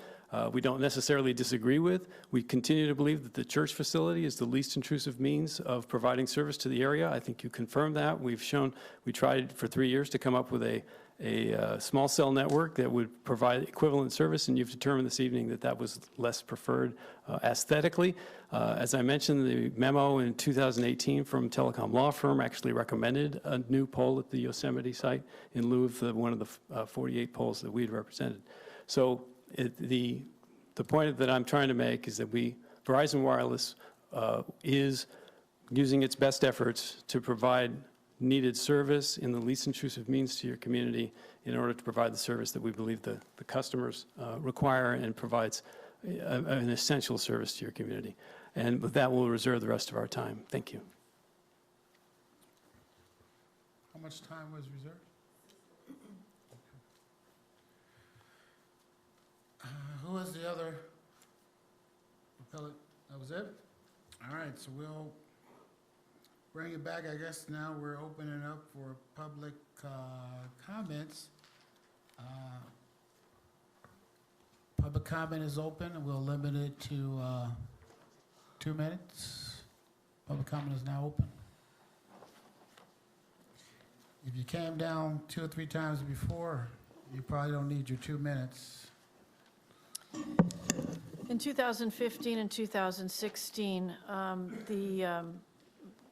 we don't necessarily disagree with. We continue to believe that the church facility is the least intrusive means of providing service to the area. I think you confirmed that. We tried for 3 years to come up with a small cell network that would provide equivalent service, and you've determined this evening that that was less preferred aesthetically. As I mentioned, the memo in 2018 from Telecom Law Firm actually recommended a new pole at the Yosemite site in lieu of one of the 48 poles that we had represented. So the point that I'm trying to make is that Verizon Wireless is using its best efforts to provide needed service in the least intrusive means to your community in order to provide the service that we believe the customers require and provides an essential service to your community. And with that, we'll reserve the rest of our time. Thank you. How much time was reserved? Who was the other appellate? That was it? All right, so we'll bring it back. I guess now we're opening up for public comments. Public comment is open, and we'll limit it to 2 minutes. Public comment is now open. If you came down 2 or 3 times before, you probably don't need your 2 minutes. In 2015 and 2016,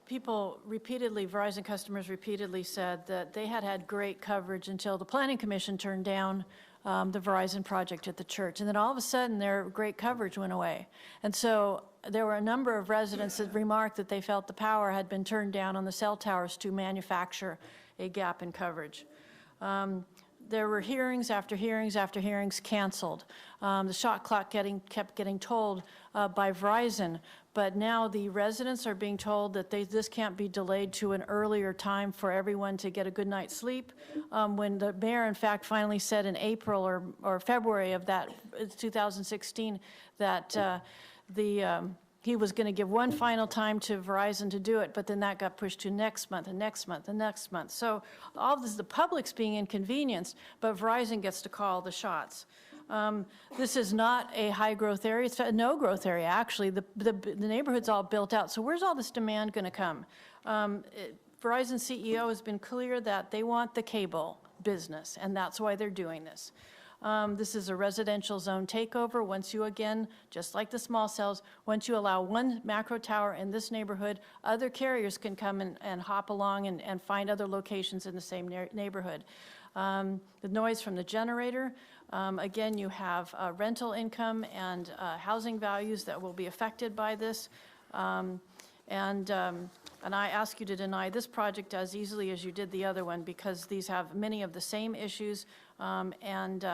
people repeatedly, Verizon customers repeatedly said that they had had great coverage until the Planning Commission turned down the Verizon project at the church. And then all of a sudden, their great coverage went away. And so there were a number of residents that remarked that they felt the power had been turned down on the cell towers to manufacture a gap in coverage. There were hearings after hearings after hearings canceled. The shot clock kept getting told by Verizon, but now the residents are being told that this can't be delayed to an earlier time for everyone to get a good night's sleep. When the mayor, in fact, finally said in April or February of that 2016 that he was going to give one final time to Verizon to do it, but then that got pushed to next month and next month and next month. So all this, the public's being inconvenienced, but Verizon gets to call the shots. This is not a high-growth area. It's a no-growth area, actually. The neighborhood's all built out. So where's all this demand going to come? Verizon CEO has been clear that they want the cable business, and that's why they're doing this. This is a residential zone takeover. Once you, again, just like the small cells, once you allow one macro tower in this neighborhood, other carriers can come and hop along and find other locations in the same neighborhood. The noise from the generator, again, you have rental income and housing values that will be affected by this. And I ask you to deny this project as easily as you did the other one, because these have many of the same issues and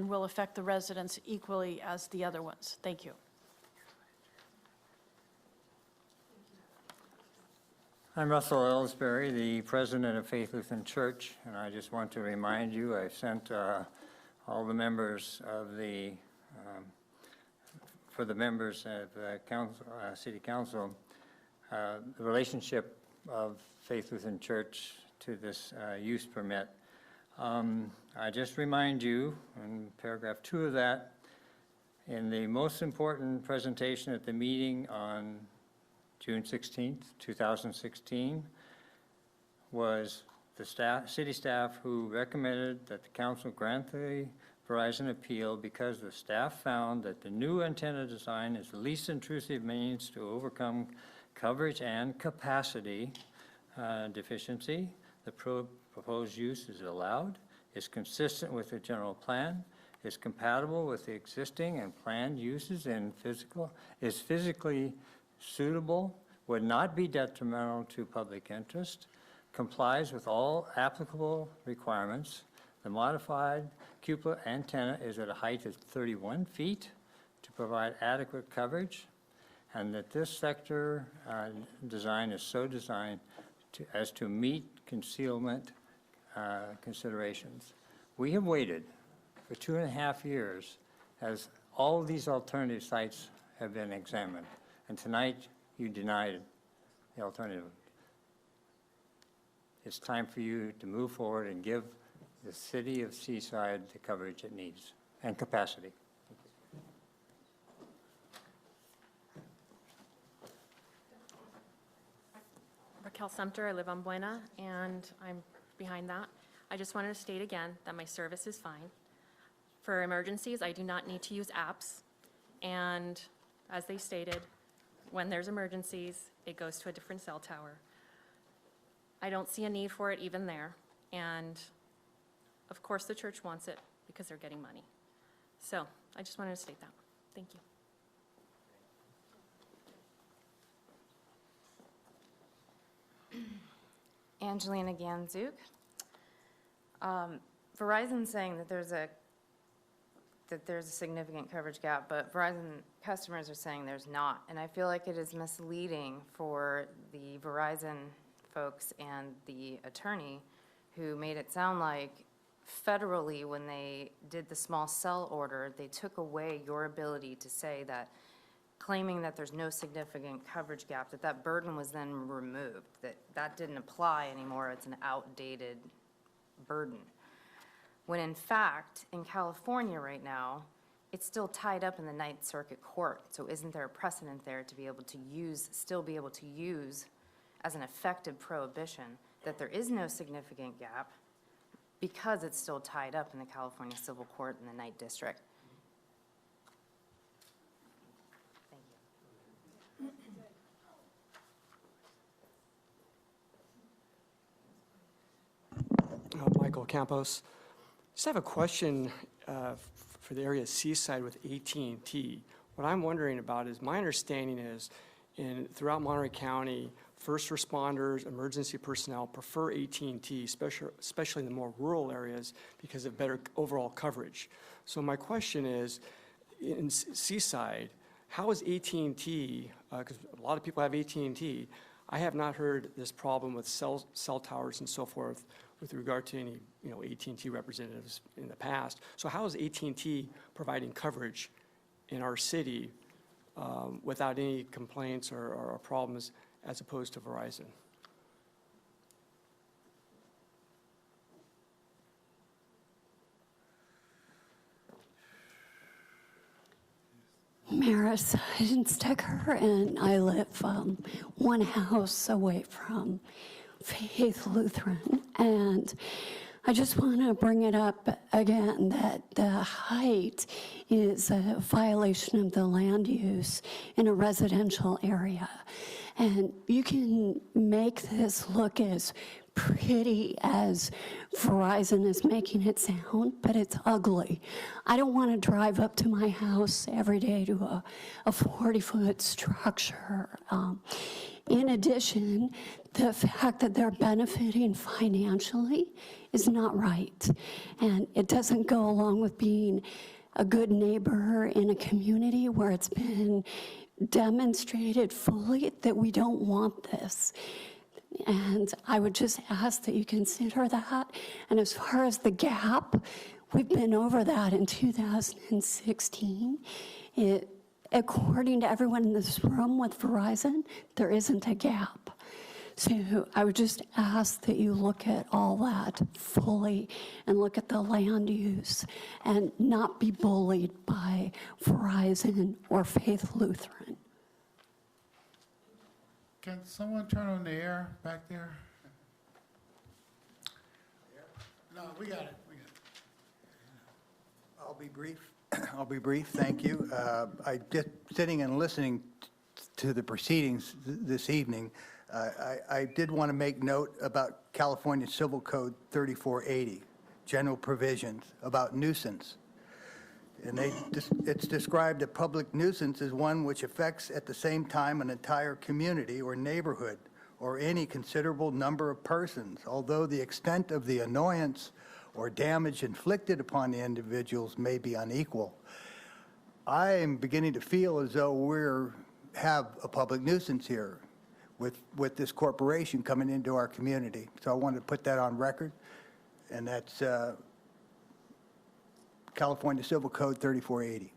will affect the residents equally as the other ones. Thank you. I'm Russell Ellsbury, the president of Faith Lutheran Church, and I just want to remind you, I sent all the members of for the members of the council, City Council, the relationship of Faith Lutheran Church to this use permit. I just remind you, in paragraph 2 of that, in the most important presentation at the meeting on June 16th, 2016, was the city staff who recommended that the council grant the Verizon appeal because the staff found that the new antenna design is the least intrusive means to overcome coverage and capacity deficiency. The proposed use is allowed, is consistent with the general plan, is compatible with the existing and planned uses and is physically suitable, would not be detrimental to public interest, complies with all applicable requirements. The modified cupola antenna is at a height of 31 feet to provide adequate coverage, and that this sector design is so designed as to meet concealment considerations. We have waited for 2.5 years as all of these alternative sites have been examined, and tonight you denied the alternative. It's time for you to move forward and give the city of Seaside the coverage it needs and capacity. Raquel Sumter, I live on Buena, and I'm behind that. I just wanted to state again that my service is fine. For emergencies, I do not need to use apps, and as they stated, when there's emergencies, it goes to a different cell tower. I don't see a need for it even there, and of course the church wants it because they're getting money. So I just wanted to state that. Thank you. Angelina Ganzuk. Verizon's saying that there's a significant coverage gap, but Verizon customers are saying there's not. And I feel like it is misleading for the Verizon folks and the attorney who made it sound like federally, when they did the small cell order, they took away your ability to say that, claiming that there's no significant coverage gap, that burden was then removed, that didn't apply anymore, it's an outdated burden. When in fact, in California right now, it's still tied up in the Ninth Circuit Court, so isn't there a precedent there to be able to use, still be able to use as an effective prohibition that there is no significant gap because it's still tied up in the California Civil Court in the Ninth District? Michael Campos. Just have a question for the area of Seaside with AT&T. What I'm wondering about is, my understanding is throughout Monterey County, first responders, emergency personnel prefer AT&T, especially in the more rural areas, because of better overall coverage. So my question is, in Seaside, how is AT&T, because a lot of people have AT&T, I have not heard this problem with cell towers and so forth with regard to any AT&T representatives in the past. So how is AT&T providing coverage in our city without any complaints or problems as opposed to Verizon? Maris Heidenstecker, and I live one house away from Faith Lutheran. And I just want to bring it up again that the height is a violation of the land use in a residential area. And you can make this look as pretty as Verizon is making it sound, but it's ugly. I don't want to drive up to my house every day to a 40-foot structure. In addition, the fact that they're benefiting financially is not right. And it doesn't go along with being a good neighbor in a community where it's been demonstrated fully that we don't want this. And I would just ask that you consider that. And as far as the gap, we've been over that in 2016. According to everyone in this room with Verizon, there isn't a gap. So I would just ask that you look at all that fully and look at the land use and not be bullied by Verizon or Faith Lutheran. Can someone turn on the air back there? No, we got it. I'll be brief. I'll be brief. Thank you. I just sitting and listening to the proceedings this evening. I did want to make note about California Civil Code 3480, general provisions about nuisance. And it's described a public nuisance as one which affects at the same time an entire community or neighborhood or any considerable number of persons, although the extent of the annoyance or damage inflicted upon the individuals may be unequal. I am beginning to feel as though we have a public nuisance here with this corporation coming into our community. So I wanted to put that on record, and that's California Civil Code 3480.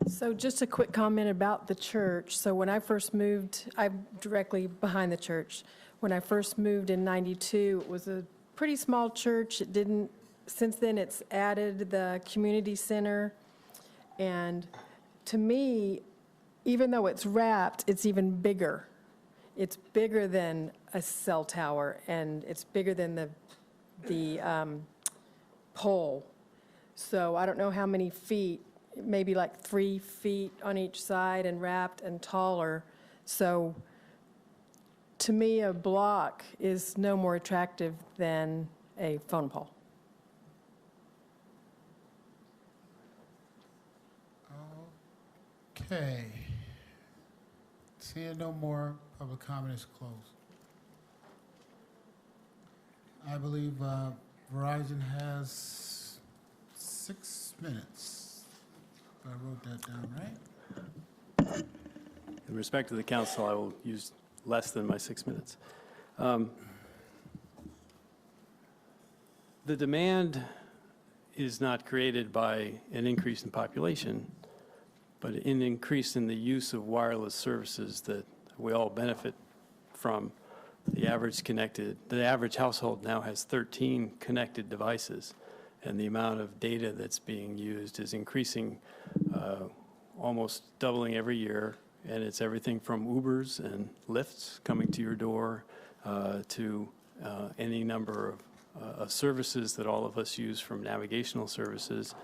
So just a quick comment about the church. So when I first moved, I'm directly behind the church. When I first moved in '92, it was a pretty small church. It didn't, since then it's added the community center. And to me, even though it's wrapped, it's even bigger. It's bigger than a cell tower, and it's bigger than the pole. So I don't know how many feet, maybe like 3 feet on each side and wrapped and taller. So to me, a block is no more attractive than a phone pole. Okay. Seeing no more, public comment is closed. I believe Verizon has 6 minutes. If I wrote that down right. In respect to the council, I will use less than my 6 minutes. The demand is not created by an increase in population, but an increase in the use of wireless services that we all benefit from. The average household now has 13 connected devices, and the amount of data that's being used is increasing, almost doubling every year. And it's everything from Ubers and Lyfts coming to your door to any number of services that all of us use, from navigational services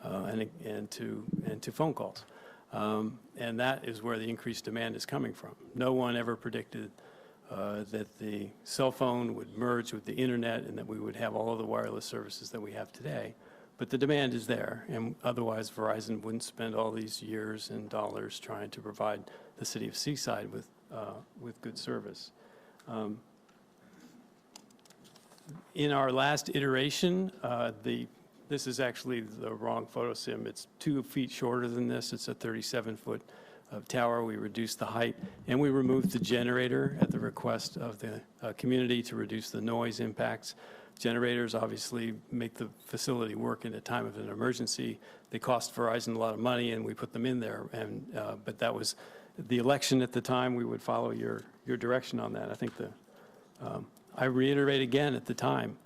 and to phone calls. And that is where the increased demand is coming from. No one ever predicted that the cell phone would merge with the internet and that we would have all of the wireless services that we have today. But the demand is there, and otherwise Verizon wouldn't spend all these years and dollars trying to provide the city of Seaside with good service. In our last iteration, this is actually the wrong photo sim. It's 2 feet shorter than this. It's a 37-foot tower. We reduced the height, and we removed the generator at the request of the community to reduce the noise impacts. Generators obviously make the facility work in a time of an emergency. They cost Verizon a lot of money, and we put them in there. But that was the election at the time. We would follow your direction on that. I think I reiterate again at the time,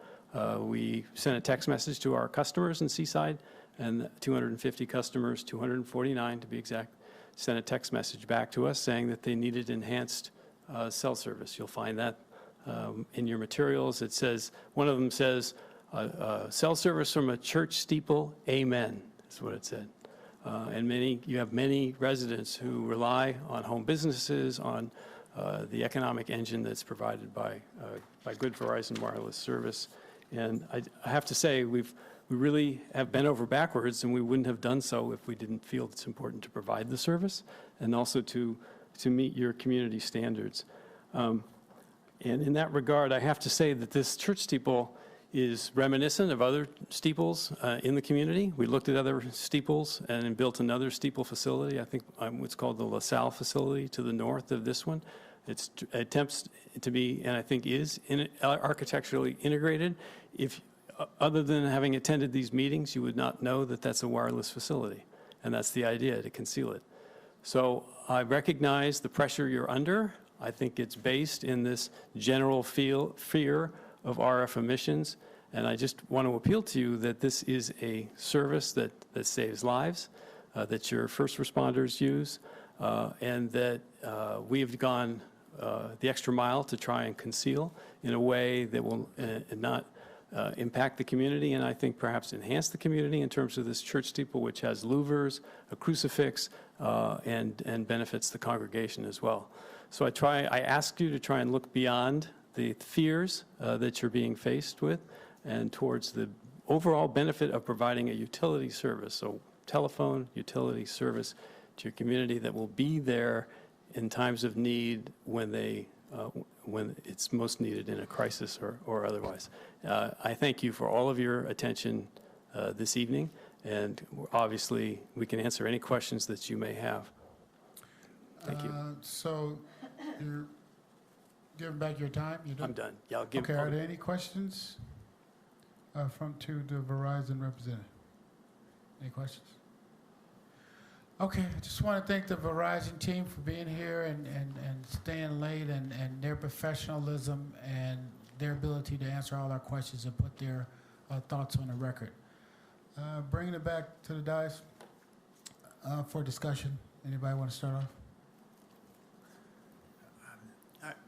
we sent a text message to our customers in Seaside, and 250 customers, 249 to be exact, sent a text message back to us saying that they needed enhanced cell service. You'll find that in your materials. It says, one of them says, cell service from a church steeple, amen, is what it said. And you have many residents who rely on home businesses, on the economic engine that's provided by good Verizon wireless service. And I have to say, we really have bent over backwards, and we wouldn't have done so if we didn't feel it's important to provide the service and also to meet your community standards. And in that regard, I have to say that this church steeple is reminiscent of other steeples in the community. We looked at other steeples and built another steeple facility. I think what's called the LaSalle facility to the north of this one. It attempts to be, and I think is, architecturally integrated. If other than having attended these meetings, you would not know that that's a wireless facility. And that's the idea, to conceal it. So I recognize the pressure you're under. I think it's based in this general fear of RF emissions. And I just want to appeal to you that this is a service that saves lives, that your first responders use, and that we have gone the extra mile to try and conceal in a way that will not impact the community, and I think perhaps enhance the community in terms of this church steeple, which has louvers, a crucifix, and benefits the congregation as well. So I ask you to try and look beyond the fears that you're being faced with and towards the overall benefit of providing a utility service, so telephone, utility service to your community that will be there in times of need when when it's most needed in a crisis or otherwise. I thank you for all of your attention this evening, and obviously we can answer any questions that you may have. Thank you. So you're giving back your time? You're done? I'm done. Yeah, I'll give. Okay, are there any questions to the Verizon representative? Any questions? Okay, I just want to thank the Verizon team for being here and staying late and their professionalism and their ability to answer all our questions and put their thoughts on the record. Bringing it back to the dais for discussion. Anybody want to start off?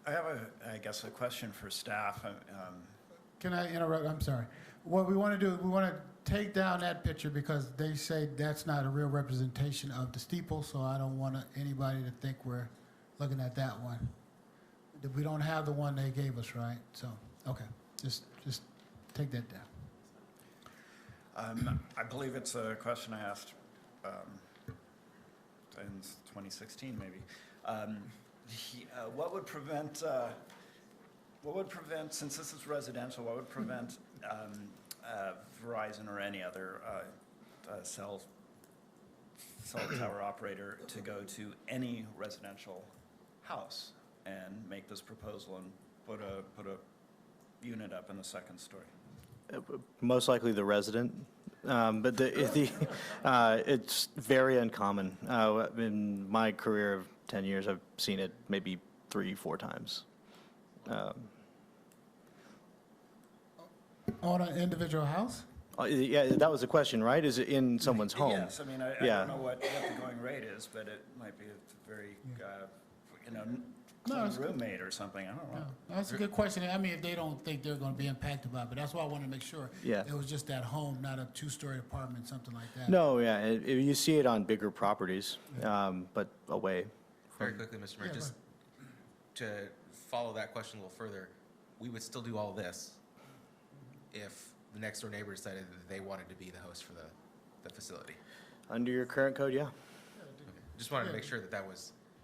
I have I guess, a question for staff. Can I interrupt? I'm sorry. What we want to do, we want to take down that picture because they say that's not a real representation of the steeple, so I don't want anybody to think we're looking at that one. We don't have the one they gave us, right? So, okay, just take that down. I believe it's a question I asked in 2016, maybe. What would prevent, since this is residential, what would prevent Verizon or any other cell tower operator to go to any residential house and make this proposal and put a unit up in the second story? Most likely the resident, but it's very uncommon. In my career of 10 years, I've seen it maybe 3-4 times. On an individual house? Yeah, that was the question, right? Is it in someone's home? Yes, I mean, I don't know what the going rate is, but it might be a very, clean roommate or something, I don't know. No, that's a good question. I mean, if they don't think they're going to be impacted by it, but that's why I wanted to make sure it was just at home, not a 2-story apartment, something like that. No, yeah, you see it on bigger properties, but away. Very quickly, Mr. Mayor, just to follow that question a little further, we would still do all this if the next door neighbor decided that they wanted to be the host for the facility. Under your current code, yeah. Okay. Just wanted to make sure that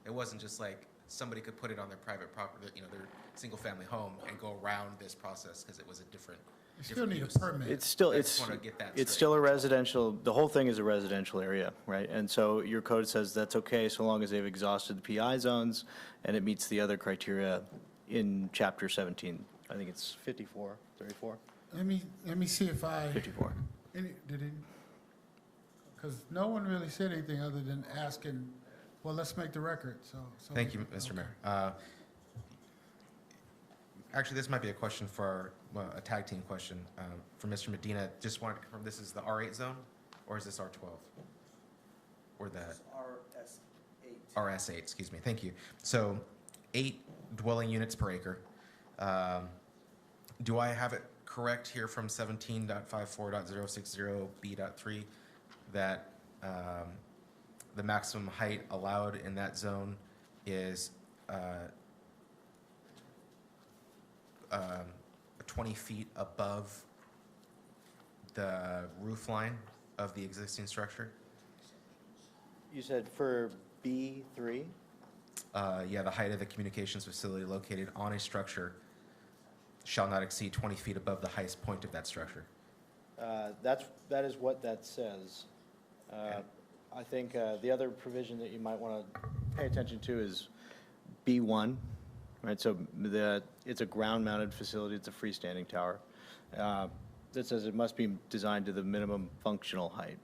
it wasn't just like somebody could put it on their private property, their single-family home and go around this process because it was a different. You still need use. a permit. It's still, I just want to get that it's straight. still a residential, the whole thing is a residential area, right? And so your code says that's okay so long as they've exhausted the PI zones and it meets the other criteria in chapter 17. I think it's 54, 34. Let me see if 54. Because no one really said anything other than asking, well, let's make the record, so. Thank you, Mr. Mayor. Actually, this might be a question for a tag team question for Mr. Medina. Just wanted to confirm, this is the R8 zone, or is this R12? Or the RS8, excuse me. Thank you. So 8 dwelling units per acre. Do I have it correct here from 17.54.060B.3 that the maximum height allowed in that zone is 20 feet above the roof line of the existing structure? You said for B3? Yeah, the height of the communications facility located on a structure shall not exceed 20 feet above the highest point of that structure. That is what that says. I think the other provision that you might want to pay attention to is B1, right? So it's a ground-mounted facility. It's a freestanding tower. That says it must be designed to the minimum functional height.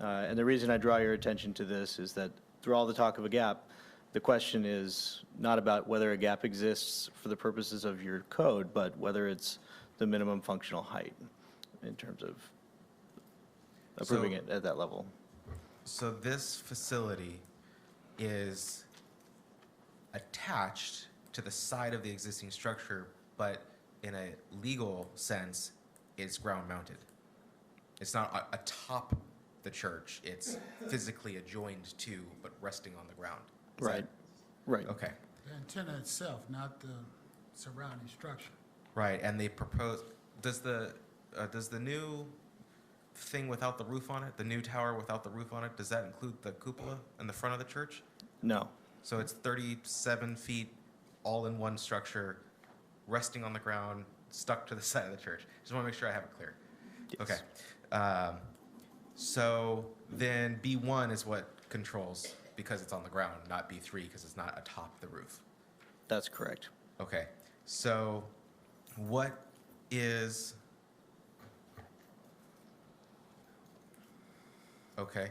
And the reason I draw your attention to this is that through all the talk of a gap, the question is not about whether a gap exists for the purposes of your code, but whether it's the minimum functional height in terms of approving it at that level. So this facility is attached to the side of the existing structure, but in a legal sense, it's ground mounted. It's not atop the church. It's physically adjoined to, but resting on the ground. Right. Right. Okay. The antenna itself, not the surrounding structure. Right, and they propose, does the new thing without the roof on it, the new tower without the roof on it, does that include the cupola in the front of the church? No. So it's 37 feet, all in one structure, resting on the ground, stuck to the side of the church. Just want to make sure I have it clear. Yes. Okay. So then B1 is what controls, because it's on the ground, not B3 because it's not atop the roof. That's correct. Okay. So what is... Okay.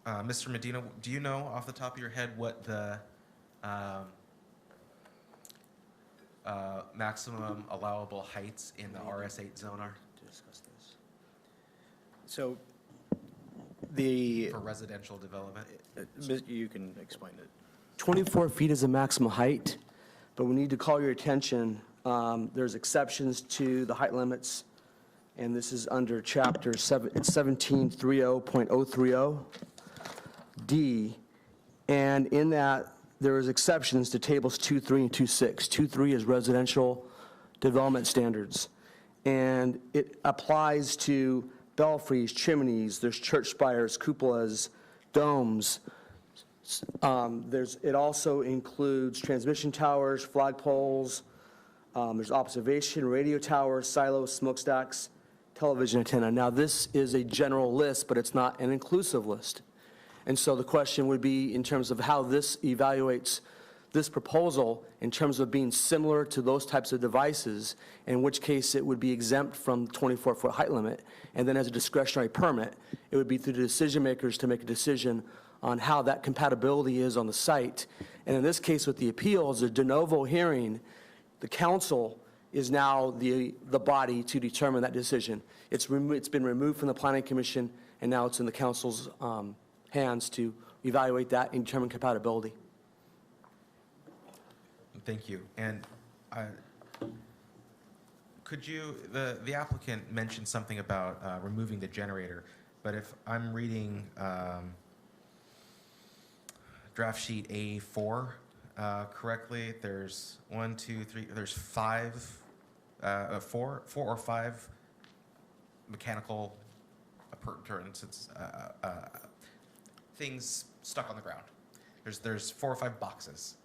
Mr. Medina, do you know off the top of your head what the maximum allowable heights in the RS8 zone are? Discuss this. So the, For residential development? you can explain it. 24 feet is the maximum height, but we need to call your attention, there's exceptions to the height limits, and this is under chapter 1730.030 D, and in that, there is exceptions to tables 2.3 and 2.6. 2.3 is residential development standards, and it applies to belfries, chimneys, there's church spires, cupolas, domes. It also includes transmission towers, flagpoles, there's observation, radio towers, silos, smokestacks, television antenna. Now, this is a general list, but it's not an inclusive list. And so the question would be in terms of how this evaluates this proposal in terms of being similar to those types of devices, in which case it would be exempt from the 24-foot height limit. And then as a discretionary permit, it would be through the decision makers to make a decision on how that compatibility is on the site. And in this case with the appeals, a de novo hearing, the council is now the body to determine that decision. It's been removed from the Planning Commission, and now it's in the council's hands to evaluate that and determine compatibility. Thank you. And could you, the applicant mentioned something about removing the generator, but if I'm reading draft sheet A4 correctly, there's 1, 2, 3, there's 4 or 5 mechanical appurtenances, things stuck on the ground. There's 4 or 5 boxes.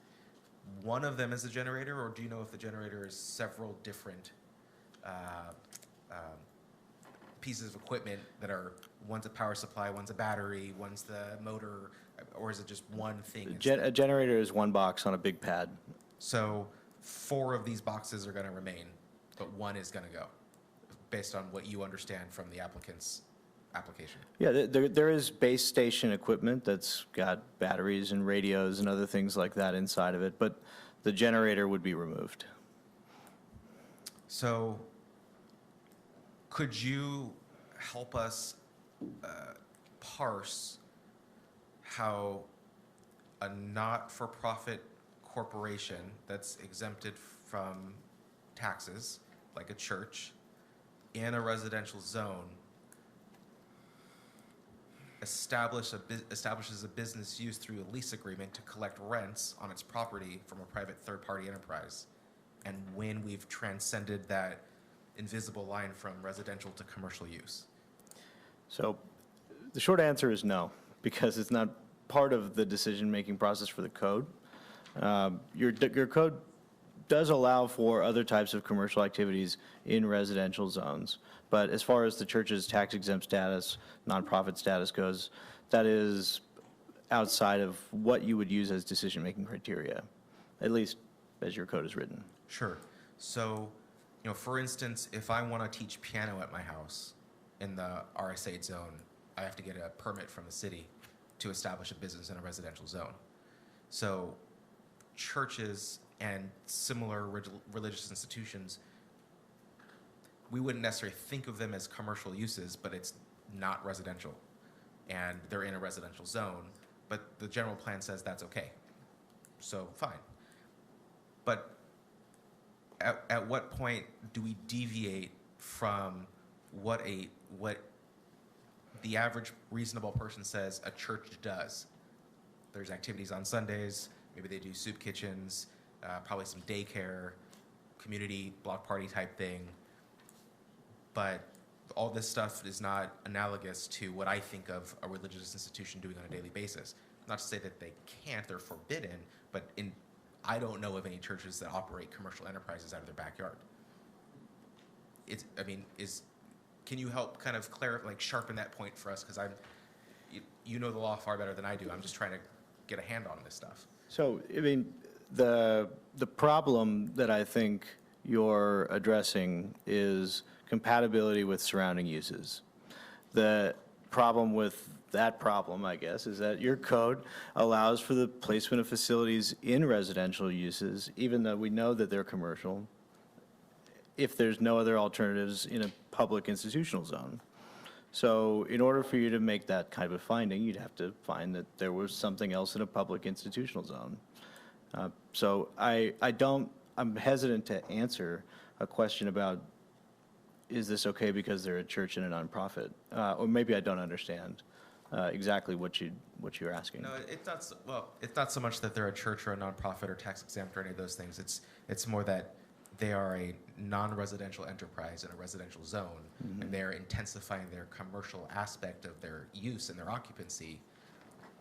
One of them is a generator, or do you know if the generator is several different pieces of equipment that are, one's a power supply, one's a battery, one's the motor, or is it just one thing? A generator is one box on a big pad. So 4 of these boxes are going to remain, but 1 is going to go, based on what you understand from the applicant's application. Yeah, there is base station equipment that's got batteries and radios and other things like that inside of it, but the generator would be removed. So could you help us parse how a not-for-profit corporation that's exempted from taxes, like a church, in a residential zone, establishes a business use through a lease agreement to collect rents on its property from a private third-party enterprise, and when we've transcended that invisible line from residential to commercial use? So the short answer is no, because it's not part of the decision-making process for the code. Your code does allow for other types of commercial activities in residential zones. But as far as the church's tax exempt status, nonprofit status goes, that is outside of what you would use as decision-making criteria, at least as your code is written. Sure. So, for instance, if I want to teach piano at my house in the RS8 zone, I have to get a permit from the city to establish a business in a residential zone. So churches and similar religious institutions, we wouldn't necessarily think of them as commercial uses, but it's not residential. And they're in a residential zone, but the general plan says that's okay. So fine. But at what point do we deviate from what the average reasonable person says a church does? There's activities on Sundays, maybe they do soup kitchens, probably some daycare, community block party type thing. But all this stuff is not analogous to what I think of a religious institution doing on a daily basis. Not to say that they can't, they're forbidden, but I don't know of any churches that operate commercial enterprises out of their backyard. Can you help kind of sharpen that point for us? Because you know the law far better than I do. I'm just trying to get a hand on this stuff. So, I mean, the problem that I think you're addressing is compatibility with surrounding uses. The problem with that problem, I guess, is that your code allows for the placement of facilities in residential uses, even though we know that they're commercial, if there's no other alternatives in a public institutional zone. So in order for you to make that kind of a finding, you'd have to find that there was something else in a public institutional zone. So I'm hesitant to answer a question about, is this okay because they're a church and a nonprofit? Or maybe I don't understand exactly what you're asking. No, it's not so much that they're a church or a nonprofit or tax exempt or any of those things. It's more that they are a non-residential enterprise in a residential zone, and they're intensifying their commercial aspect of their use and their occupancy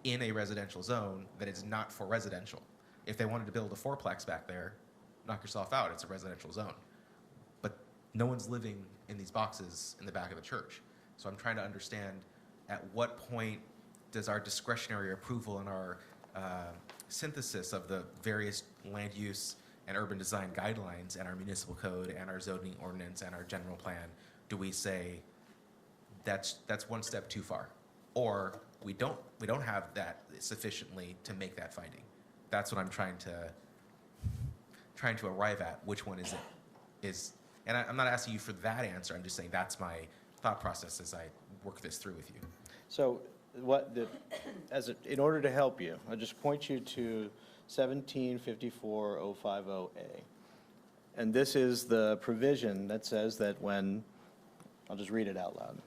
in a residential zone that is not for residential. If they wanted to build a fourplex back there, knock yourself out, it's a residential zone. But no one's living in these boxes in the back of the church. So I'm trying to understand, at what point does our discretionary approval and our synthesis of the various land use and urban design guidelines and our municipal code and our zoning ordinance and our general plan, do we say that's one step too far? Or we don't have that sufficiently to make that finding? That's what I'm trying to arrive at. Which one is it? And I'm not asking you for that answer. I'm just saying that's my thought process as I work this through with you. So in order to help you, I'll just point you to 1754050A. And this is the provision that says that I'll just read it out loud.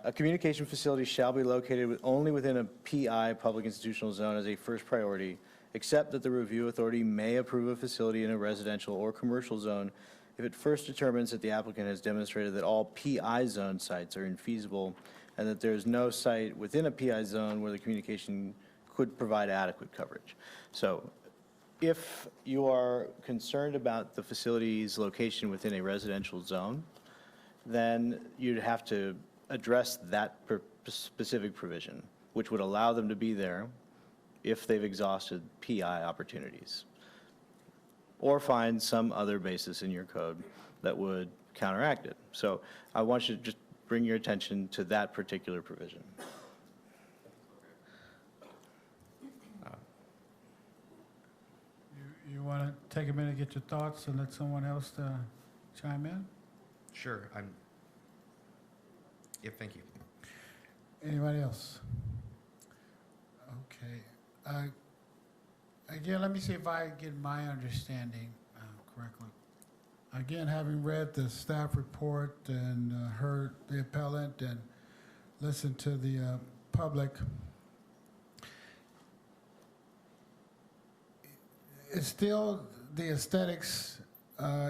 A communication facility shall be located only within a PI, public institutional zone, as a first priority, except that the review authority may approve a facility in a residential or commercial zone if it first determines that the applicant has demonstrated that all PI zone sites are infeasible and that there is no site within a PI zone where the communication could provide adequate coverage. So if you are concerned about the facility's location within a residential zone, then you'd have to address that specific provision, which would allow them to be there if they've exhausted PI opportunities, or find some other basis in your code that would counteract it. So I want you to just bring your attention to that particular provision. You want to take a minute to get your thoughts and let someone else chime in? Sure. Yep, thank you. Anybody else? Okay. Again, let me see if I get my understanding correctly. Again, having read the staff report and heard the appellant and listened to the public, it's still the aesthetics,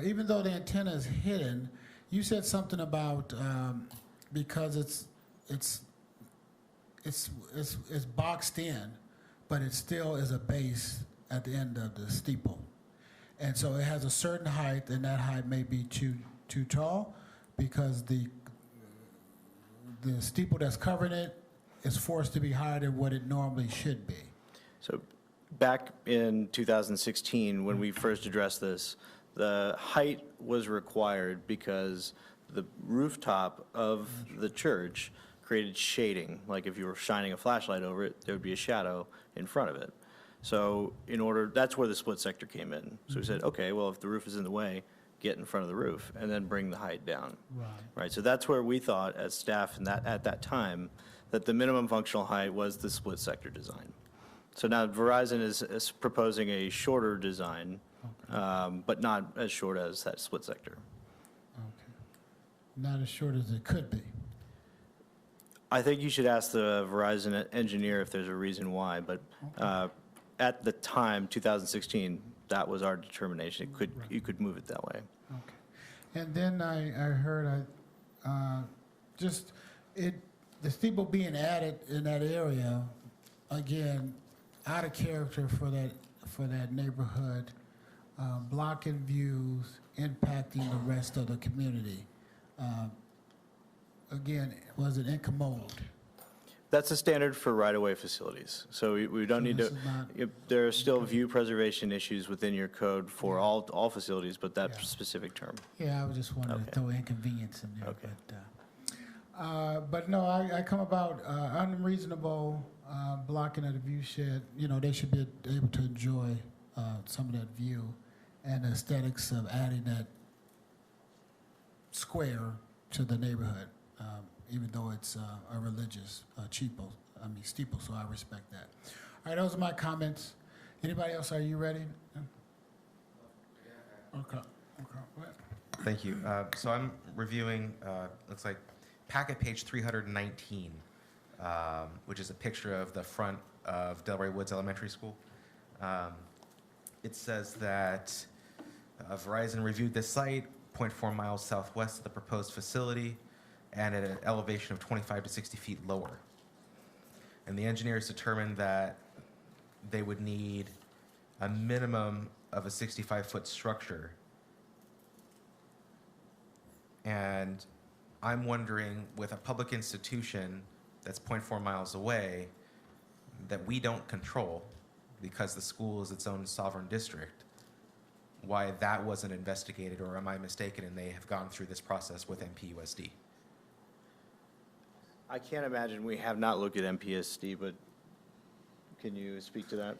even though the antenna is hidden. You said something about because it's boxed in, but it still is a base at the end of the steeple, and so it has a certain height, and that height may be too tall because the steeple that's covering it is forced to be higher than what it normally should be. So back in 2016, when we first addressed this, the height was required because the rooftop of the church created shading. Like if you were shining a flashlight over it, there would be a shadow in front of it. So that's where the split sector came in. So we said, okay, well, if the roof is in the way, get in front of the roof and then bring the height down. Right. So that's where we thought as staff at that time that the minimum functional height was the split sector design. So now Verizon is proposing a shorter design, but not as short as that split sector. Okay. Not as short as it could be. I think you should ask the Verizon engineer if there's a reason why, but at the time, 2016, that was our determination. You could move it that way. Okay. And then I heard, the steeple being added in that area, again, out of character for that neighborhood, blocking views, impacting the rest of the community. Again, was it incommode? That's a standard for right-of-way facilities. So we don't need this to, is not- there are still view preservation issues within your code for all facilities, but that specific term. Yeah, I was just wanting to Okay. throw inconvenience in there. Okay. But no, I come about unreasonable blocking of the view shed. You know, they should be able to enjoy some of that view and the aesthetics of adding that square to the neighborhood, even though it's a religious steeple, so I respect that. All right, those are my comments. Anybody else, are you ready? Okay. Go ahead. Thank you. So I'm reviewing, looks like packet page 319, which is a picture of the front of Delray Woods Elementary School. It says that Verizon reviewed this site 0.4 miles southwest of the proposed facility and at an elevation of 25 to 60 feet lower. And the engineers determined that they would need a minimum of a 65-foot structure. And I'm wondering, with a public institution that's 0.4 miles away, that we don't control because the school is its own sovereign district, why that wasn't investigated, or am I mistaken and they have gone through this process with MPUSD? I can't imagine we have not looked at MPSD, but can you speak to that?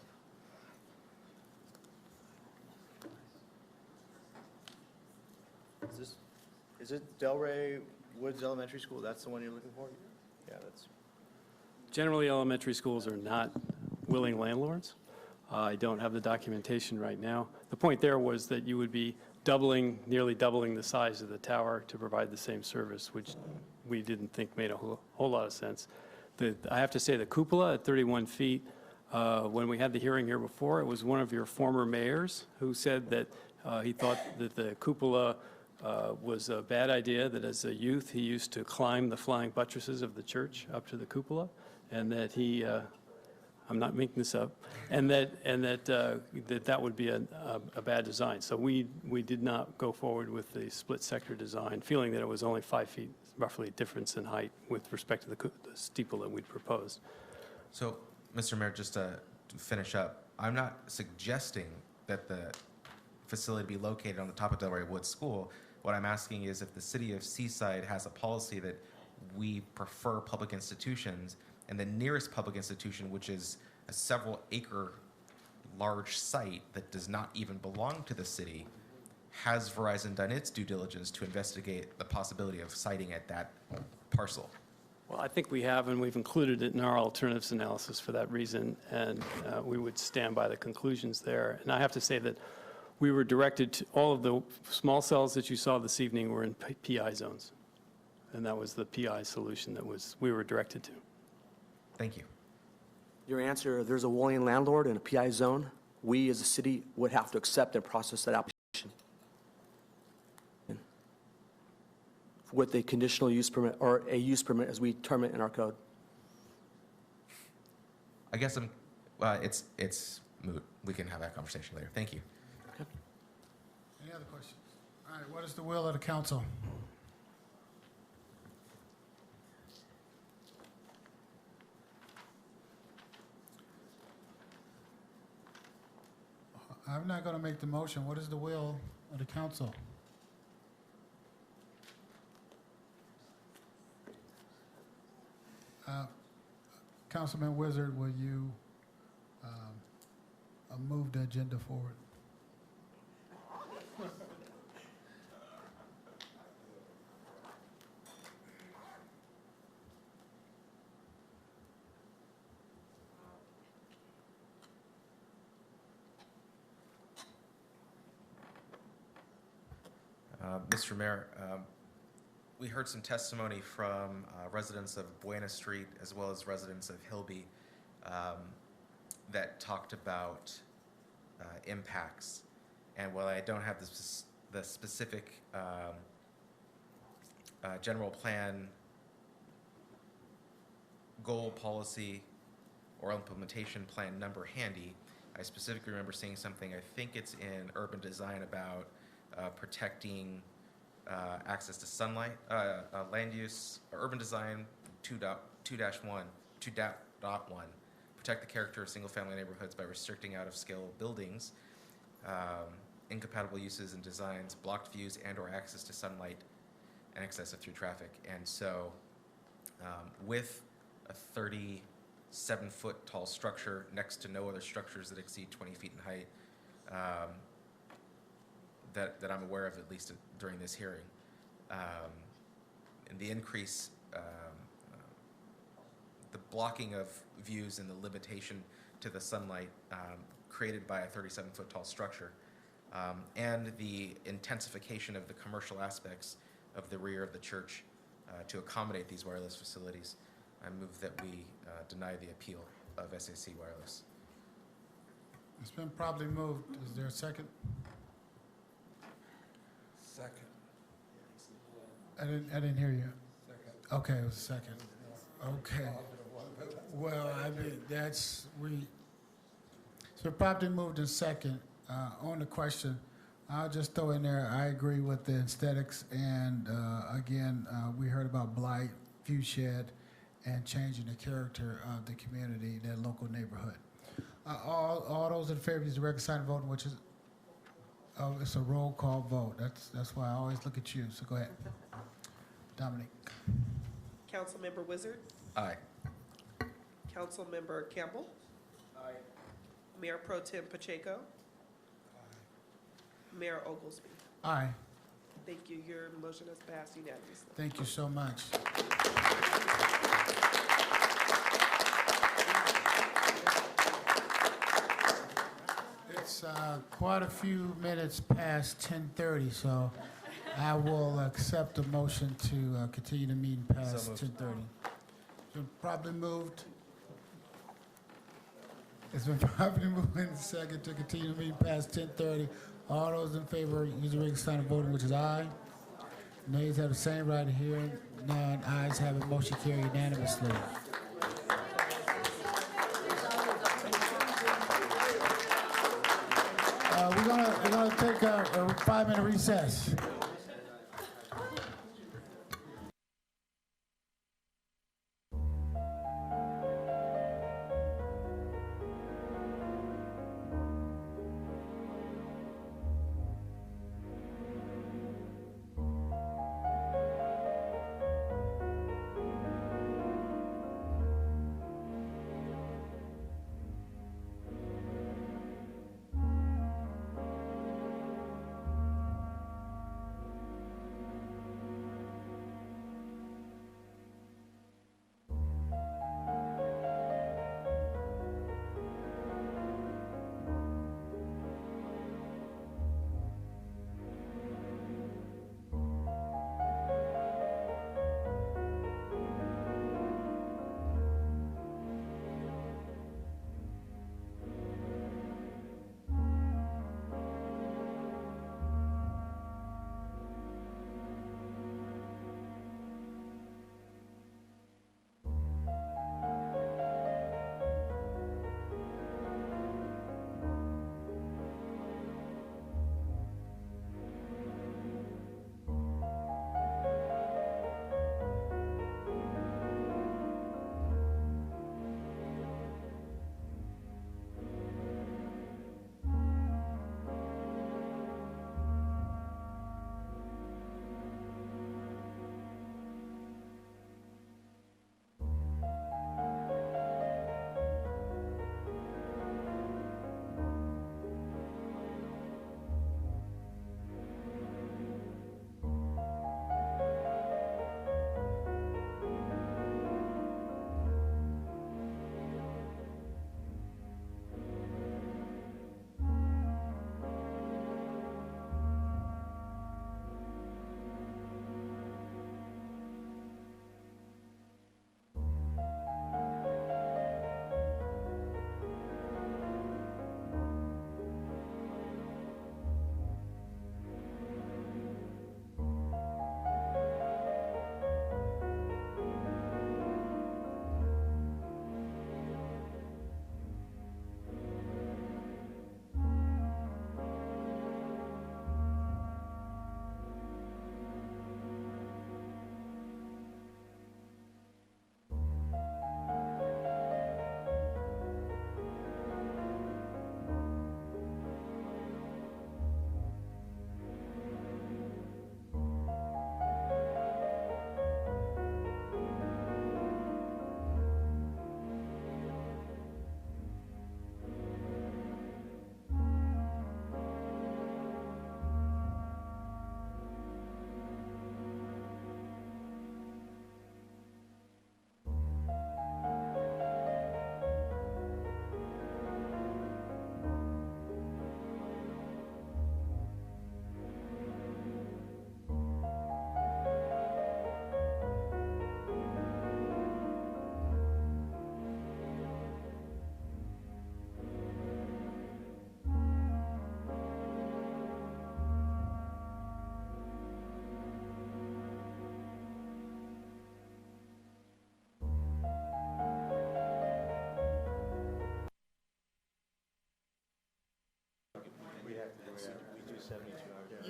Is it Delray Woods Elementary School? That's the one you're looking for? Yeah, that's. Generally, elementary schools are not willing landlords. I don't have the documentation right now. The point there was that you would be nearly doubling the size of the tower to provide the same service, which we didn't think made a whole lot of sense. I have to say the cupola at 31 feet, when we had the hearing here before, it was one of your former mayors who said that he thought that the cupola was a bad idea, that as a youth he used to climb the flying buttresses of the church up to the cupola, and that he, I'm not making this up, and that would be a bad design. So we did not go forward with the split sector design, feeling that it was only 5 feet, roughly difference in height with respect to the steeple that we'd proposed. So, Mr. Mayor, just to finish up, I'm not suggesting that the facility be located on the top of Delray Woods School. What I'm asking is if the city of Seaside has a policy that we prefer public institutions, and the nearest public institution, which is a several acre large site that does not even belong to the city, has Verizon done its due diligence to investigate the possibility of siting at that parcel? Well, I think we have, and we've included it in our alternatives analysis for that reason, and we would stand by the conclusions there. And I have to say that we were directed to, all of the small cells that you saw this evening were in PI zones. And that was the PI solution that we were directed to. Thank you. Your answer, there's a willing landlord in a PI zone. We as a city would have to accept and process that application with a conditional use permit or a use permit as we term it in our code. I guess it's moot. We can have that conversation later. Thank you. Any other questions? All right, what is the will of the council? I'm not going to make the motion. What is the will of the council? Councilman Wizard, will you move the agenda forward? Mr. Mayor, we heard some testimony from residents of Buena Street as well as residents of Hilby that talked about impacts. And while I don't have the specific general plan, goal, policy, or implementation plan number handy, I specifically remember seeing something, I think it's in urban design, about protecting access to sunlight, land use, urban design 2.1, protect the character of single-family neighborhoods by restricting out-of-scale buildings, incompatible uses and designs, blocked views and/or access to sunlight, and excessive through traffic. And so, with a 37-foot tall structure next to no other structures that exceed 20 feet in height, that I'm aware of, at least during this hearing, and the increase, the blocking of views and the limitation to the sunlight created by a 37-foot tall structure, and the intensification of the commercial aspects of the rear of the church to accommodate these wireless facilities, I move that we deny the appeal of SAC Wireless. It's been properly moved. Is there a second? Second. I didn't hear you. Okay, it was a second. Okay. Well, I mean, it's been properly moved in second. On the question, I'll just throw in there, I agree with the aesthetics, and again, we heard about blight, view shed, and changing the character of the community, that local neighborhood. All those in favor of the record sign voting, which is, it's a roll call vote. That's why I always look at you, so go ahead. Dominic. Councilmember Wizard, Aye. Councilmember Campbell. Aye. Mayor Pro Tem Pacheco. Mayor Oglesby. Aye. Thank you. Your motion has passed unanimously. Thank you so much. It's quite a few minutes past 10:30, so I will accept a motion to continue the meeting past 10:30. It's been properly moved. It's been properly moved in second to continue the meeting past 10:30. All those in favor, use the regular sign of voting, which is aye. Nays have the same right of hearing. None. Ayes have it. Motion carried unanimously. We're gonna take a 5-minute recess.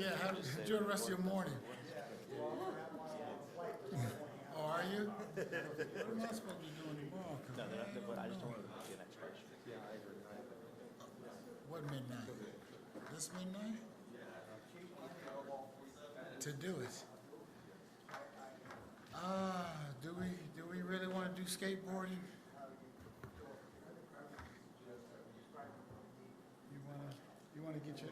Yeah, how did you enjoy the rest of your morning? Oh, are you? What am I supposed to be doing tomorrow? 'Cause I just don't want to get an expression. What midnight? This midnight? To do it. Do we really want to do skateboarding? You want to get your...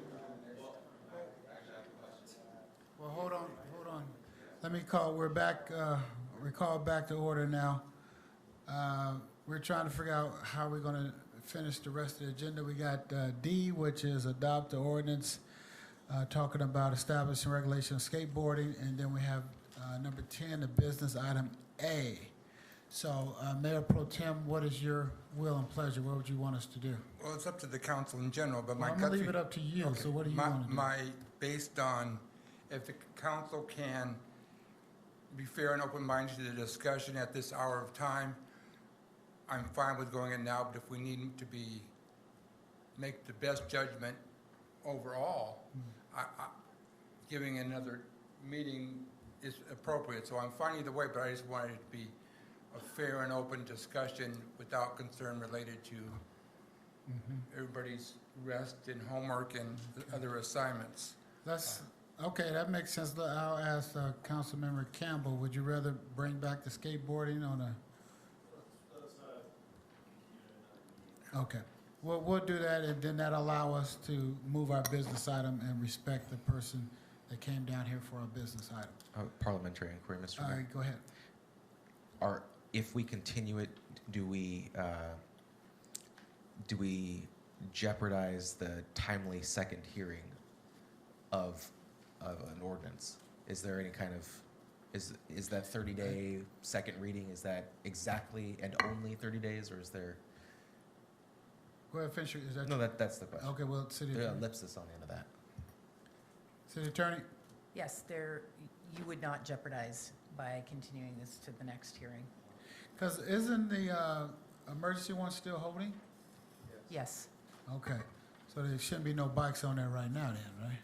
Well, hold on. Let me call, we're called back to order now. We're trying to figure out how we're going to finish the rest of the agenda. We got D, which is adopt the ordinance talking about establishing regulation of skateboarding, and then we have number 10, the business item A. So, Mayor Pro Tem, what is your will and pleasure? What would you want us to do? Well, it's up to the council in general, but my I'm gut gonna leave feel- it up to you, Okay. so what do you My- want to do? Based on, if the council can be fair and open-minded to the discussion at this hour of time, I'm fine with going in now, but if we need to make the best judgment overall, giving another meeting is appropriate. So I'm fine either way, but I just wanted it to be a fair and open discussion without concern related to everybody's rest and homework and other assignments. Okay, that makes sense. I'll ask Councilmember Campbell, would you rather bring back the skateboarding on a? Okay, well, we'll do that, and then that'll allow us to move our business item and respect the person that came down here for our business item. Parliamentary inquiry, Mr. All Mayor. right, go ahead. If we continue it, do we jeopardize the timely second hearing of an ordinance? Is there any kind of, is that 30-day second reading, is that exactly and only 30 days, or is there? Go ahead, finish. Is that? No, that's the question. Okay, well, City There are Attorney. ellipsis on the end of that. City Attorney? Yes, you would not jeopardize by continuing this to the next hearing. Because isn't the emergency one still holding? Yes. Okay, so there shouldn't be no bikes on there right now then, right?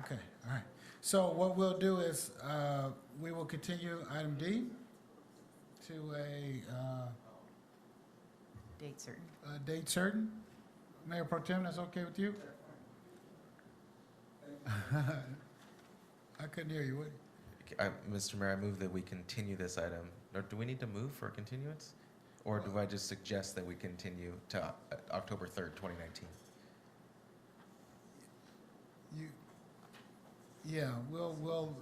Okay, all right. So what we'll do is, we will continue item D to a Date certain. date certain. Mayor Pro Tem, that's okay with you? I couldn't hear you. What? Mr. Mayor, I move that we continue this item. Or do we need to move for continuance? Or do I just suggest that we continue to October 3rd, 2019? Yeah, we'll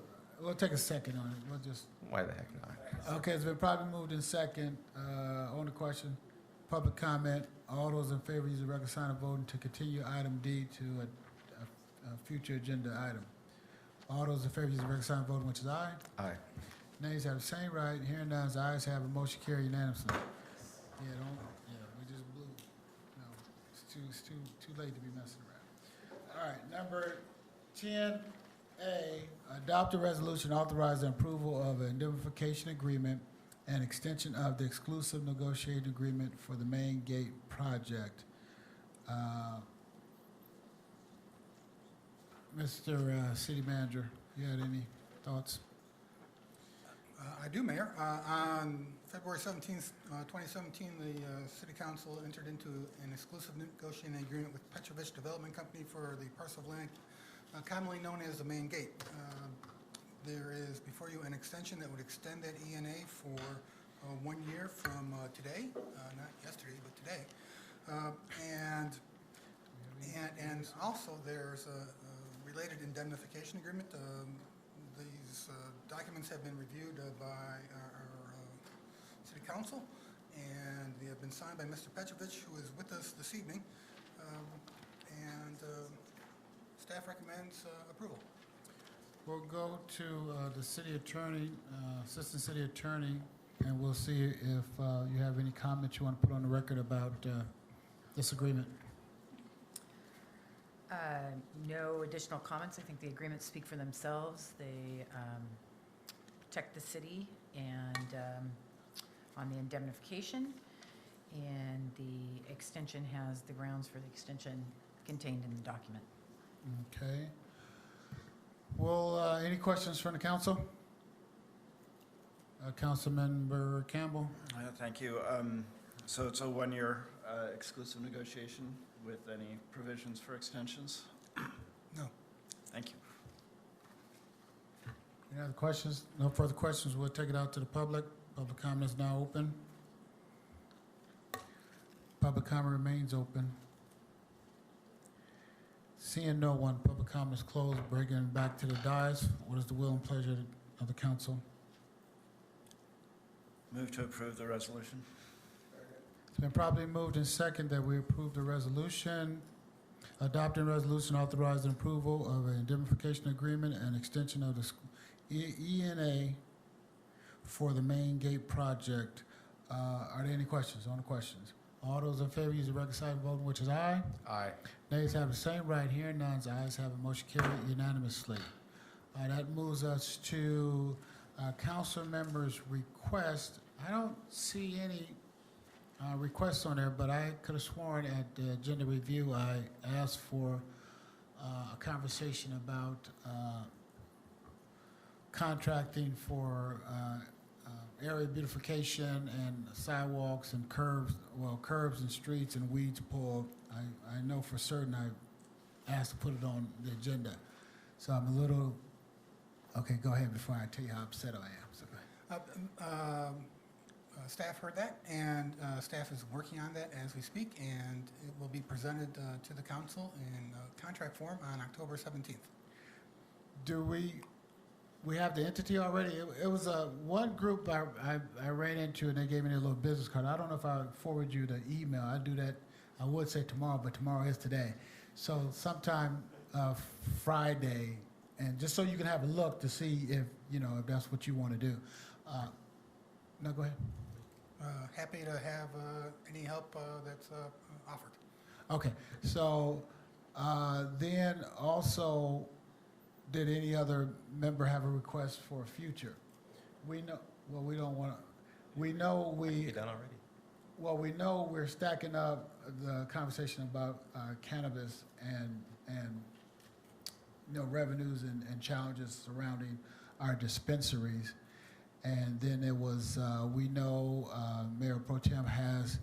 take a second on it. We'll just. Why the heck not? Okay, it's been probably moved in second. On the question, public comment. All those in favor use the record sign of voting to continue item D to a future agenda item. All those in favor use the record sign of voting, which is aye. Aye. Nays have the same right. Hearing none, the ayes have a motion carried unanimously. We just blew. No, it's too late to be messing around. All right, number 10A, adopt a resolution authorizing approval of an indemnification agreement and extension of the exclusive negotiated agreement for the main gate project. Mr. City Manager, you had any thoughts? I do, Mayor. On February 17th, 2017, the City Council entered into an exclusive negotiating agreement with Petrovich Development Company for the parcel of land commonly known as the main gate. There is before you an extension that would extend that ENA for 1 year from today, not yesterday, but today. And also there's a related indemnification agreement. These documents have been reviewed by our City Council, and they have been signed by Mr. Petrovich, who is with us this evening. Staff recommends approval. We'll go to the city attorney, assistant city attorney, and we'll see if you have any comments you want to put on the record about this agreement. No additional comments. I think the agreements speak for themselves. They protect the city and on the indemnification, and the extension has the grounds for the extension contained in the document. Okay. Well, any questions from the council? Councilmember Campbell? Thank you. So it's a one-year exclusive negotiation with any provisions for extensions? No. Thank you. Any other questions? No further questions. We'll take it out to the public. Public comment is now open. Public comment remains open. Seeing no one, public comment is closed. Bringing it back to the dais. What is the will and pleasure of the council? Move to approve the resolution. It's been properly moved and second that we approve the resolution, adopting resolution authorizing approval of an indemnification agreement and extension of the ENA for the main gate project. Are there any questions on the questions? All those in favor use the record sign voting, which is aye. Aye. Nays have the same right here, none's ayes have a motion carried unanimously. That moves us to council members' request. I don't see any requests on there, but I could have sworn at the agenda review I asked for a conversation about contracting for area beautification and sidewalks and curbs, well, curbs and streets and weeds pulled. I know for certain I asked to put it on the agenda. So I'm a little, okay, go ahead before I tell you how upset I am. So go ahead. Staff heard that, and staff is working on that as we speak, and it will be presented to the council in contract form on October 17th. Do we have the entity already? It was one group I ran into, and they gave me a little business card. I don't know if I forward you the email. I do that. I would say tomorrow, but tomorrow is today. So sometime Friday, and just so you can have a look to see if if that's what you want to do. No, go ahead. Happy to have any help that's offered. Okay. So then also, did any other member have a request for a future? We know. Well, we don't want to. We know we. You done already? Well, we know we're stacking up the conversation about cannabis and revenues and challenges surrounding our dispensaries. And then it was, we know Mayor Pro Tem has,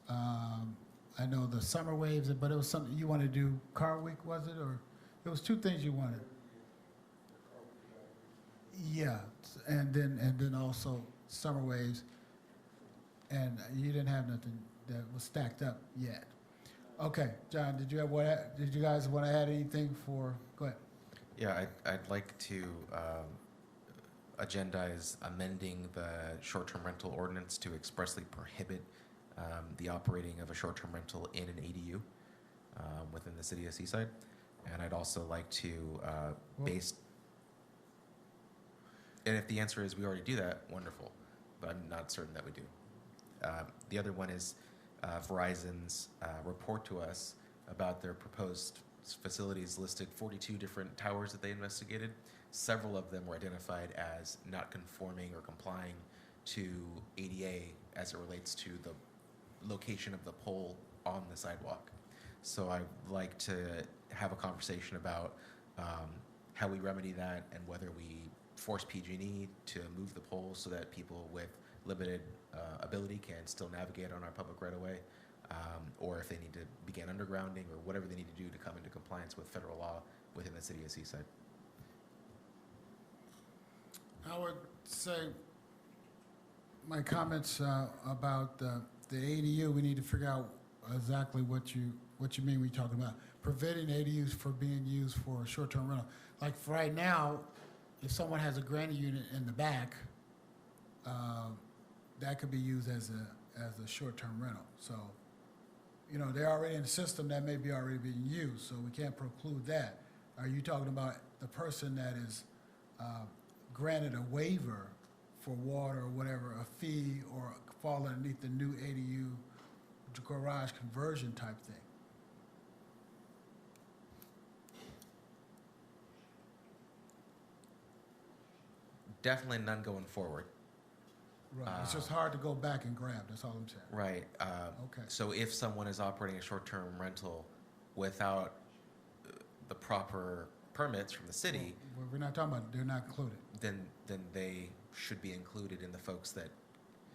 I know the summer waves, but it was something you wanted to do, Car Week, was it? Or it was two things you wanted. Yeah, and then also summer waves. And you didn't have nothing that was stacked up yet. Okay, John, did you guys want to add anything for, go ahead. Yeah, I'd like to agendize amending the short-term rental ordinance to expressly prohibit the operating of a short-term rental in an ADU within the city of Seaside. And I'd also like to and if the answer is we already do that, wonderful, but I'm not certain that we do. The other one is Verizon's report to us about their proposed facilities listed 42 different towers that they investigated. Several of them were identified as not conforming or complying to ADA as it relates to the location of the pole on the sidewalk. So I'd like to have a conversation about how we remedy that and whether we force PG&E to move the pole so that people with limited ability can still navigate on our public right-of-way, or if they need to begin undergrounding or whatever they need to do to come into compliance with federal law within the city of Seaside. I would say my comments about the ADU, we need to figure out exactly what you mean when you talk about preventing ADUs from being used for short-term rental. Like for right now, if someone has a granny unit in the back, that could be used as a short-term rental. So, they're already in the system that may be already being used, so we can't preclude that. Are you talking about the person that is granted a waiver for water or whatever, a fee, or fall underneath the new ADU garage conversion type thing? Definitely none going forward. Right. It's just hard to go back and grab. That's all I'm saying. Right. Okay. So if someone is operating a short-term rental without the proper permits from the city, We're not talking about, they're not included then they should be included in the folks that,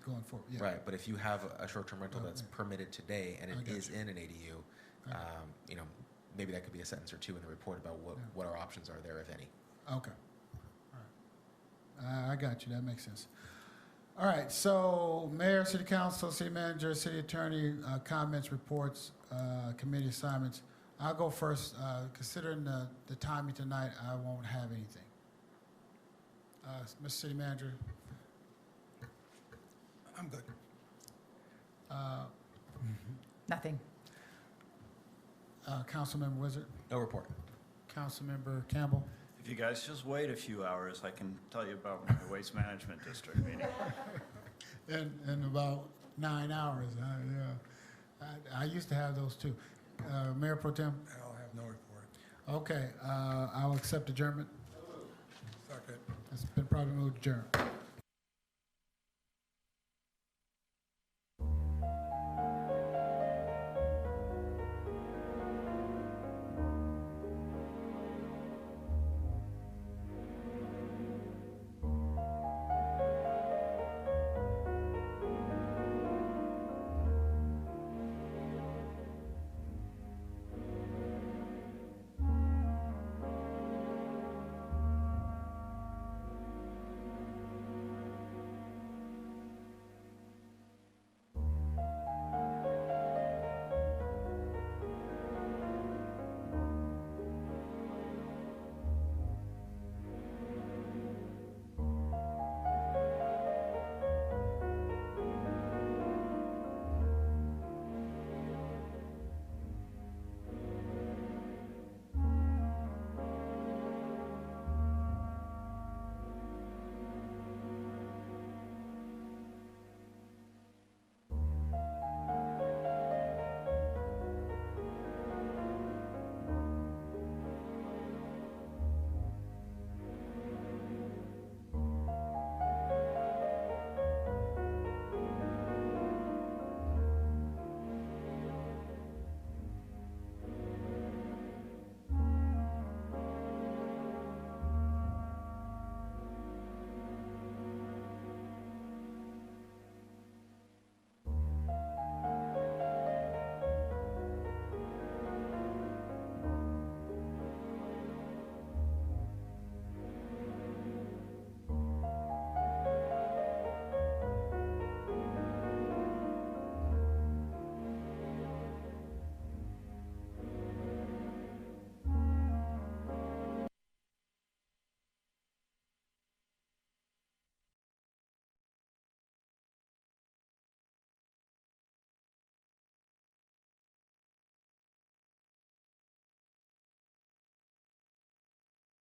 going forward. Yeah. right, but if you have a short-term rental that's Okay. permitted today and I it got is in an ADU, you know, maybe that could be a sentence or two in the report about what our options are there, if any. Okay. All right. I got you. That makes sense. All right. So mayor, city council, city manager, city attorney, comments, reports, committee assignments. I'll go first. Considering the timing tonight, I won't have anything. Mr. City Manager, I'm good. Nothing. Councilmember Wizard, No report. Councilmember Campbell, If you guys just wait a few hours, I can tell you about my waste management district meeting. in about 9 hours. Yeah. I used to have those too. Mayor Pro Tem. I'll have no report. Okay. I'll accept adjournment. Second. It's been probably moved to adjourn.